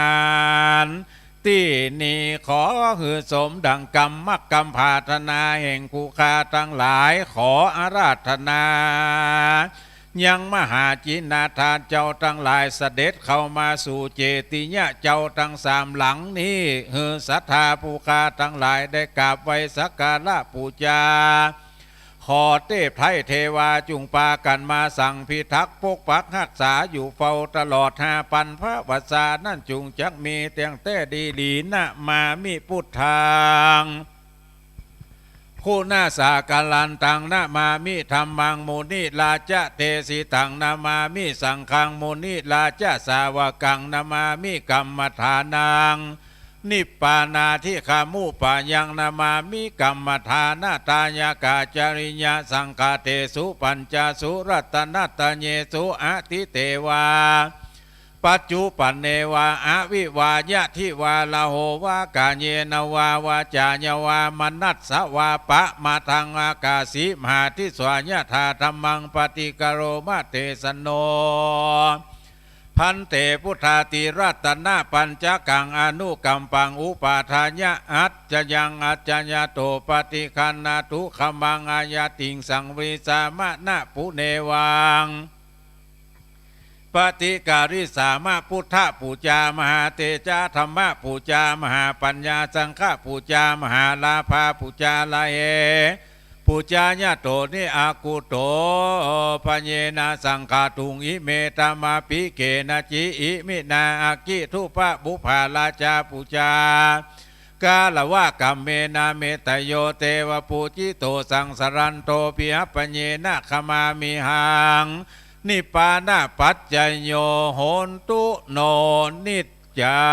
นที่นี่ขอหือสมดังกรรมมักกรรมภาธนาแห่งกูคาทั้งหลายขออาราธนายังมหาจินาทานเจ้าทั้งหลายเสด็จเข้ามาสู่เจติยะเจ้าทั้งสามหลังนี้หือศรัทธาผู้คาทั้งหลายได้กราบไว้สักการะปูจาขอเทพไทยเทวาจุงปากันมาสั่งพิทักษ์ปกปักรักษาอยู่เฝ้าตลอด5,000 พระวสานั่นจุงจักมีเตียงเต้ดีดีนะมามิพุทธังคู่หน้าสากาลันตังนะมามิธรรมังมุนิลาจะเทสิตังนามามิสังฆังมุนิลาจะสาวกังนามามิกัมมฐานังนิปปานาทิขามุปายังนามามิกัมมฐานาตายากาจริญญาสังฆาเทสุปัญจสุรัตนัตตเยสุอติเตวาป ปัจจุปันเนวาอวิวายะทิวาลาโหวากาเยนวาวาจาญวามนัสสวาปะมาทางอากาศิมหาทิสวายะธาธรรมังปฏิกโรมาเตสโนพันเตพุทธาติรัตนาปัญจกังอนุกัมปังอุปาทายะอัจจยังอัจจยโตปฏิคันนาทุขมังอายาติงสังวิสามะนะปุเนวังปฏิการิสามะพุทธปูจามหาเตจาธรรมะปูจามหาปัญญาสังฆปูจามหาลาภาปูจาลาเอปูจาญาโตนิอากุโตปะเยนะสังฆาตุงอิเมตามาปิเกนะจิอิมินาอากิทุปะบุภาลาจาปูจากาลวะกัมเมนาเมตโยเตวปูจิโตสังสรันโตปิหปะเยนะขมามิหังนิปานาปัจจโยโหนตุโนนิจจั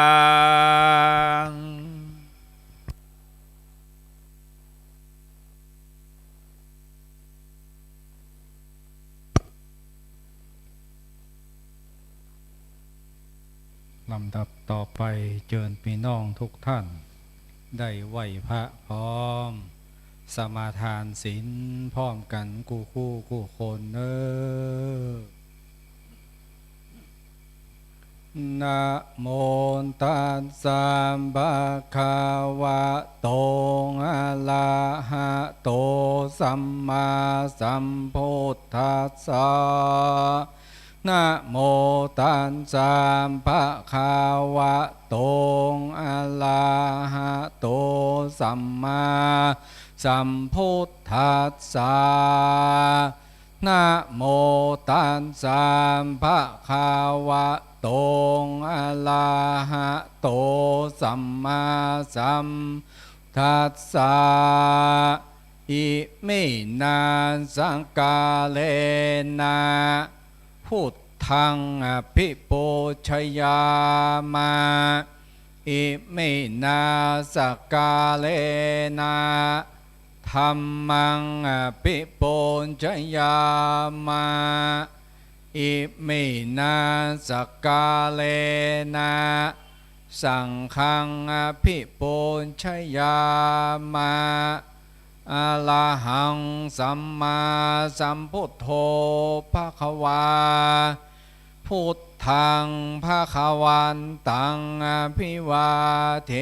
งลำดับต่อไปเชิญพี่น้องทุกท่านได้ไหวพระพร้อมสมาทานศีลพร้อมกันคู่คนนะโมตัสสะภะคะวะโตอะระหะโตสัมมาสัมพุทธัสสะนะโมตัสสะภะคะวะโตอะระหะโตสัมมาสัมพุทธัสสะนะโมตัสสะภะคะวะโตอะระหะโตสัมมาสัมพุทธัสสะอิมินาสังกาเลนะพุทธังอภิปูชยามาอิมินาสกกาเลนะธัมมังอภิปูชยามาอิมินาสกกาเลนะสังฆังอภิปูชยามาอะระหังสัมมาสัมพุทโธภควาพุทธังภควันตังอภิวาเท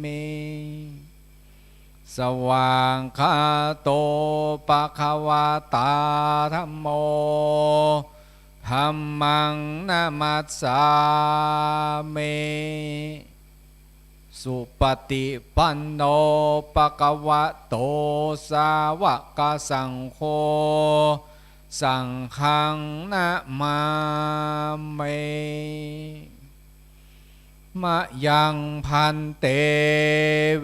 มิสว่างคาโตภควตาธัมโมธัมมังนะมัสสามิสุปฏิปันโนภควโตสาวกสังโฆสังฆังนะมามิมะยังพันเต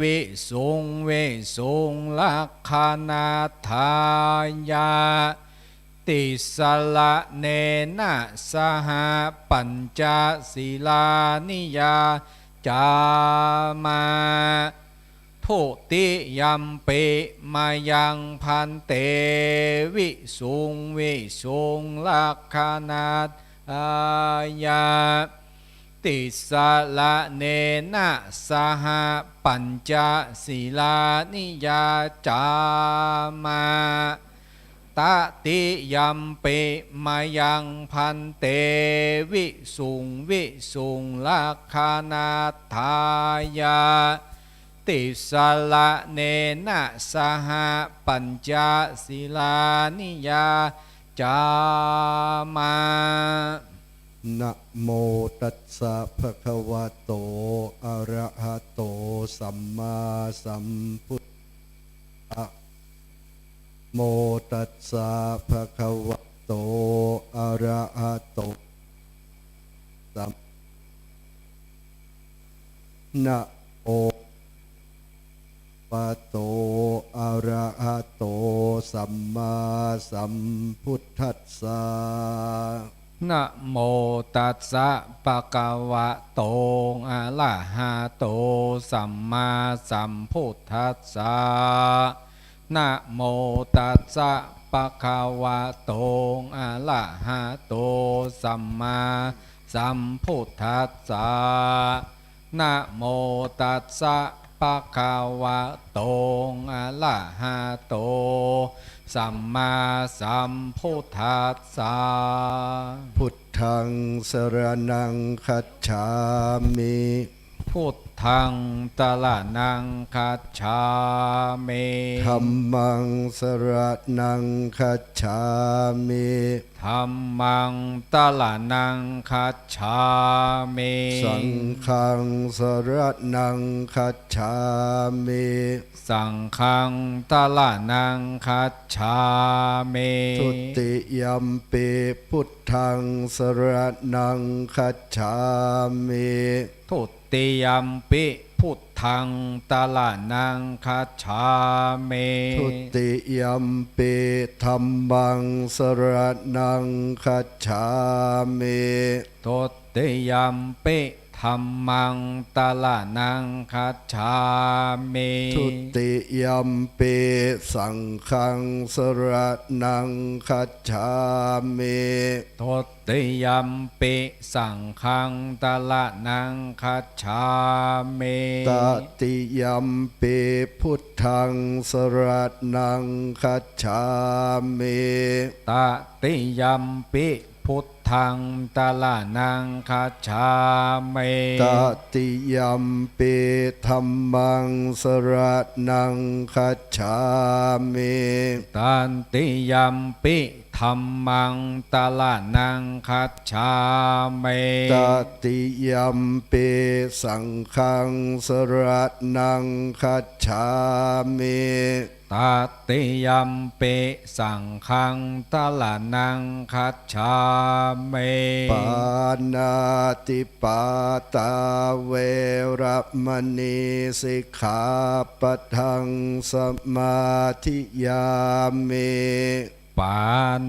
วิสุงวิสุงลักขณาทายาติสละเนนะสหปัญจศีลานิยาจามาทุติยัมปิมายังพันเตวิสุงวิสุงลักขณาทายาติสละเนนะสหปัญจศีลานิยาจามาตติยัมปิมายังพันเตวิสุงวิสุงลักขณาทายาติสละเนนะสหปัญจศีลานิยาจามานะโมตัสสะภะคะวะโตอะระหะโตสัมมาสัมพุทธะโมตัสสะภะคะวะโตอะระหะโตสัมนะโมปะโตอะระหะโตสัมมาสัมพุทธัสสะนะโมตัสสะภะคะวะโตอะระหะโตสัมมาสัมพุทธัสสะนะโมตัสสะภะคะวะโตอะระหะโตสัมมา สัมพุทธัสสะนะโมตัสสะปะคะวะโตอะระหะโตสัมมาสัมพุทธัสสะ พุทธังสรณังคัจฉามิ พุทธังตละนังคัจฉามิ ธัมมังสรณังคัจฉามิ ธัมมังตละนังคัจฉามิ สังฆังสรณังคัจฉามิ สังฆังตละนังคัจฉามิ ทุติยัมปิพุทธังสรณังคัจฉามิ ทุติยัมปิพุทธังตละนังคัจฉามิ ทุติยัมปิธัมมังสรณังคัจฉามิ ทุติยัมปิธัมมังตละนังคัจฉามิ ทุติยัมปิสังฆังสรณังคัจฉามิ ทุติยัมปิสังฆังตละนังคัจฉามิ ตติยัมปิพุทธังสรณังคัจฉามิ ตติยัมปิพุทธังตละนังคัจฉามิ ตติยัมปิธัมมังสรณังคัจฉามิ ตันติยัมปิธัมมังตละนังคัจฉามิ ตติยัมปิสังฆังสรณังคัจฉามิ ตติยัมปิสังฆังตละนังคัจฉามิ ปานาติปาตาเวระมณีสิกขาปะทังสมาธิยามิ ปา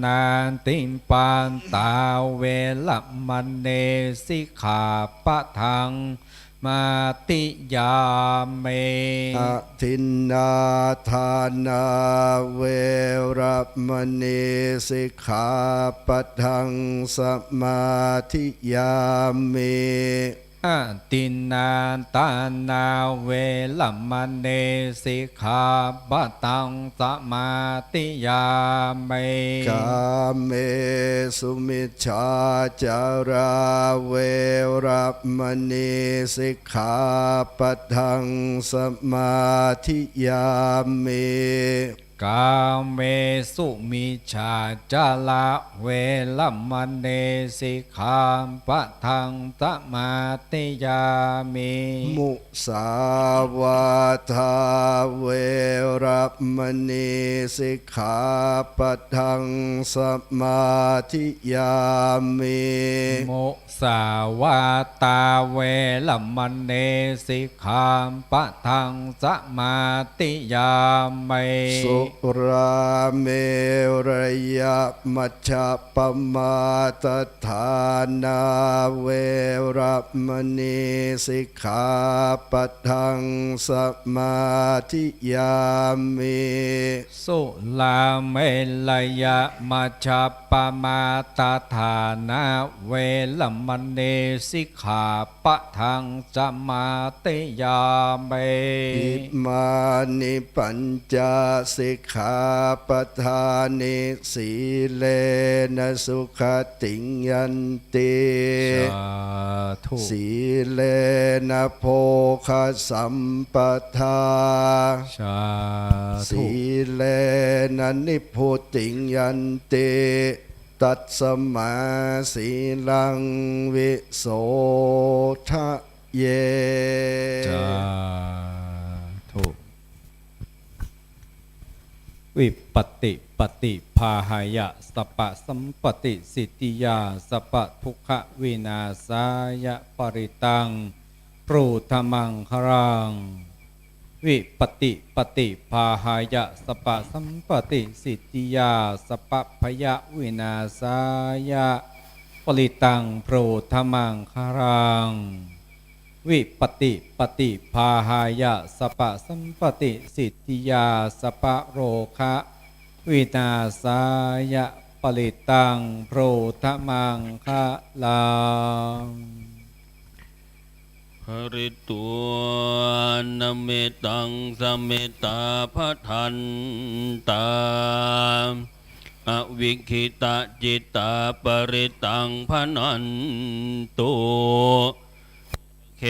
นาติปานตาเวละมณีสิกขาปะทังมาติยามิ อทินนาทานาเวระมณีสิกขาปะทังสมาธิยามิ อาตินาตานาเวละมณีสิกขาปะทังสมาติยามิ กาเมสุมิจฉาจาราเวระมณีสิกขาปะทังสมาธิยามิ กาเมสุมิชาจาละเวละมณีสิกขาปะทังสมาติยามิ มุสาวาทาเวระมณีสิกขาปะทังสมาธิยามิ โมสาวาตาเวละมณีสิกขาปะทังสมาติยามิ สุราเมรยมัชฌะปมาตฐานาเวระมณีสิกขาปะทังสมาธิยามิ สุลาเมลยมัชฌปปมาตฐานาเวละมณีสิกขาปะทังสมาติยามิ อิมานิปัญจสิกขาปทานิสีเลนะสุขติงยันติ สาธุ สีเลนะโภคสัมปทา สาธุ สีเลนะนิพพุติงยันติตัสสมาสีลังวิโสทะเย สาธุ วิปติปฏิภาหายะสปะสัมปติสิทธิยาสปะทุกขวินาศายะปริตังปรูธมังครัง วิปติปฏิภาหายะสปะสัมปติสิทธิยาสปะพยะวินาศายะปริตังปรูธมังครัง วิปติปฏิภาหายะสปะสัมปติสิทธิยาสปะโรคะวินาศายะป ปริตตังโพธมังคะลังหริตัวนาเมตังสเมตาพทันตาอวิคิตาจิตตาปริตังพนันตุเค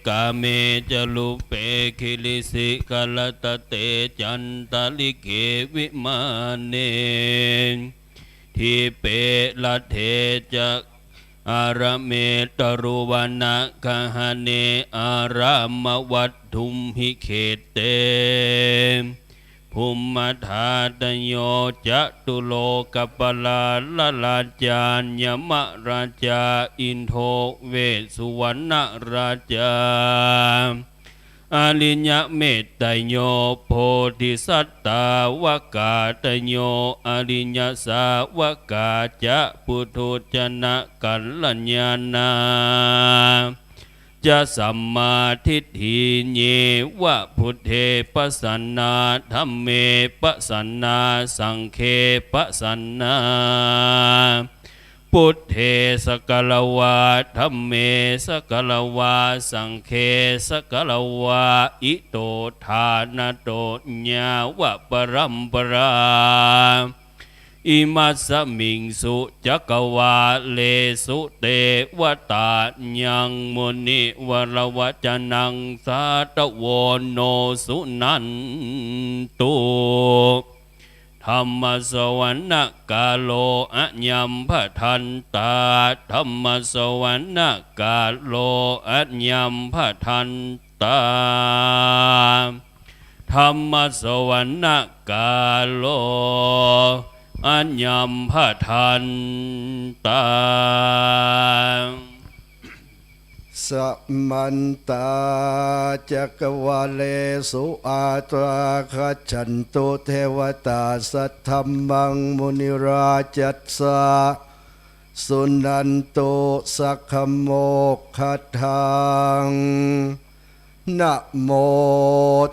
กาเมจลุเปคิลิสิกาลตเตจันตลิเกวิมาเนทิเปละเทจะอารเมตรุวนะกหเนอารามวัตถุมหิเขเตภูมิธาตโยจะตุโลกปลาลลาจารยมราชาอินโทเวสุวรรณราชาอริญญเมตตโยโพธิสัตตาวกาตโยอริญญสาวกาจะปุถุชนะกัลลัญญานาจะสัมมาทิฏฐิเยวะพุทเทปสันนาธัมเมปสันนาสังเคปสันนาพุทเทสกลวาธัมเมสกลวาสังเคสกลวาอิโตทานโตญาวะปรัมปราอิมัสสมิงสุจักวาเลสุเตวตายังมุนิวรวจนังสาตโวโนสุนันตุธรรมสวรรณกาโลอะยัมพทันตาธรรมสวรรณกาโลอะยัมพทันตาธรรมสวรรณกาโลอัญญัมพทันตาสัมมันตาจักวาเลสุอาตราคัจฉันตุเทวตาสัทธัมมังมุนิราจัสสะสุนันตุสักขโมกขัทังนะโม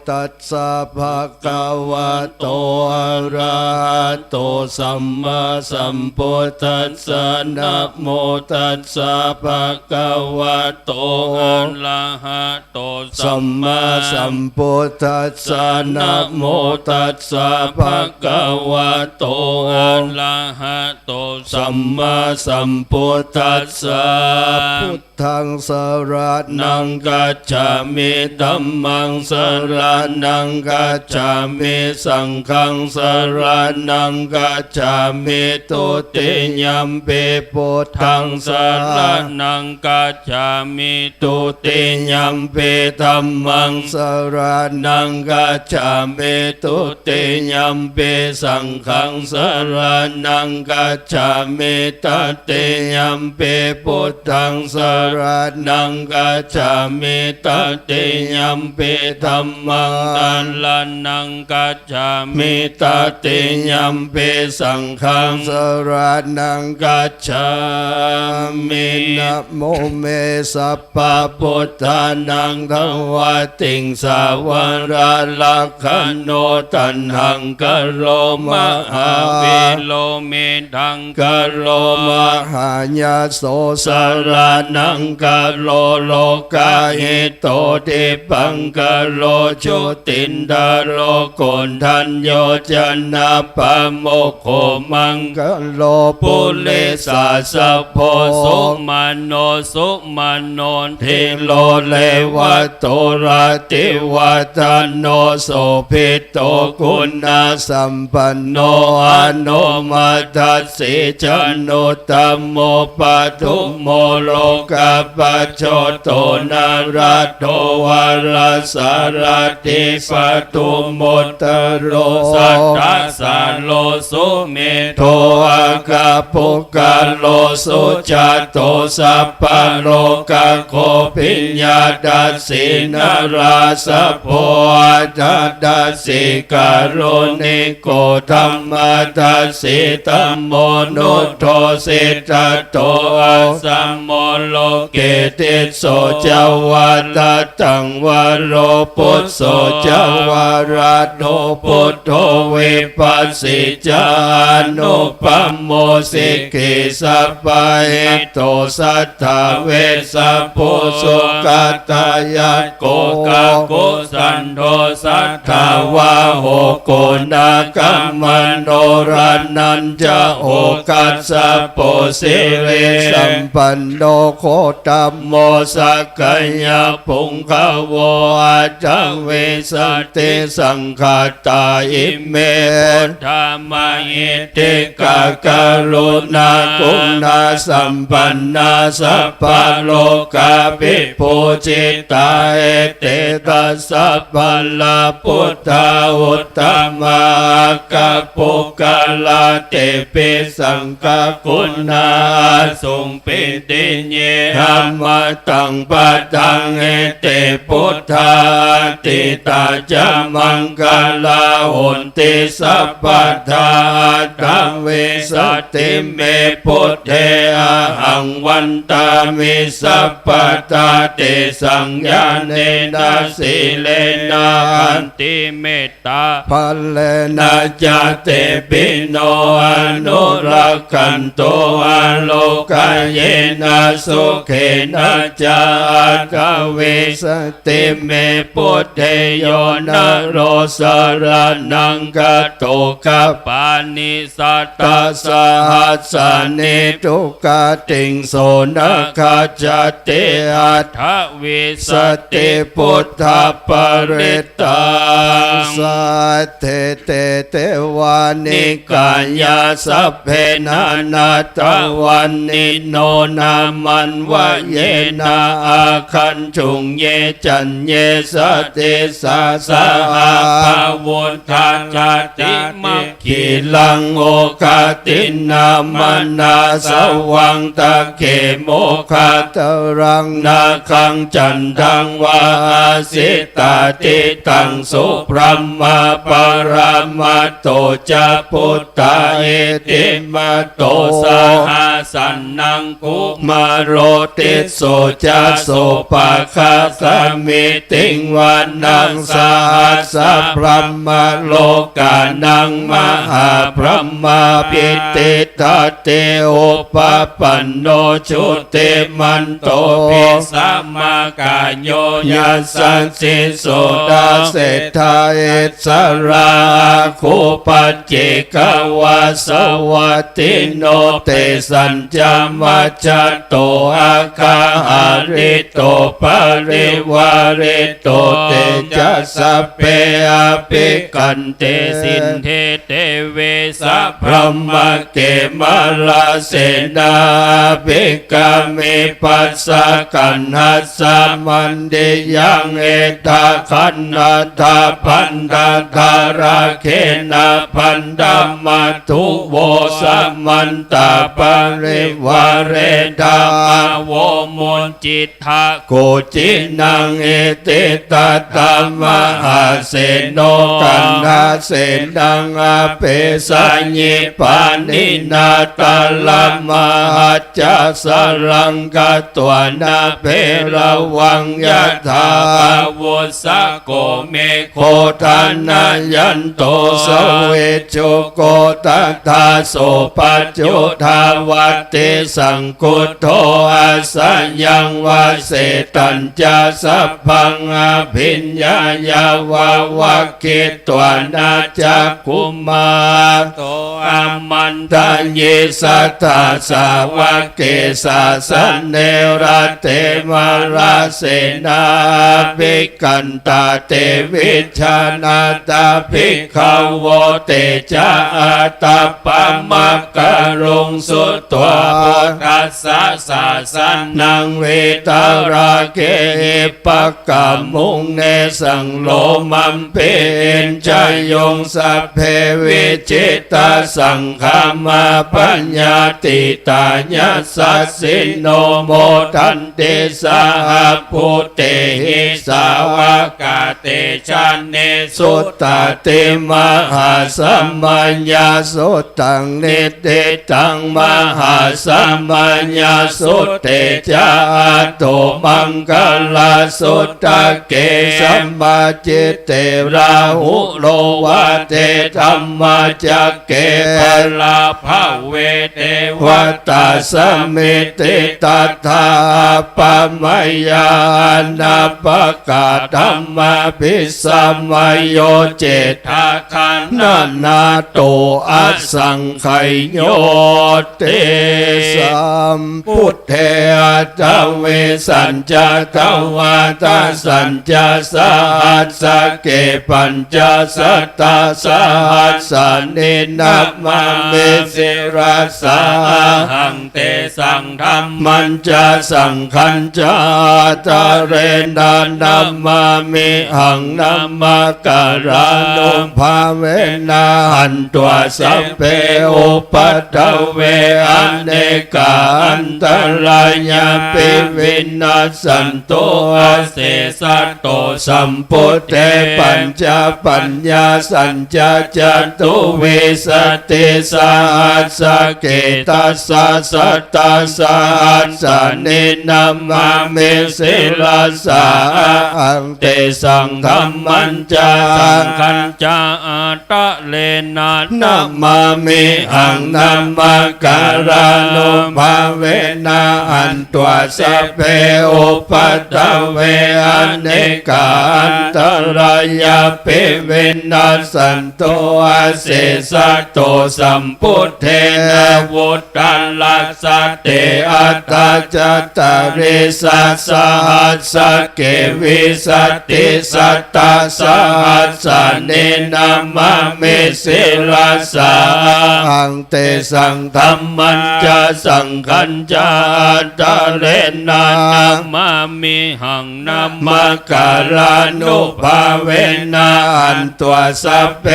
ตัสสะภะคะวะโตอะระหะโตสัมมาสัมพุทธัสสะนะโมตัสสะภะคะวะโตอะระหะโตสัมมาสัมพุทธัสสะนะโมตัสสะภะคะวะโตอะระหะโตสัมมาสัมพุทธัสสะพุทธังสรณังกัจฉามิธัมมังสรณังกัจฉามิสังฆังสรณังกัจฉามิตุติยัมปิพุทธังสรณังกัจฉามิตุติยัมปิธัมมังสรณังกัจฉามิตุติยัมปิสังฆังสรณังกัจฉามิตติยัมปิพุทธังสรณังกัจฉามิตติยัมปิธัมมังตัลลนังกัจฉามิตติยัมปิสังฆังสรณังกัจฉามินะโมเมสัพพะพุทธานังทวติงสาวราลักขโนตันหังกะโลมหาวิโลเมทังกะโลมหาญาโสสรณังกะโลโลกาหิโตติปังกะโลจุตินดาโลโกนทัญโยจนะปะโมกโขมังกะโลปุเลสาสะโพสุมาโนสุมาโนเทโลเลวะโตระติวัตโนโสภิตโตคุณาสัมปันโนอโนมัตถัสสิจโนตัมโมปะทุมโมโลกาปัจโชโตนาราโตวาราสารติปะทุมโมตโรสัตตสาโลสุเมโทอากาปุกาโลสุจโตสัพพะโลกาโคปิญญาดัสสินาราสะโพอาดัสสิกาโรนิโกธัมมาดัสสิตัมโมนุโทสิตโตอะสัมโมโล เกติโสจาวาตตังวโรปุตโสจาวาราโนปุตโตเวปัสสิจานุปัมโมสิกิสัพพะเหโตสัทธาเวสัพพุสุกตายะโกกะโกสันโดสัทธาวาโหโกนาคัมมันโนรานันจะโอกัสสะโปสิเวสัมปันโนโคตัมโมสักกายะปุงขาวอาจังเวสติสังฆาตาอิเมพุทธามาอิติกะกะรุณากุณาสัมปันนาสัพพะโลกาภิปูจิตาเอเตตัสสะปัลลาพุทธาอุตตมากะปุกะลาเตปิสังฆคุณาสุงปิติเยธรรมตังปัตตังเอเตพุทธาติตาจามังคลาหุนติสัพพทาตังเวสติเมพุทเทอะหังวันตามิสัพพทาติสังญาเนนะสิเลนะอันติเมตตาภัลเลนะจาเตปิโนอนุรักขันโตอโลกายเยนะสุเขนะจาตเวสติเมพุทเทโยนะโรสรนังกโตกปานิสัตตสหัสสะเนตุกติงโสนะคาจเตอัฏฐวิสติพุทธปริตตังสัทเทเตเตวานิกายาสัพเพนานาตวันนิโนนามันวะเยนาอาคันจุงเยจันเยสติสาสาภาวุธาจติมัคคีลังโอกาตินามานาสวังตะเกโมคาตรังนาคังจันทังวาสิตาติตังสุพรหมปรามาโตจะพุทธาเอติมาโตสหสันนังกุมาโรติโสจะโสปะคาสมิติงวานังสหัสสะพรหมโลกานังมหาพรหมปิติทัตเตโอปปันโนชุติมันโตภิสัมมากายโยยัสสันสิโสดาเศรษฐาเอสราคุปัจเจกวาสวัตติโนเตสัญจามัจจโตอาคาหาริโตปริวาริโตเตจัสสเปอภิกันเตสินเทเตเวสะพรหมเกมาลาเสนาภิกามิปัสสะกันหัสสะมันเดยังเอตาขันนาทาพันดาคาราเคนะพันดามาทุโวสัมมันตาปริวาเรดาโวมุนจิตทาโกจินังเอติตาตามหาเสโนกันนาเสนังอเปสัญญิปานินาตาลามหัจจสรังกตัวนาเพระวังยะถาวุสะโกเมโคทานายันโตสเวจโกตัทธาโสปัจจุทาวัตติสังกุโทอาสัญญังวาเสตัญจสัพพังอภิญญายาวาวะกิตวนาจักขุมาโตอามันตัญญิสัทธาสาวะเกสาสเนระเตมาราเสนาภิกันตาเตวิชานาตาภิกขาวเตจาอาตาปะมะกะรุงสุตตวะพุทธัสสะสาสนังเวตาราเกปะกะมุงเนสังโลมัมเปนจายงสัพเพวิจิตาสังฆามาปัญญาติตาญัสสสิโนโมทันเตสาพุเตหิสาวกาเตชาเนสุตตติมหาสัมมัญญาสุตังเนเตตังมหาสัง มัญญาสุเตจาโตมังกลาสุตตะเกสัมมาจิตเตราหุโลวะเตธัมมาจักเกภลาภเวเตวัตตาสมิติตัทธาปมยานาปกาธัมมาภิสัมมโยเจตาคันนาโตอสังไขโยเตสัมพุทเทตเวสัญจตวาตาสัญจสัสสะเกปัญจสัตตาสัสสะนินัมมาเมสิราสาหังเตสังธรรมมันจะสังขัญจาตะเรนานัมมามิหังนัมมาการานุภาเวนะหันตัวสัพเพอุปัฏฐเวอเนกาอันตรายาปิวินาสันโตอาเสสัตโตสัมปุตเตปัญจปัญญาสัญจจตุเวสติสัสสะเกตัสสะสัตตาสัสสะเนนัมมาเมสิลาสาอังเตสังธรรมันจาสังขัญจาตะเลนะนัมมามิหังนัมมาการานุภาเวนะอันตัวสัพเพอุปัฏฐเวอเนกาอันตรายาปิวินาสันโตอาเสสัตโตสัมพุทเทนะวุตตัลลัสสะเตอัตตาจัตตาริสัสสะหัสสะเกวิสัตติสัตตาสัสสะเนนัมมาเมสิลาสาหังเตสังธรรมันจะสังขัญจาตะเรนานัมมามิหังนัมมาการานุภาเวนะอันตัวสัพเพ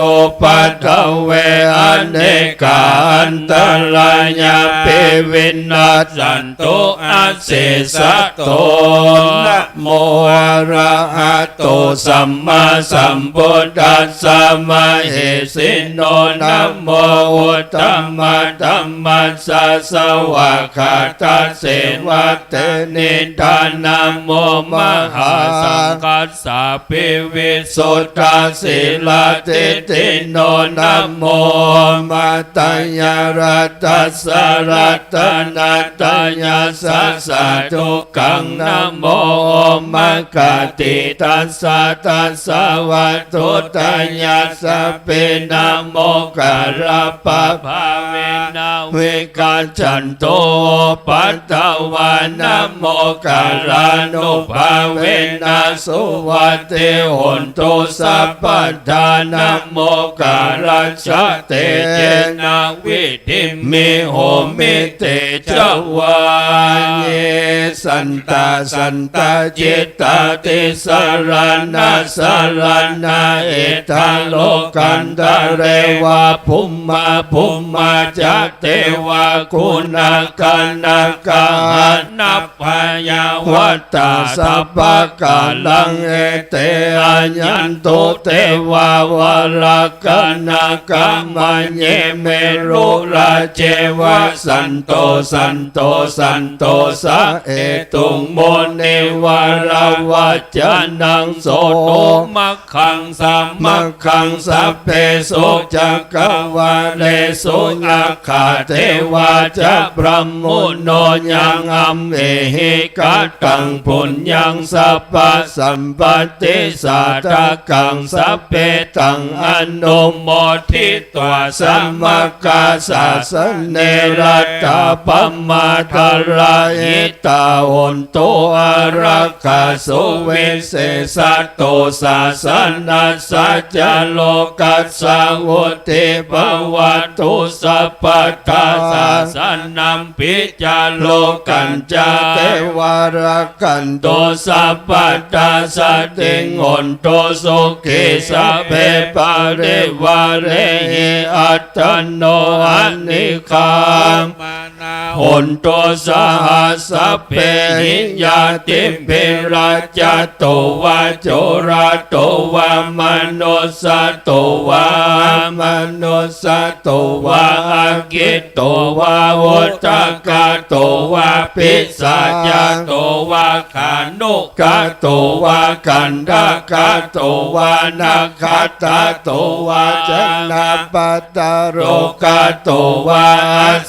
อุปัฏฐเวอเนกาอันตรายาปิวินาสันโตอาเสสะโตนะโมอะระหะโตสัมมาสัมพุทธัสสะมะเหสิโนนะโมอุตตมะธัมมัสสะสวะคาตัสเสวะเตนิทานะโมมหาสังฆัสสะปิวิสุทธาสิลาติติโนนะโมมัตตยารัตตัสสะรัตนาตยาสัสสะทุกขังนะโมมะกติตัสสะตัสสะวะทุตยาสัพเพนะโมการะปะภาเวนะเวกัจจันโตปัตตวานะโมการานุภาเวนะสุวัตเตหนตุสัพพทานะโมการัสสะเตเจนะวิธิมิโหมิเตจวายเยสันตาสันตาจิตตาติสารนาสารนาเอตาโลกันตะเรวะภุมมาจักเทวะคุณากานากานัพพยาวัตตาสัพพะกาลังเอเตอัญญันตุเทวาวรากานากามเยเมรุราเจวะสันโตสันโตสันโตสะเอตุงโมเนวารวัจจานังโสโตมัคขังสัมมัคขังสัพเพโสจักขวาเลโสอาคาเทวาจะพระมุโนยังอัมเอหิกัตตังปุญญังสัพพะสัมปติสัตตะกังสัพเพตังอนุโมทิตวสัมมาคาสะสเนรัตตาปัมมาทราหิตาหนโตอารักขาสุเวเสสัตโตสาสนัสสัจจโลกัสสะวุติภวัตุสัพพทาสาสนัมปิจาโลกันจาเทวารกันโตสัพพทาสติงหนโตสุขิสัพเพปะเรวะเรหิอัตตโนอนิคาม หนตุสหัสสพเพหิยาติเพราจโตวาโจราโตวามนุสโตวามนุสโตวาอากิโตวาวุตกาโตวาปิสาจโตวาขานุกาโตวากันดากาโตวานาคาตาโตวาจันนาปตาโรกาโตวา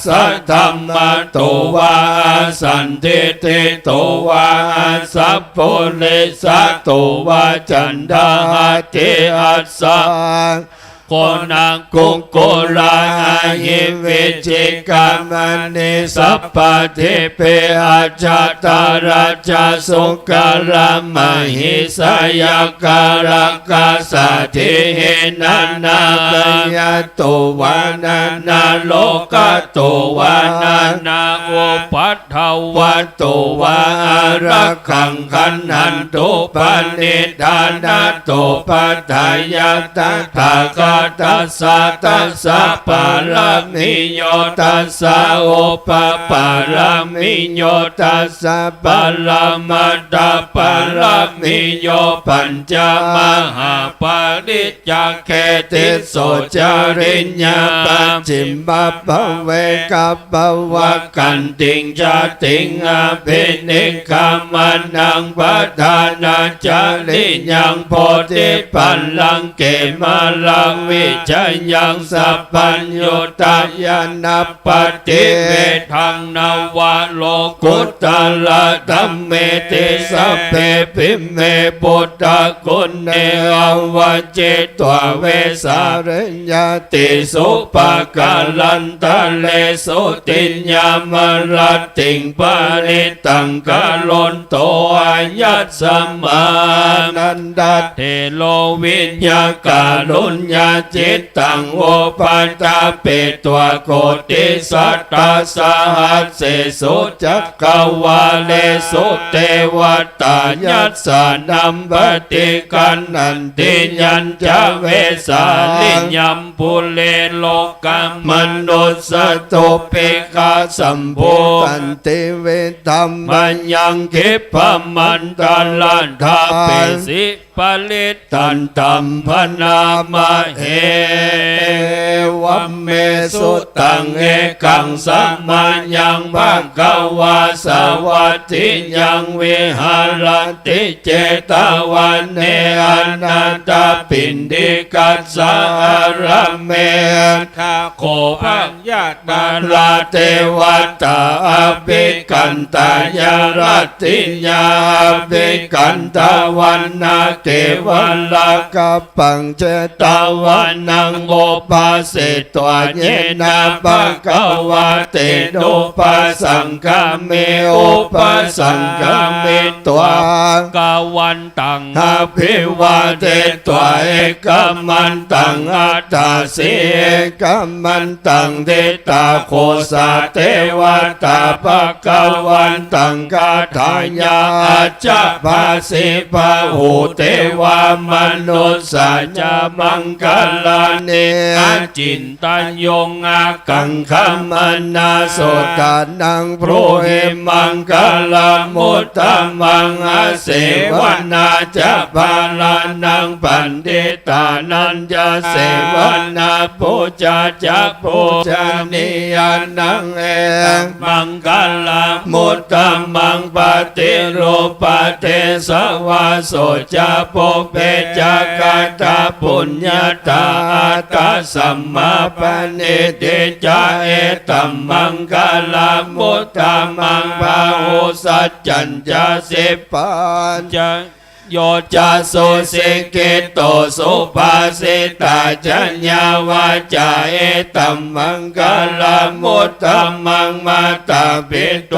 สัทธัมมาโตวาสันติติโตวาสัพพุเลสะโตวาจันดาติอัสสะโกนังกุโกลาหิวิจิกามันนิสัพพะเทเปอาจาตาราชาสุกาลามหิสายกาลกาสะเทเหนานาปยโตวานานาโลกาโตวานานาโอปัฏฐาวะโตวารักขังขันหันตุปนิธานาโตปัฏฐายตถาคตัสสะตัสสะปารามิโยตัสสะโอปปารามิโยตัสสะปารามัตถปารามิโยปัญจมหาปาริจจเกติโสจาริญญาปัจฉิมปภเวกัปปวะกันติงจติงอภินิกามานังปัฏฐานาจาริยังโพธิปัลลังเกมาลังวิจัยยังสัพพัญญุตายานัปปฏิเวทังนาวะโลกุตตะธัมเมติสัพเพปิเมปุตตะกุณเนอวเจตวเวสาริญาติสุปกาลันตะเลสุติญญามรติงปริตังกะลนโตอายัสสมานันดาเทโลวิญญากาลุญญาจิตตังโอปัตตาเปตัวโกติสัตตาสหัสเสสุจักกวาเลสุเทวตายัสสานัมปติกันนันติยัญจเวสาลิยัมปุเลโลกัมมนุสโตเปกาสัมโพตันติเวธัมมัญญังคิปมันตาลันทาเปสิปลิตตันตัมพนามาเหวัมเมสุตังเอกังสัมมายังภะคะวาสวัสดิยังวิหารติเจตวันเนอนันตปินดิกัสสะระเมทาโคภัญญาตาลาเทวตาอภิกันตายารติญาอภิกันตาวันนาเกวันลากปังเจตาวันนังโอปาเสตัวเยนะภะคะวะเตโนปัสสังฆาเมโอปัสสังฆาเมตัวกาวันตังอภิวาเทตัวเอกมันตังอัตตาเสกมันตังเทตาโคสาเทวตาภะคะวันตังกาทายาจัปาสิปะหูเทวามนุสาจามังคลาเนอาจินตัญโยงอากังคมนาโสตานังโพเอมังคลามุตตมังอาเสวนาจะพาลานังปันเดตานันจะเสวนาปูจาจะปูจานิยานังเอมังคลามุตตมังปฏิโรปเทสวาโสจะโปเปจากาตาปุญญาตาตาสัมมาปณิเตจาเอตัมมังคลามุตตมังภาโหสัจจัญจสิปัญจโยจะโสสิกิโตสุภาสิตาจัญญาวาจาเอตัมมังคลามุตตมังมาตาปิโต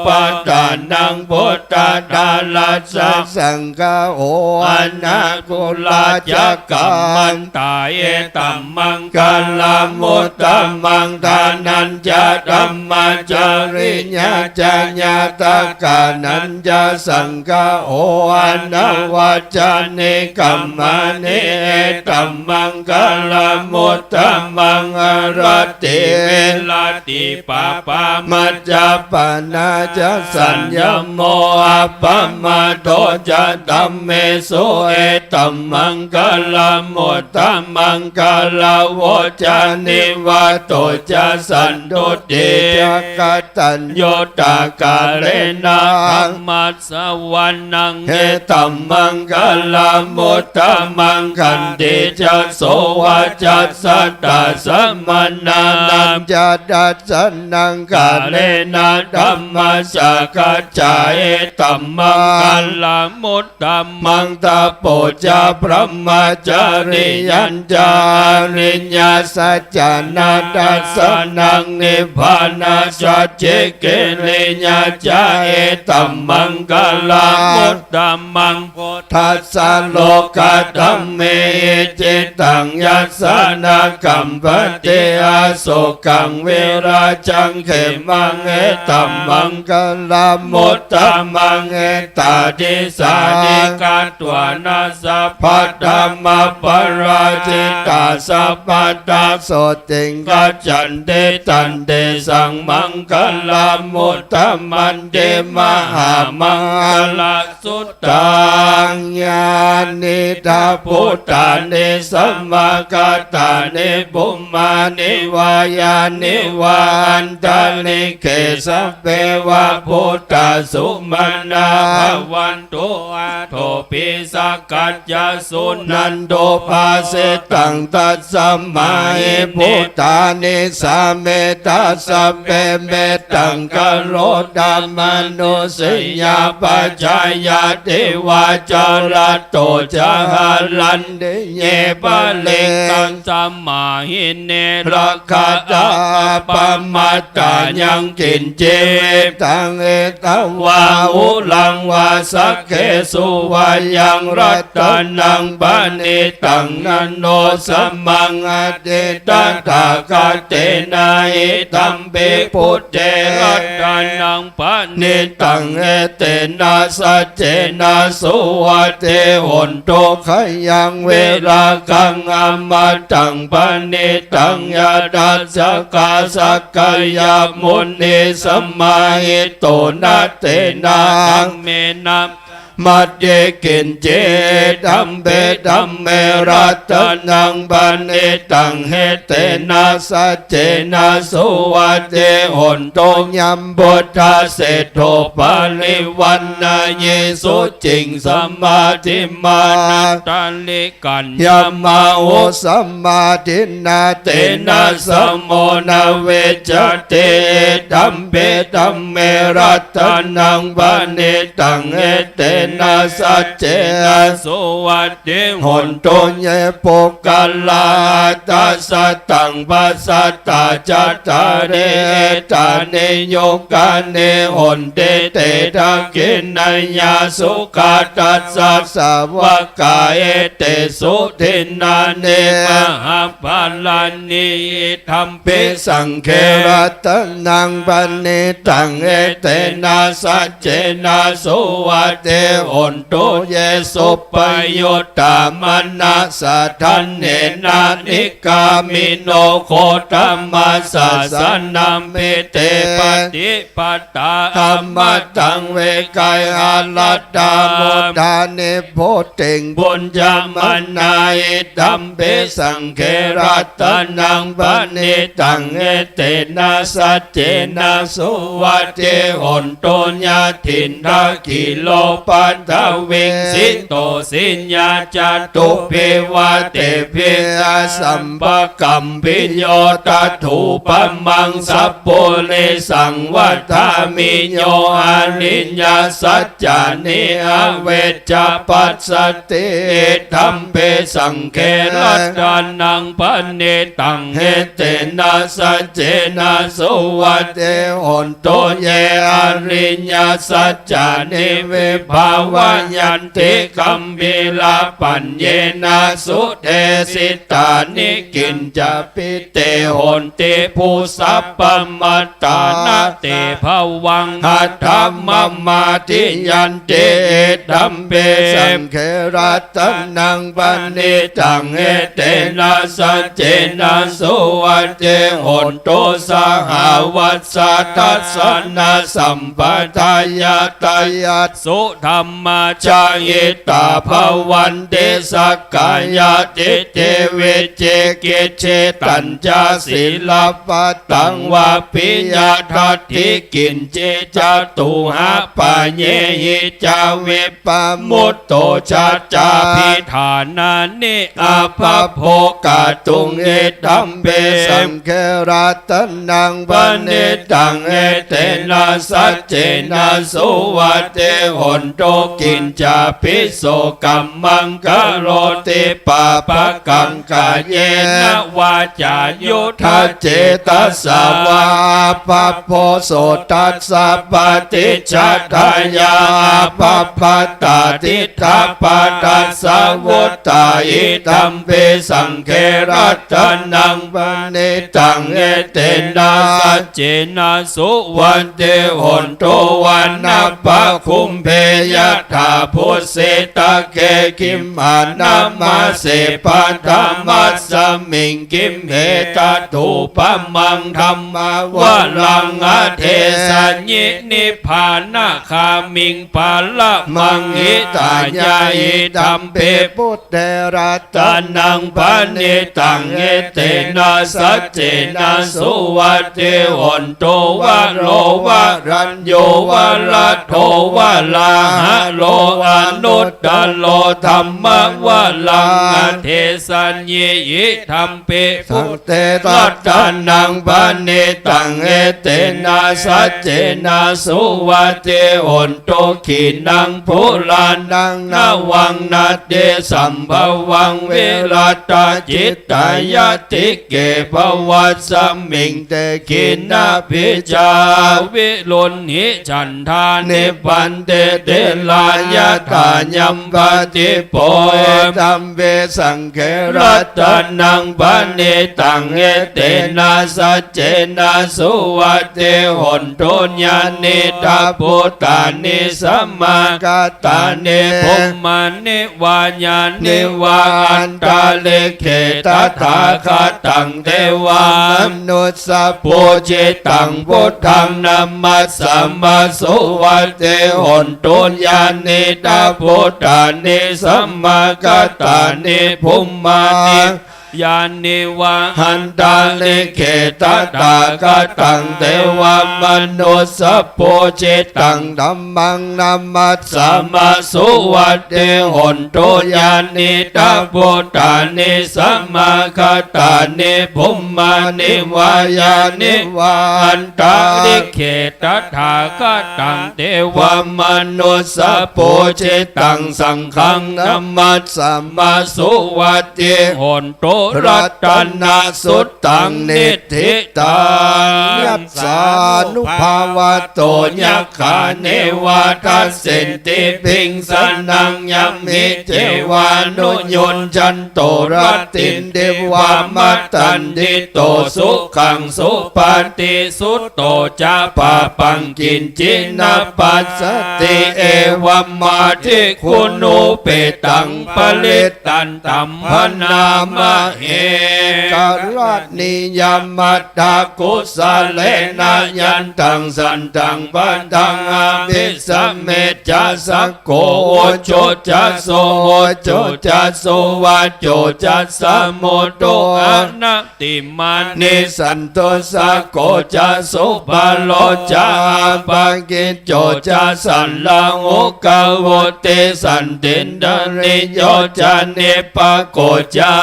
ปัตตานังพุทธาดาลัสสะสังฆโออนาคุลาจักกัมมันตาเอตัมมังคลามุตตมังทานันจะธัมมาจาริญญาจัญญาตากานันจะสังฆโออ นาวาจานิกัมมานิตัมมังกลมุตตมังอรติเวลาติปาปามัจจปนาจะสัญญโมอัปปมาโตจะตัมเมสุเอตัมมังกลมุตตมังกลโวจานิวาโตจะสันโดติจะกตัญโยตากาเลนะธัมมัสสวรรณังเฮตัมมังกลมุตตมังคันติจะโสวาจัสสะตาสัมมนานัมจะดัสสนังกาเลนะธัมมัสสะกัจจายตัมมังกลมุตตมังตาโปจาพระมจาริยัญจาริญญาสัจจานาดัสสนังนิพพานาสัจเจเกเรญญาจาเอตัมมังกลมุตตมังพุทธัสสะโลกตัมเมจิตังยัสสนากัมปติอาโสกังเวราจังเขมังเอตัมมังกลมุตตมังเอตาดิสาดิกาตวานาสัพพธรรมปราจิตาสัพพตาโสติงกัจจันเตตันเตสังมังกลมุตตมันเดมหามังคลสุตตังญาณิทาพุทธานิสัมมากัตตานิบุมมานิวายานิวันตาลิเกสเปวะพุทธสุมาณาภวันตุอาโทปิสักกัจจสุนันโดภาเสตังตัสสัมมาพุทธานิสัมเมตัสสะเปเมตังกโรธรรมนุสยาปัจจายาเทวาจารโตจารันเดเยปะเลตังสัมมาหิเนรักขตาปมัตตายังกินเจตังเอตวาอุลังวาสักเขสุวายังรัตนังปณิตังนันโนสัมมังอเดตตากาเตนะอิตัมเปพุทเตรัตนังปณิตังเอเตนะสัจเจนะสุวัตเตหนโตขยังเวลากังอมตังปณิตังยาดัสสกาสักกายมุนีสัมมาหิโตนะเตนะเมนะมัดเยกินเจดัมเบดัมเมรัตนังบันเอตังเฮเตนะสัจเจนะสุวัตเตหนโตยัมบุตตาเศโทปาลิวันนาเยสุจิงสัมมาทิมานัตตันลิกันยัมมาโอสัมมาทินาเตนะสัมโมนาเวจเตดัมเบดัมเมรัตนังบันเอตังเฮเตนะสัจเจนะสุวัตติหนโตเยโปกัลลาตัสสะตังปัสสะตาจัตตาเรตาเนโยกาเนหนเตเตทะกินัญญาสุขาตัสสะสาวกาเอเตสุทินาเนมหาปัลลานิธัมปิสังเครัตนังปณิตังเอเตนะสัจเจนะสุวัตเตหนโตเยสุปโยตามนัสสะทันเนนานิกามิโนโคตมัสสะสนัมเมเตปฏิปตาธรรมตังเวกายอาลัตตาโมทานิโพติงบุญญามนายตัมเปสังเครัตนังปณิตังเอเตนะสัจเจนะสุวัตเตหนโตญาถินทากิโลปัตตวิงสิโตสิญญาจตุเภวะเตเภสัมปกัมปิโยตัตถุปมังสัพโพเลสังวัฏามิโยอนิญญาสัจจานิอเวจจปัสสติธัมเปสังเครัตนังปณิตังเฮเตนะสัจเจนะสุวัตเตหนโตเยอริญญาสัจจานิเว ภาวะยันติกัมบิลาปัญเยนะสุเทสิตานิกินจะปิเตโหนติภูสัพพมัตตานาเตภวังหัตถมมาติยันติดัมเบสังเขรัตนังปณิตังเอเตนะสัจเจนะสุวัจเจโหนโตสหวัสสะทัสสนะสัมปทายาตยัสสุธรรมจายิตาภวันเตสักกายาติเตเวเจเกเชตัญจาศิลปตังวาปิยาทัตถิกินเจจตุหะปะเยหิจาเวปะมุตโตจัจจาพิธานานิอาภโภกาตุงเอตัมเบสังเครัตนังปณิตังเอเตนะสัจเจนะสุวัตเตหนโตกินจาปิโสกัมมังกะโรติปาปะกังกะเยนะวาจายุทธเจตสาวาปะโพโสตัสสะปฏิจจทายาปะปะตาติทาปะตัสสะวุตตาอิตัมเปสังเครัตนังปณิตังเอเตนะสัจเจนะสุวันเตหนโตวันนัปปะคุมเพยถาพุเสตะเกกิมหานามาเสปันธรรมัสสมิงกิมเหตตุปะมังธรรมาวะลังอเทสัญญินิพพานาคามิงปาละมังหิตายาอิตัมเปพุทธรัตนังปณิตังเอเตนะสัจเจนะสุวัตเตหนโตวะโลวะรัญโยวะละโทวะลาหะโลอนุตตโลธรรมวะลังอเทสัญญิอิธัมเปพุทธรัตนังปณิตังเอเตนะสัจเจนะสุวัตเตหนโตขีนังพุลานังนาวังนาเตสัมภวังเวรัตจิตตายติเกภวัสสมิงเตกินาภิจาวิลุนหิฉันทานิปันเตเตลายตายัมปติโปธัมเวสังเขรัตนังปณิตังเอเตนะสัจเจนะสุวัตเตหนโตญาณิตาปุตตานิสัมมากาตานิภูมานิวาญาณิวาอันตาเลเขตถาคตังเทวามนุสสะปุจิตังพุทธังนัมมัสสะมาสุวัตเตหนโตญาณิตาปุตตานิสัมมากาตานิภูมานิยานิวะหันตาเลเขตตากตังเทวามนุสสะปุจิตังธัมมังนัมมัสสะมาสุวัตเตหนโตญาณิตาปุตตานิสัมมาคตานิภูมานิวายานิวาหันตาเลเขตถากตังเทวามนุสสะปุจิตังสังฆังนัมมัสสะมาสุวัตเตหนโตรัตนาสุตตังนิธิตังยัสสานุภาวะโตยัคขาเนวาทัสสินติพิงสนังยัมมิเจวานุยนจันโตรัตตินเดวามัตตันติโตสุขังสุปาติสุตโตจะปะปังกินจินาปัสสติเอวัมมาทิคุณูเปตังปลิตตันตัมพนามะเอกรัตนิยมัตตากุสะเลนะยันตังสันตังปันตังอภิสัมเมจัสสะโกโจจัสโสโจจัสโสวะโจจัสสะโมโตอะนะติมานิสันโตสะโกจัสโสปะโลจาปังกิโจจัสสันลังโอกะโวเตสันตินดานิโยจานิปะโกจา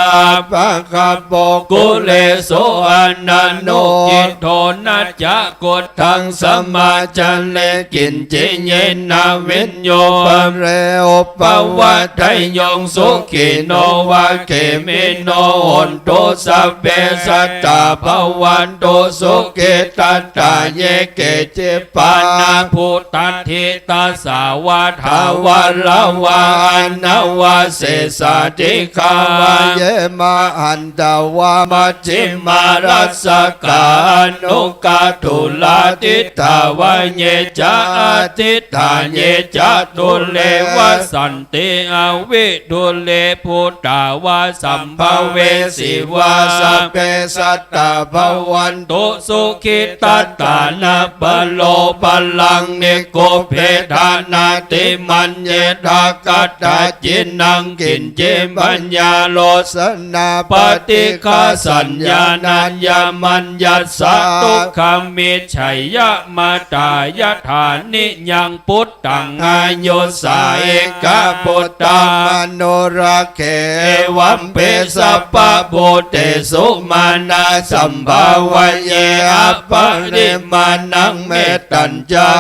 ป ปะคาโปกุเลโสอนันโนกิโทนัจจะกดทังสมาจันเลกินจิเยนาวิญโยปะเรโอปะวะไทยงสุขิโนวะเขมิโนหนโตสัพเพสัตตาภวันโตสุขิตัตตาเยเกจิปานาภูตัทธิตาสาวะทาวะละวะอนาวะเสสาติคาวะเยมาหันตาวะมัจจิมารัสสกานุกาตุลาติตาวะเยจะอาติตาเยจะตุเลวะสันติอวิตุเลพุทธาวะสัมภเวสีวะสัพเพสัตตาภวันตุสุขิตัตตานาปโลปลังเนโกเพธานาติมันเยทากัตตาจินังกินเจมัญญาโลสนาปฏิฆาสัญญานัญญามัญญัสสะทุกขมิชัยยะมาตายะฐานิยังพุทธังอายุสาเอกพุทธามโนราเควัมเปสัพพะโพเตสุมานาสัมภาวะเยอปริมาณังเมตัญจา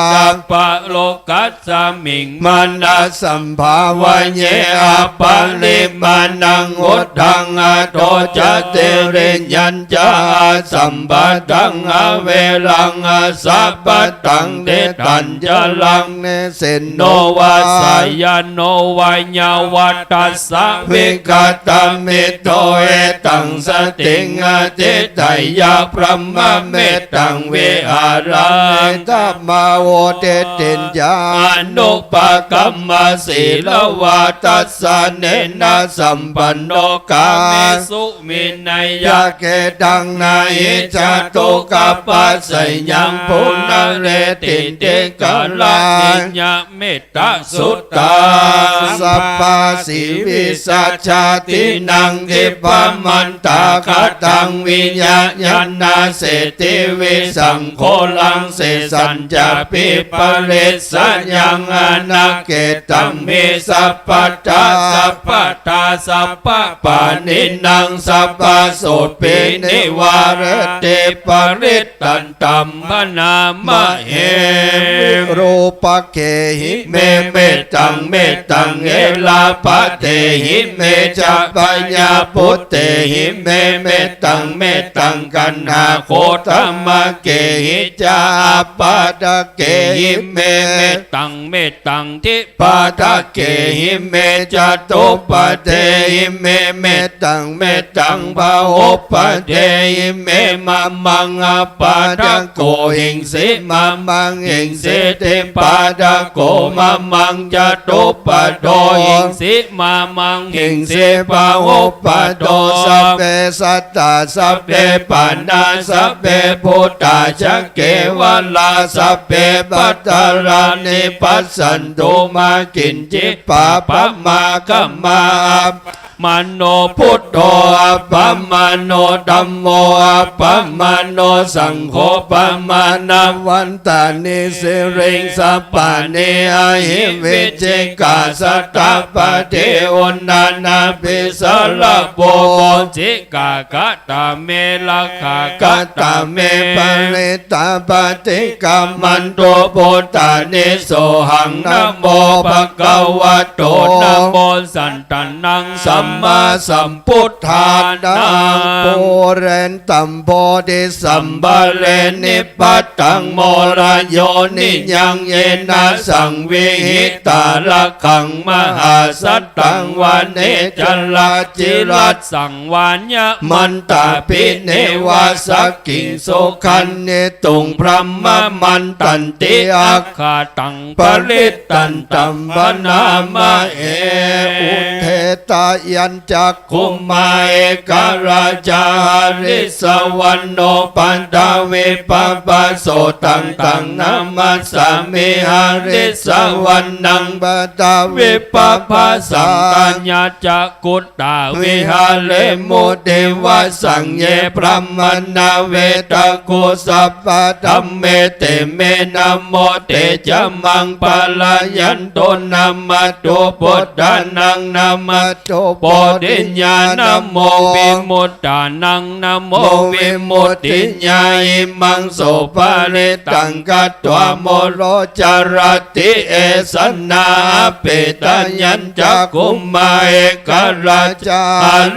ปะโลกัสสมิงมานาสัมภาวะเยอปริมาณังอุดดังอโตจเตเรญัญจาสัมปะตังอเวลังสัพพตังเดตัญจลังเนเสนโนวาสายโนวายาวัตตัสสะวิกตเมโตเอตังสติงอติไตยะพระมะเมตังเวอารังธัมมาโวเตตินญานุปกัมมสีลวาตัสสะเนนะสัมปันโนกาเมสุมินัยยะเกตังนาอิจตุกัปปัสสยังปุณเรติเตกะลานิยะเมตตาสุตตาสัพพะสิวิสัชชาตินังทิปมันตาคตังวิญญาณนาเสติวิสังโฆลังเสสัญจปิปเรสยังอนาเกตังเมสัพพตาสัพพตาสัพพปานินังสัพพโสปินิวารเตปริตตันตัมมนามะเหรูปเกหิเมเมตังเมตังเอลาปะเตหิเมจะปัญญาพุทเตหิเมเมตังเมตังกันหาโคตมะเกหิจาปะตะเกหิเมเมตังเมตังทิปะตะเกหิเมจะตุปะเตหิเมเมตังเมตังภะโอปะเตหิเมมะมังอปะตะโกหิงสิมะมังหิงสิติปะตะโกมะมังจะตุปะโตหิงสิมะมังหิงสิภะโอปะโตสัพเพสัตตาสัพเพปันนาสัพเพพุทธาจักเกวลาสัพเพปัตตารานิปัสสันตุมากินจิปะปะมะกัมมามโนพุทโธอัปปมโนธัมโมอัปปมโนสังโฆปมานาวันตานิสิริงสัพพานิอหิวิจิกาสัตตปะเทอุณานาภิสารโปจิกากะตาเมลักขากะตาเมปริตาปฏิกามันโตโพธานิโสหังนะโมภะคะวะโตนะโมสันตนังสัมมาสัมพุทธานังโพเรนตัมโพธิสัมบาเรนิปัตตังโมรโยนิยังเยนะสังวิหิตาละขังมหาสัตตังวันเนจลาจิรัตสังวานยะมันตาปิเนวาสกิงโสคันเนตุงพระมะมันตันติอาคาตังปริตตันตัมปนามะเออุเทตายัญจักขุมาเอกราชาริสวรรณโนปันตาเวปปะโสตังตังนามัสสามิหาริสวรรณังปตาเวปปะสังกัญญาจักกุตตาวิหาเลมุเทวะสังเยพระมนาเวตะโกสัพพะธัมเมเตเมนะโมเตจมังปะลายันโตนะมะโตพุทธานังนะมะโตพุ ปติญญานะโมวิมุตตานังนะโมวิมุตติญญาอิมังโสภะเรตังกัตถวโมโรจารติเอสนาเปตัญญัญจักขุมมาเอกราชา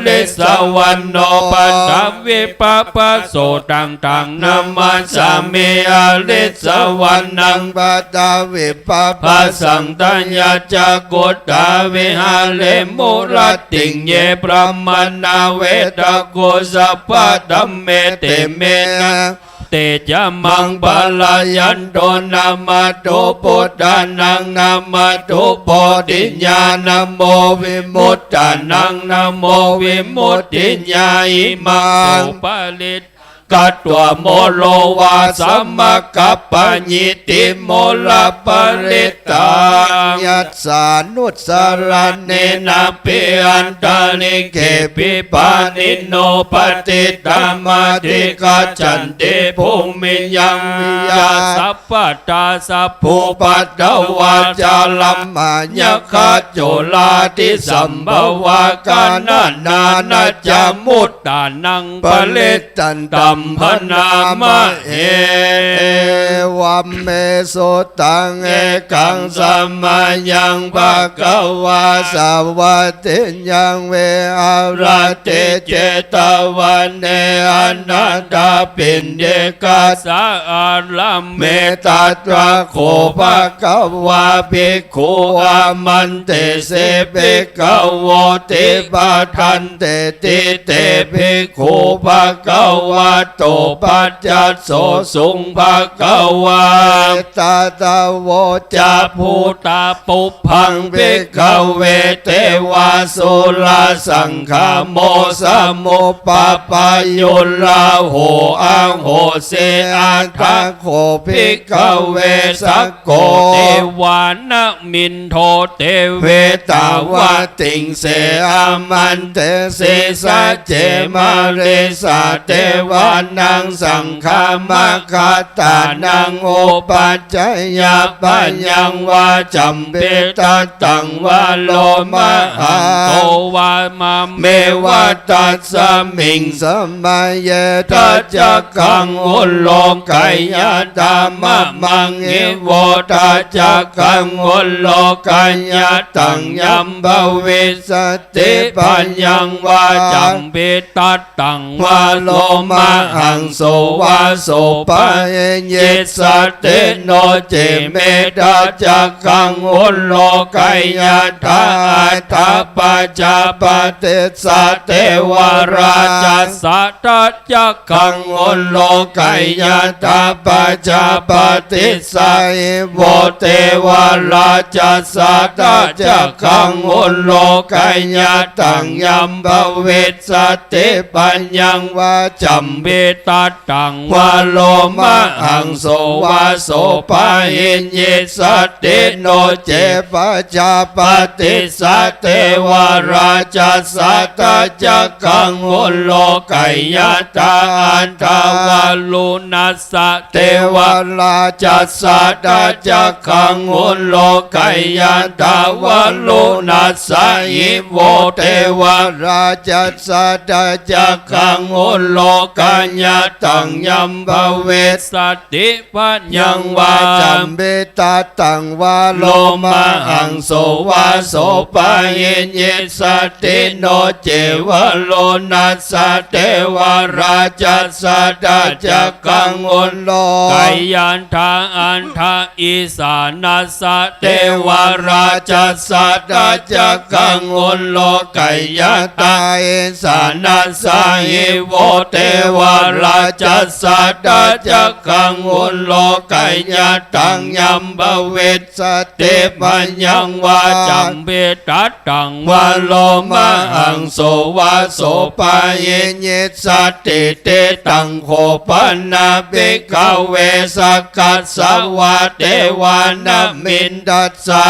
ลิสวรรณโนปัตตวิปัปปโสตังตังนามาสามิอาลิสวรรณังปัตตวิปัปปสังตัญญาจักกุตาวิหาเลมุรติงเยปรมนาเวตโกสัพพะธัมเมเตเมนะเตจามังปะลายันโตนามาโตปุตตานังนามาโตโพธิญาณโมวิมุตตานังนาโมวิมุตติญาอิมังสุปาลิตกัตถวโมโลวาสัมมกัปปะญิติโมลปริตายัสสานุสารเนนะปิอันตาลิเกปิปานิโนปฏิตามาติกัจจันติภูมิยังวิยาสัพพตาสัพพุปัตตวาจาลัมมาญคาโจลาติสัมภวากานานานาจามุตตานังปริตันตัมพนามะเอวัมเมสุตังเอกังสัมมายังภะคะวาสาวัตถิยังเวอาราเตเจตวันเนอนันตาปินเดกาสาอาลัมเมตตระโคภะคะวาภิกขุอามันเตเสภิกขวติปะทันเตติเตภิกขุภะคะวะโตปัจจัสโสสุงภะคะวาตาตาโวจาภูตาปุพังภิกขเวเทวาสุลาสังฆโมสมุปปายโยลาโหอังโหเสอาทะโคภิกขเวสักโกเทวานะมินโทเตเวตาวาติงเสอามันเตเสสะเจมาเรสะเทวานังสังฆามะคาตานังโอปัจจยาปัญญังวาจัมเปตัตตังวาโลมะหังโตวามาเมวะตัสสมิงสมัยเยตัจจกังอุโลกายาตามะมังอิโวตัจจกังอุโลกายาตังยัมภวิสติปัญญังวาจัมเปตัตตังวาโลมะหังโสวาโสปะเยสัตเตโนเจเมตาจักขังอุโลกายาทาทาปัจจปเตสัตเทวราชสัตตจักขังอุโลกายาทาปัจจปเตสัยโวเทวราชสัตตจักขังอุโลกายาตังยัมภเวสติปัญญังวาจัมเบตัตตังวาโลมะหังโสวาโสปะหินเยสติโนเจปัจจปติสัตเทวราชสัตตจักขังอุโลกายาตาอันทาวาลุนัสสะเทวราชสัตตจักขังอุโลกายาตาวาลุนัสสะอิโวเทวราชสัตตจักขังอุโลกายาตังยัมภเวสติปัญญังวาจัมเบตัตตังวาโลมะหังโสวาโสปะเยเยสติโนเจวะโลนัสสะเทวราชสัตตจักขังอุโลกายันทาอันทาอิสานัสสะเทวราชสัตตจักขังอุโลกายาตาอิสานัสสะอิโวเทวราชสัตตจักขังอุโลกายาตังยัมภเวสติปัญญังวาจัมเปตัตตังวาโลมะหังโสวาโสปะเยเยสติเตตังโคปนาภิกขเวสักกัสสวะเทวานามินดัสสะ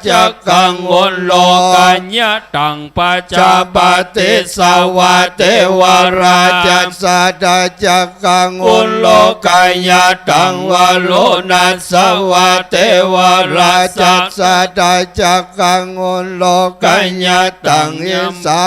จักขังอุโลกายาตังปัจจปติสวะเทวราชสัตตจักขังอุโลกายาตังวาโล นัสสวะเทวราจัสสะดาจักขังอุโลกัญญาตังยิสา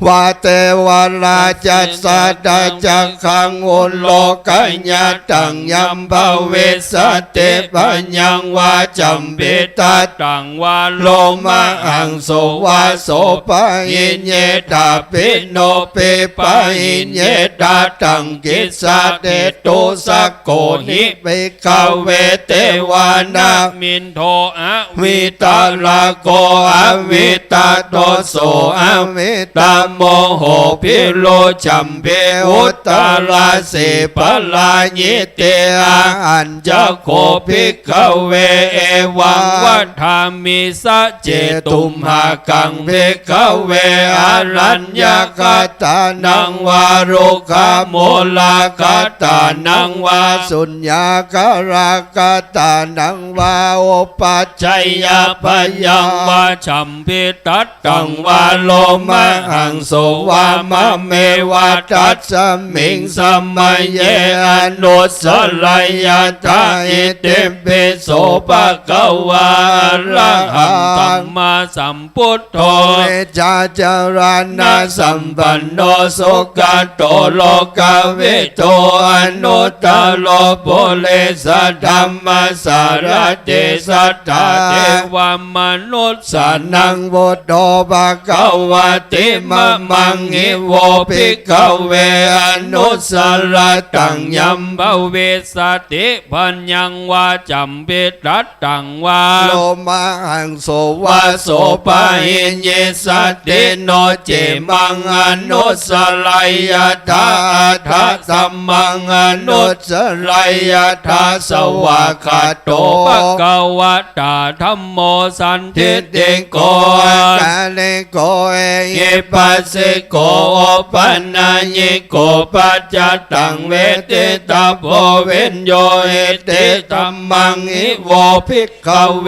วาเทวราจัสสะดาจักขังอุโลกัญญาตังยัมภเวสเตปัญญังวาจัมเบตัตตังวาโลมะหังโสวาโสปะหินเยตาปิโนเปปะหินเยตาตังกิสาเตโตสักโกนิเปกาเวเทวานามินโทอะวิตาลาโกอะวิตาโตโสอะวิตาโมโหพิโลจัมเปอุตตาลาเสปลาญิเตอัญจโคภิกขเวเอวังวัฏฐามิสะเจตุมหากังภิกขเวอรัญญกตานังวารุขโมลกตานังวาสุญญากรากตานังวาโอปัจจัยยพยังวาชัมพิตัตตังวาโลมะหังโสวามะเมวาตัสสมิงสัมมาเยอนุสลายตาอิติปิโสภะคะวะอะระหังสัมมาสัมพุทโธเวจาจารณะสัมปันโนสุขโตโลกวิโตอนุตตโลปุเรสธัมมสารติสัทธาเทวมนุษย์สานังบุตโตภะคะวะติมะมังอิโวภิกขเวอนุสรตังยัมภเวสติพัญญังวาจัมปิตัตตังวาโลมาหังโสวาโสปะหินเยสติโนเจมังอนุสลายทาทัสสัมมังอนุสลายทาสวะคาโตภะคะวะตาธัมโมสันทิติโกกาเลโกเอหิปัสสิโกปัญญิโกปัจจตังเวทิตาโพเวนโยเอติตัมมังอิโวภิกขเว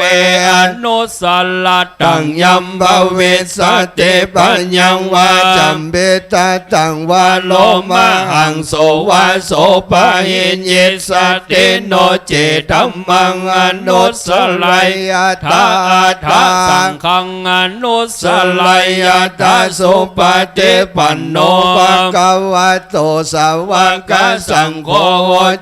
อนุสลตังยัมภเวสติปัญญังวาจัมเบตตังวาโลมะหังโสวาโสปะหินเยสติโนเจตัมมังอนุสลายทาทัสสังฆังอนุสลายทาสุปฏิปันโนภะคะวะโตสาวกสังโฆ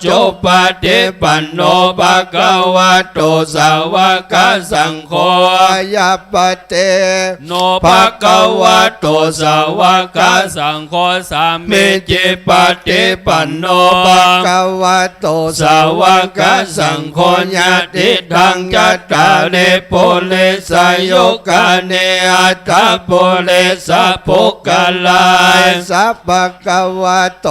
จุปฏิปันโนภะคะวะโตสาวกสังโฆยัปปเตโนภะคะวะโตสาวกสังโฆสามิจิปฏิปันโนภะคะวะโตสาวกสังโฆญาติทังจัตตาเรปุเรสยุกาเนอัตถปุเรสปุกกะลาสัพพะคะวะโต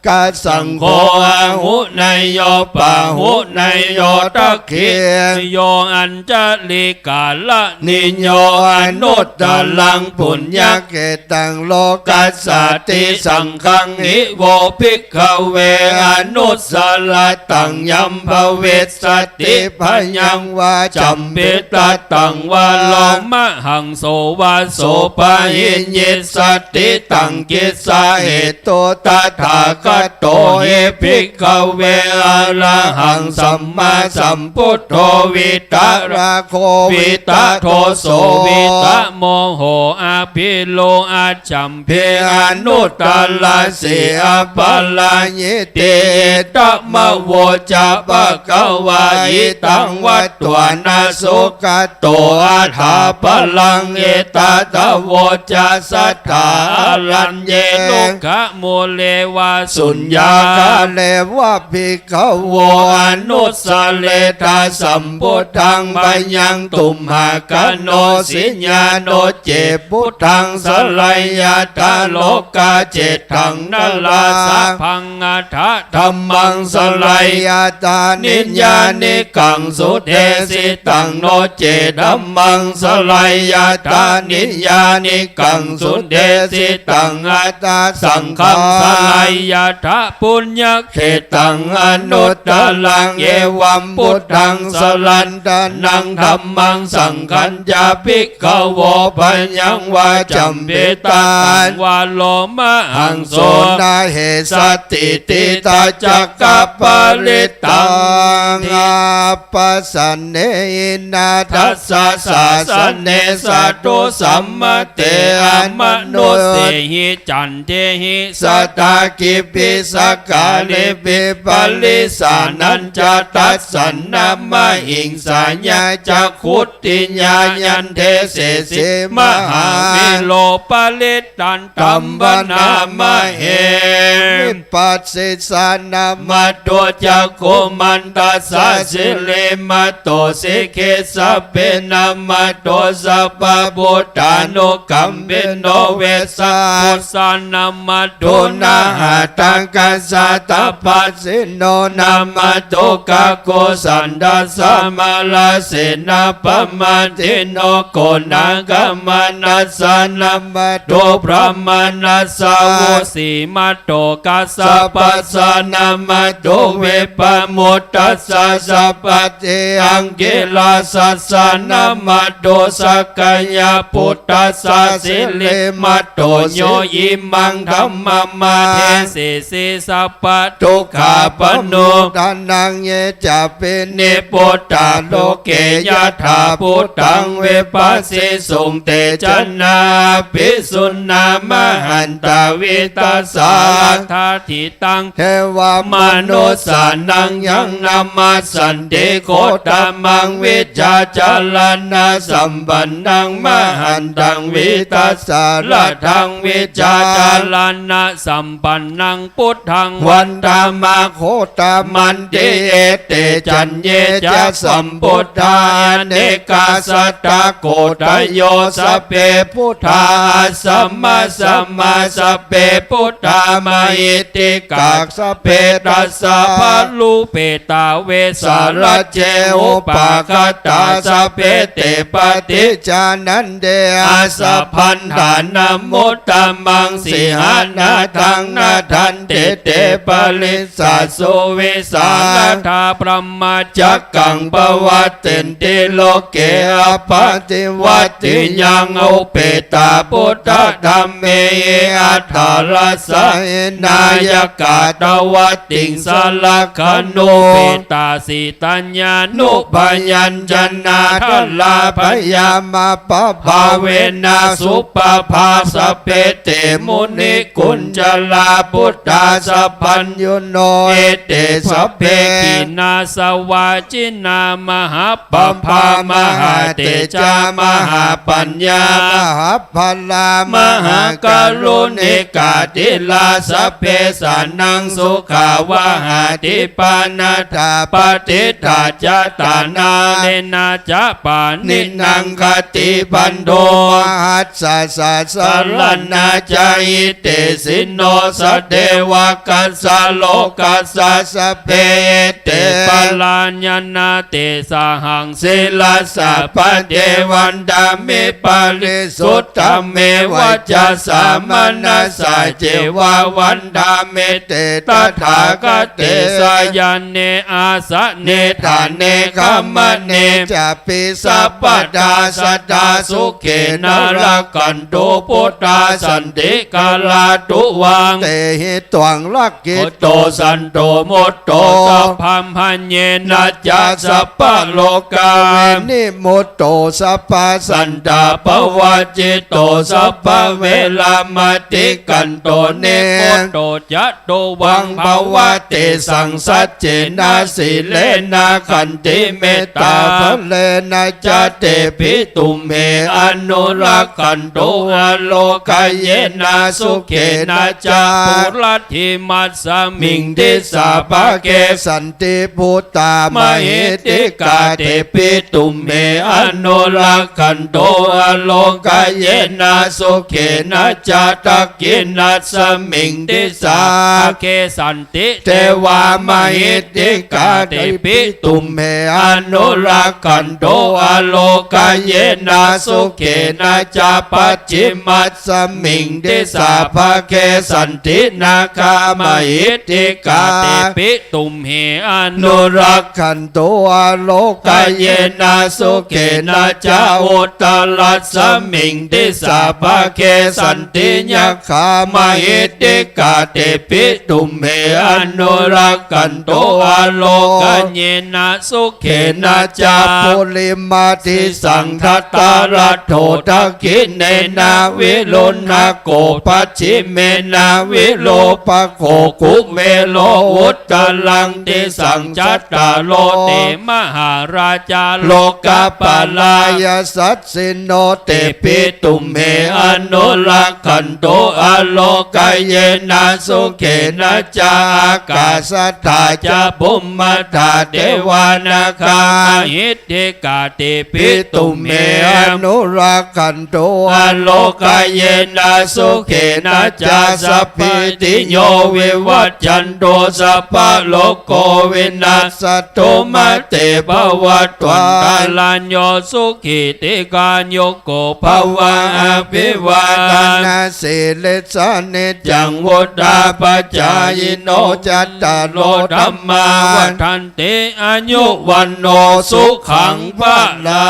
กัสสังโฆอาหุนายโยปะหุนายโยตะเคียโยอัญจลิกาละนิโยอนุตตลังปุญญเกตังโลกัสสติสังฆังอิโวภิกขเวอนุสลตังยัมภเวสติพัญญังวาจัมปิตตังวาโลมะหังโสวาโสปะหินเยสติตังกิสาเหตุตถาคโตเอภิกขเวอระหังสัมมาสัมพุทโธวิตาราโควิตาโทโสวิตาโมโหอาภิโลอาจัมเพอนุตตลาเสอปลาญิเตตมะโวจะปะคะวะอิตังวัตตวนาสุขโตอาถาปลังเอตตะโวจะสัทธาลัญเยโลกะโมเลวาสุญญากาเลวะภิกขโวอนุสเลทาสัมพุทธังปัญญังตุมหากโนสิญญาโนเจพุทธังสลายตาโลกาเจตังนลาสัพพังอัฏฐธัมมังสลายตานิญญานิกังสุเทสิตังโนเจธัมมังสลายตานิญญานิกัง ตังสุเดสิตังอัตตาสังฆั สังฆสลายยะทะปุญญเข เขตังอนุตตลังเยวัมพุทธังสลันตานังธัมมังสังขัญจาภิกขโวปัญญังวาจัมเปตา ตัง น วาโลมะหั หั ง ง โส โสนาเหสติติตาจักกะปะลิตังอาปัสสเนนาทัสสะสาสเนสัตตุสัมมเตอ อ ม ม นุ นุ ส เสหิจันเทหิ สัตตากิปิสักกาลิปิปัลลิสานัญจตัสสันนามะหิงสาญาจักขุติญายันเทเสสิม ม หา หาวิโลปะลิตันตั ตั ม ม บ บ นา นา มา มา เห เหมิปัสสิสานามาตัวจักโคมันตัสสะสิเลมาโตสิเคสะเปนามาโตสัพพะพุทธานุกัมเปโนเวสา พุทธานามาโด โด นา นาหาตังกัสสะตาปัสสิโนนามาโตกะโกสันดัสสะมาลาเสนาปมาติโนโกนังกะมานัสสะนามาโตพระมานัสสะ โว โว สีมาโตกัสสะ สัพ ปะ พสานามาโตเวปะโมตัสสะสัพพะเทอังเกลาสัสสะนามาโตสักกายาพุทธัสสะสิเลมาโตโยอิมังธัมมามา เทสิสิสัพพะ ทุกขาปโนทานังเยจะเป็นเนปุตตาโลเกยถาพุทธังเวปัสสิสุงเตจนาภิสุนามหันตวิตัสสา ทาทิตัง เทวามนุสสานังยังนามาสันติโคตมังวิจาจารณาสัมปันนังมหันตังวิตัสสาละทังวิจา จา จา จารณะสัมปันนังพุทธัง วันตามาโคตามันเตเอเตจันเยจะสัมพุทธาเนกาสัตตะโกตโยสพเพพุทธาสัมมาสัมมาสัพเพพุทธามาอิติกาสพเพตัสสะ พะลูเปตาเวสา สาร ร เจโอปาคตาสพเพเตปฏิจานันเดอาสพพันธานมุตตมังสิหานาทังนาทันเตเตปลิสาโสเวสา สารธาพระมาจั จั ก กกังปวัตเตนติโลเกอปาติวัตติยังอุเปตาพุทธธรรมเมอัฏฐารสายนายกาตวัตติงสลคโน เปตาสีตัญญานุ นุพยัญชนะทัลลาพยามาปะภาเวนะสุปภาสเพเตมุนิกุญจลาพุทธาสัพพัญญโนเอเตสัพเพ กินาสวาจินามหาป ปัม ภา พาม หา หา เต เต จา จามหาปัญญามหาพลามหากรุณิกาติลาสัพเพสานังสุขาวาหาติปานาถาปฏิทาจตานา เนนาจะปานิ นินังคติปันโดมหัสสะสะสะลนาจายเตสินโนสะเทวกัสสะโลกัสสะสะเพเต ปาลาญนาเตสาหัง ศิลาสะปะเทวันดามิปาริสุทธเมวะจะสามนัสสะเจวาวันดาเมเตตถาคเต สายันเนอาสะเน เนธาเนคามเนจะปิสัพพดาสดาสุเขนาลกันโตพุทธาสันติกาลาตุวังเตหิตวังลักกิโตสันโตโมตโต สัพพัมพันเย นั นะ จจาสัพพะโลกาเวนิโมตโตสัพพะสันตาปวาจิตโตสัพพะเวลามติกันโตเน โมโตจะโตวั วั ง ง ภา ภาว ะ ะเตสังสัจเจนะสิเลนะขันติเมตตาภเลนะจะเตปิตุมเมอนุรักขันโตอโลกายเยนะสุเขนะจา ปุรัตถิมัสสมิ มิ ง ง ติ ติ สา สา ปะ ปะ เก เกสันติพุตตามหิติกาเตปิตุมเมอนุรักขันโตอโลกายเยนะสุเขนะจาตะกินัสสมิงติสา เกสันติ เทวามหิติกา เต เต ปิ ปิ ตุมเหอนุรักขันโตอโลกายเยนะสุเขนะจาปัจจิมัสสมิงเดสาภาเคสันตินาคามหิติกา เตปิตุมเหอนุ นุรักขันโตอโลกายเยนะสุเขนะจาโอตลัสสมิงเดสาภาเคสันตินาคามหิติกาเตปิตุมเหอนุรักขันโตอโล ก กาย เยนะสุเข เขนะจาปุริมาทิสังคตารัตโถทักขิเนนาวิโลนาโกปัจฉิเมนาวิโลปะโคกุเมโลอุตตลังติสังจัตตาโล เต เต มหาราชา โลกาปลายสัสสิโนเตปิตุมเหอนุรักขันโตอโลกายเยนะสุเขนะจาอากาศธาจาบุมมาธาเทวานาคา หิตติกาเตปิ ปิตุเมอนุรักขันโตอโลกายเยนะสุเขนะจาสัพพิติโยวิวัจจันโตสัพพะโลกโกวินัสสโตมะเตภวัตวัน กาลัญโยสุขิติกาโยโกภ ภวะอภิวาทนาสิเลสานิจังวุฒาปัจจายโนจัตตารโลธรรมา วัฏันเตอายุ วันโนสุขังพลั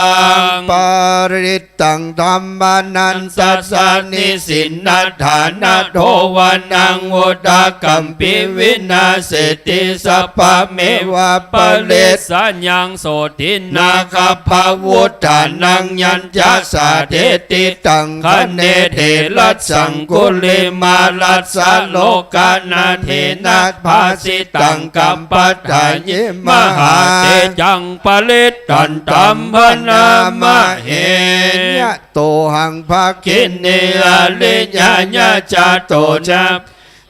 งปาริตตังธรรมานันตัสสานิสินนาฐานาโทวานังอุตกัมปิวินาเสติสัพพะเมวะปะเลส สัญญังโสติน นาคาภาวุฒานังยัญจสาเทติตังคเนเทรัสสังกุลิมาลัสสะโลกานาเทนะภาสิตังกัมปัฏฐายิม ม หา หาเตจังปลิตตันตัมพนามะเห ยะโตหังภาคินเนอลิญาญาจาโตจะ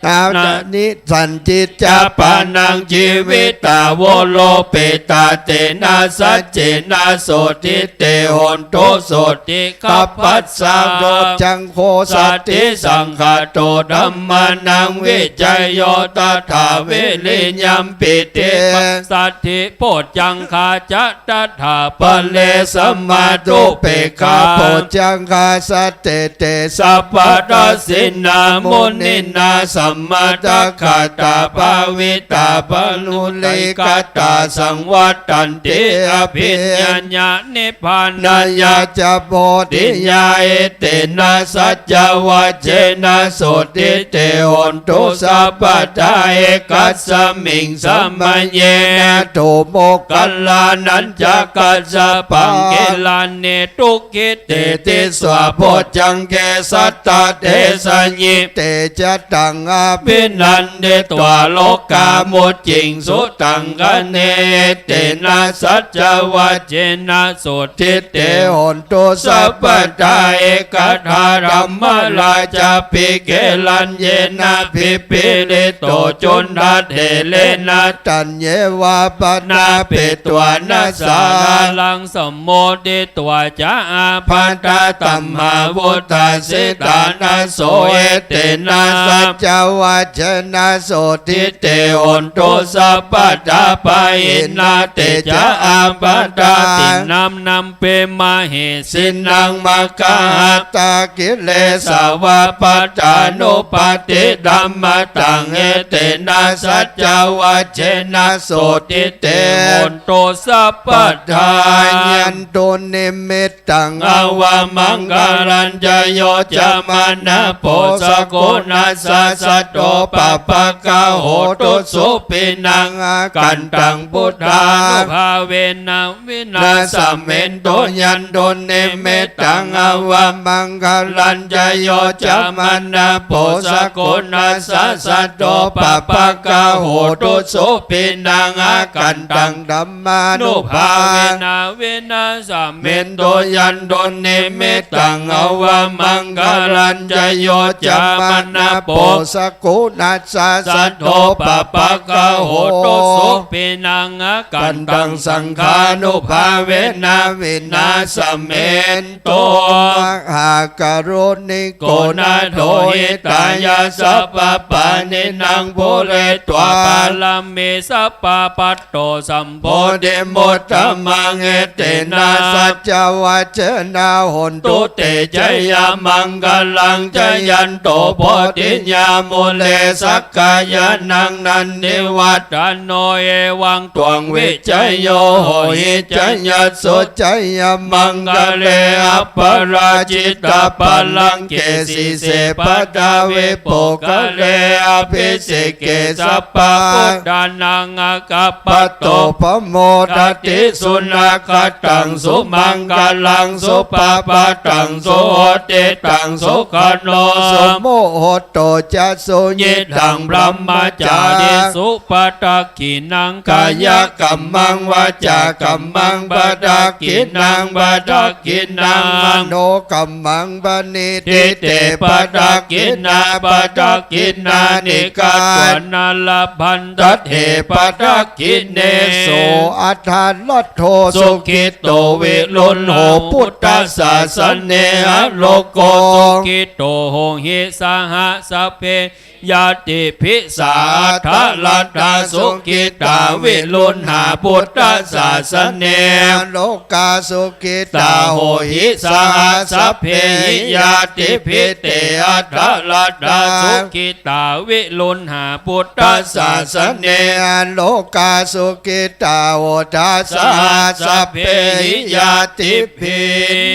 นานิสันจิตจาปานังชีวิตาวโลเปตาเตนะสัจเจนะโสติเตหนโตโสติกัปปัสสะโดจังโคสัตติสังฆโตธัมมานังวิจัยโยตถาเวลิยัมปิเต สัตถิโพจังคาจัตถา ปะเลสมมาตุเปกาโพจังคาสัตเตเตสัพพะทัสสินามุนินาสัมมาตคาตาภาวิตาปนุลิกตาสังวัตตันติอภิญญา ญญานิพพาน นายาจะโพธิญาเอเตนะสัจจวัจเจนะโสติเตหนตุสัพพะทาเอกัสสมิงสัมมัญเยนะโตโมกขัลลานัญจะกัสสะปั ปั ง ง เก เก ลา ลานิทุกขิต เตติสวะโพจังเกสัตตาเทสัญญิเตจะตังอาภินันเดตวาโลกามุจจิงสุตังคะเนเตนะสัจจวัจเจนะโสติเตหนตุสัพพะทาเอกทารัมมราชาปิเกลันเยนะพิปิริโตจุนทัเทเลนะตัญเยวาปนาเปตวานาสา ลังสมโมติตัวจะอา พันตาตัมมาวุฒาสิตานาโสเอเตนะสัจจวัจเจนะโสติเตหนตุสัพพะทาปะอินาเตจะอาปัตตา ตินำเปมาเหสิ สินังมกาตากิเลสาวาปัตตานุปติธัมมตังเอเตนะสัจจวัจเจนะโสติเต โหนโตสัพพ ปัฏ ทา ฐายันตุนิมิตตังอวามังกาลัญจโยจามานะโปสโกนัสสะสะโตปะปะกะโหตุสุปินังอากันตังพุทธา นุภาเวนะวินา นา ส สัมเมนโตยันโดนเนเมตังอวามังคลัญจโยจามานะโปสโกนัสสะสะโตปะปะกะโหตุสุปินังอากันตังธัมมานุ นุ ภา ภาเวนะวินาสม เมนโตยันโดนเนเมตังอวามังคลัญจโยจามานะโปส กุณัสสะ สั สั ต ต โต โต ปะ ปะ ปะ ปะ กะ กะ โห โห ตุ ตุ สุ สุ ปินังกั กัน น ตั ตั ง ง สั สั ง ง ฆา ฆา นุ นุ ภา ภา เว เว นะ นะ วิ วิ นา นา ส ส เม เม น น โต โตมหาการุณิโก โกนา นา โถ โถ หิ หิ ตา ตาย า ยา สั สั พ พ พะ พะ ปา ปา นิ นิ นั นั ง ง โพ โพ เร เร ต ต วาว า ปาลมเมสัพปะปัตโตสัมโพ โพ เด เด โม โม ต ต มั มั ง ง เอ เอ เต เต นา นา สั สั จ จจวัจนาหน ตุ ตุ เต เต จ จ ย ยา มั มั ง ง ก ก ลั ลั ง ง จ จ ยั ยั น น โต โต โพ โพ ธิ ธิ ญา ญา มุ มุ เล เล สั สั ก ก กาก าย า า นั นั ง ง นั นั น น เน เน วั วั ต ต นโนเอวังต ต ว ว ง ง วิ วิ จ จ ย ย โย โย โห โห หิ หิ จ จ ย ย สุ สุ จ จยมังกะเลอปราจิตาปลังเกสีเสปดาเวโปกะเลอภิเสเกสัปปะ พุทธานังอากัปป ปะ โต โตปะโมทติสุนัขตังสุมังกลังสุปะปะตังสุโหติตังสุขโนสุโมโหโตจะสุญิ ยิ ตั ทั ง ง พ พ ร ระ หม มจา จา ริ ริ สุปตะกินังกาก าย ย กัมมังวาจากัมมังบาดากินังบาดากินังมโนกัมมังบานิทิเตปาดากินาบาดากินานิกา นาลพัน ตั ตั ด ด เห เห ป ป า ต ดา ะ กิ กิ น เน เน โส โสอัฏฐาลัตโท สุ สุ ขิ ขิ ต โต โต เว เว ลุ ลุ น น โห โห พุ พุ ท ท ธ ธ ศา ศา ส ส น เน เน ห ห โล โล โก โก สุขิตโตโหหิสหสพเพยาติพิสาทะลัตตาสุขิตาวิลุนหาพุทธศาสเน โลกาสุขิ ตา ตา โห โห หิ หิ ส สา หัส สัพ เพ เพ หิ หิ ยาย า ติ ติ พิ พิ เต เต อั อั ต ต ตลัตตา ตา สุ สุ ขิตาวิลุนหาพุทธ ตัส ศา สะ ส สะ เน เนโลกาสุขิตาโวทัสสะสัพเพหิยาติพิ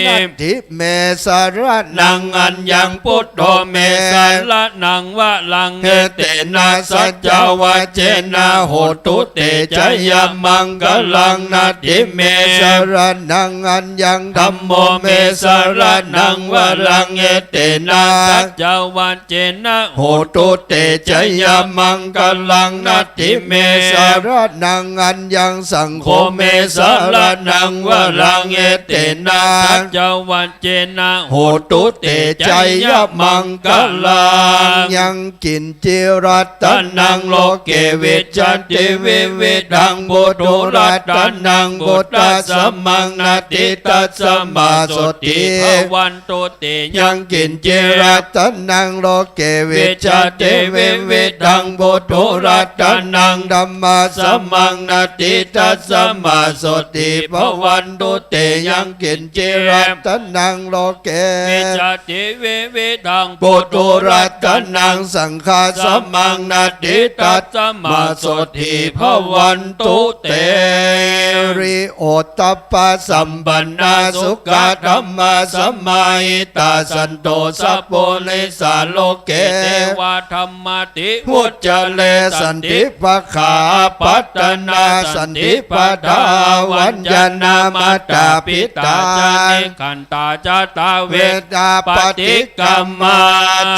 นัตถิเมสารนั นั ง ง อั อั ญ ญ ญั ญั ง ง พุ พุ ท ท โธ โธ เม เม สั สั น น ละ ละนังวะลัง เฮ เฮ เต เต นะ นะ สั สั จ จ จ จ ว ว า ะ เจ เจ นะ นะ โห โห ตุ ตุ เต เต จ จ ย ยา มั มั ง ง ก ก ลั ลั ง ง นา นา ติ ติ เม เม สารนังอัญญัง ธัมโมเมสารนังวะลังเอเตนะสัจจวะเจนะโห โหตุเตจยมังกลังนาติเมสารนังอัญญังสังโฆ โค เม เม สา สาร ร นั นั ง ง ว วะ รั ลั ง ง เอ เอ เต เต นะ นะสัจจวัจเจนะ โหตุเตจยมังกลังยังกินจิรัต ตั ตั น น นั นั ง ง โล โล เก เก วิ วิ จั จั น น ติ ติ เว วิ เว เว ดั ดั ง ง บุ บุ ตุ ตุ รั รั ต ต นั นั ง ง บุ บุ ต ต ต ต สั สั ม ม มั มั ง ง นา นา ติ ติ ตั ตั ส ส ส ส ม มา มา ส ส ติ ติภวันตุเต ยังกินจิรัตนังโลเกวิจันติเวเวดังบุตุรัตนังดัมมาสัมมังนาติตัสสมาสติภวันตุเตยังกินจิรัตนังโลเก วิจติเวเวดัง ปุตุรัตนังสังฆาสัมมังนาติตัสสมาสติภวันตุเตริโอตตปปะสัมปันนาสุขธรรมสัมมาหิตาสันโตสัพโพนิสาโลเก เทวาธรรมติ พุทธเลสันติปะขาปัตตนาสันติปทาวัญญานามาตาปิตา จานิขันตาจาตาเว เวดาปฏิกรรมา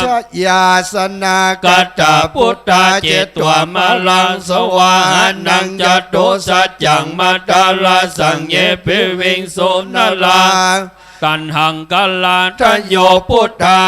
ชยาสนากตาพุทธาเจตวมลังสวาหันังจตุสัจจังมัตตาลาสังเยปิวิงสุนลา กันหังกัลลา ทโยพุทธา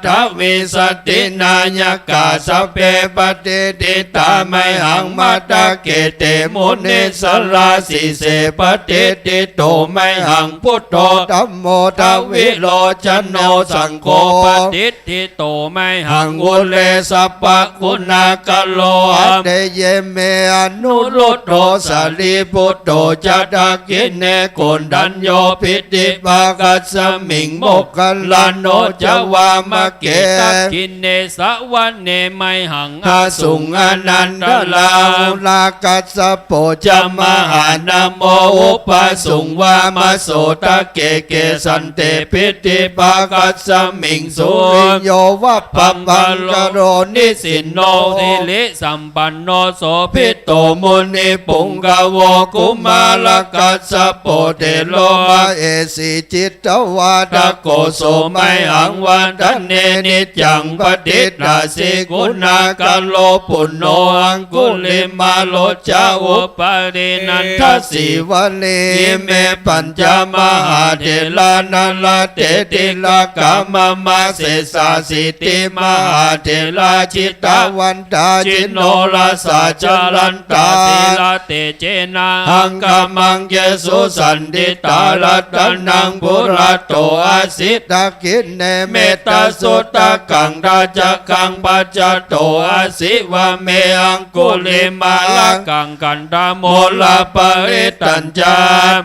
ทวิสตินายกาสพเพปฏิติตาไมหังมาตาเกเตมุนิสราสิเสปฏิติโตไมหังพุทโธธัมโมทวิโลชโนสังโฆ ปฏิทิโตไม่หั หั ง งวุเลสัพพะคุณากะโลอัตเตเยเมอนุรุตโตสารีพุตโตจัตตากินเนโกนดัญโยปิติภากัสสมิงโมกขัลลาโนจวามะเก ตักกินเนสวันเนไม่หัง หาสุงอนันตลาอุลากัสสะโปจมหานโมอุปสุงวามโสตะเกเกสันเตปิติภากัสสมิงสุริโยวะปัมพังกโรนิสินโน สิลิสัมปันโนโส พิ ภิ โตมุนิปุงกโวกุมาลกัสสะโปเตโลมาเอสิจิต วาตโกโสไมหังวันทันเนนิจังปฏิทาสิกุณากาโลปุณโนอังคุลิมาโลจาอุปารินันทสีวลีเมปัญจมหาเทลานาลาเตติลากามมาเสสาสิติมหาเทลาจิตาวันตาจิโนลาสาจารันตาติลาเตเจนาหังกามังเยสุสันติตาลัตนังปุระโตอาสิตาคินเนเมตตาสุตากังราชกังปัจจโตอาสิวะเมอังกุลิมาลากังกันดาโมลาปริตัญจา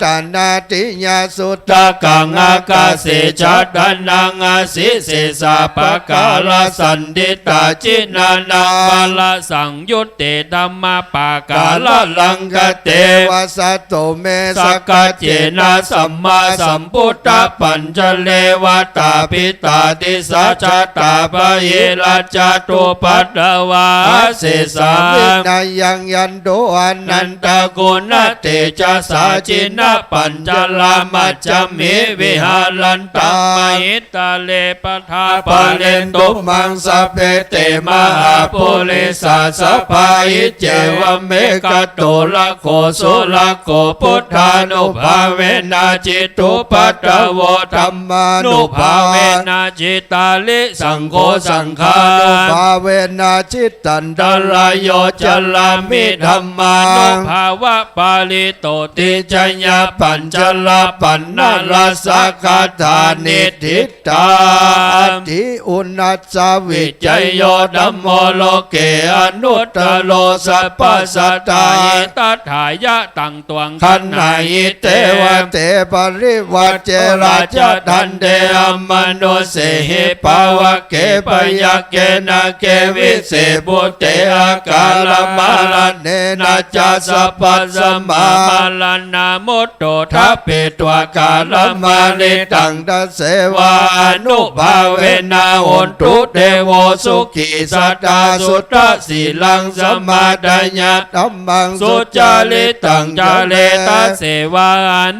ตานาติยาสุตากังอากาเสจัดานังอาสิเสสาปะกาลสันติตาจินานาปาลสังยุตเตธัมมาปากาลลังกเตวะสัตโตเมสกเจนะสัมมาสัมพุทธปัญจเลวตาปิตาติสัจตาปะเยราจตุปัตตวาเสสามินายังยันโดอนันตโกณเตจาสาจินะปัญจลามัจจเมวิหารันตามหิตาเลปทาปะเลนตุมังสะเพเตมหาปุริสาสะพายิเจวเมกโตละโคสุละโคพุทธานุภาเวนะจิตุปัตตโวธัมมานุภาเวนะจิตาลิสังโฆสังฆานุภาเวนะจิตตันตรายโยจลามิธัมมานุภาวะปาลิโตติจญาปัญจลาปันนาลาสกทานิทิตาทิอุนัสสวิจโยธัมโมโลเกอนุตตโลสัพพสัตตาตัถายะตังตวงขันหายเตวะเตปริวัจเจราจทันเดอมโนเสหิปาวะเกปยะเกนะเกวิเสบุเตอากาลมาลเนนะจัสสะปัสสมามาลนามุตโตทัพเปตวกาลมาลิตังดัสเสวานุภาเวนะโหนตุเทโวสุขิสัตตาสุตตะสีลังสมาดายะธัมมังสุจาริตังจาเลตาเสวา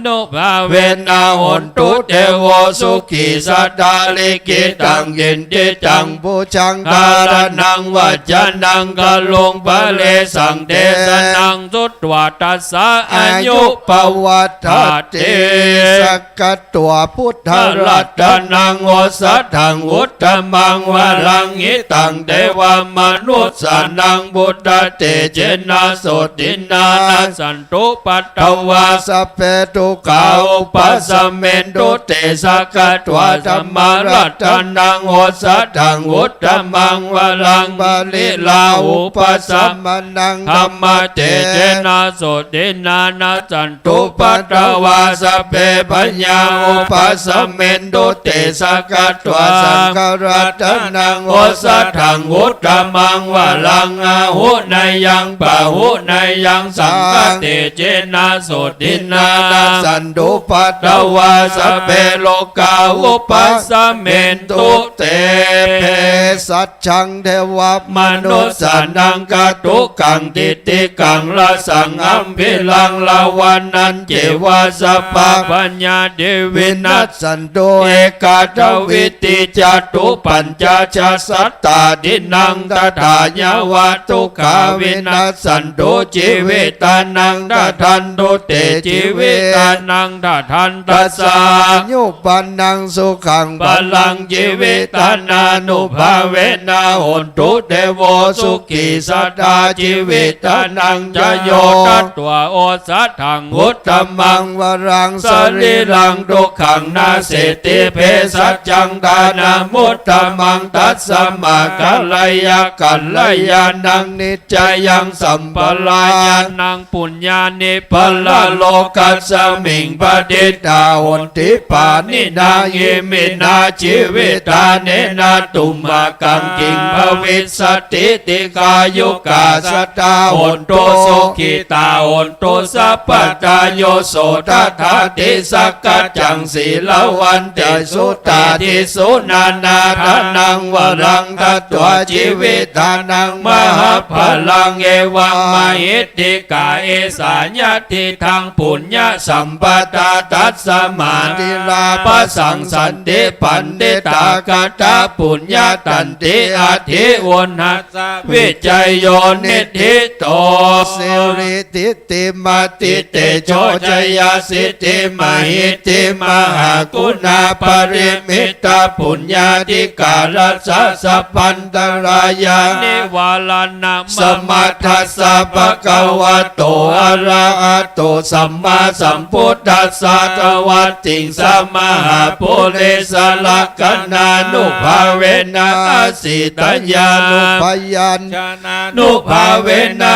นุภาเวนะโหนตุเทโวสุขิสัตตาลิกิตังยินติจังบูชังดารนังวัจจานังกะลงปะเลสังเทสนังสุตวาตัสสะอายุปวัตเตสกัตตัวพุทธรัตนังโอสัตถังอุตตมังวรังหิตังเทวมนุสสานังบุตตเตเจนะโสตินานัสันตุปัตตวาสเปตุกาอุปัสสเมนตุเตสกัตวธรรมรัตนังโอสัตถังอุตตมังวรังบาลิลาอุปัสสมนังธรรมเตเจนะโสตินานัสันตุปัตตวาสเปปัญญาอุปัสสเมนตุเตสกัตวสังฆรัตนังโอสัตถังอุตตมังวรังอาหุนยังปะหุนยังสังฆเตเจนะโสตินานัสันตุปัตตวาสเปโลกาอุปัสสเมนตุเตเพสัจฉังเทวมนุสสานังกตุกังติติกังละสังอัมพิลังละวันนันเจวาสปะปัญญาเดวินัสสันโตเอกาทวิติจตุปัญจชาสัตตาดินังตถาญาวาตุขาวินัสสันโตจิวิตานังตทันโตเตจิวิตานังตทันตัสสายุปันนังสุขังบาลังจิวิตานานุภาเวนะโหนตุเทโวสุขีสัตตาจิวิตานังจโยตัตตัวโอสัตถังอุตตมังวรังสรีลังทุกขังนาเสติเพสัจจังดานามุตตมังตัสสมากัลยากัลยานังนิจจยังสัมปลายานังปุญญานิปัลละโลกัสสมิงปฏิตาหนติปานินาเยมินาชีวิตาเนนาตุมากังกิงภวิสติติกายุกาสตาหนโตสุขิตาหนโตสัพพตาโยโสทัทาติสักกัจจังศีลวันเตสุตาทิสุนานาทานังวรังทัตตัวชีวิตานังมหาพลังเอวังมหิตติกาเอสาญติทางปุญญสัมปตาตัสสมาธิ ติลาภสังสันติปันติตากาตาปุญญาตันติอาทิวุณัสสะวิจัยโยนิธิโตสิริติติมาติเตโชจยาสิติมหิติมหากุณาปริมิตาปุญญาธิการัสสะสัพพันตรายานิวาลานะสมัทธัสสะภะคะวะโตอะระหะโตสัมมาสัมพุทธัสสะตวัตติงสัมมาปุริสลักขณานุภาเวนะสิตัญญานุปยัญชนะนุภาเวนะ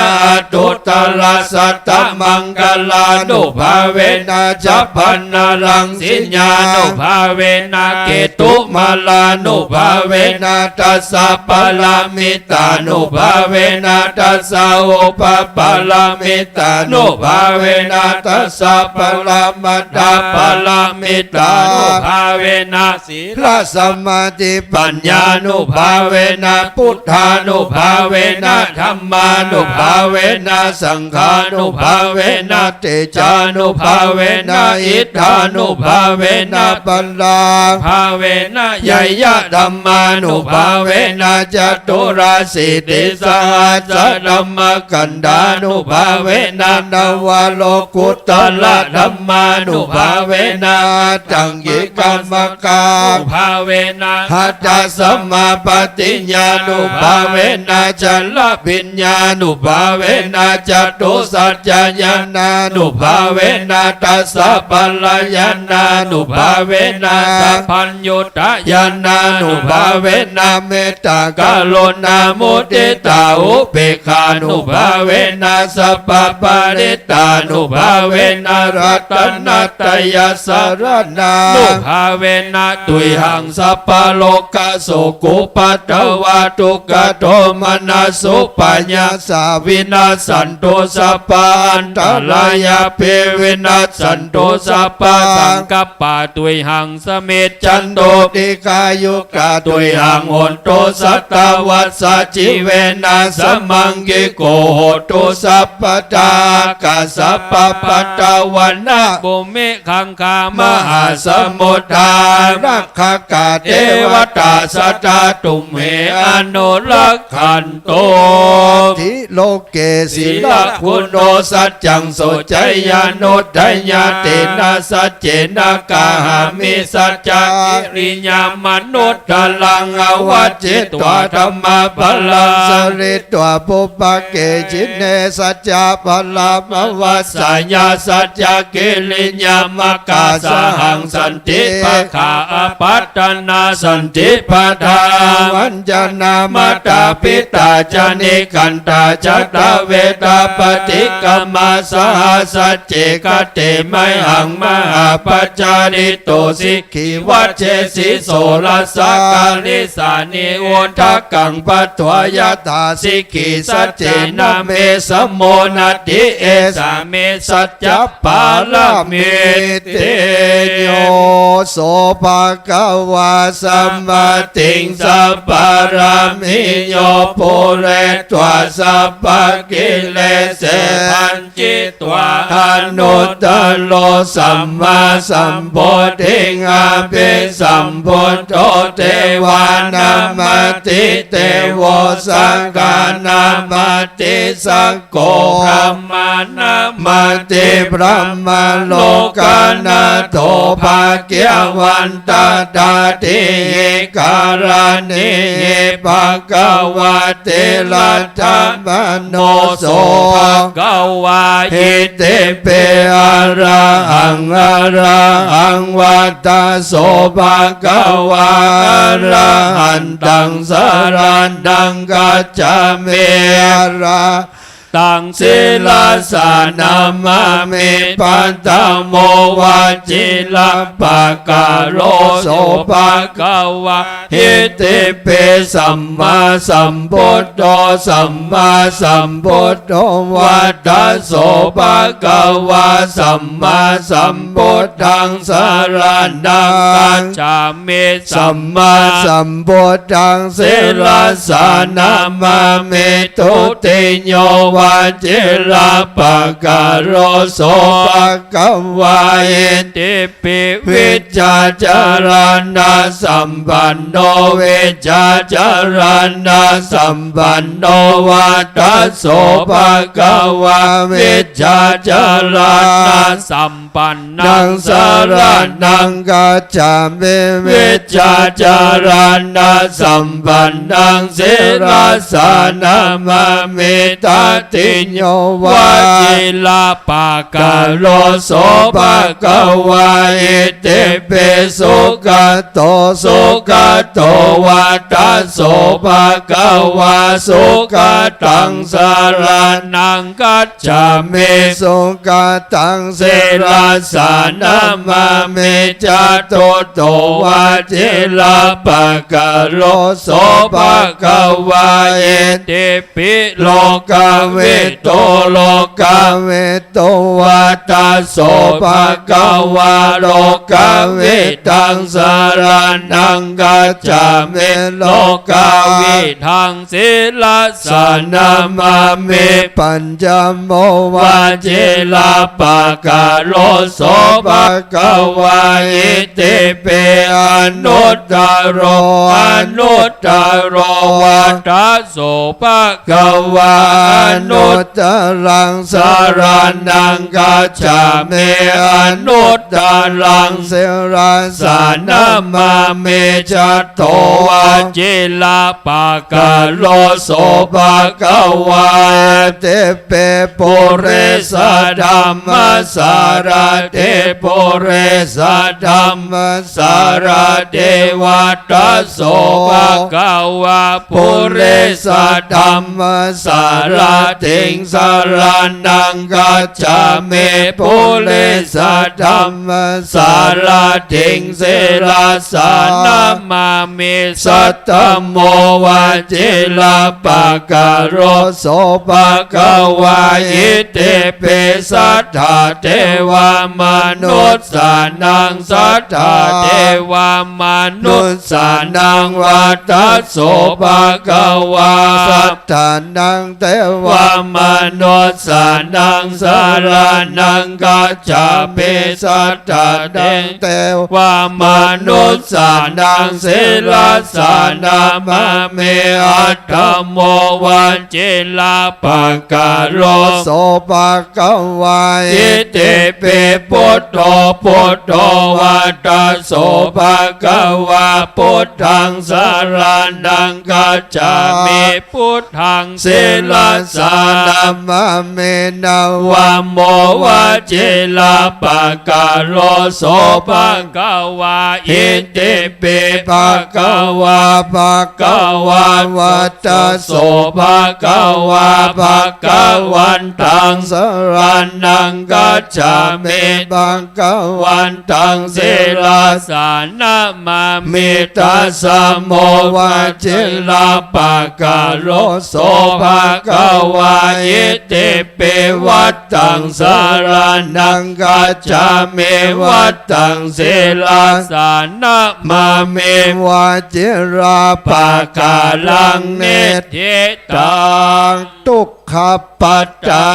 ตุตรสัตตมังกลานุภาเวนะจัพพนารังสิญญานุภาเวนะเกตุมาลานุภาเวนะตัสสะปะลามิตานุภาเวนะตัสสะอุปปะลามิตานุภาเวนะตัสสะปะลามัตตาปะลามิตานุภาเวนะศีลสมาธิปัญญานุภาเวนะพุทธานุภาเวนะธัมมานุภาเวนะสังฆานุภาเวนะเตจานุภาเวนะอิทธานุภาเวนะปัลลาภาเวนะยยะธัมมานุภาเวนะจตุราสิติสหัสสะธัมมกันดานุภาเวนะนวโลกุตละธัมมานุภาเวนะจังยิกรรมกาภาเวนะหัตถสัมมาปฏิญญานุภาเวนะจัลลปิญญานุภาเวนะจตุสัจจญาณานุภาเวนะตัสสะปัลลญาณานุภาเวนะสัพพัญญุตญาณานุภาเวนะเมตตากรุณามุทิตาอุเบกขานุภาเวนะสัพพปาริตานุภาเวนะรัตนัตยสารนานุภาเวนะตุยหังสัพพโลกโสกุปัตตวาทุกขโทมนัสสุปัญญาสาวินาสันโตสัพพันตรายาเพวินาสันโตสัพพะสังกัปปะตุยหังสเมจจันโตติกายุกาตุยหังโหนโตสัตตวัสสะจิเวนะสมังกิโกโหตุสัพพตากาสัพพปัตตวันนะบุเมขังคามหาสมุทธารักขกาเทวตาสัตตตุมเหอนุรักขันโตทิโลเกศิลคุณโนสัจจังโสจยานุทัญญาเตนะสัจเจนะกาหามิสัจจะกิริยามนุษย์ลังอวัจจิตวธรรมะพลังสริตวปุปะเกจิเนสัจจะพลังวัสสญาสัจจะกิริยามกาสหังสันติปะขาอปัตตนาสันติปะทาวัญจนามาตาปิตาจานิกันตาจัตตาเวตาปฏิกรรมาสหัสเจกเตไมหังมหาปัจจาริโตสิกิวัจเจสิโสรสกาลิสานิโอทักกังปัตถวยตาสิกิสัจเจนะเมสมโมนัตติเอสาเมสัจจปาลเมเตโยโสภะคะวะสัมมาติงสัพพะรามิโยปุเรตวะสัพพะกิเลสพันจิตวะอนุตตโลสัมมาสัมพุทธิงอาภิสัมพุทโธเทวานามาติเตโวสังฆานามาติสังโฆพระมานามาติพระมาโลกานาโตภาเกียวันตาตาติการณิภะคะวะเตละธัมมโนโสภะคะวะหิติเปอะระหังอะระหังวัตตโสภะคะวะอะระหันตังสรันตังกัจฉามิอะระตังศิลาสานามามิปันตโมวาจิลปะกาโลโสภะคะวะหิติเปสัมมาสัมพุทโธสัมมาสัมพุทโธวัตตโสภะคะวะสัมมาสัมพุทธังสรณังกัจฉามิสัมมาสัมพุทธังศิลาสานามามิทุติโยวั เจลาปะกะโรโสปะกวาเอติปิวิจจาจารณะสัมปันโนวิจจาจารณะสัมปันโนวัตตโสภะคะวะวิจจาจารณะสัมปันนังสารนังกัจจามิวิจจาจารณะสัมปันนังเสราสานามามิตติโยวาจิลาปะกะโลโสภะคะวะเอเตเปสุขโตสุขโตวัตตโสภะคะวะสุขตังสารนังกัจจามิสุขตังเสราสานามามิจโตโตวะเจลาปะกะโลโสภะคะวะเอเตปิโลกาเวโตโลกาเวโตวัตตโสภะคะวะโลกาเวตังสารนังกัจจามิโลกาวิทังศิลาสานามามิปัญจโมวะเจลาปะกะโลโสภะคะวะเอเตเปอนุตตโรอนุตตโรวัตตโสภะคะวะอนุตตรังสารนังกัจจามิอนุตตรังเสราสานามามิจัตโตวะเจลาปะกะโลโสภะคะวะเตเปปุเรสธัมมสารเตปุเรสธัมมสารเทวตัสโสภะคะวะปุเรสธัมมสารติงสารนังกัจจามิปุเรสธัมมสารติงเสราสานามามิสัตตโมวะเจลาปะกะโรโสภะคะวะอิเตเปสัทธาเทวามนุษย์สานังสัทธาเทวามนุษย์สานังวัตตโสภะคะวะสัทธานังเทวามนุษย์สานังสารนังกัจจามิสัทธานังเทวามนุษย์สานังเสราสานามาเมอัตถโมวันเจลาปะกะโลโสภะคะวะอิเตเปปุตโตปุตโตวัตตโสภะคะวะพุทธังสารนังกัจจามิพุทธังเสราสานามาเมนะวะโมวะเจลาปะกะโลโสภะคะวะอิเตเปภะคะวะภะคะวะวัตตโสภะคะวะภะคะวันตังสรนังกัจจามิภะคะวันตังเสราสานามามิตัสสะโมวะเจลาปะกะโลโสภะคะวะอิเตเปวัตตังสารนังกัจจามิวัตตังเสราสานามามิวะเจราปะกะลังเนติตังทุกขปัตตา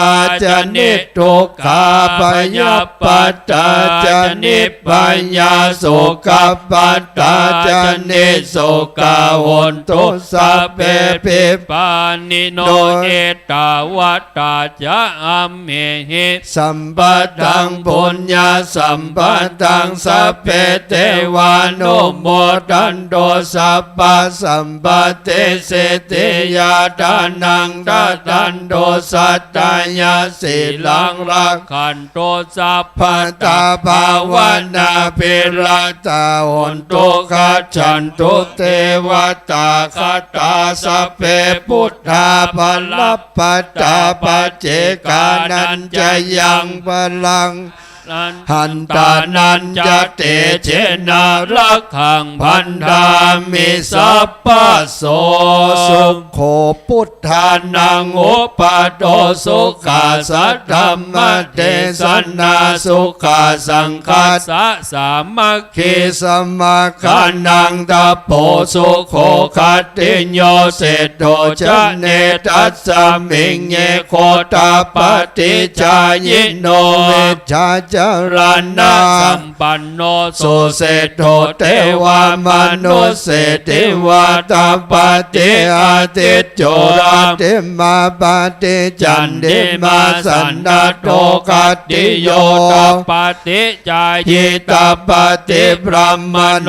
จะนิทุกขาปยปัตตาจะนิปัญญาสุขปัตตาจะนิสุขาโหนตุสัพเพปิปานิโนเอตวัตตาจะอัมเมหิสัมปตังปุญญาสัมปตังสัพเพเทวานุโมทันโตสัพพสัมปเตเสติยาทานังทันโตสัตตายาสีลังรักขันโตสัพพตาภาวนาภิรัตาหนตุขัจฉันตุเทวตาคตาสัพเพพุทธาภลัพพตาปัจเจกานันจะยังพลัง หันตานันจะเตเจนารักขังพันธามิสัพพะโสสุโขพุทธานังอุปโตสุขาสัทธรรมเทศนาสุขาสังฆัสสะสามัคคีสมาคันนังตะโพสุโขคัตติโยเสโตจะเนตัสสมิงเยโคตาปฏิจายิโนเมชาจารณะสัมปันโนสุเสโตเทวามนุสเสติวาตาปฏิอาติโจราติมาปฏิจันติมาสันดาโตกัตติโยตาปฏิจายิตาปฏิพรหมโน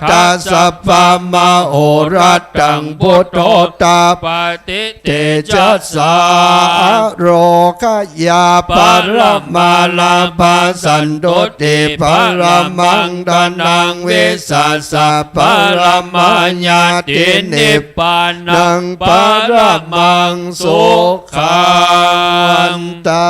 ทัสสะปะมะโอรัตตังพุทโธตาปฏิเตจัสสะโรคยาปรมาลาภาสันโตติปรมังตานังเวสัสสะปรมัญญาตินิพพานังปรมังสุขังตา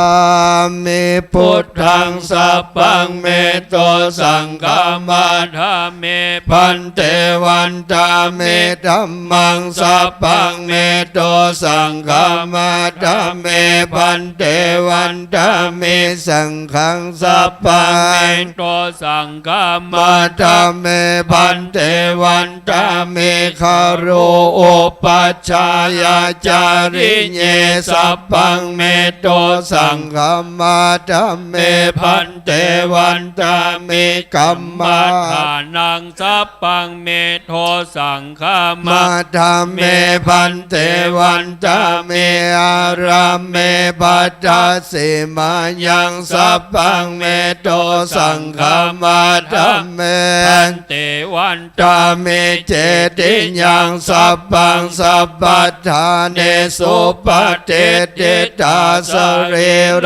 มิพุทธังสัพพังเมโตสังฆมาธาเมพันเตวันตาเมธัมมังสัพพังเมโตสังฆมาธาเมพันเตวันตาเมสังฆังสัพพังเมโตสังฆมาธาเมพันเตวันตาเมคารุอุปัชฌายาจาริเยสัพพังเมโตสังฆมาธาเมพันเตวันตาเมกัมมาทานังสัพพังเมโทสังฆมาธาเมพันเตวันตาเมอาราเมปัตตาสิมายังสัพพังเมโตสังฆมาธาเมพันเตวันตาเมเจติยังสัพพังสัพพัทธาเนสุปเตติตาสเร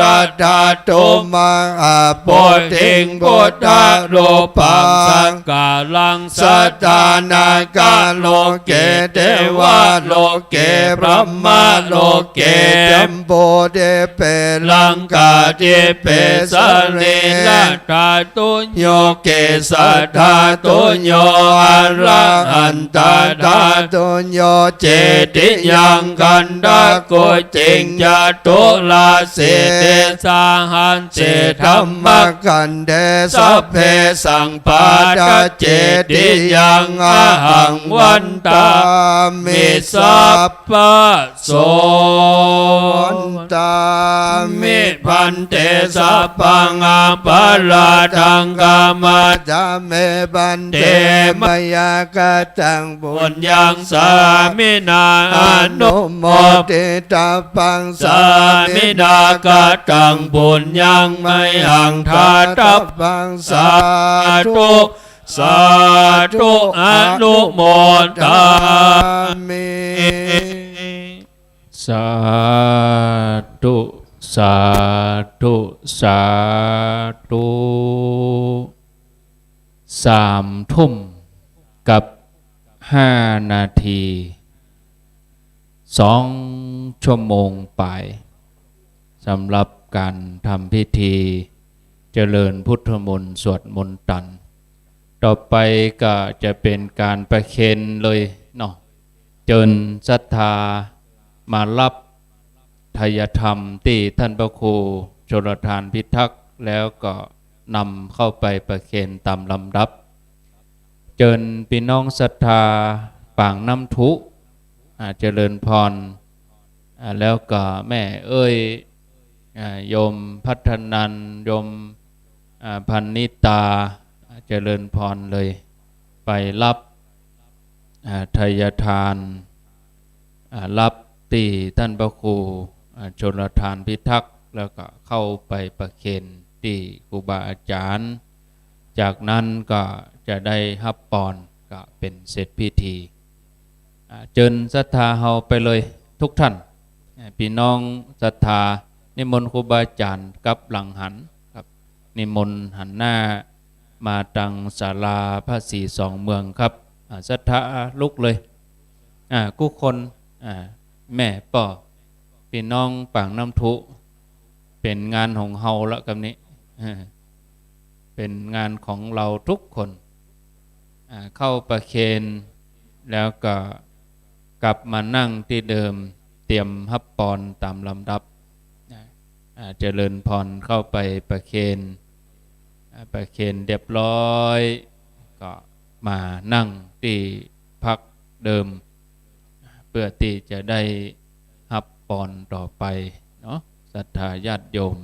ระธาตุมังอาโปติงพุทธาโลปังสังกาลังสัตตานากาโลเกเทวาโลเกพระมาโลเกจัมโบเดเปลังกาเดเปสเรระธาตุโยเกสัทธาตุโยอะระหันตาธาตุโยเจติยังกันดาโกจิงจตุลาเสเตสาหันเจธัมมกันเดสัพเพสังปาดาเจติยังอะหังวันตามิสัพพะโสวันตามิพันเตสัพพังอาปาลาทังกามาจาเมพันเตมยากตังบุญยังสามินาอนุโมทิตาปังสามินากตังบุญยังไมหังทาตัปังสาธุสาธุอนุโมทามิสาธุสาธุสาธุ3 ทุ่มกับ5 นาที2 ชั่วโมงไปสำหรับการทำพิธีเจริญพุทธมนต์สวดมนต์ตันต่อไปก็จะเป็นการประเคนเลยเนาะเจิญศรัทธามารับทายธรรมที่ท่านพระครูชลทานพิทักษ์แล้วก็นำเข้าไปประเคนตามลำดับเจิญพี่น้องศรัทธาปางน้ำทุเจริญพรแล้วก็แม่เอ้ยโยมพัฒนันโยมพันนิตาเจริญพรเลยไปรับทายทานรับตีท่านพระครูชลทานพิทักษ์แล้วก็เข้าไปประเคนที่ครูบาอาจารย์จากนั้นก็จะได้ฮับปอนก็เป็นเสร็จพิธีเจิญศรัทธาเฮาไปเลยทุกท่านพี่น้องศรัทธานิมนต์ครูบาอาจารย์กับหลังหันครับนิมนต์หันหน้ามาตังศาลาพระศรีสองเมืองครับศรัทธาลุกเลยกู้คนแม่ป่อพี่น้องปางน้ำทุเป็นงานของเฮาละกับนี้ เป็นงานของเราทุกคนเข้าประเคนแล้วก็กลับมานั่งที่เดิมเตรียมฮับปอนตามลำดับเจริญพรเข้าไปประเคนเรียบร้อยก็มานั่งที่พักเดิมเพื่อที่จะได้ฮับปอนต่อไปเนาะศรัทธาญาติโยม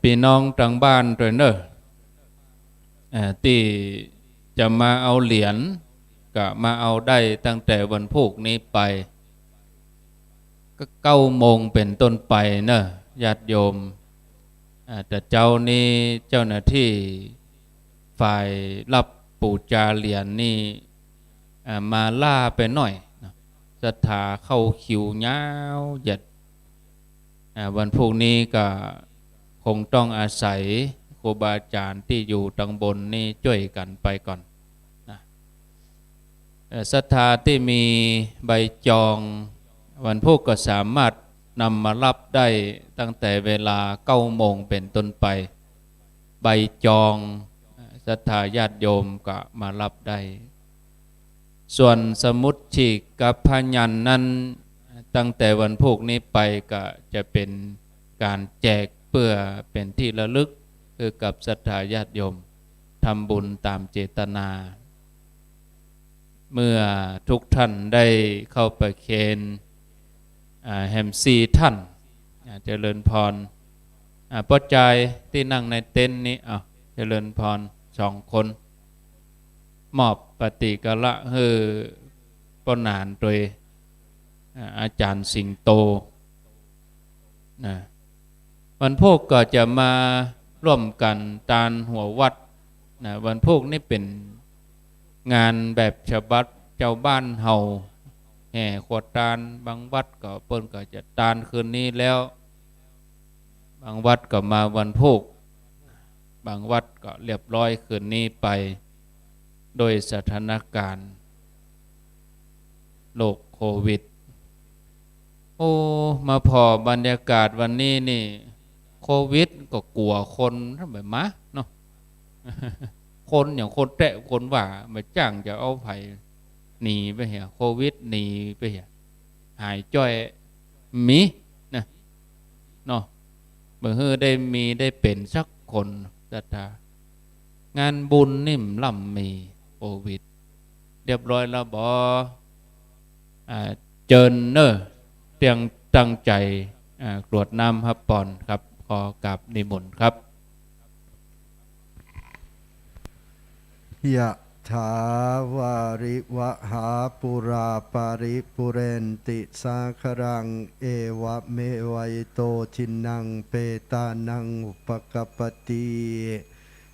พี่น้องทางบ้านด้วยเนอะที่จะมาเอาเหรียญก็มาเอาได้ตั้งแต่วันพุธนี้ไปก็9 โมงเป็นต้นไปเนอะญาติโยมแต่เจ้านี้เจ้าหน้าที่ฝ่ายรับปูจาเหรียญนี่มาล่าไปหน่อยศรัทธาเข้าคิวยาวเหยียดวันพรุ่งนี้ก็คงต้องอาศัยครูบาอาจารย์ที่อยู่ตังบนนี่ช่วยกันไปก่อนนะศรัทธาที่มีใบจองวันพุธก็สามารถนำมารับได้ตั้งแต่เวลา9 โมงเป็นต้นไปใบจองศรัทธาญาติโยมก็มารับได้ส่วนสมุดฉีกกับพยัญนั้นตั้งแต่วันพุธนี้ไปก็จะเป็นการแจกเพื่อเป็นที่ระลึกคือกับศรัทธาญาติโยมทำบุญตามเจตนาเมื่อทุกท่านได้เข้าไปเคนแฮมซีท่านเจริญพรป้าใจที่นั่งในเต็นท์นี้เจริญพร2 คนมอบปฏิกละให้ปนานโดยอาจารย์สิงโตนะวันพุธก็จะมาร่วมกันตานหัววัดนะวันพุธนี่เป็นงานแบบฉบับเจ้าบ้านเฮาแห่ขวดตาลบางวัดก็เปิ้นก็จะตานคืนนี้แล้วบางวัดก็มาวันพุธบางวัดก็เรียบร้อยคืนนี้ไปโดยสถานการณ์โรคโควิดมาพอบรรยากาศวันนี้นี่โควิดก็กลัวคนทำแบบมะเนาะ คนอย่างคนแตะคนว่ามาจ้างจะเอาไผ่หนีไปเหี้ยโควิดหนีไปเหี้ยหายจ้อยมีนะเนาะเมื่อได้เป็นสักคนศรัทธางานบุญนิ่มล่ำมีโควิดเรียบร้อยแล้วบอเจิญเนอะเตียงตั้งใจกรวดน้ำฮับปอนครับขอกราบนิมนต์ครับ ยะถาวาริวะหาปุราปาริปุเรนติสาครังเอวะเมวัยโตทินังเปตานังอุปกปปติ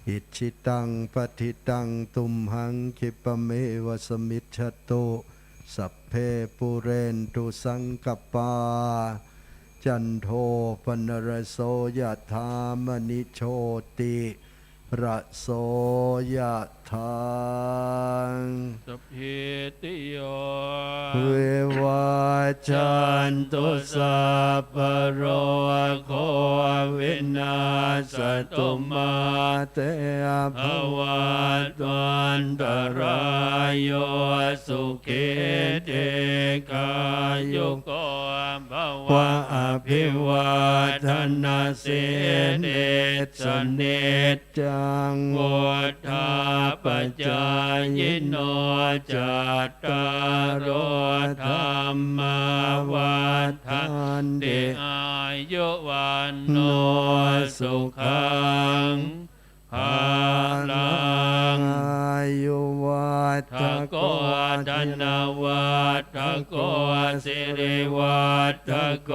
อิชิตังปฏิตังตุมหังคิปะเมวะสมิจฉโตสัพเพปุเรนตุสังกปาจันโทปนรโสยะธามณิโชติระโสยะธาสัพเพติโย เววัจันตุสัพพะโรโควินาศตุมาเตภวัตวันตรายโยสุขิเตกายุโกภวะอภิวาทนาสิเนสเนจังวุฒาปัจจายโนจัตตารโอธรรมวัฏันติอายุวันโนสุขังภาลังอายุวัฏโกธนวัฏโกสิริวัฏโก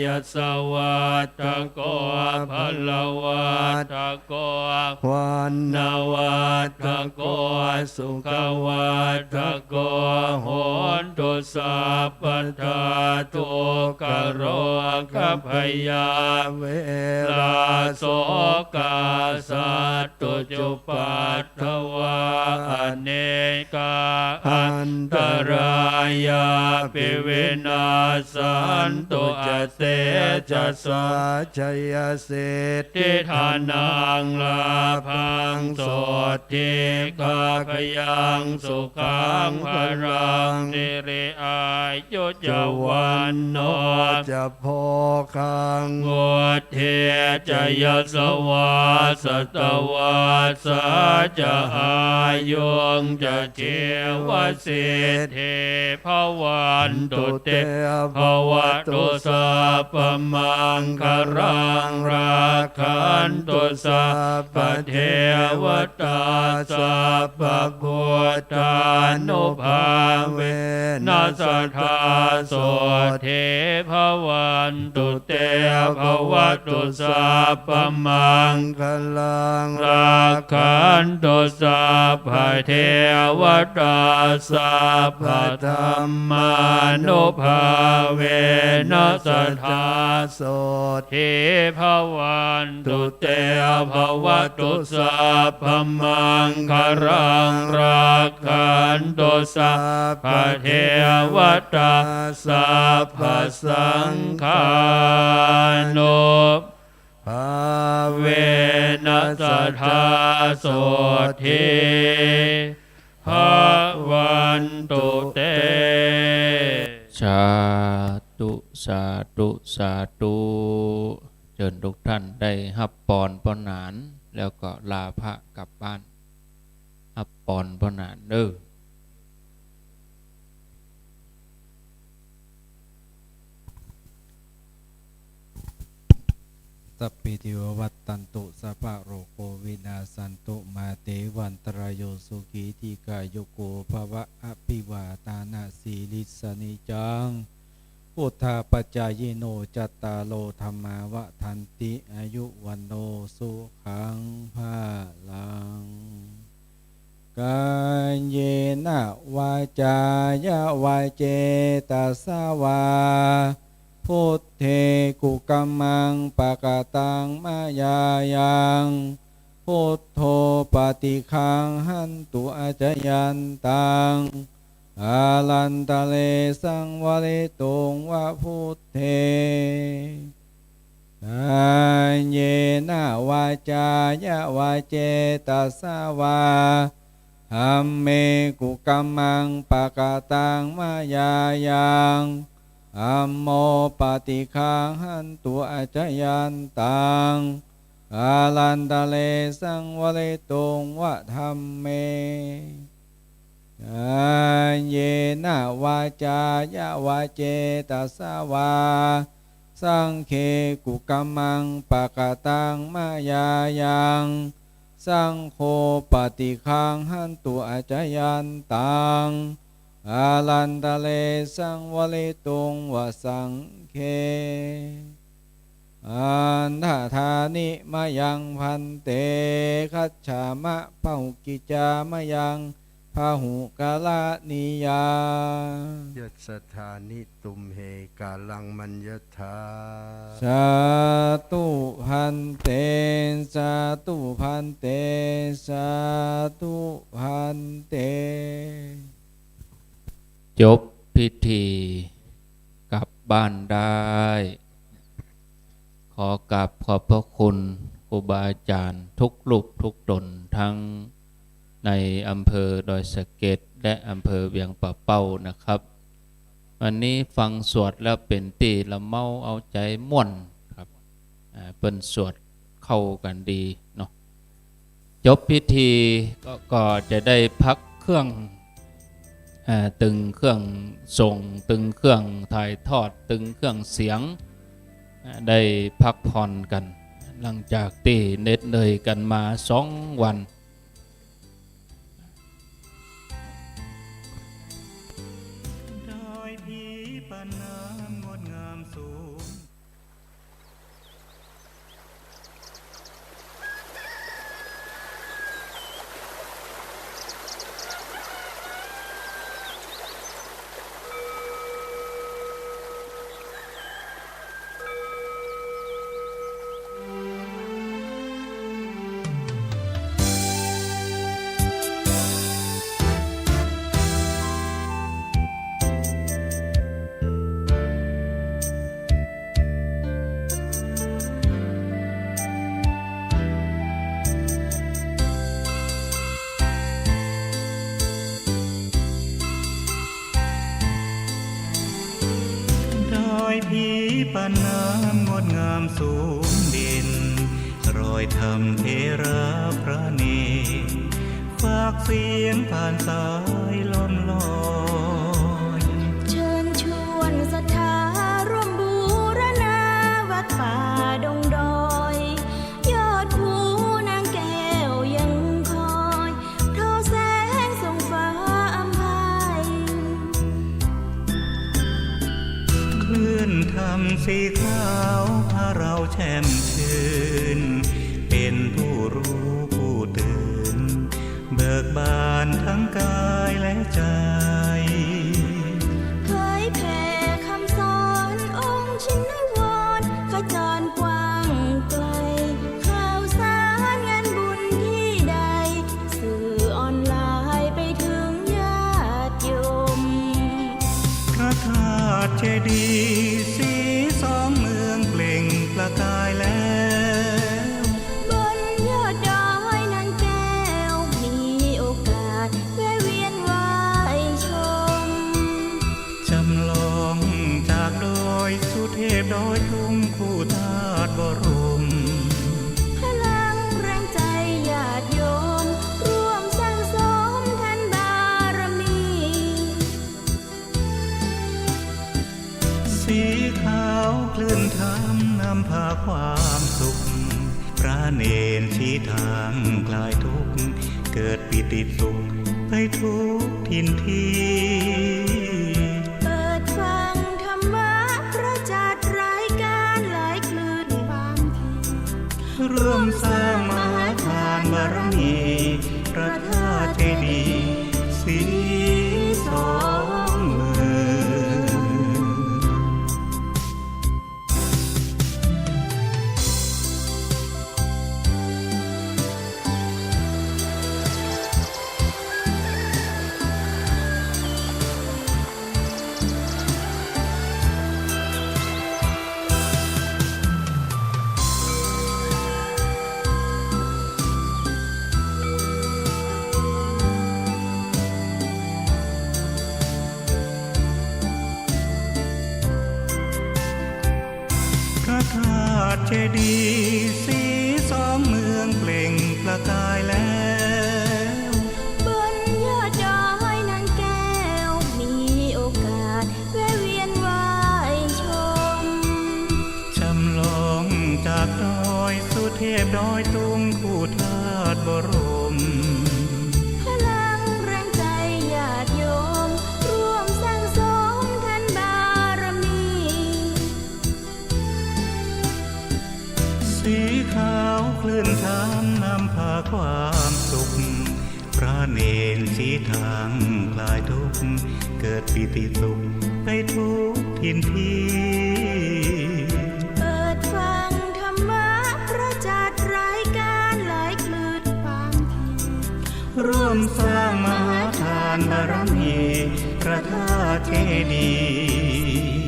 ยัสสวัฏโกภลวัฏโกวันนวัฏโกสุขวัฏโกโหนตุสัพพทาทุกขโรคพยาเวลาโสกาสัตตุจุปัฏฐวาอเนกา อันตรายาปิวินาสันตุอาเสจะสาชัยเศรษฐิทานังลาพังโสติกาขยังสุขังพรังสิริอายุจวันโนจะโพคังโวเทจยสวาสตวาสาจะอายุงจะเทวสิทธิภวันตุเตภวตุสัพพมังคารังราคันตุสัพพเทวตาสัพพพุทธานุภาเวนัสธาโสเทภวันตุเตภวตุสัพพมังคารังราคันตุสัพพเทวตาสัพพธรรมานุภาเวนัสธาโสเทภวันตุเตภวตุสัพพมังคารังราคันตุสัพพเทวตาสัพพสังฆานุภาเวนัสธาโสเทภวันตุเตสาธุสาธุสาธุเชิญทุกท่านได้ฮับปอนปนานแล้วก็ลาพระกลับบ้านฮับปอนปนานเด้อ สัพพิติโยวัตตันตุสัพพะโรโควินาสันตุมาเตวันตรายโยสุขีทีกายโกภวะอภิวาตานาสีลิสนิจังพุทธาปัจจายโนจัตตาโลธรรมาวะทันติอายุวันโนสุขังภาลังกายเยนะวาจายะวาเจตสาวาพุทเทกุกัมมังปะกะตังมายายังพุทโธปฏิคังหันตุอาจยันตังอาลันตะเลสังวริตุงวะพุทเทกายเยนะวาจายะวาเจตสาวาหัมเมกุกัมมังปะกะตังมายายังอัมโมปฏิคังหันตุอาจยันตังอาลันตะเลสังวริตุงวะธัมเมกายเยนะวาจายะวาเจตสาวาสังเคกุกัมมังปะกะตังมายายังสังโฆปฏิคังหันตุอาจยันตังอาลันตะเลสังวริตุงวสังเคอันทธานิมายังพันเตคัจฉามะพหุกิจามะยังพหุกาลานิยายัสถานิตุมเหกาลังมัญญธาสาธุพันเตสาธุพันเตสาธุพันเตจบพิธีกลับบ้านได้ ขอกราบขอบพระคุณครูบาอาจารย์ทุกรูปทุกตนทั้งในอำเภอดอยสะเก็ดและอำเภอเวียงป่าเป้านะครับ วันนี้ฟังสวดแล้วเป็นตีละเมาเอาใจม่วนครับเป็นสวดเข้ากันดีเนาะจบพิธีก็จะได้พักเครื่องตึงเครื่องส่งตึงเครื่องถ่ายทอดตึงเครื่องเสียงได้พักผ่อนกันหลังจากที่เหน็ดเหนื่อยกันมา2 วัน ปานน้ำงดงามสูงเด่นรอยธรรมเทระพระเนตรฝากเสียงผ่านสายลมลอยเชิญชวนศรัทธาร่วมบูรณาวัดป่าดงดอยยอดภูนางแก้วยังคอยทอแสงส่องฟ้าอำไพคลื่นธรรมสีขาวพาเราแช่มชื่นเป็นผู้รู้ผู้ตื่นเบิกบานทั้งกายและใจเคยแผ่คำสอนองค์ชินวรขจรกว้างไกลข่าวสารงานบุญที่ใดสื่อออนไลน์ไปถึงญาติโยมพระธาตุเจดีย์สีสองเมืองเปล่งประกายแล้วบนยอดดอยนางแก้วมีโอกาสแวะเวียนไหว้ชมจำลองจากดอยสุเทพดอยทุ่งคู่ธาตุบรมพลังแรงใจญาติโยมร่วมสร้างสมแทนบารมีสีขาวคลื่นธรรมนำพาความสุขพระเนรชี้ทางคลายทุกข์เกิดปิติสุขไปทุกทินทีเปิดฟังธรรมะพระจัดรายการหลายคลื่นบางทีร่วมสร้างมหาทานบารมีพระธาตุเจดีย์สีสองเมืองพระธาตุเจดีย์สีสองเมืองเปล่งประกายแล้วบนยอดดอยนางแก้วมีโอกาสแวะเวียนไหว้ชมจำลองจากดอยสุเทพดอยตุ้งคู่ธาตุบรมพลังแรงใจญาติโยมร่วมสร้างสมแทนบารมีสีขาวคลื่นธรรมนำพาความสุขพระเนรชี้ทางคลายทุกข์เกิดปิติสุขไปทุกทินทีเปิดฟังธรรมะพระจัดรายการหลายคลื่นบางทีร่วมสร้างมหาทานบารมีพระธาตุเจดีย์